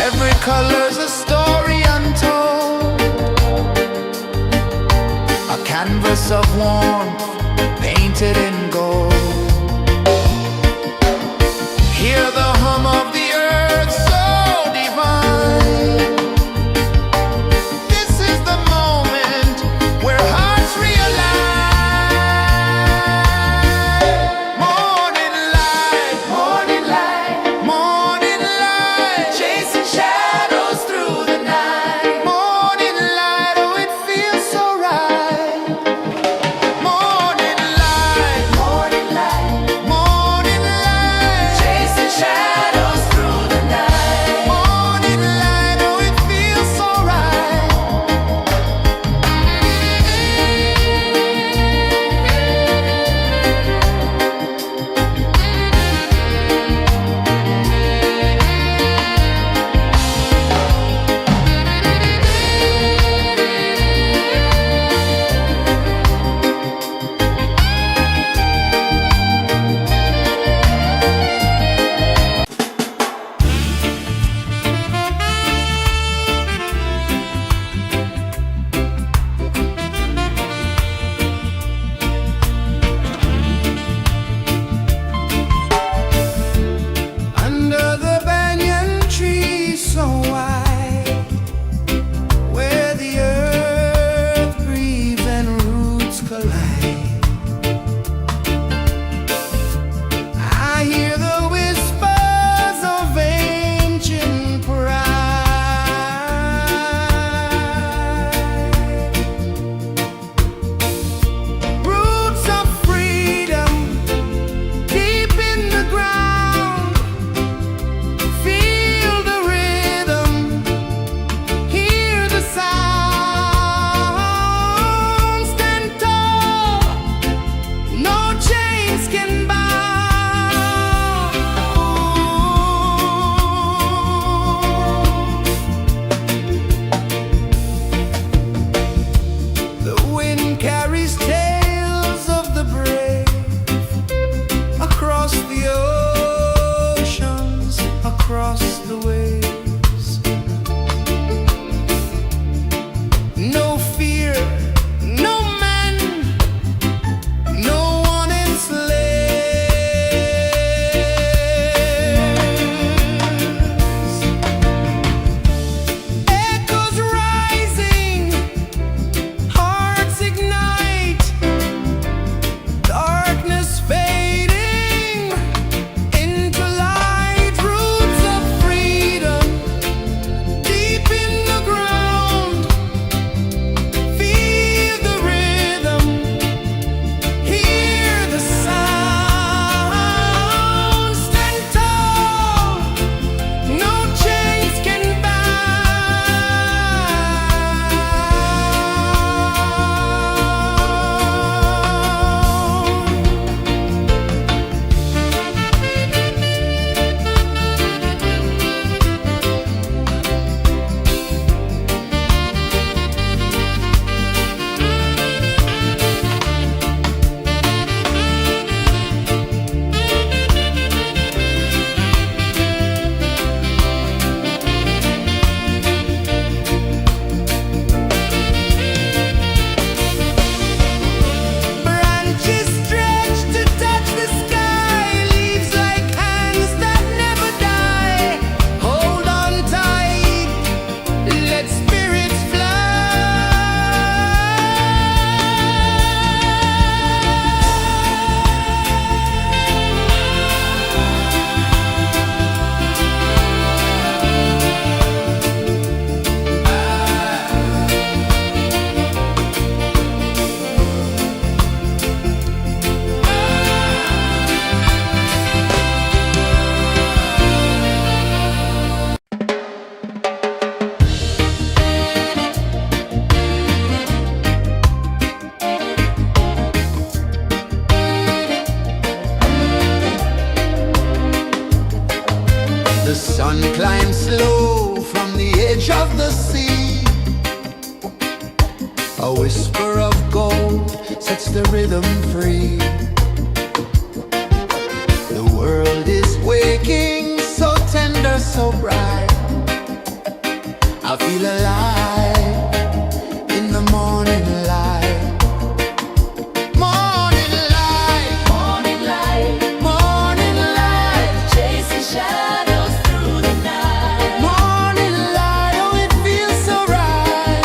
Every color's a story untold, a canvas of warmth painted in gold. Hear the hum of the earth so divine. This is the moment where hearts realign. Morning light, morning light, morning light, chasing shadows through the night. Morning light, oh it feels so right. Morning light, morning light, morning light, chasing shadows. sun climbs slow from the edge of the sea. A whisper of gold sets the rhythm free. The world is waking, so tender, so bright. I feel alive in the morning light. Morning light, Morning light, morning light, chasing shadows through the night. morning light, oh it feels so right.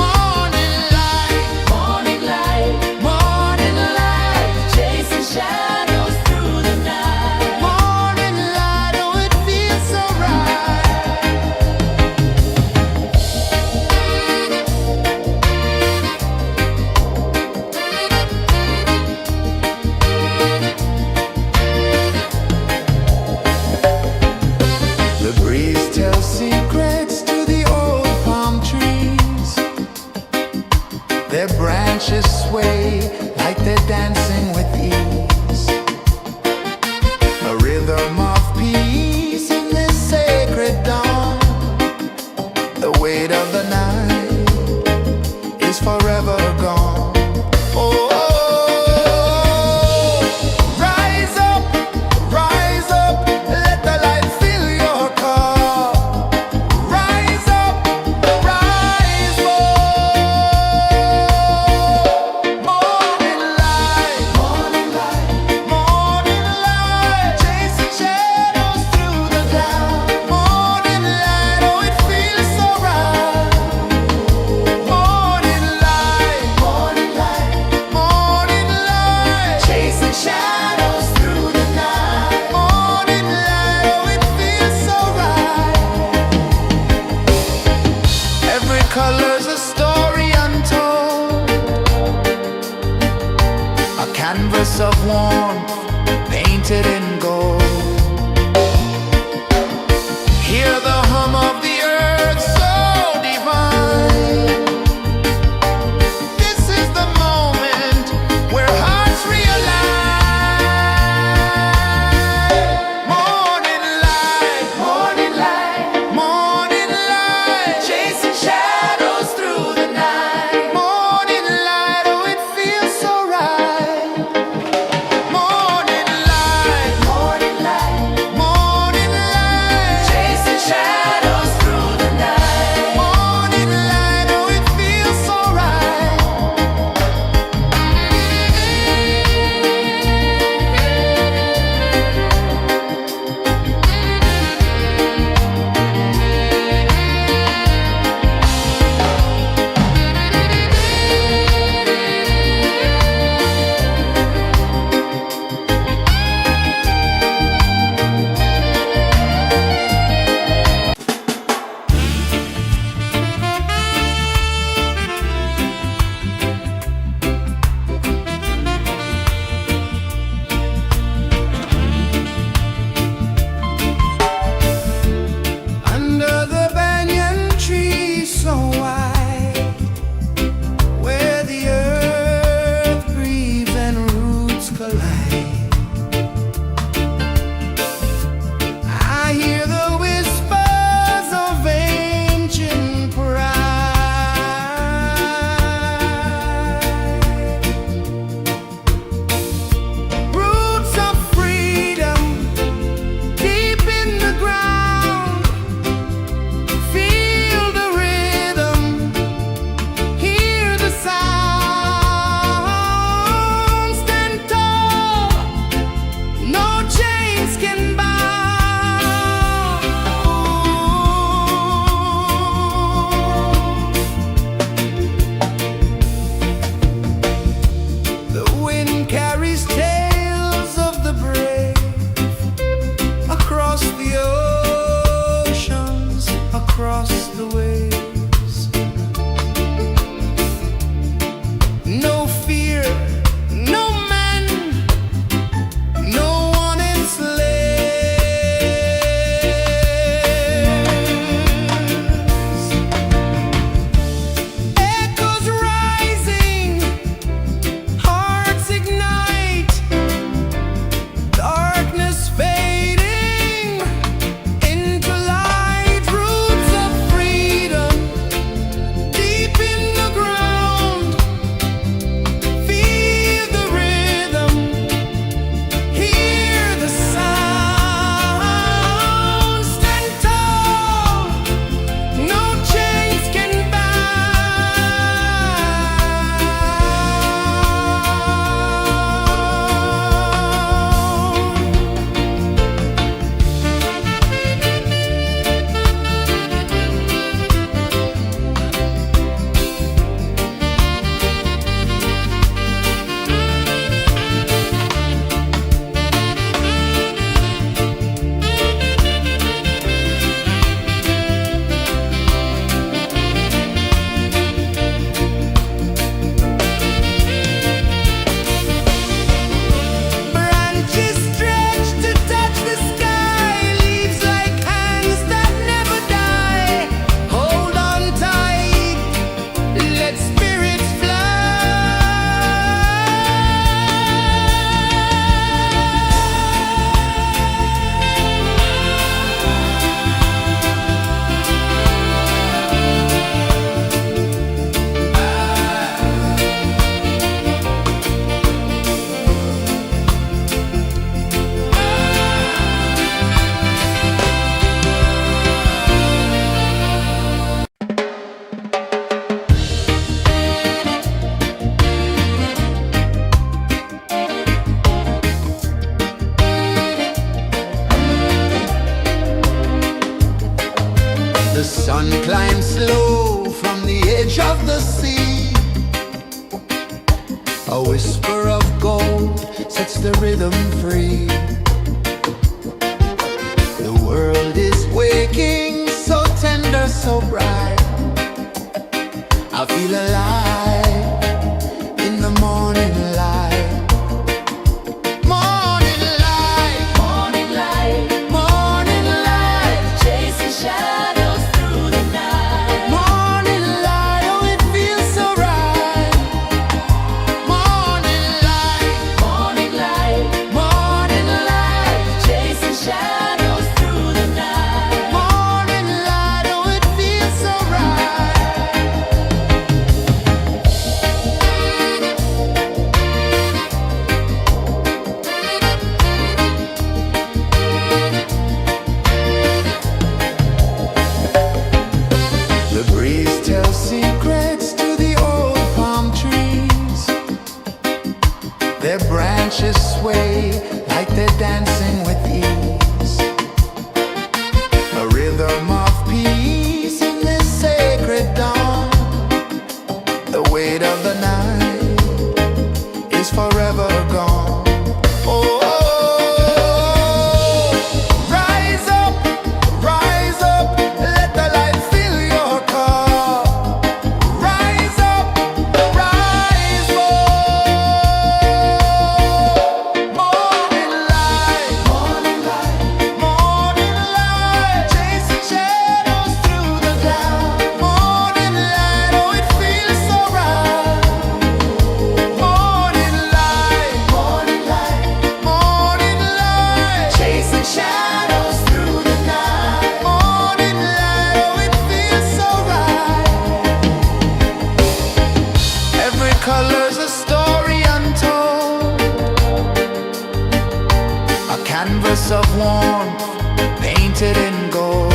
Morning light, Morning light, morning light, chasing shadows through the night. morning light, oh it feels so right. The breeze tells secrets to the old palm trees. Their branches sway like they're dancing with ease. A rhythm of peace in this sacred dawn. The weight of the night is forever gone. Oh, rise up, let the light fill your cup. Rise up, rise up. Morning light, morning light, morning light, chasing shadows through the cloud. Morning light, oh it feels so right. Morning light, morning light, morning light, chasing shadows through the night. Morning light, oh it feels so right. Every color's a story untold, a canvas of warmth painted in gold. Hear the hum of the earth so divine. This is the moment where hearts realign. Morning light, morning light, morning light, chasing shadows through the night. Morning light, oh it feels so right. Morning A whisper of gold sets the rhythm free. The world is waking, so tender, so bright. I feel alive in the morning light. Morning light, Morning light, morning light, chasing shadows through the night. morning light, oh it feels so right. Morning light, Morning light, morning light, chasing shadows through the night. morning light, oh it feels so right. The breeze tells secrets to the old palm trees. Their branches sway like they're dancing with ease. A rhythm of peace in this sacred dawn. The weight of the night is forever gone. Oh, rise up, let the light fill your cup. Rise up, rise up. Morning light, morning light, morning light, chasing shadows through the cloud. Morning light, oh it feels so right. Morning light, morning light, morning light, chasing shadows through the night. Morning light, oh it feels so right. Every color's a story untold, a canvas of warmth painted in gold.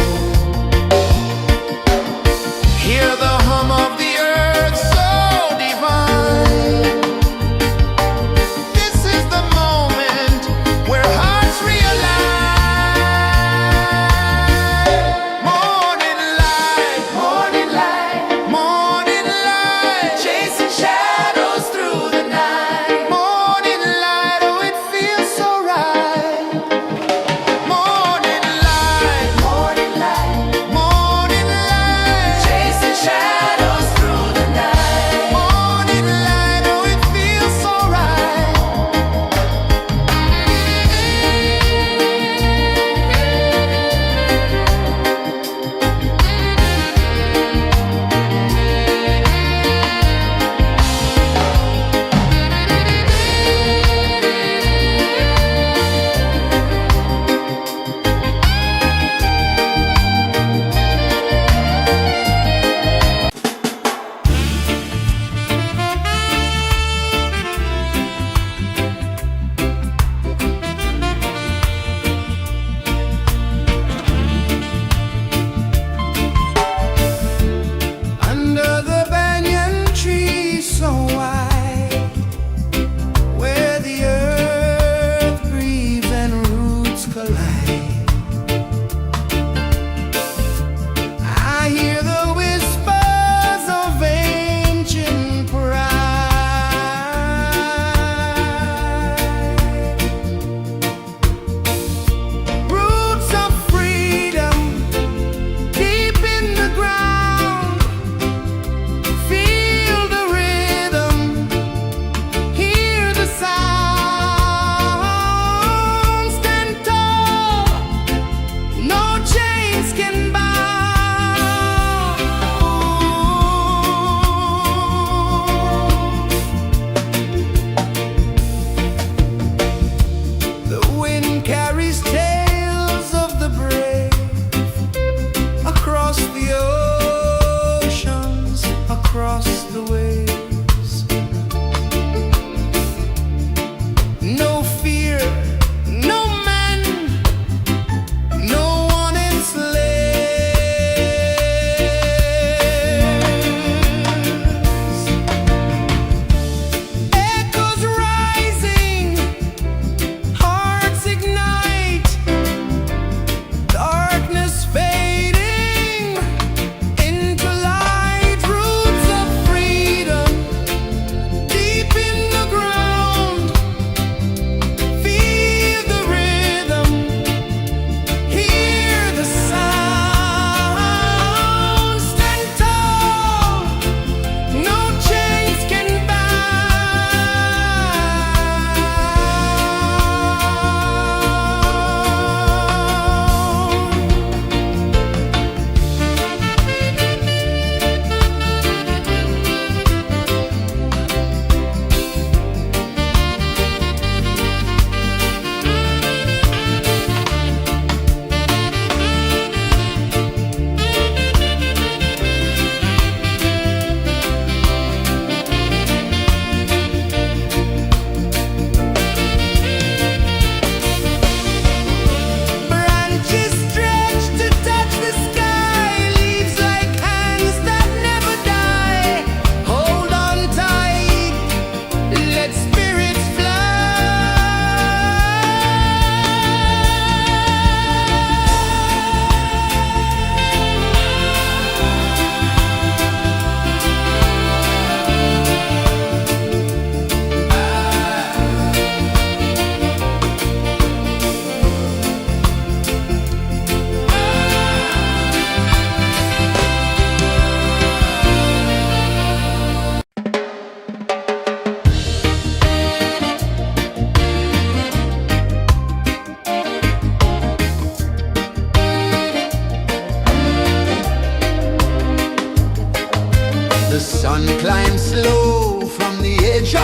Hear the hum of the earth so divine. This is the moment where hearts realign. Morning light, morning light, morning light, chasing shadows through the night. Morning light, oh it feels so right. Morning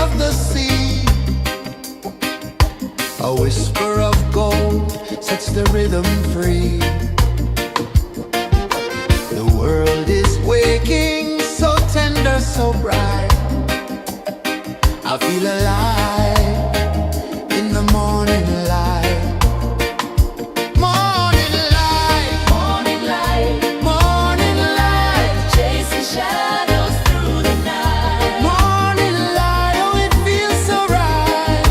of the sea. A whisper of gold sets the rhythm free. The world is waking, so tender, so bright. I feel alive in the morning light. Morning light, Morning light, morning light, chasing shadows through the night. morning light, oh it feels so right.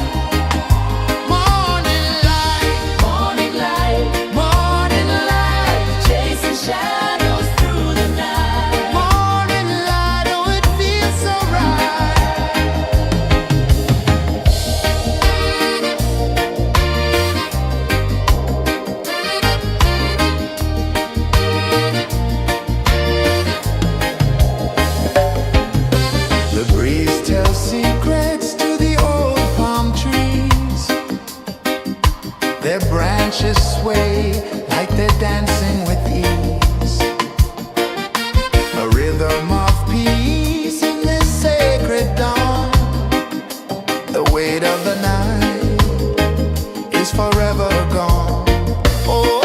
Morning light, Morning light, morning light, chasing shadows through the night. morning light, oh it feels so right. The breeze tells secrets to the old palm trees. Their branches sway like they're dancing with ease. A rhythm of peace in this sacred dawn. The weight of the night is forever gone. Oh,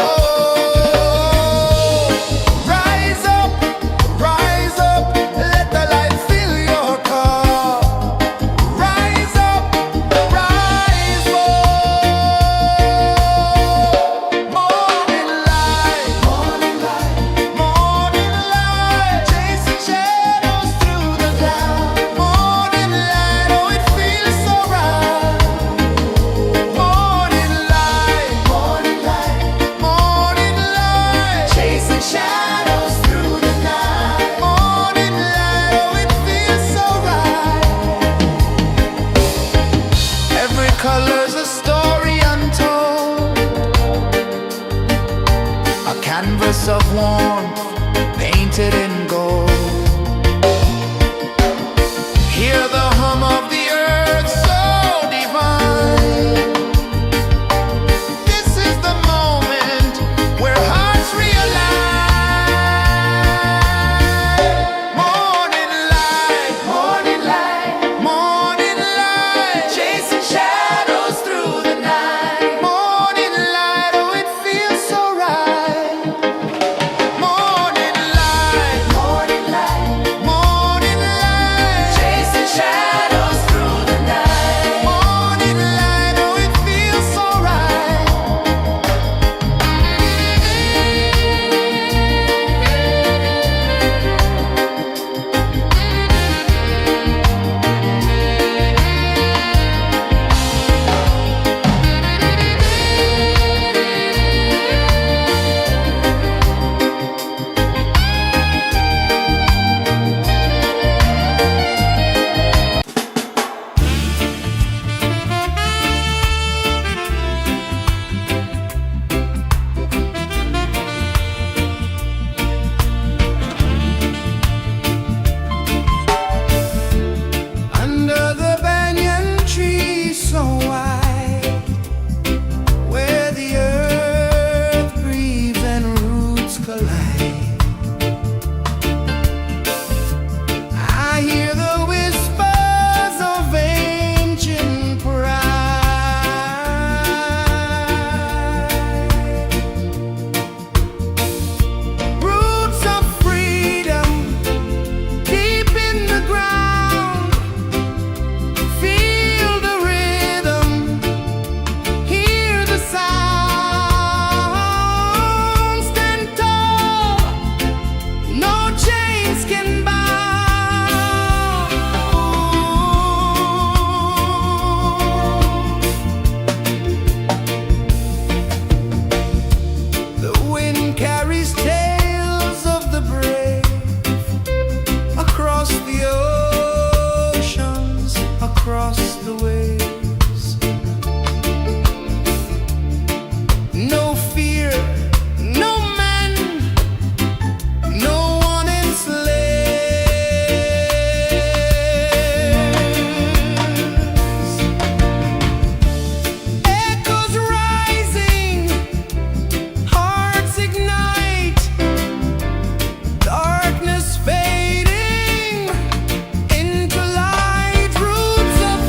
rise up, let the light fill your cup. Rise up, rise up. Morning light, morning light, morning light, chasing shadows through the cloud. Morning light, oh it feels so right. Morning light, morning light, morning light, chasing shadows through the night. Morning light, oh it feels so right. Every color's a story untold, a canvas of warmth painted in gold. Hear the hum of the earth so divine. This is the moment where hearts realign. Morning light, morning light, morning light, chasing shadows through the night. Morning light, oh it feels so right. Morning light, morning light, morning light, chasing shadows through the night. Morning light, oh it feels so right. Under the banyan tree so wide, where the earth breathes and roots collide, I hear the whispers of ancient pride. Roots of freedom deep in the ground. Feel the rhythm, hear the sound. Stand tall, no chains can bound. The wind carries tales of the brave across the oceans, across the waves. No fear, no man, no one enslaves. Echoes rising, hearts ignite, darkness fading into light. Roots of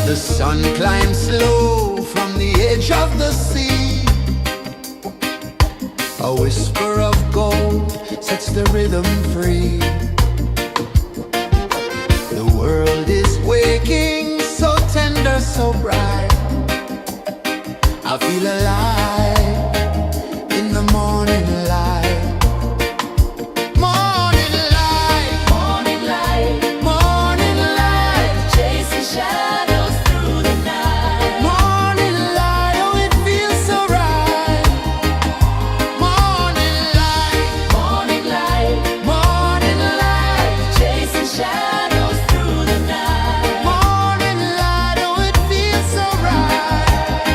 The sun climbs slow from the edge of the sea. A whisper of gold sets the rhythm free. The world is waking, so tender, so bright. I feel alive in the morning light. Morning light, Morning light, morning light, chasing shadows through the night. morning light, oh it feels so right. Morning light, Morning light, morning light, chasing shadows through the night. morning light, oh it feels so right.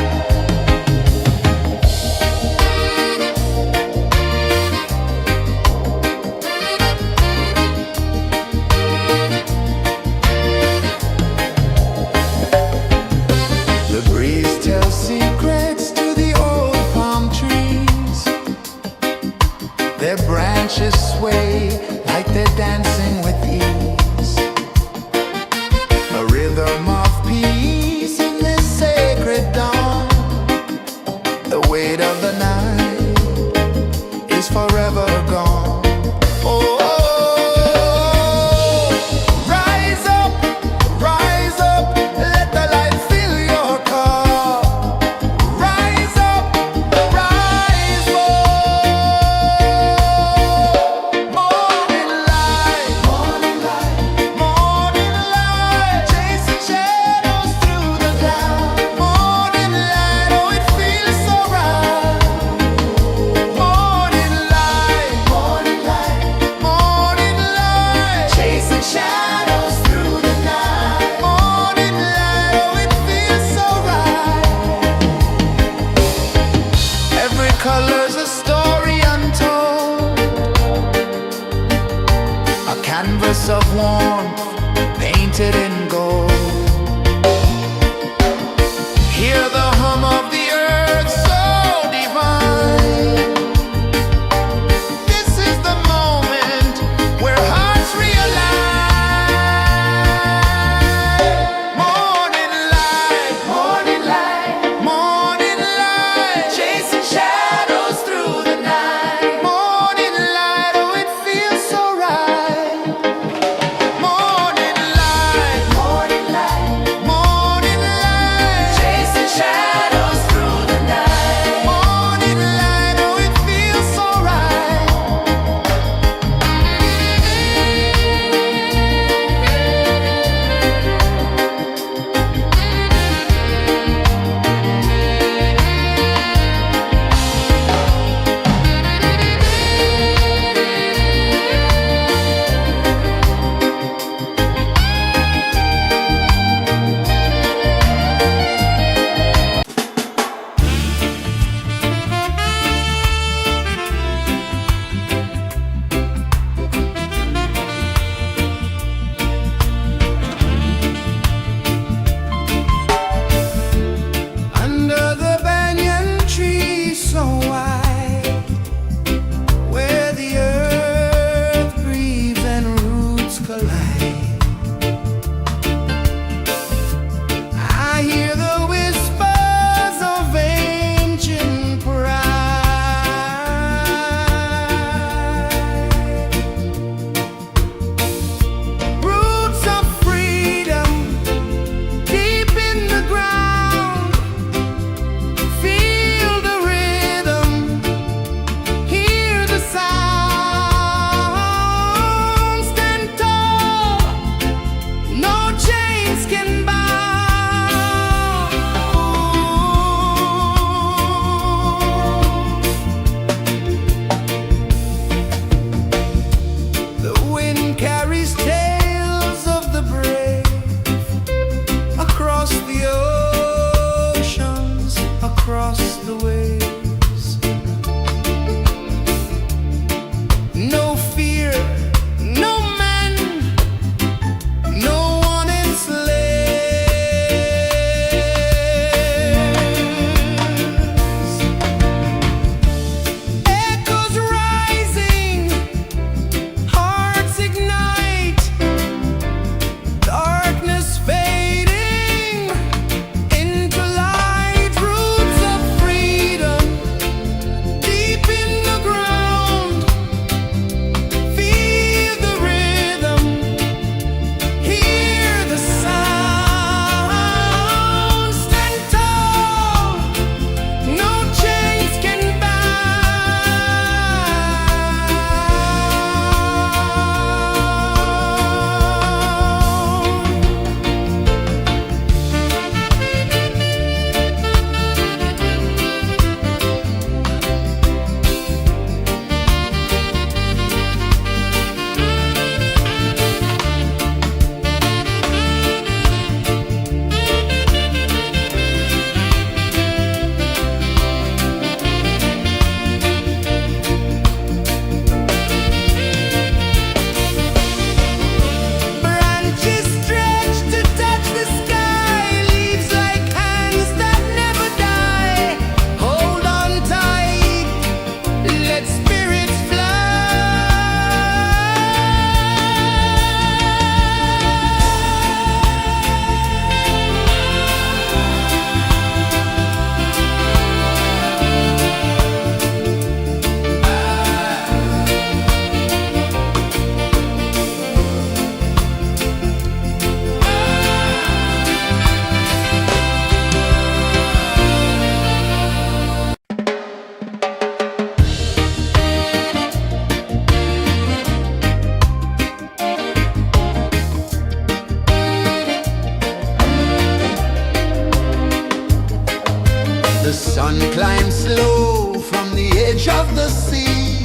The sun climbs slow from the edge of the sea.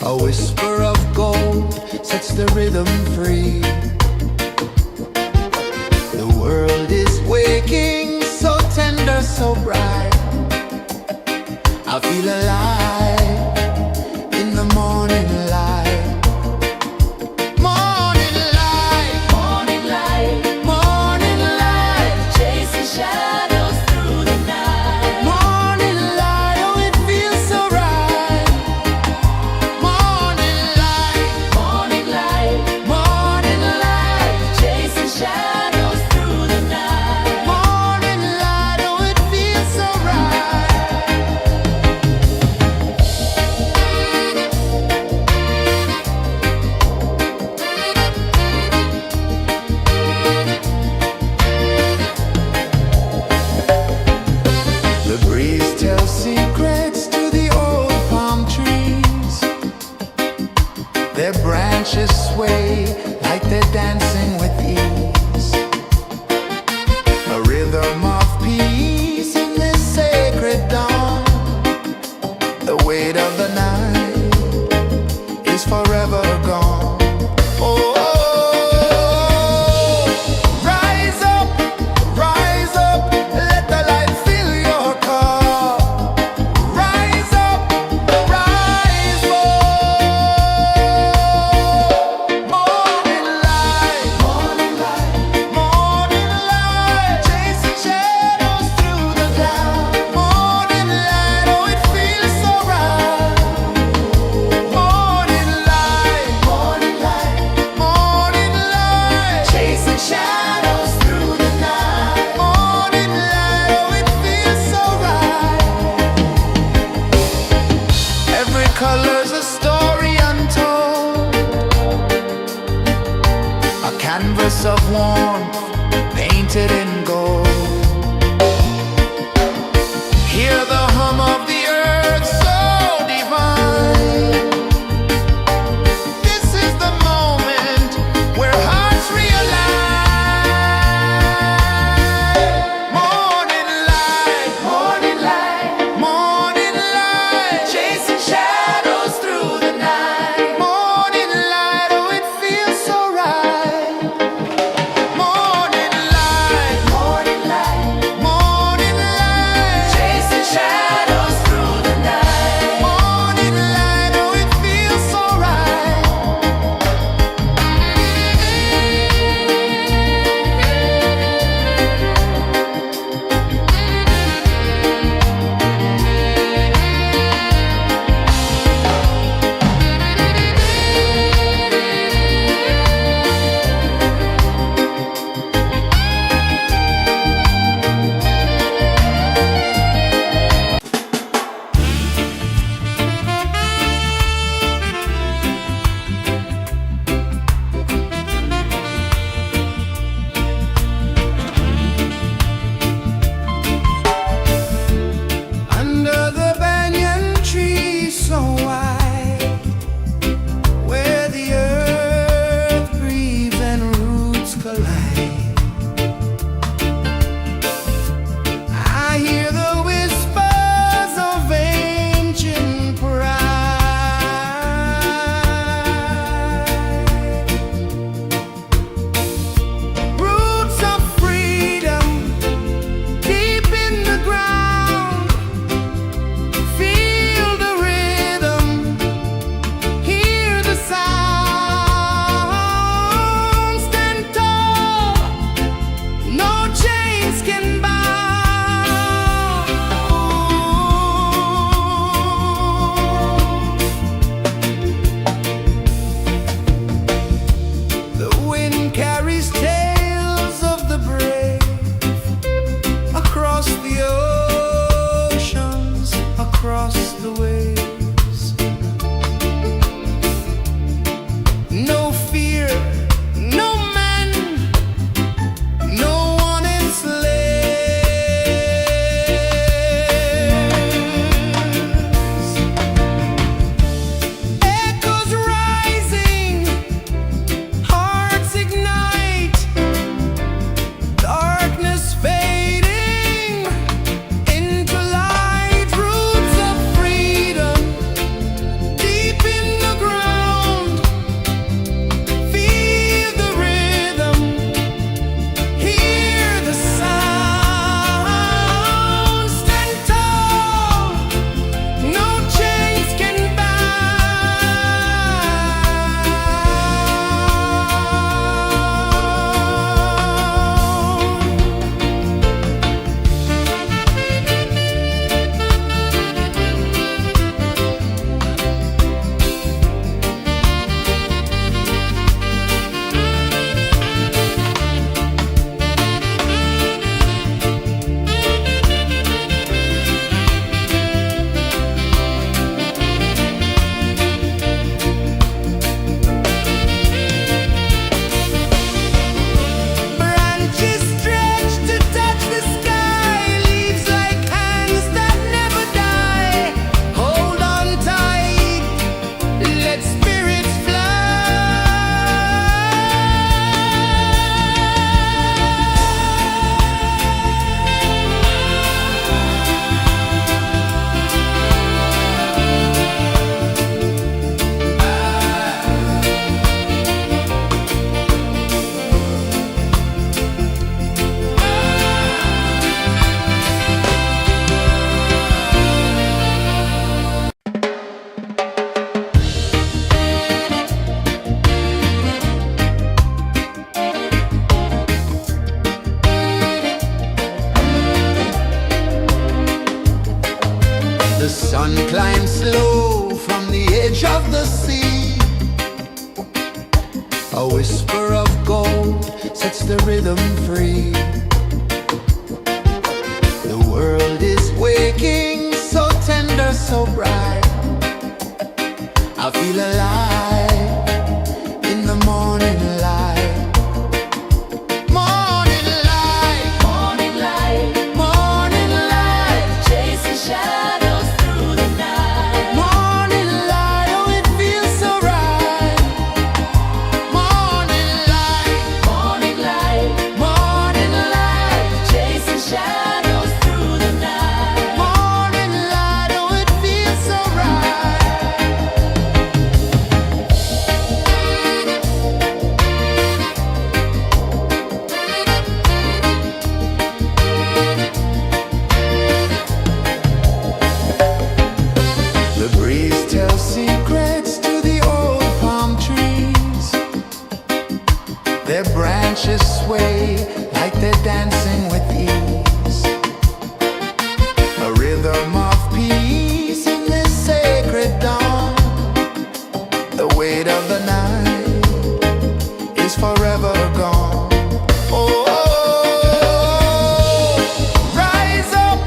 A whisper of gold sets the rhythm free. The world is waking, so tender, so bright. I feel alive in the morning light. Morning light, Morning light, morning light, chasing shadows through the night. morning light, oh it feels so right. Morning light, Morning light, morning light, chasing shadows through the night. morning light, oh it feels so right. The breeze tells secrets to the old palm trees. Their branches sway like they're dancing with ease. A rhythm of peace in this sacred dawn. The weight of the night is forever gone. Oh, rise up, let the light fill your cup. Rise up, rise up. Morning light, morning light, morning light, chasing shadows through the cloud. Morning light, oh it feels so right. Morning light, morning light, morning light, chasing shadows through the night. Morning light, oh it feels so right. Every color's a story untold, a canvas of warmth painted in gold. Hear the hum of the earth so divine. This is the moment where hearts realign. Morning light, morning light, morning light, chasing shadows through the night. Morning light, oh it feels so right. Morning light, morning light, morning light, chasing shadows through the night. Morning light, oh it feels so right. Under the banyan tree so wide, where the earth breathes and roots collide, I hear the whispers of ancient pride. Roots of freedom deep in the ground. Feel the rhythm, hear the sound. Stand tall, no chains can bound. The wind carries tales of the brave across the oceans, across the waves. No fear, no man, no one enslaved. The sun climbs slow from the edge of the sea. A whisper of gold sets the rhythm free. The world is waking, so tender, so bright. I feel alive in the morning light. Morning light, Morning light, morning light, chasing shadows through the night. morning light, oh it feels so right. Morning light, Morning light, morning light, chasing shadows through the night. morning light, oh it feels so right. The breeze tells secrets to the old palm trees. Their branches sway like they're dancing with ease. A rhythm of peace in this sacred dawn. The weight of the night is forever gone. Oh, rise up,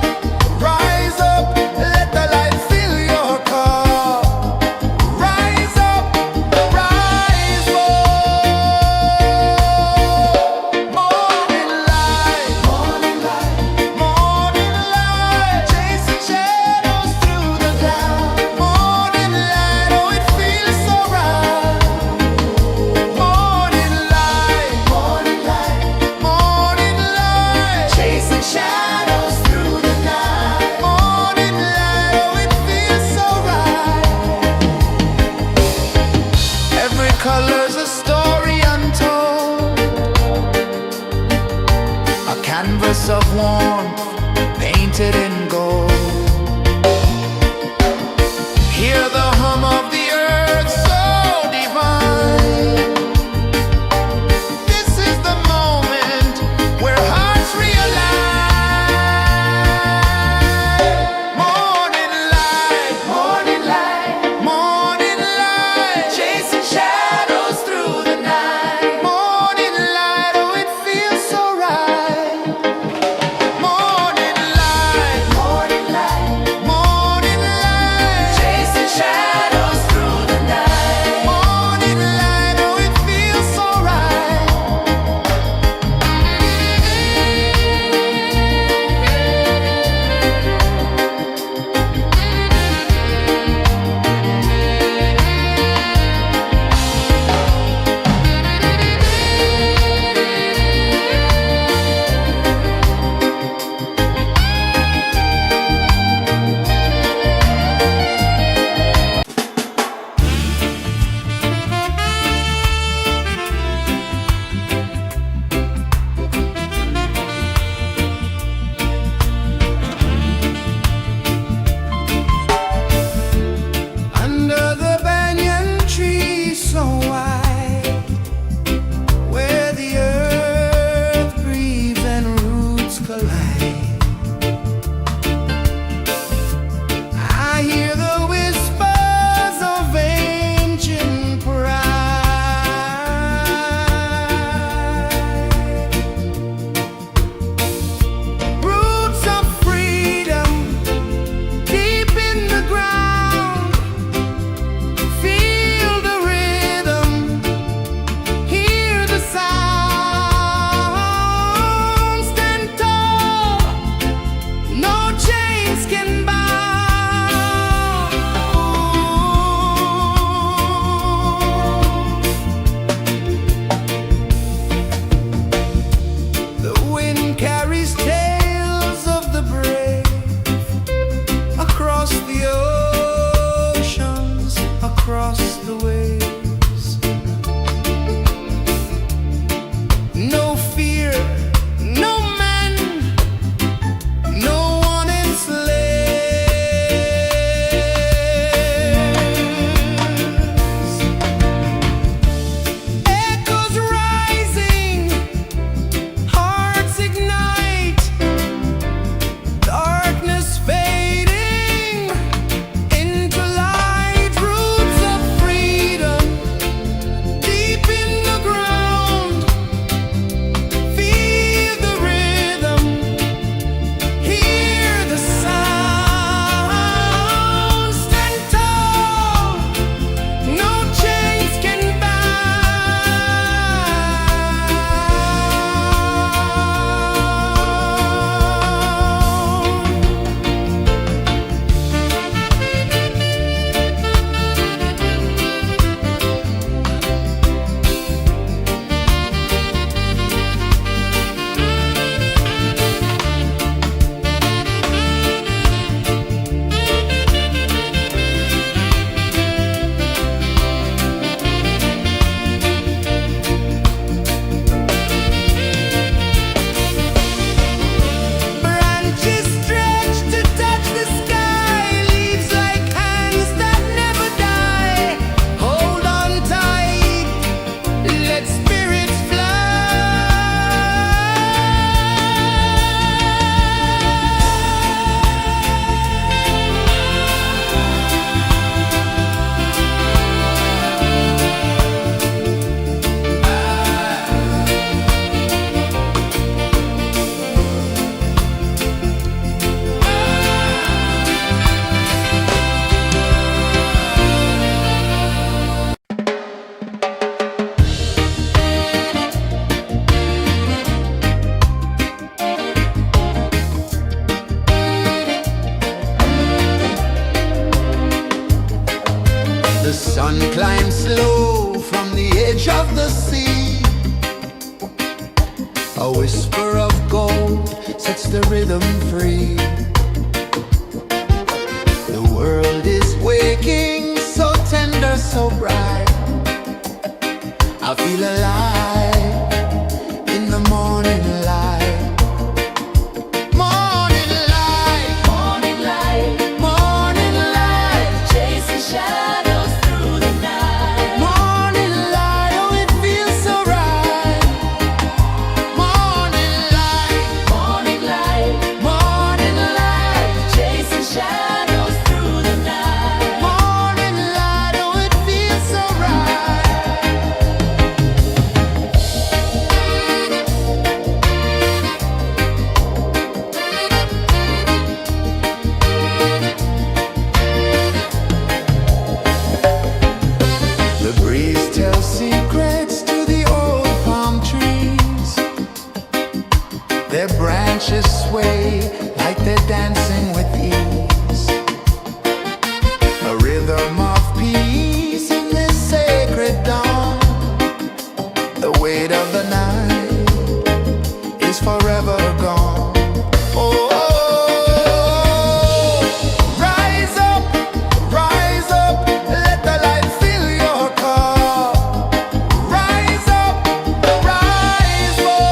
let the light fill your cup. Rise up, rise up. Morning light, morning light, chasing shadows through the cloud. Morning light, oh it feels so right. Morning light, morning light, chasing shadows through the night. Morning light, oh it feels so right. Every color's a story untold, a canvas of warmth painted in gold. Hear the hum of the earth so divine. This is the moment where hearts realign. Morning light, morning light, chasing shadows through the night. Morning light, oh it feels so right. Morning light, sets the rhythm free. The world is waking, so tender, so bright. I feel alive in the morning light. Morning light, Morning light, morning light, chasing shadows through the night. morning light, oh it feels so right. Morning light, Morning light, morning light, chasing shadows through the night. morning light, oh it feels so right. The breeze tells secrets to the old palm trees. Their branches sway like they're dancing with ease. A rhythm of peace in this sacred dawn. The weight of the night is forever gone. Oh, rise up, let the light fill your cup. Rise up, rise up.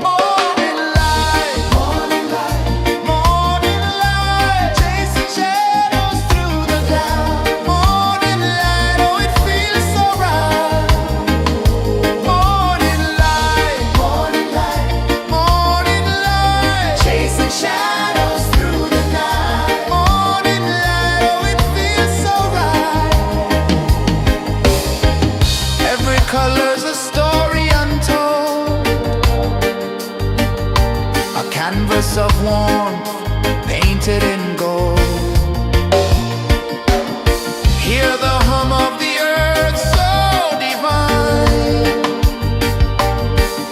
Morning light, morning light, chasing shadows through the cloud. Morning light, oh it feels so right. Morning light, chasing shadows through the night. Morning light, oh it feels so right. Every color's a story untold, a canvas of warmth painted in gold. Hear the hum of the earth so divine.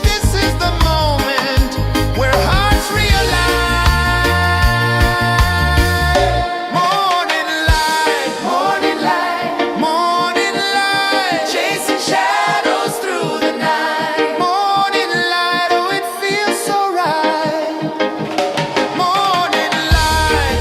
This is the moment where hearts realign. Morning light, morning light, chasing shadows through the night. Morning light, oh it feels so right. Morning light,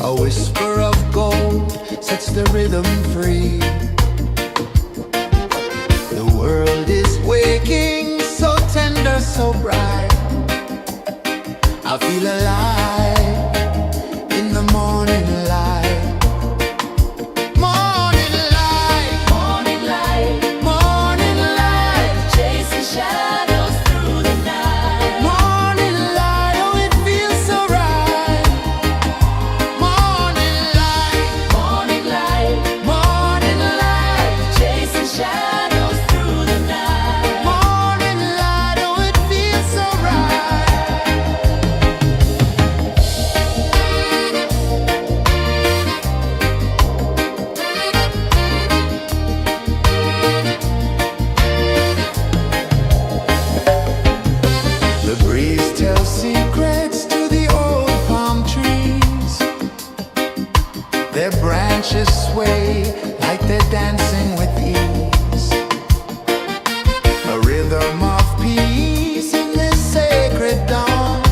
A whisper of gold sets the rhythm free. The world is waking, so tender, so bright. I feel alive in the morning light. Morning light, Morning light, morning light, chasing shadows through the night. morning light, oh it feels so right. Morning light, Morning light, morning light, chasing shadows through the night. morning light, oh it feels so right. The breeze tells secrets to the old palm trees. Their branches sway like they're dancing with ease. A rhythm of peace in this sacred dawn.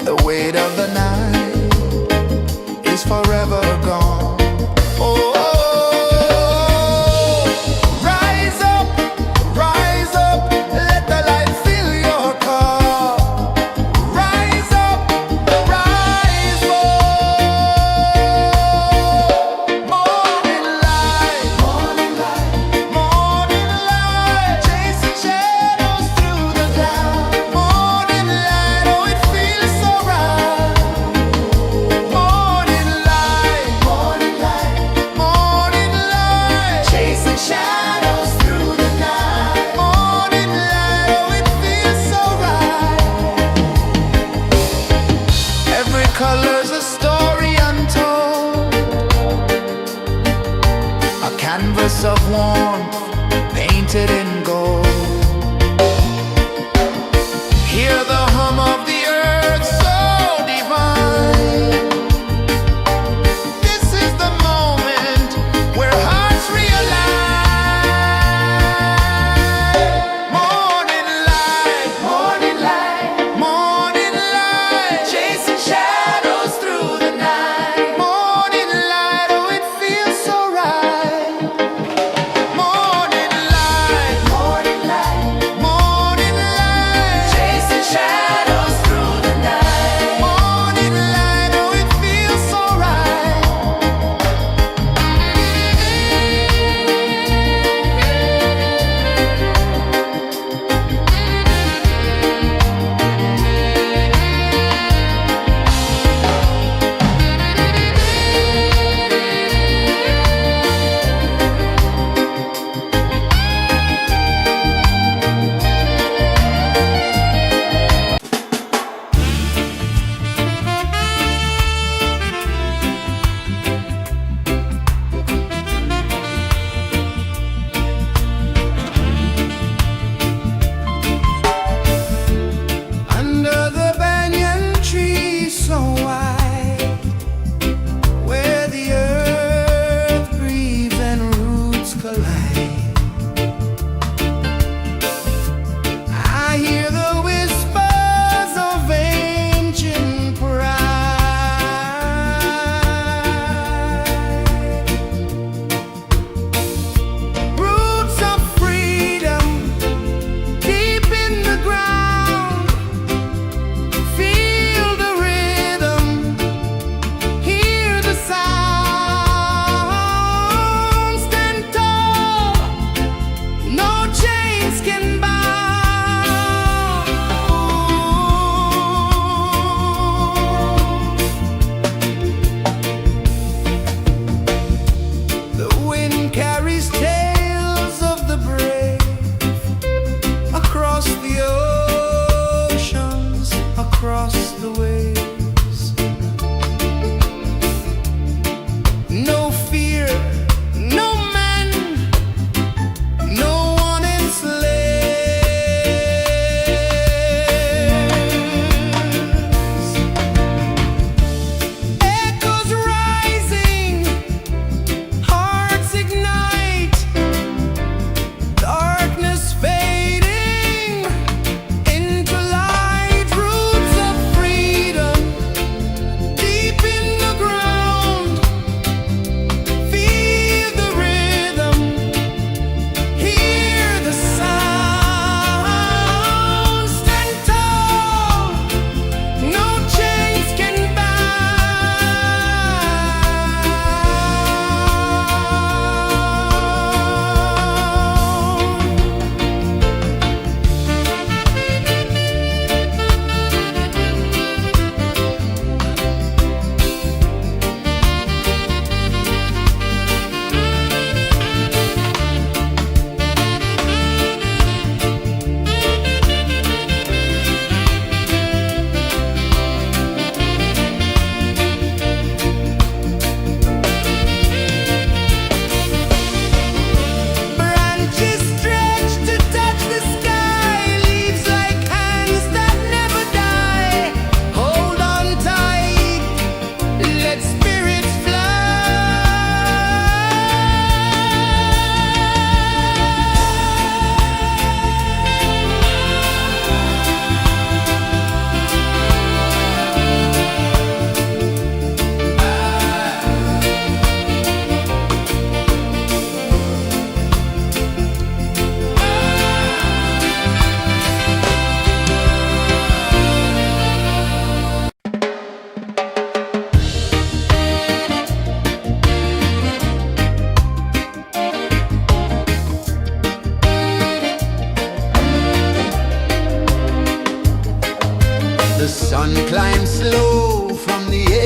The weight of the night is forever gone. Oh, rise up, let the light fill your cup. Rise up, rise up. Morning light, morning light, morning light, chasing shadows through the cloud. Morning light, oh it feels so right. Morning light, morning light, morning light, chasing shadows through the night. Morning light, oh it feels so right. Every color's a story untold, a canvas of warmth painted in gold. Hear the hum of the earth so divine. This is the moment where hearts realign. Morning light, morning light, morning light, chasing shadows through the night. Morning light, oh it feels so right. Morning light,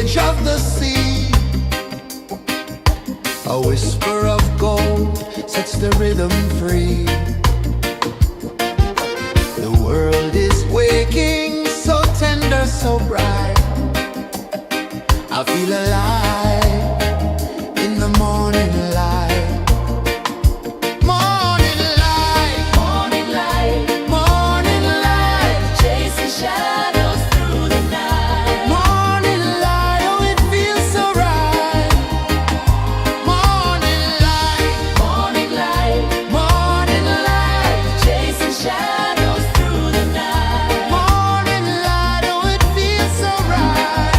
edge of the sea. A whisper of gold sets the rhythm free. The world is waking, so tender, so bright. I feel alive in the morning light. Morning light, Morning light, morning light, chasing shadows through the night. morning light, oh it feels so right. Morning light, Morning light, morning light, chasing shadows through the night. morning light, oh it feels so right.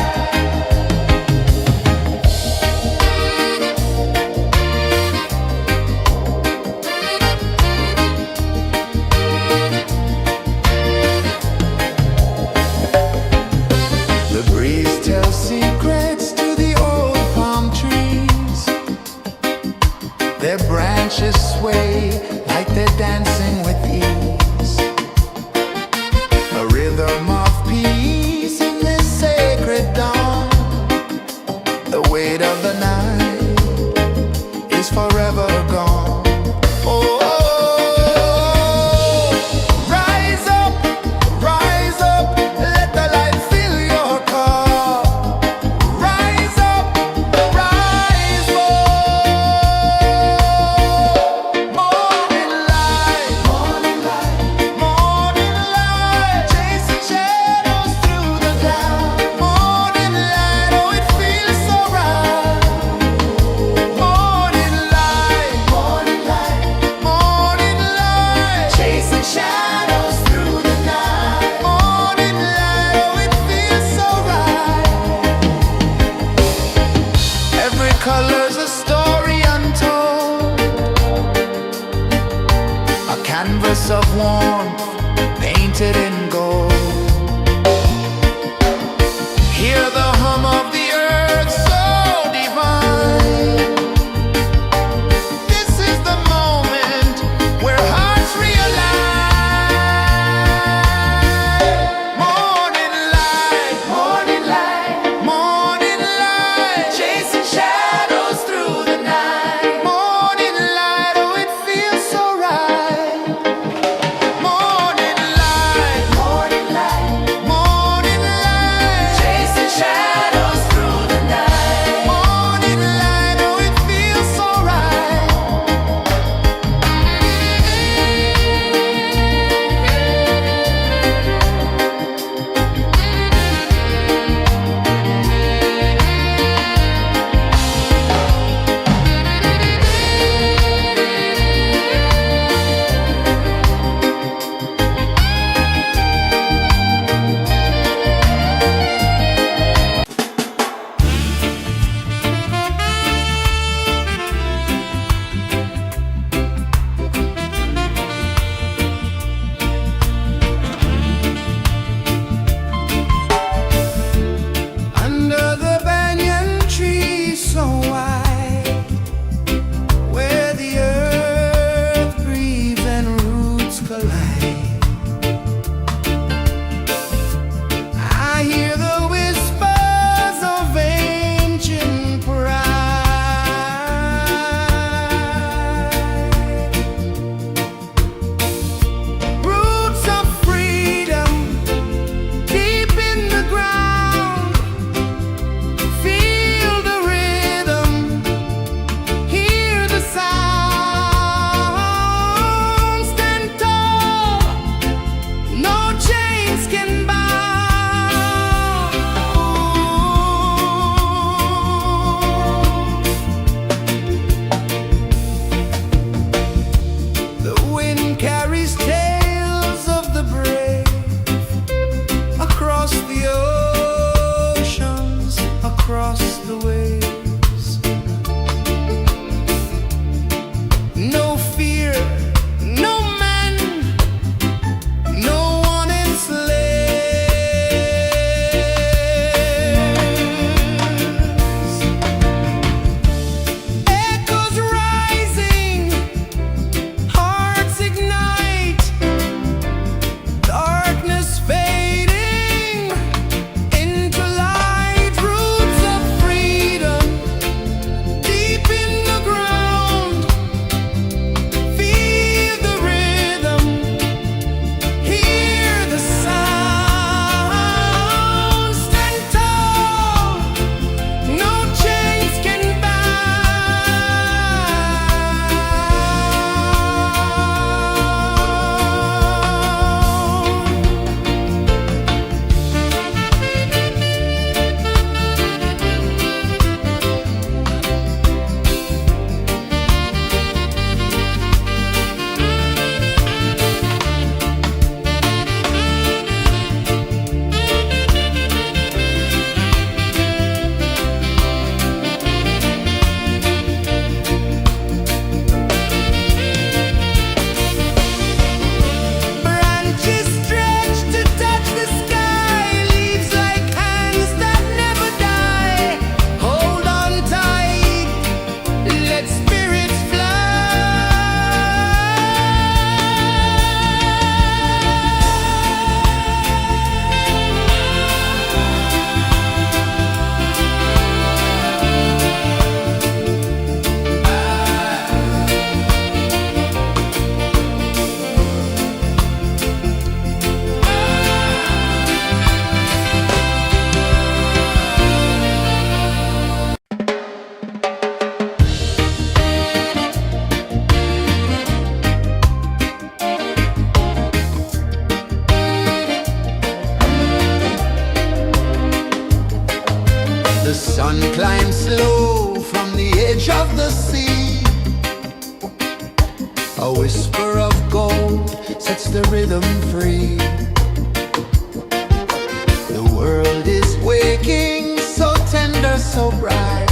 The breeze tells secrets to the old palm trees. Their branches sway like they're dancing with ease. A rhythm of peace in this sacred dawn. The weight of the night is forever gone. Oh, rise up, let the light fill your cup. Rise up, rise up. Morning light, morning light, morning light, chasing shadows through the cloud. Morning light, oh it feels so right. Morning light, morning light, morning light, chasing shadows through the night. Morning light, oh it feels so right. Every color's a story untold, a canvas of warmth painted in gold. Hear the hum of the earth so divine. This is the moment where hearts realign. Morning light, morning light, morning light, chasing shadows through the night. Morning light, oh it feels so right. Morning light, The sun climbs slow from the edge of the sea. A whisper of gold sets the rhythm free. The world is waking, so tender, so bright.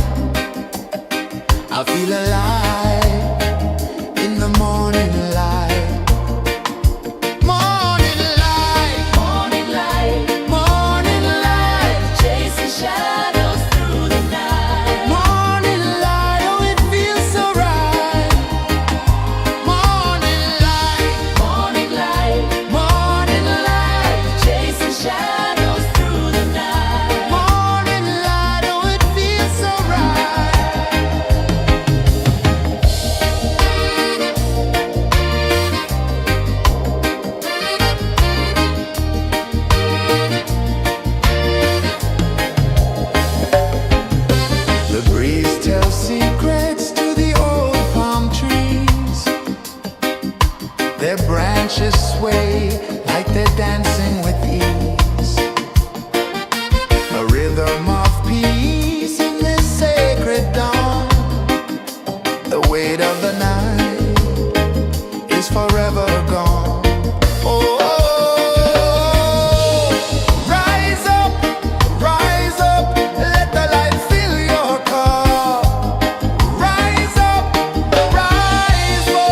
I feel alive in the morning light. Morning light, Morning light, morning light, chasing shadows through the night. morning light, oh it feels so right. Morning light, Morning light, morning light, chasing shadows through the night. morning light, oh it feels so right. The breeze tells secrets to the old palm trees. Their branches sway like they're dancing with ease. A rhythm of peace in this sacred dawn. The weight of the night is forever gone. Oh, rise up, let the light fill your car. Rise up, rise up.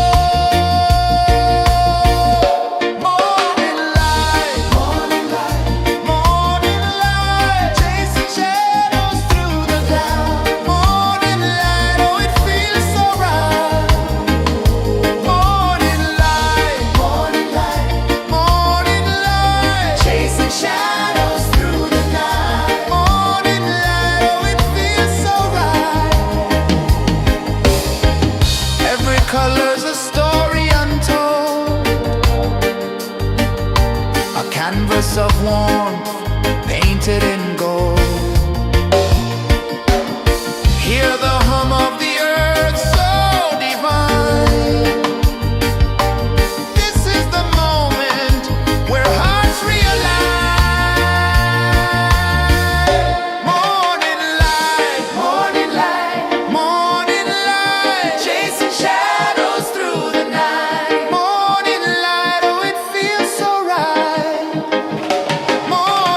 Morning light, morning light, morning light, chasing shadows through the cloud. Morning light, oh it feels so right. Morning light, morning light, morning light, chasing shadows through the night. Morning light, oh it feels so right. Every color's a story untold, a canvas of warmth painted in gold. Hear the hum of the earth so divine. This is the moment where hearts realign. Morning light, morning light, morning light, chasing shadows through the night. Morning light, oh it feels so right. Morning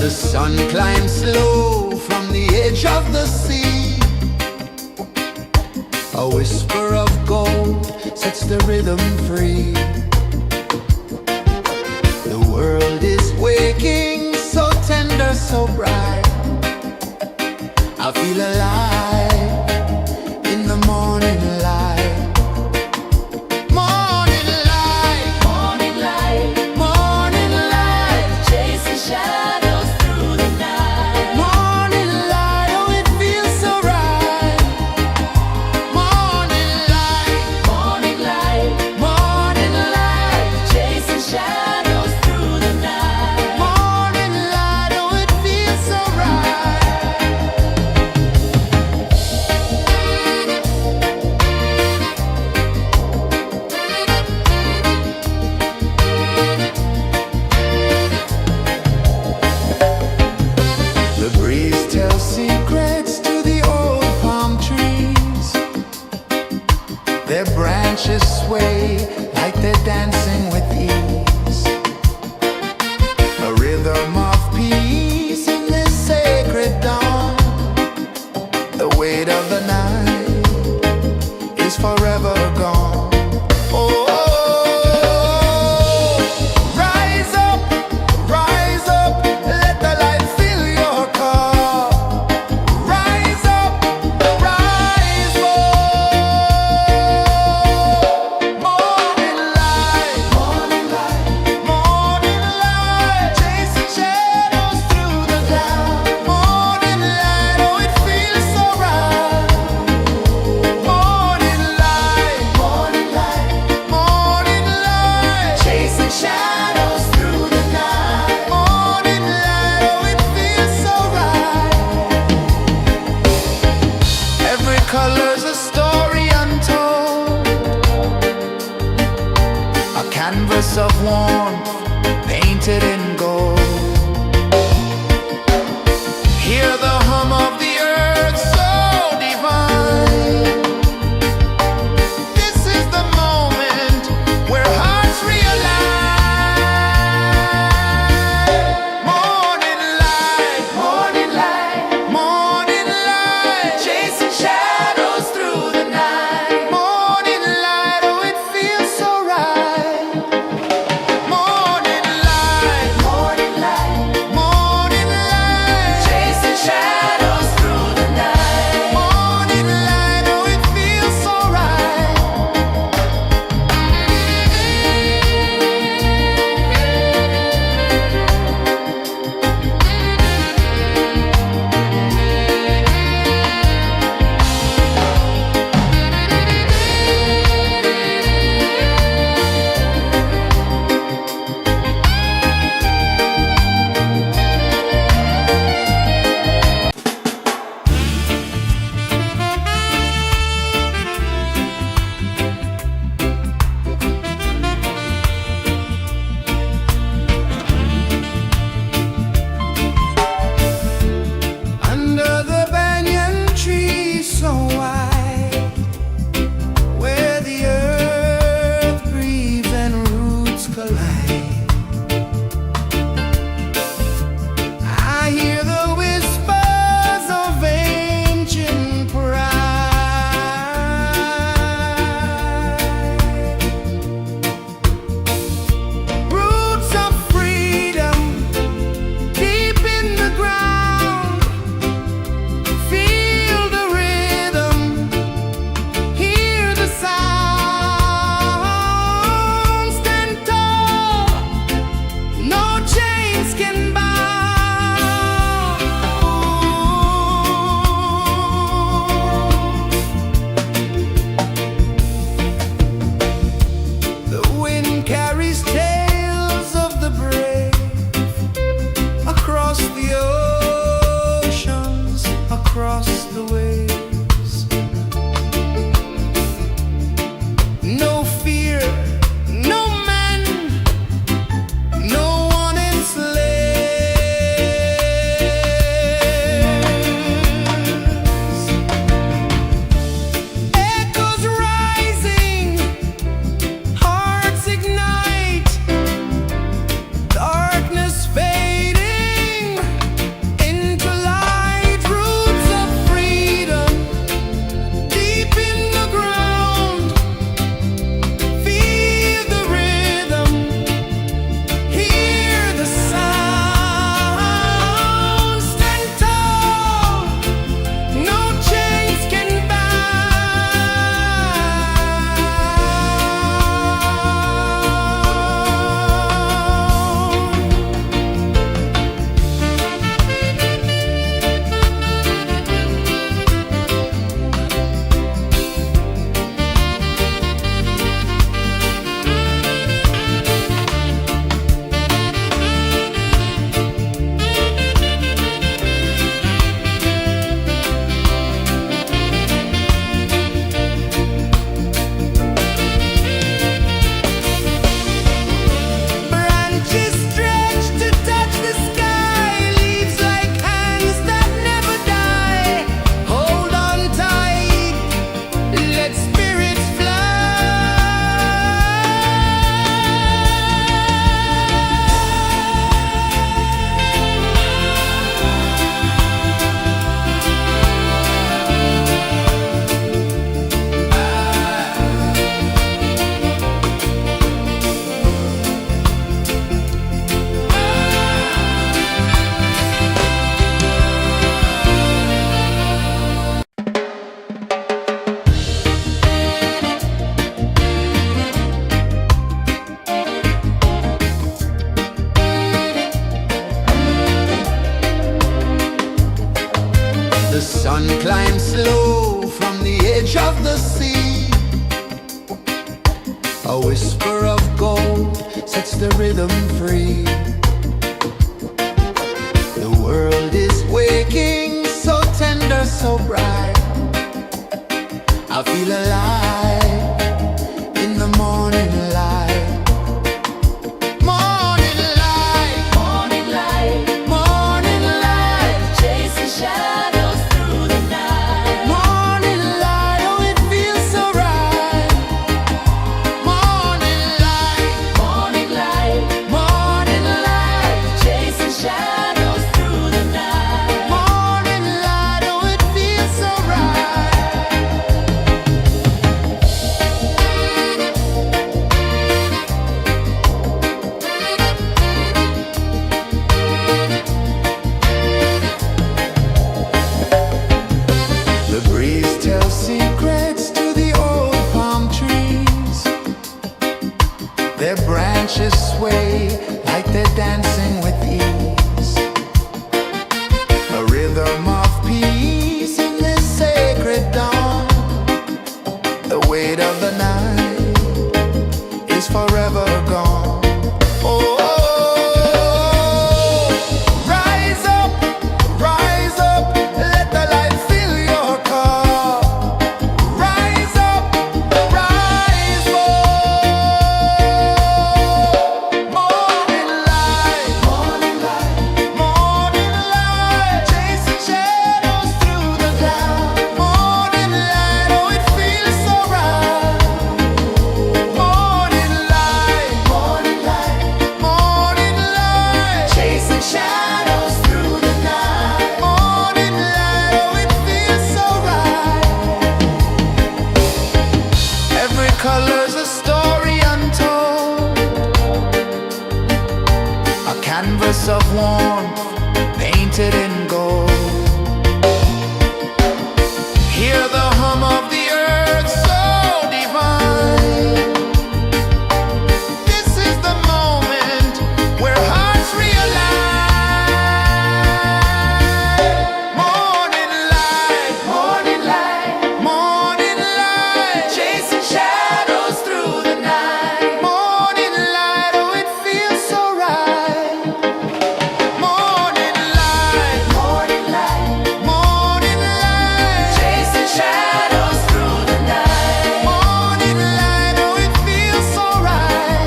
The sun climbs slow from the edge of the sea. A whisper of gold sets the rhythm free. The world is waking, so tender, so bright. I feel alive in the morning light. Morning light, Morning light, morning light, chasing shadows through the night. morning light, oh it feels so right. Morning light, Morning light, morning light, chasing shadows through the night. morning light, oh it feels so sun climbs slow from the edge of the sea. A whisper of gold sets the rhythm free. The world is waking, so tender, so bright. I feel alive in the morning light. Morning light, Morning light, morning light, chasing shadows through the night. morning light, oh it feels so right. Morning light, Morning light, morning light, chasing shadows through the night. morning light, oh it feels so right. The breeze tells secrets to the old palm trees. Their branches sway like they're dancing with ease. A rhythm of peace in this sacred dawn. The weight of the night is forever gone. Oh, rise up, let the light fill your cup. Rise up, rise up. Morning light, morning light, morning light, chasing shadows through the cloud. Morning light, oh it feels so right. Morning light, morning light, morning light, chasing shadows through the night. Morning light, oh it feels so right. Every color's a story untold, a canvas of warmth painted in gold. Hear the hum of the earth so divine. This is the moment where hearts realign. Morning light, morning light, morning light, chasing shadows through the night. Morning light, oh it feels so right. Morning light, morning light, morning light, chasing shadows through the night. Morning light, oh it feels so right.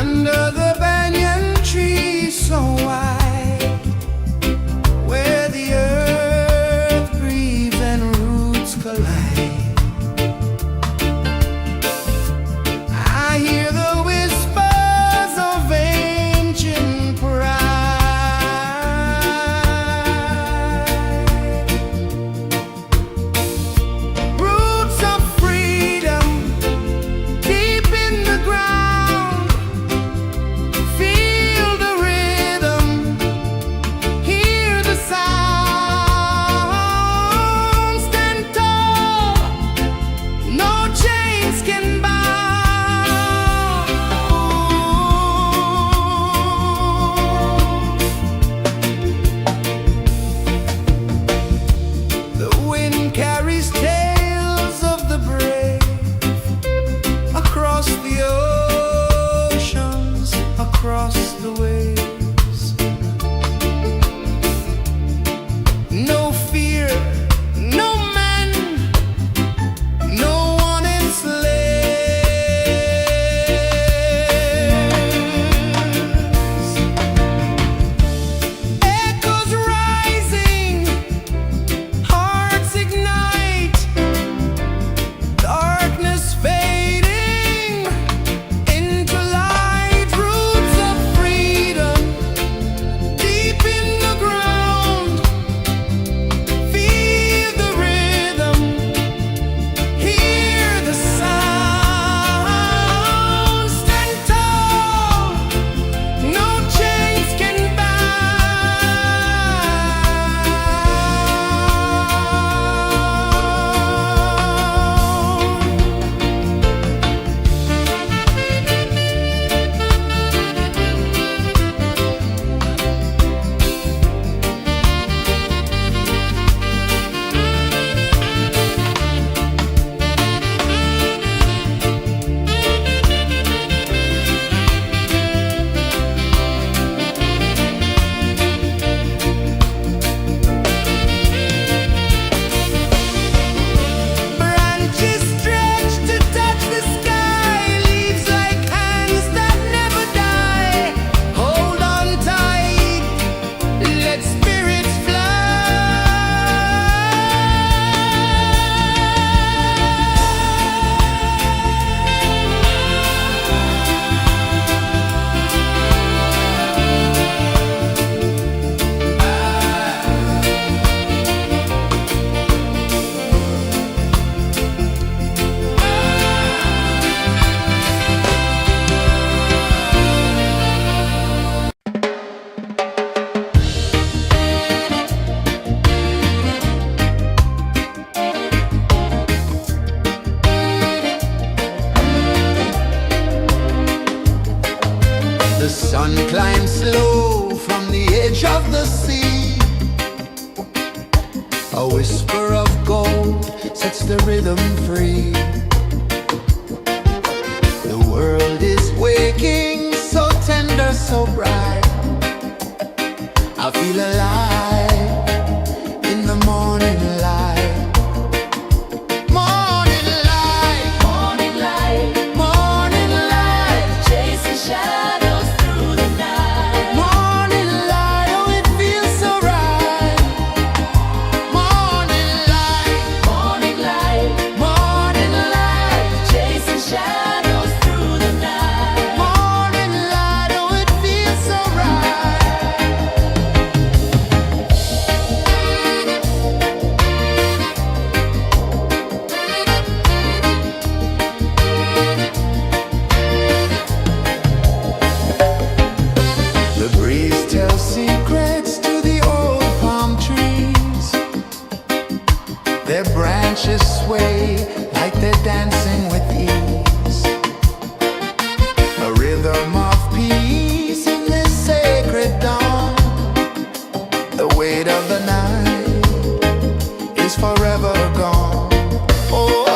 Under the banyan tree so wide, where the earth breathes and roots collide, I hear the whispers of ancient pride. Roots of freedom deep in the ground. Feel the rhythm, hear the sound. Stand tall, no chains can bound. The wind carries tales of the brave across the oceans, across the waves. No fear, no man, no one enslaves. Echoes rising, hearts ignite. sun climbs slow from the edge of the sea. A whisper of gold sets the rhythm free. The world is waking, so tender, so bright. I feel alive in the morning light. Morning light, Morning light, morning light, chasing shadows through the night. morning light, oh it feels so right. Morning light, Morning light, morning light, chasing shadows through the night. morning light, oh it feels so right. The breeze tells secrets to the old palm trees. Their branches sway like they're dancing with ease. A rhythm of peace in this sacred dawn. The weight of the night is forever gone. Oh,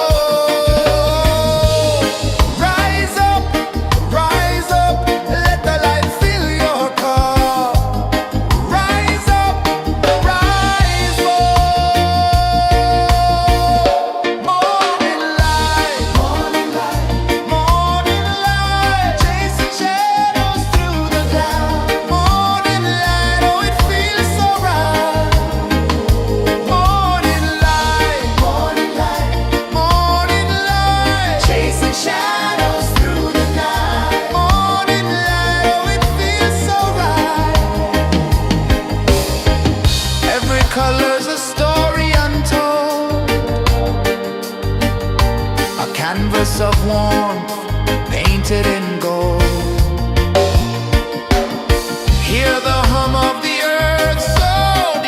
rise up, let the light fill your cup. Rise up, rise up. Morning light, morning light, morning light, chasing shadows through the cloud. Morning light, oh it feels so right. Morning light, morning light, morning light, chasing shadows through the night. Morning light, oh it feels so right. Every color's a story untold, a canvas of warmth painted in gold. Hear the hum of the earth so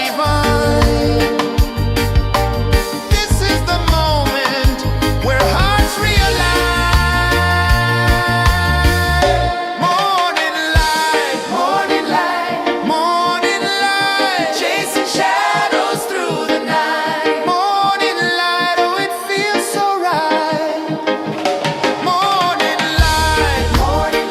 divine. This is the moment where hearts realign. Morning light, morning light, morning light, chasing shadows through the night. Morning light, oh it feels so right. Morning light, morning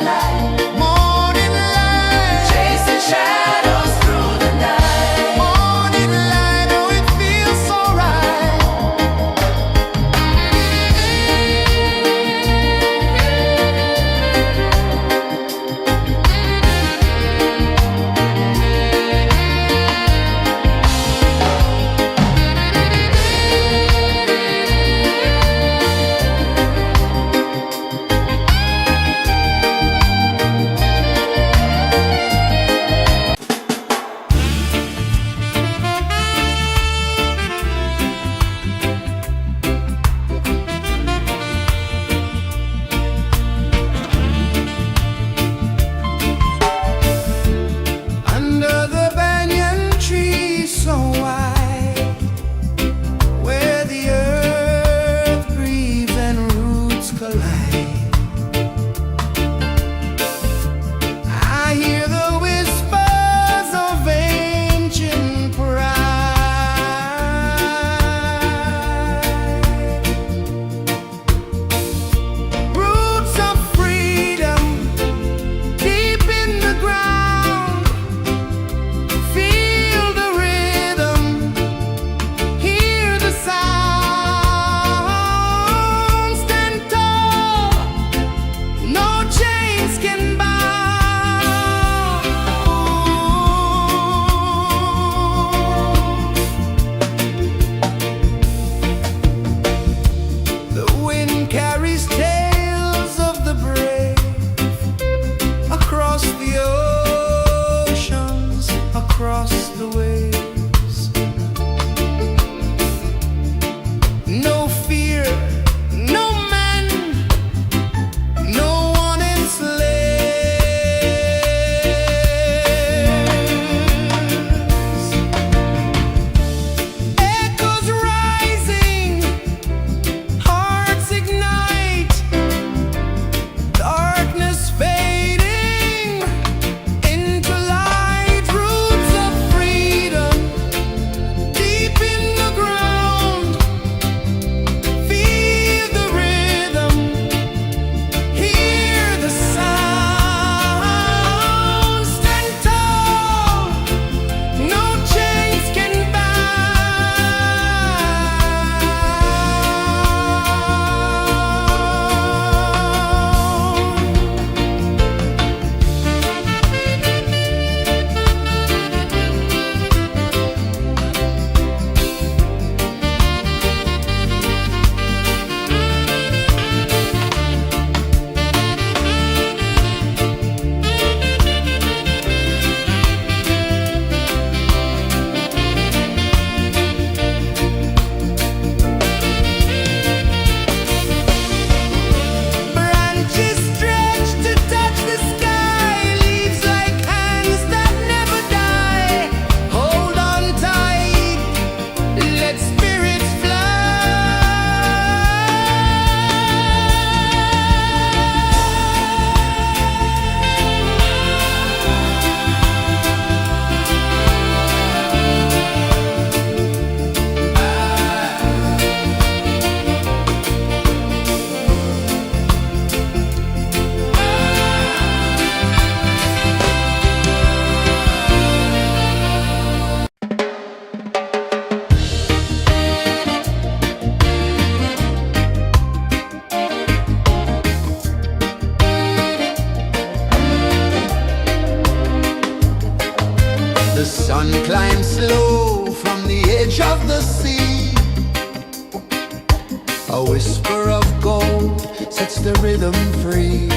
A whisper of gold sets the rhythm free.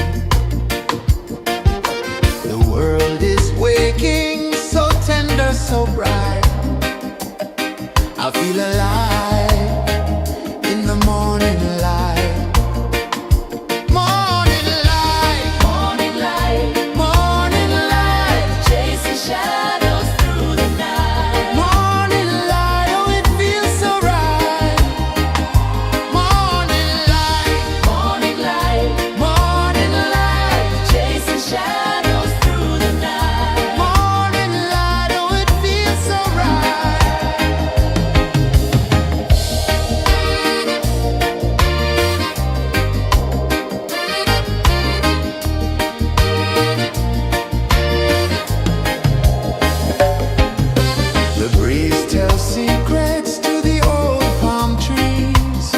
The world is waking, so tender, so bright. I feel alive in the morning light. Morning light, Morning light, morning light, chasing shadows through the night. morning light, oh it feels so right. Morning light, Morning light, morning light, chasing shadows through the night. morning light, oh it feels so right. The breeze tells secrets to the old palm trees.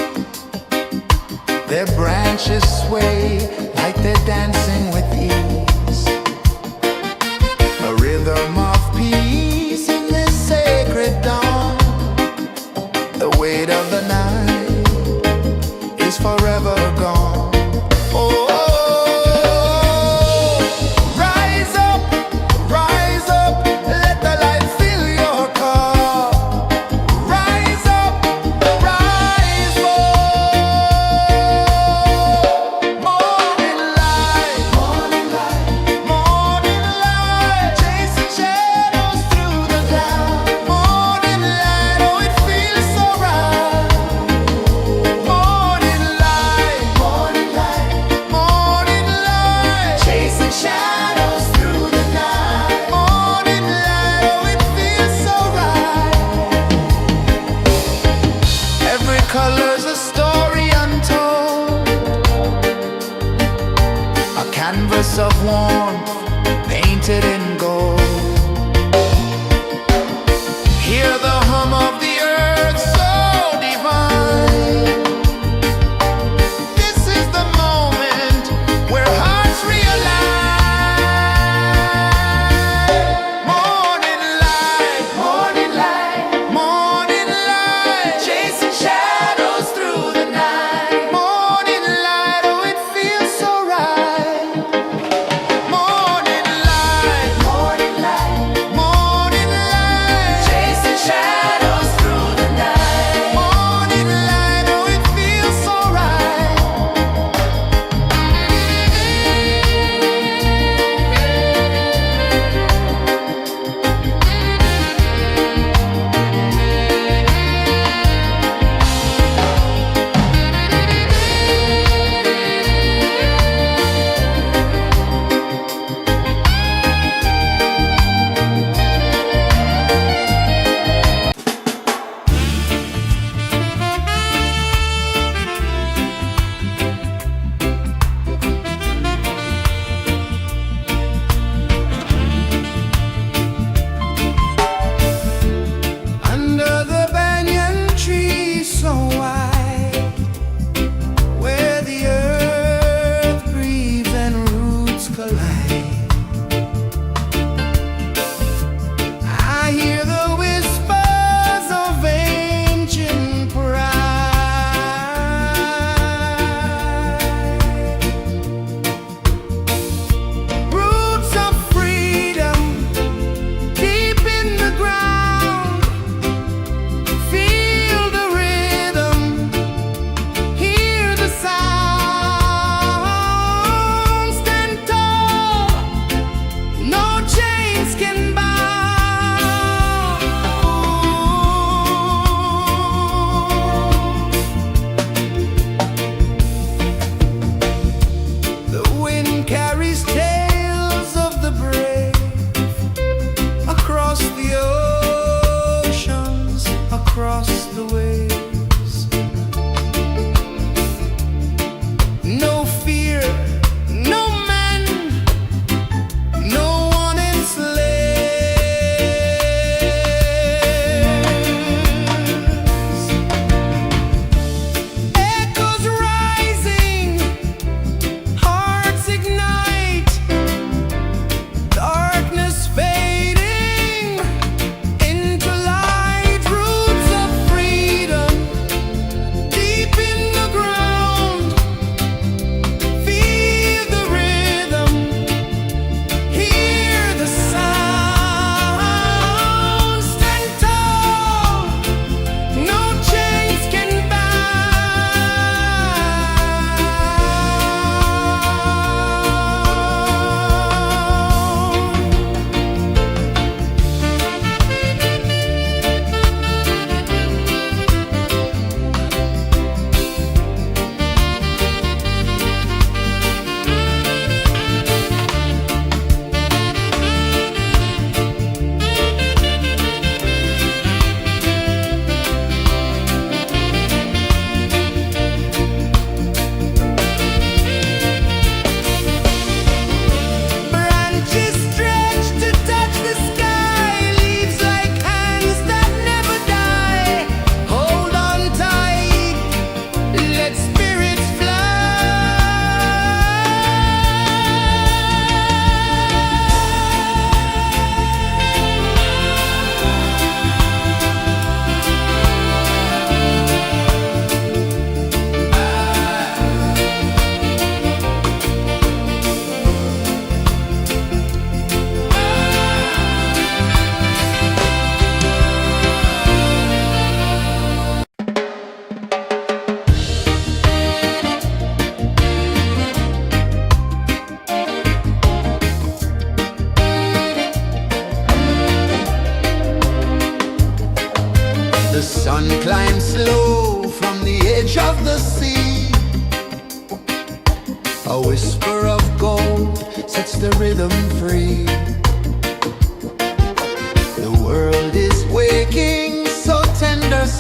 Their branches sway like they're dancing with ease. A rhythm of peace in this sacred dawn. The weight of the night is forever gone. Oh, rise up, let the light fill your cup. Rise up, rise up. Morning light, morning light, chasing shadows through the cloud. Morning light, oh it feels so right. Morning light, chasing shadows through the night. Morning light, oh it feels so right. Every color's a story untold, a canvas of warmth painted in gold. Hear the hum of the earth so divine. This is the moment where hearts realign. Morning light, morning light, chasing shadows through the night. Morning light, oh it feels so right. Morning light,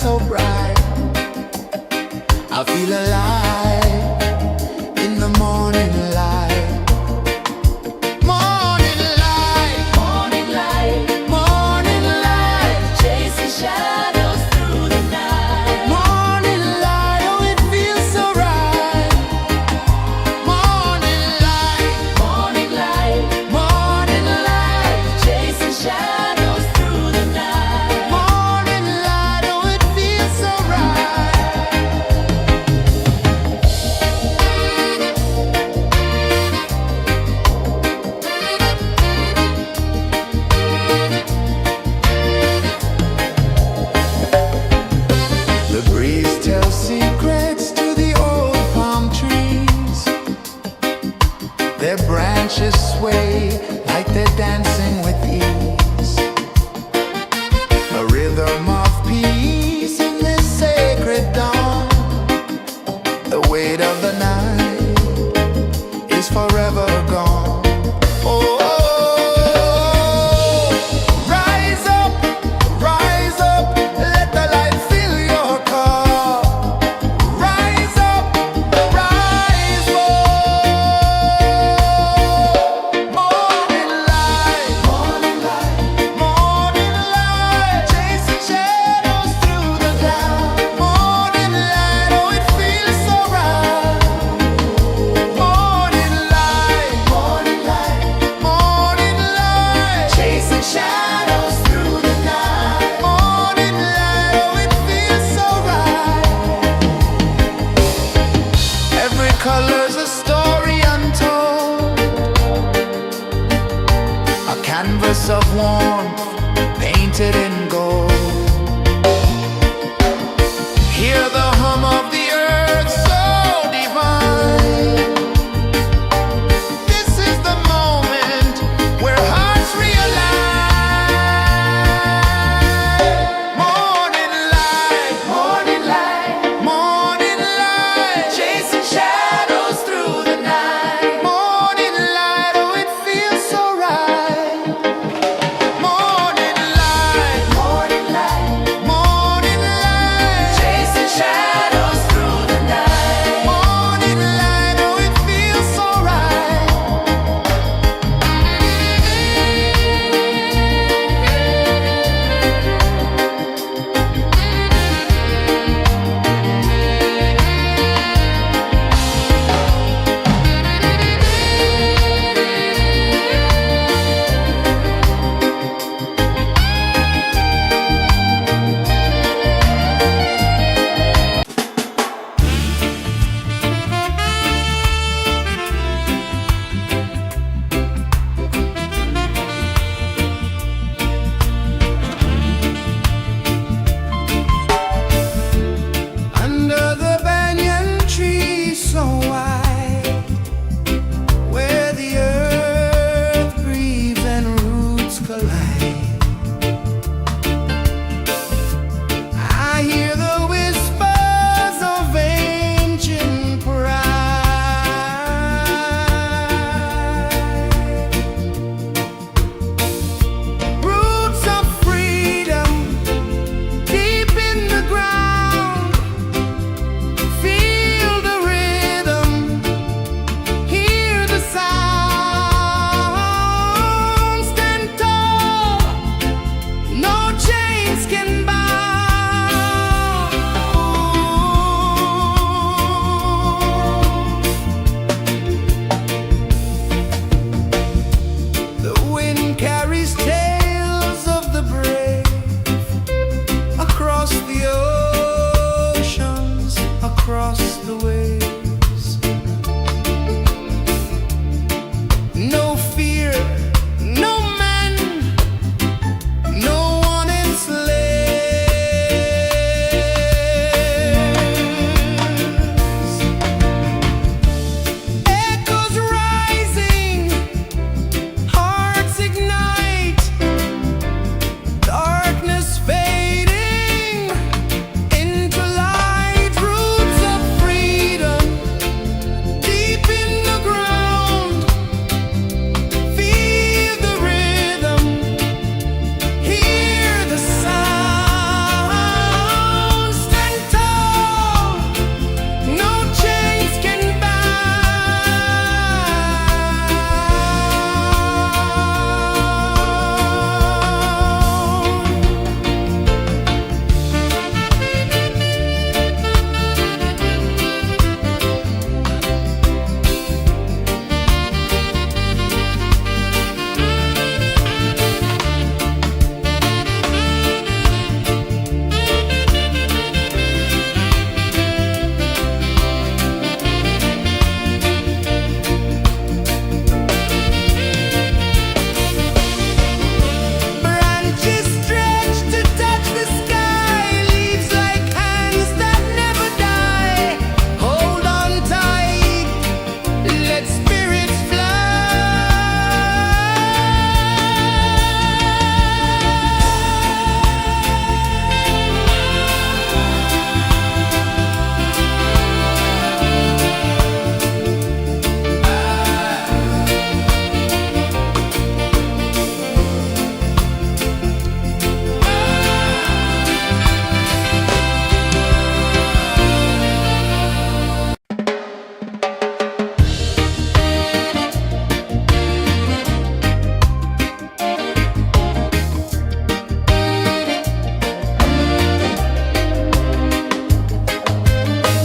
so bright. I feel alive in the morning light. Morning light, Morning light, morning light, chasing shadows through the night. morning light. Oh, it feels so right. Morning light, Morning light, morning light, chasing shadows through the night. morning light. Oh, it feels so right. The breeze tells secrets to the old palm trees. Their branches sway like they're dancing with ease. A rhythm of peace in this sacred dawn. The weight of the night is forever gone. Oh, rise up, let the light fill your cup. Rise up, rise more. Morning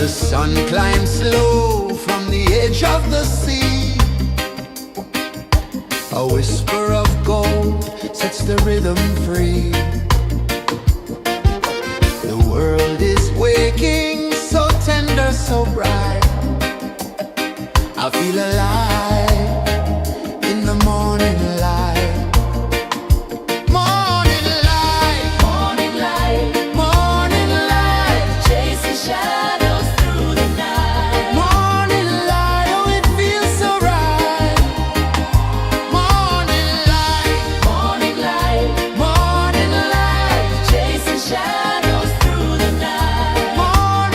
The sun climbs slow from the edge of the sea. A whisper of gold sets the rhythm free. The world is waking, so tender, so bright. I feel alive in the morning light. Morning light, Morning light, morning light, chasing shadows through the night. morning light, oh it feels so right. Morning light, Morning light, morning light, chasing shadows through the night. morning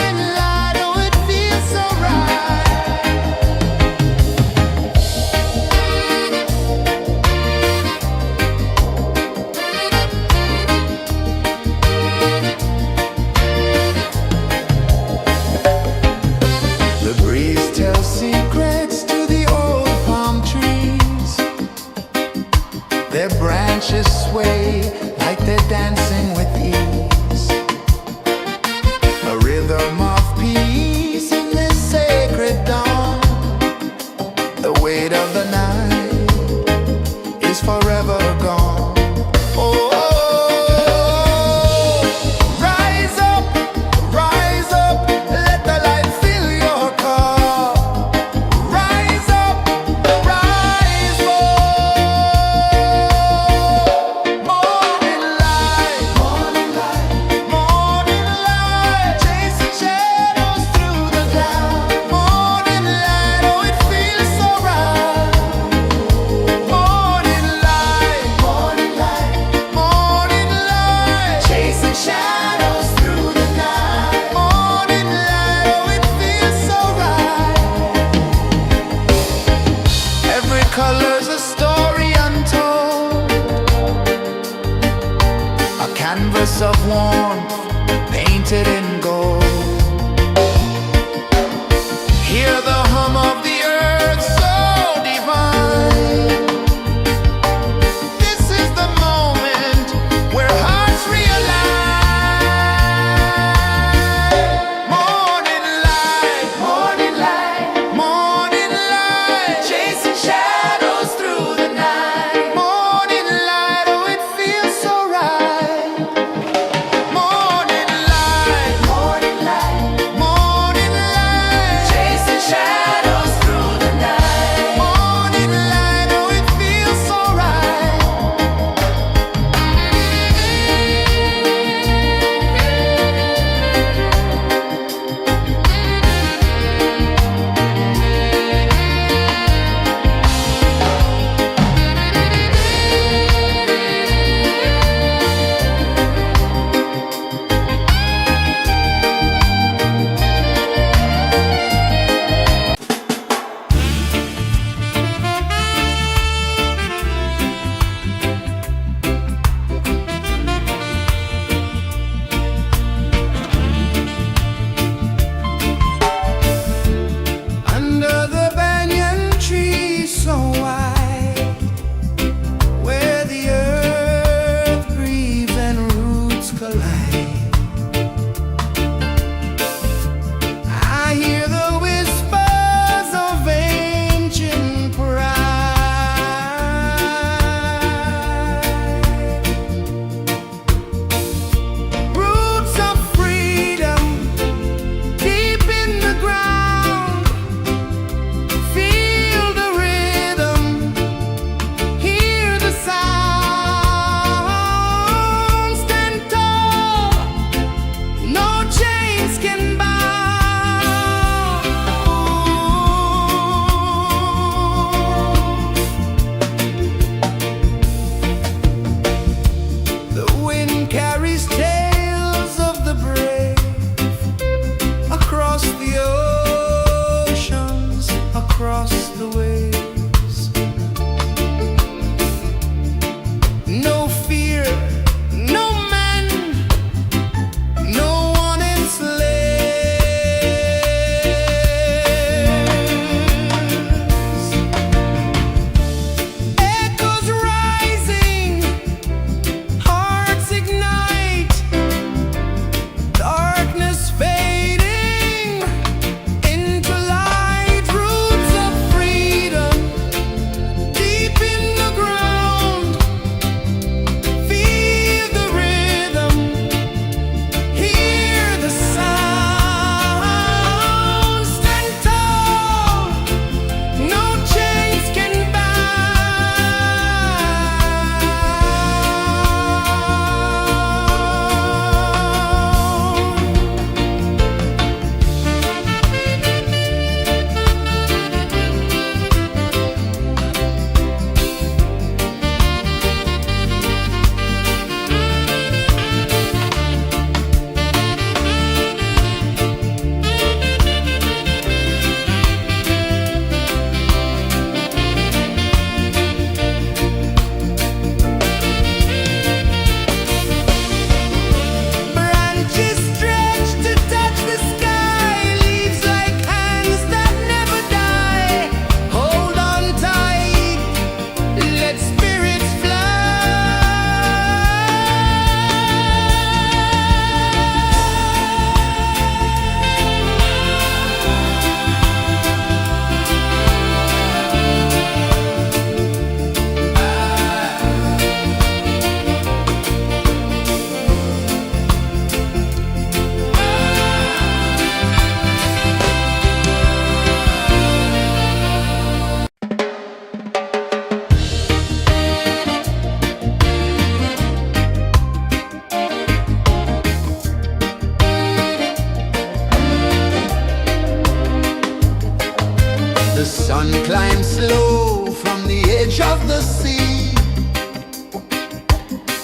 The sun climbs slow from the edge of the sea.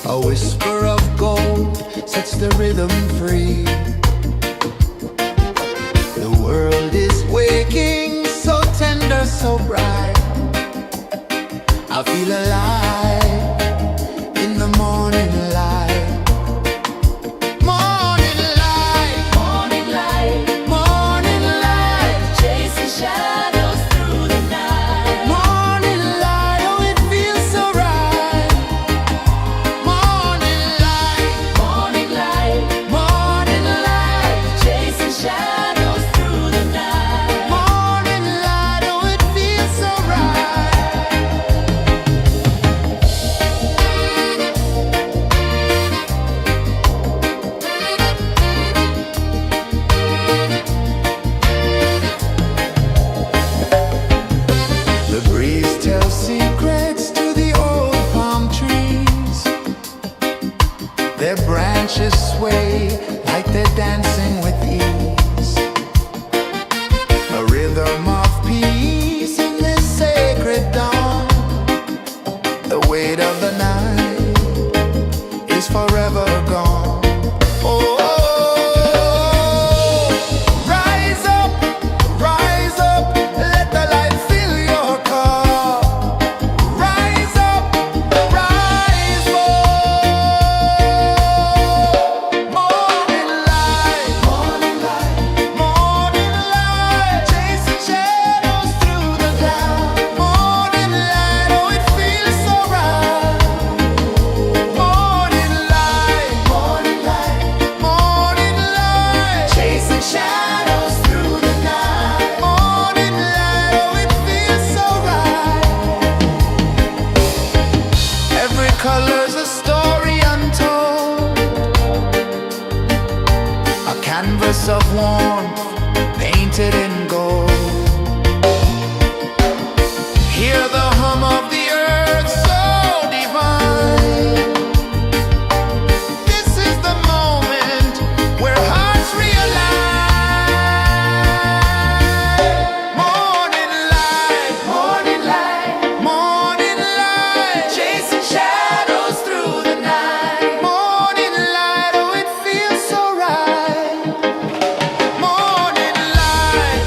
A whisper of gold sets the rhythm free. The world is waking, so tender, so bright. I feel alive in the morning light. Morning light, Morning light, morning light, chasing shadows through the night. morning light, oh it feels so right. Morning light, Morning light, morning light, chasing shadows through the night. morning light, oh it feels so right. The breeze tells secrets to the old palm trees. Their branches sway like they're dancing with ease. A rhythm of peace in this sacred dawn. The weight of the night is forever gone. Oh, rise up, let the light fill your cup. Rise up, rise up. Morning light, morning light, morning light, chasing shadows through the cloud. Morning light, oh it feels so right. Morning light, morning light, morning light, chasing shadows through the night. Morning light, oh it feels so right. Every color's a story untold, a canvas of warmth painted in gold. Hear the hum of the earth so divine. This is the moment where hearts realign. Morning light, morning light, morning light, chasing shadows through the night. Morning light, oh it feels so right. Morning light,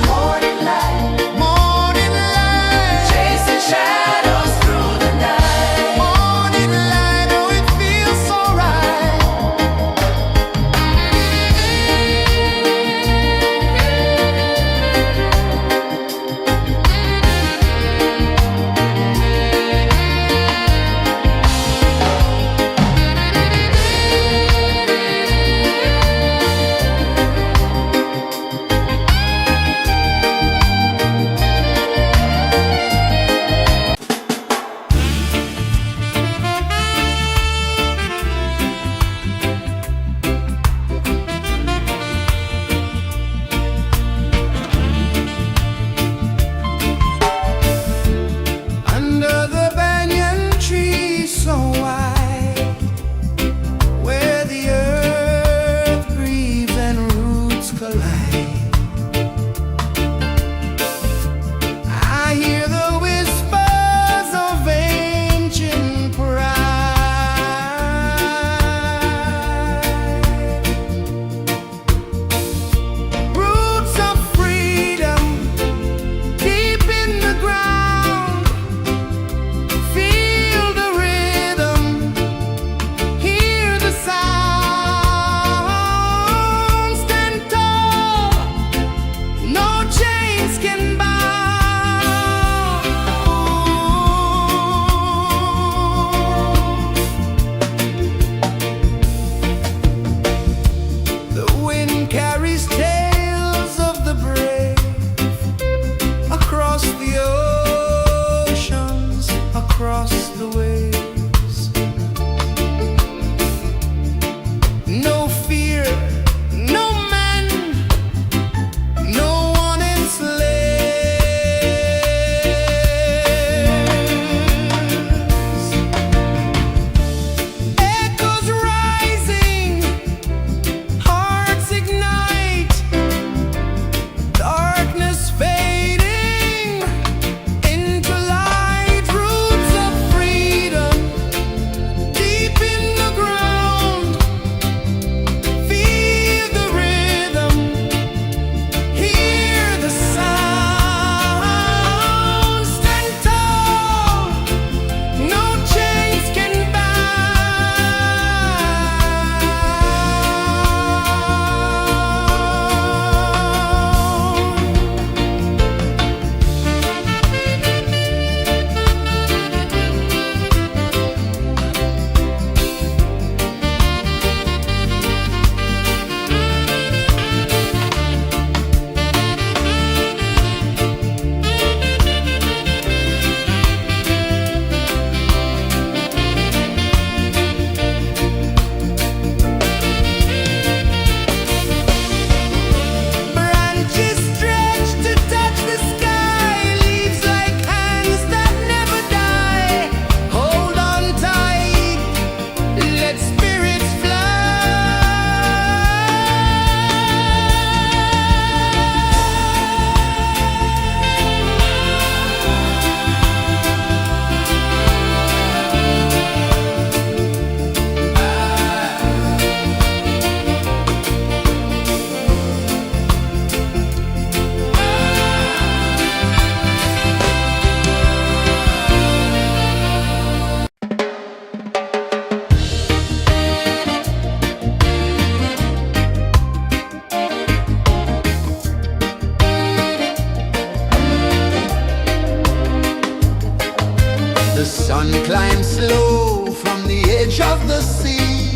sun climbs slow from the edge of the sea.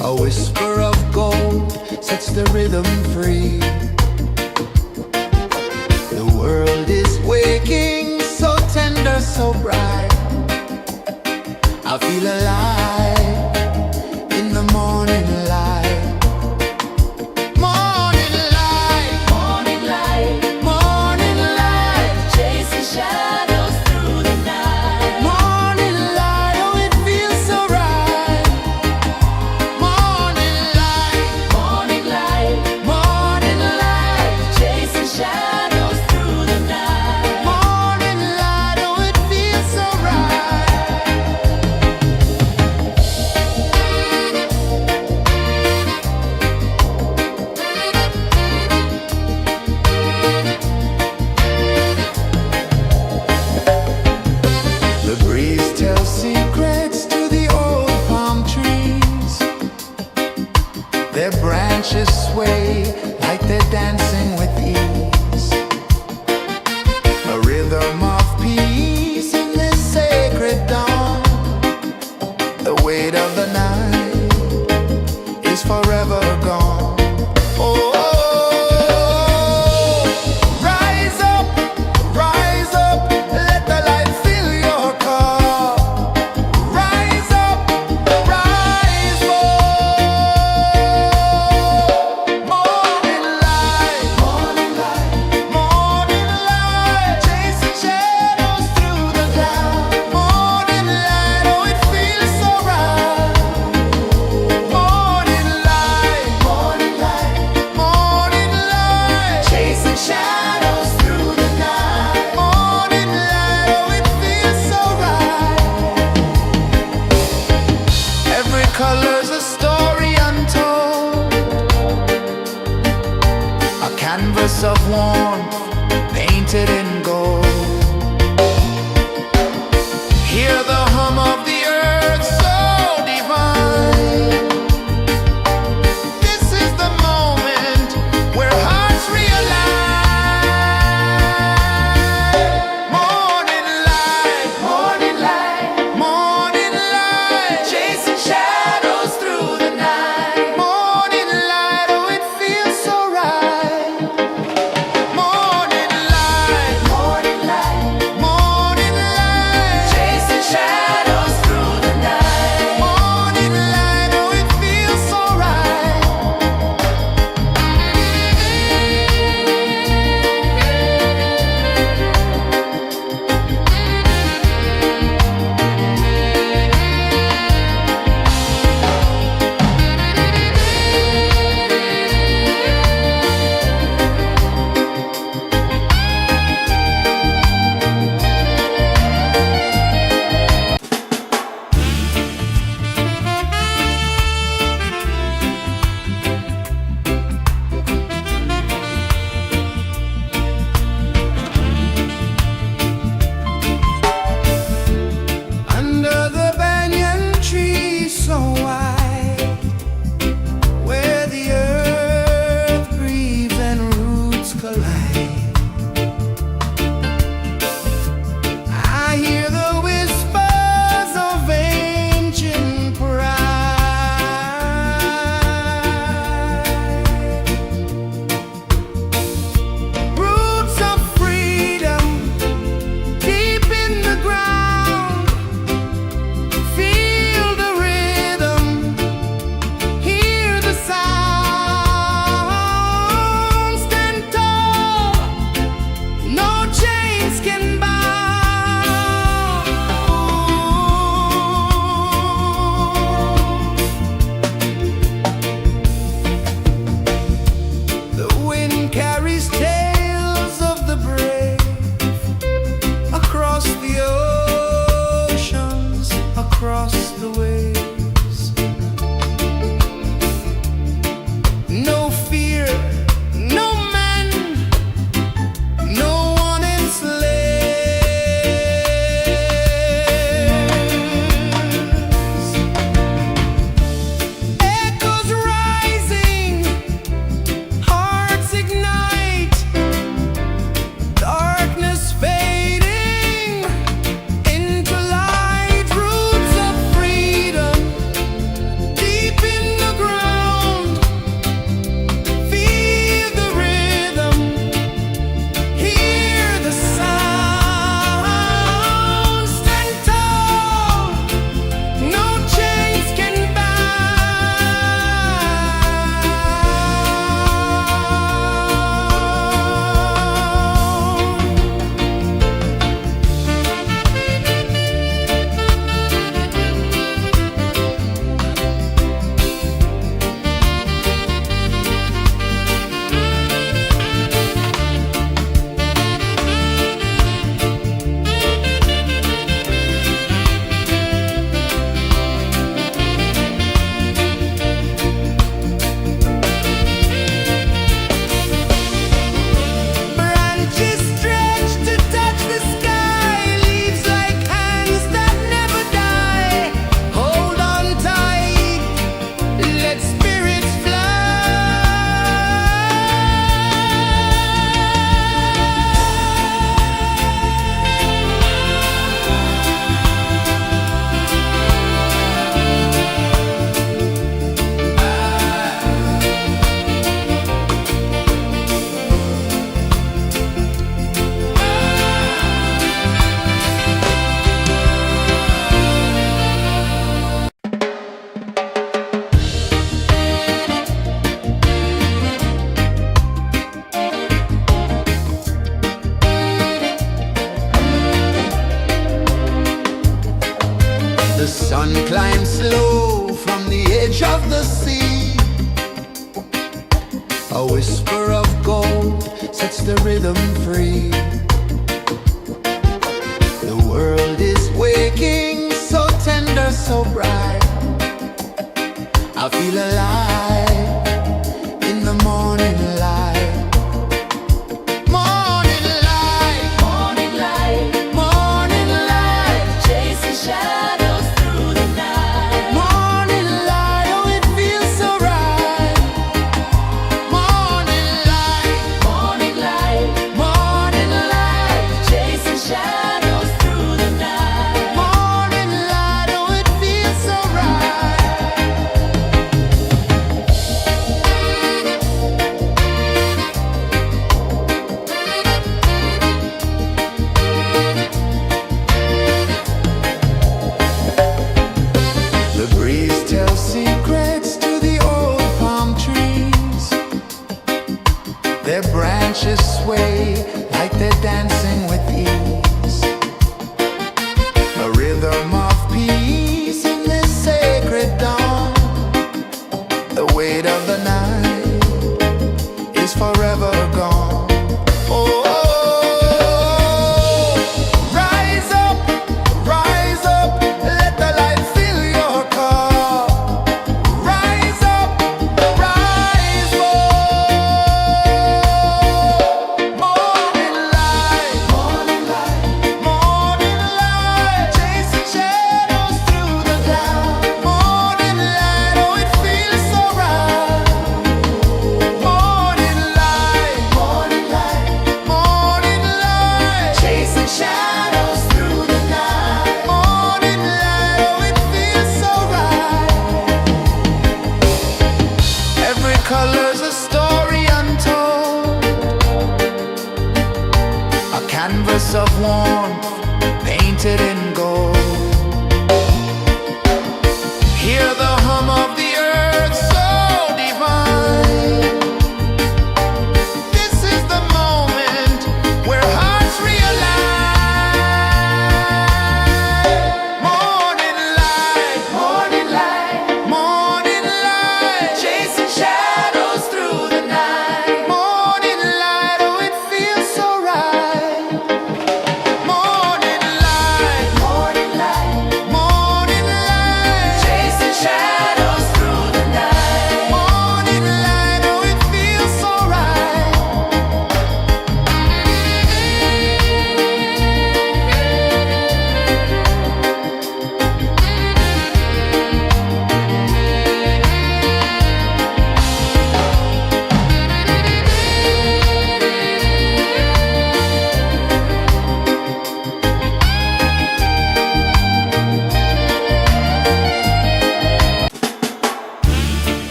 A whisper of gold sets the rhythm free. The world is waking, so tender, so bright. I feel alive in the morning light. Morning light, Morning light, morning light, chasing shadows through the night. morning light, oh it feels so right. Morning light, Morning light, morning light, chasing shadows through the night. morning light, oh it feels so right. The breeze tells secrets to the old palm trees. Their branches sway like they're dancing with ease. A rhythm of peace in this sacred dawn. The weight of the night is forever gone. Oh, rise up, let the light fill your cup. Rise up, rise up. Morning light, morning light, morning light, chasing shadows through the cloud. Morning light, oh it feels so right. Morning light, morning light, morning light, chasing shadows through the night. Morning light, oh it feels so right. Every color's a story untold, a canvas of warmth painted in gold. Hear the hum of the earth so divine. This is the moment where hearts realign. Morning light, morning light, morning light, chasing shadows through the night. Morning light, oh it feels so right. Morning light, morning light, morning light, chasing shadows through the night. Morning light, oh it feels so right. Under the banyan tree so wide, where the earth breathes and roots collide, I hear the whispers of ancient pride. Roots of freedom deep in the ground. Feel the rhythm, hear the sound. Stand tall, no chains can bound. The wind carries tales of the brave across the oceans, across the waves. No fear, no man, no one enslaves. Echoes rising, hearts ignite. sun climbs slow from the edge of the sea. A whisper of gold sets the rhythm free. The world is waking, so tender, so bright. I feel alive in the morning light. Morning light, Morning light, morning light, chasing shadows through the night. morning light, oh it feels so right. Morning light, Morning light, morning light, chasing shadows through the night. morning light, oh it feels so right. The breeze tells secrets to the old palm trees. Their branches sway like they're dancing with ease. A rhythm of peace in this sacred dawn. The weight of the night is forever gone. Oh, rise up, let the light fill your car. Rise up, rise up. Morning light, morning light, morning light, chasing shadows through the cloud. Morning light, oh it feels so right. Morning light, morning light, morning light, chasing shadows through the night. Morning light, oh it feels so right. Every color's a story untold, a canvas of warmth painted in gold. Hear the hum of the earth so divine. This is the moment where hearts realign. Morning light, morning light, morning light, chasing shadows through the night. Morning light, oh it feels so right. Morning light,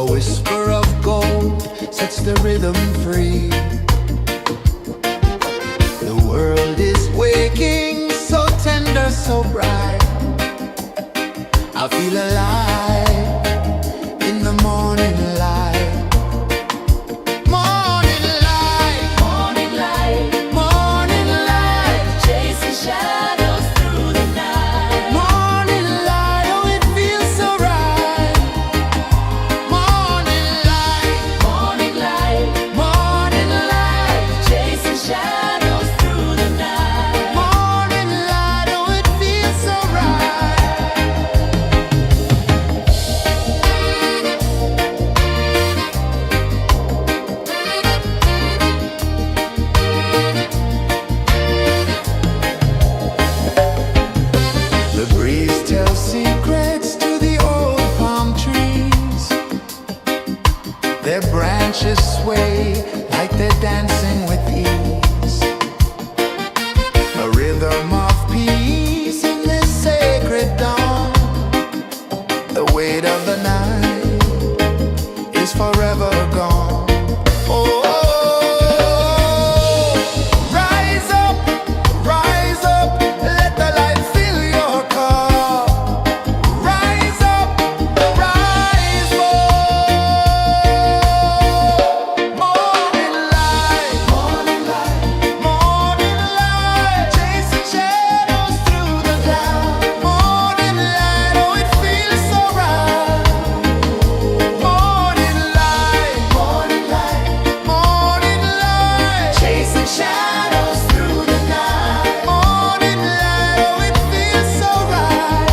A whisper of gold sets the rhythm free. The world is waking, so tender, so bright. I feel alive in the morning light. Morning light, Morning light, morning light, chasing shadows through the night. morning light, oh it feels so right. Morning light, Morning light, morning light, chasing shadows through the night. morning light, oh it feels so right. The breeze tells secrets to the old palm trees. Their branches sway like they're dancing with ease. A rhythm of peace in this sacred dawn. The weight of the night is forever gone. Oh, rise up, let the light fill your cup. Rise up, rise up. Morning light, morning light, morning light, chasing shadows through the cloud. Morning light, oh it feels so right. Morning light, morning light, morning light, chasing shadows through the night. Morning light, oh it feels so right.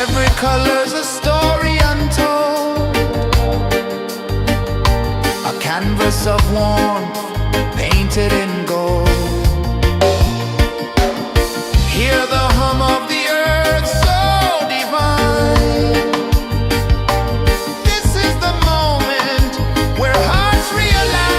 Every color's a story untold, a canvas of warmth painted in gold. Hear the hum of the earth so divine. This is the moment where hearts realign.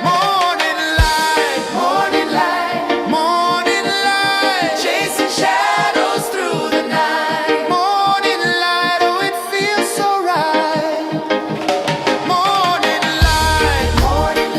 Morning light, morning light, morning light, chasing shadows through the night. Morning light, oh it feels so right. Morning light, morning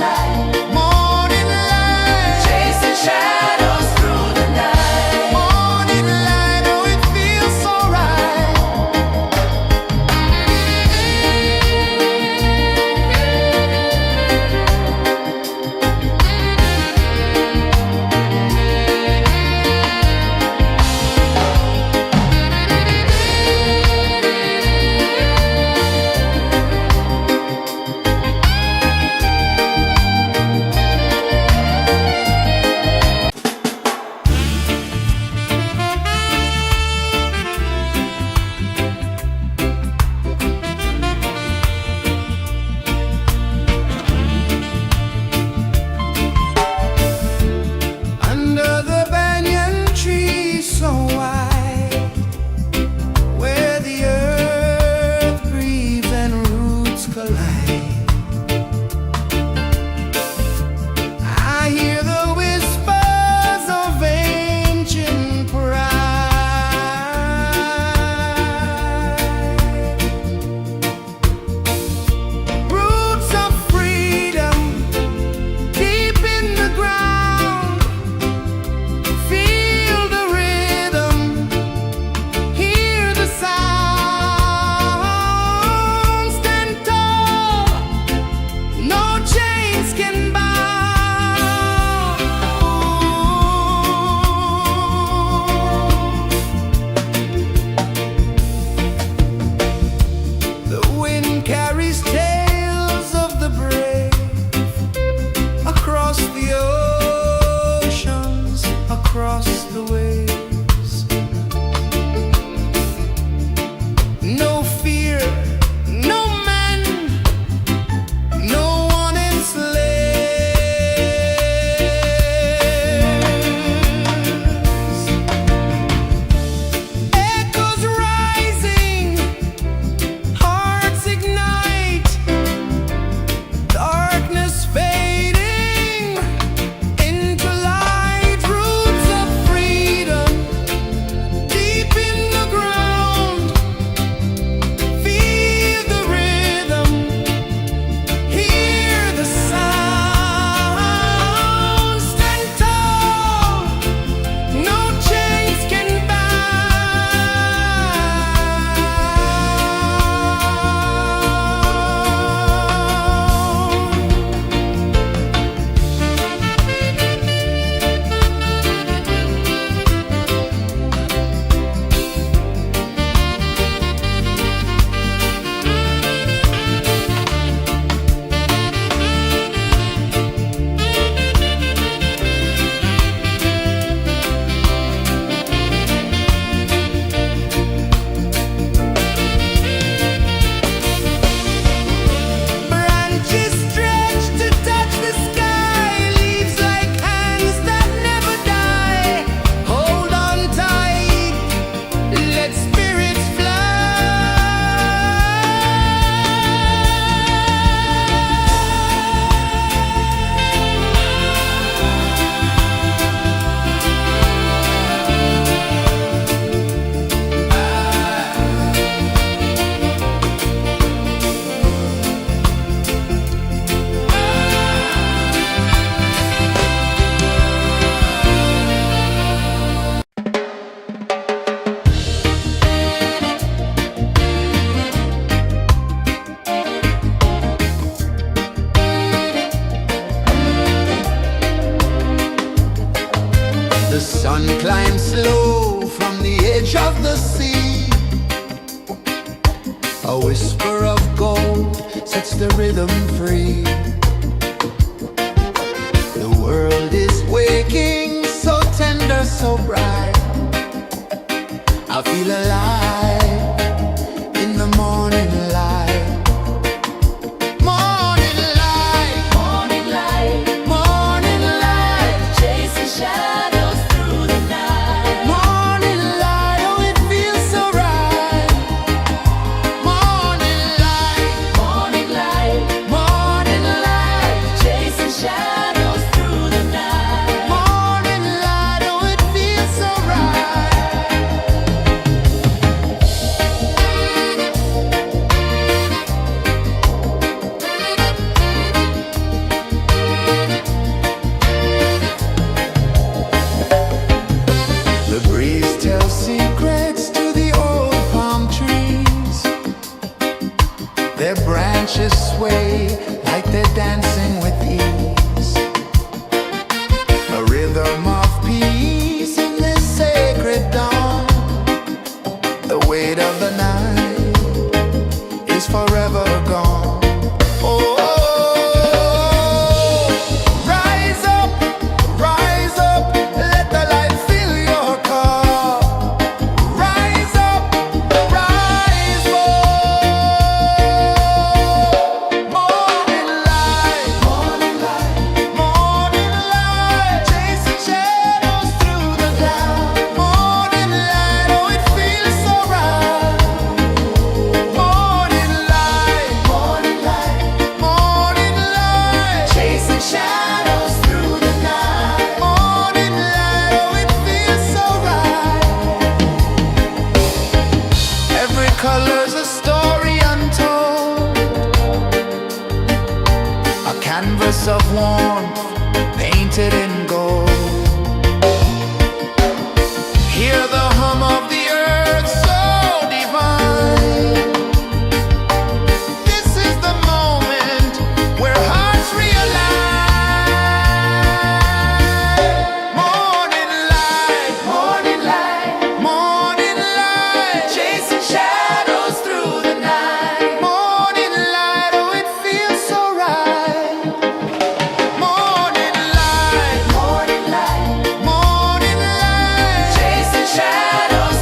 edge of the sea. A whisper of gold sets the rhythm free. The world is waking, so tender, so bright. I feel alive in the morning light. Morning light, Morning light, morning light, chasing shadows through the night. morning light, oh it feels so right. Morning light, Morning light, morning light, chasing shadows through the night. morning light, oh it feels so right. The breeze tells secrets to the old palm trees. Their branches sway like they're dancing with ease. A rhythm of peace in this sacred dawn. The weight of the night is forever gone. Oh, rise up, let the light fill your cup. Rise up, rise more. Morning light, morning light, morning light, chasing shadows through the cloud. Morning light, oh it feels so right. Morning light, morning light, morning light, chasing shadows through the night. Morning light, oh it feels so right. Every color's a story untold, a canvas of warmth painted in gold. Hear the hum of the earth so divine. This is the moment where hearts realign. Morning light, morning light, morning light, chasing shadows through the night. Morning light, oh it feels so right. Morning light, morning light, morning light, chasing shadows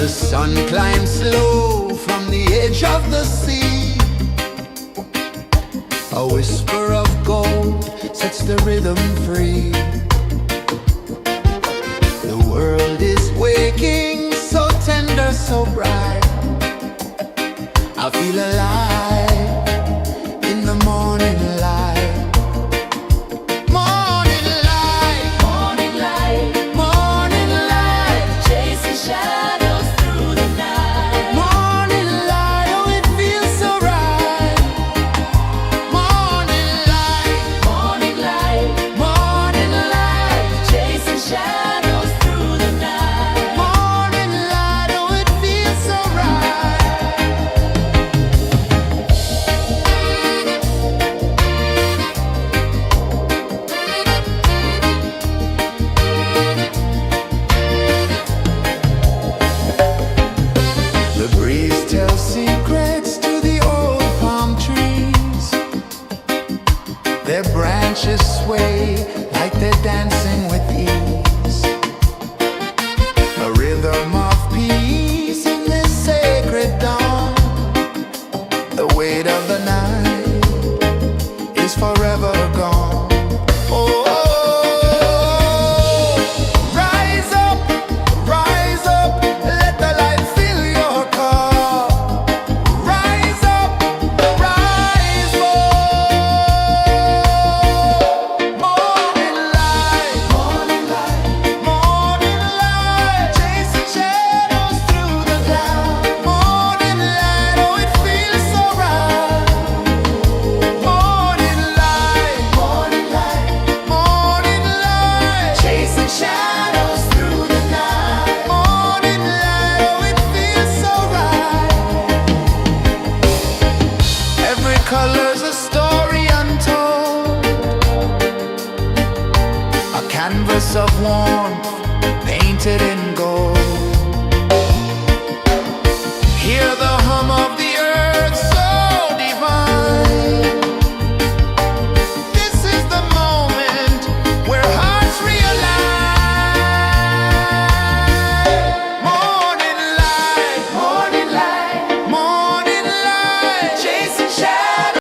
The sun climbs slow from the edge of the sea. A whisper of gold sets the rhythm free. The world is waking, so tender, so bright. I feel alive in the morning light. Morning light, Morning light, morning light, chasing shadows through the night. morning light, oh it feels so right. Morning light, Morning light, morning light, chasing shadows through the night. morning light, oh it feels so right. The breeze tells secrets to the old palm trees. Their branches sway like they're dancing with ease. A rhythm of peace in this sacred dawn. The weight of the night is forever gone. Oh, rise up, let the light fill your cup. Rise up, rise more. Morning light, morning light, chasing shadows through the cloud. Morning light, oh it feels so right. Morning light, chasing shadows through the night. Morning light, oh it feels so right. Every color's a story untold, a canvas of warmth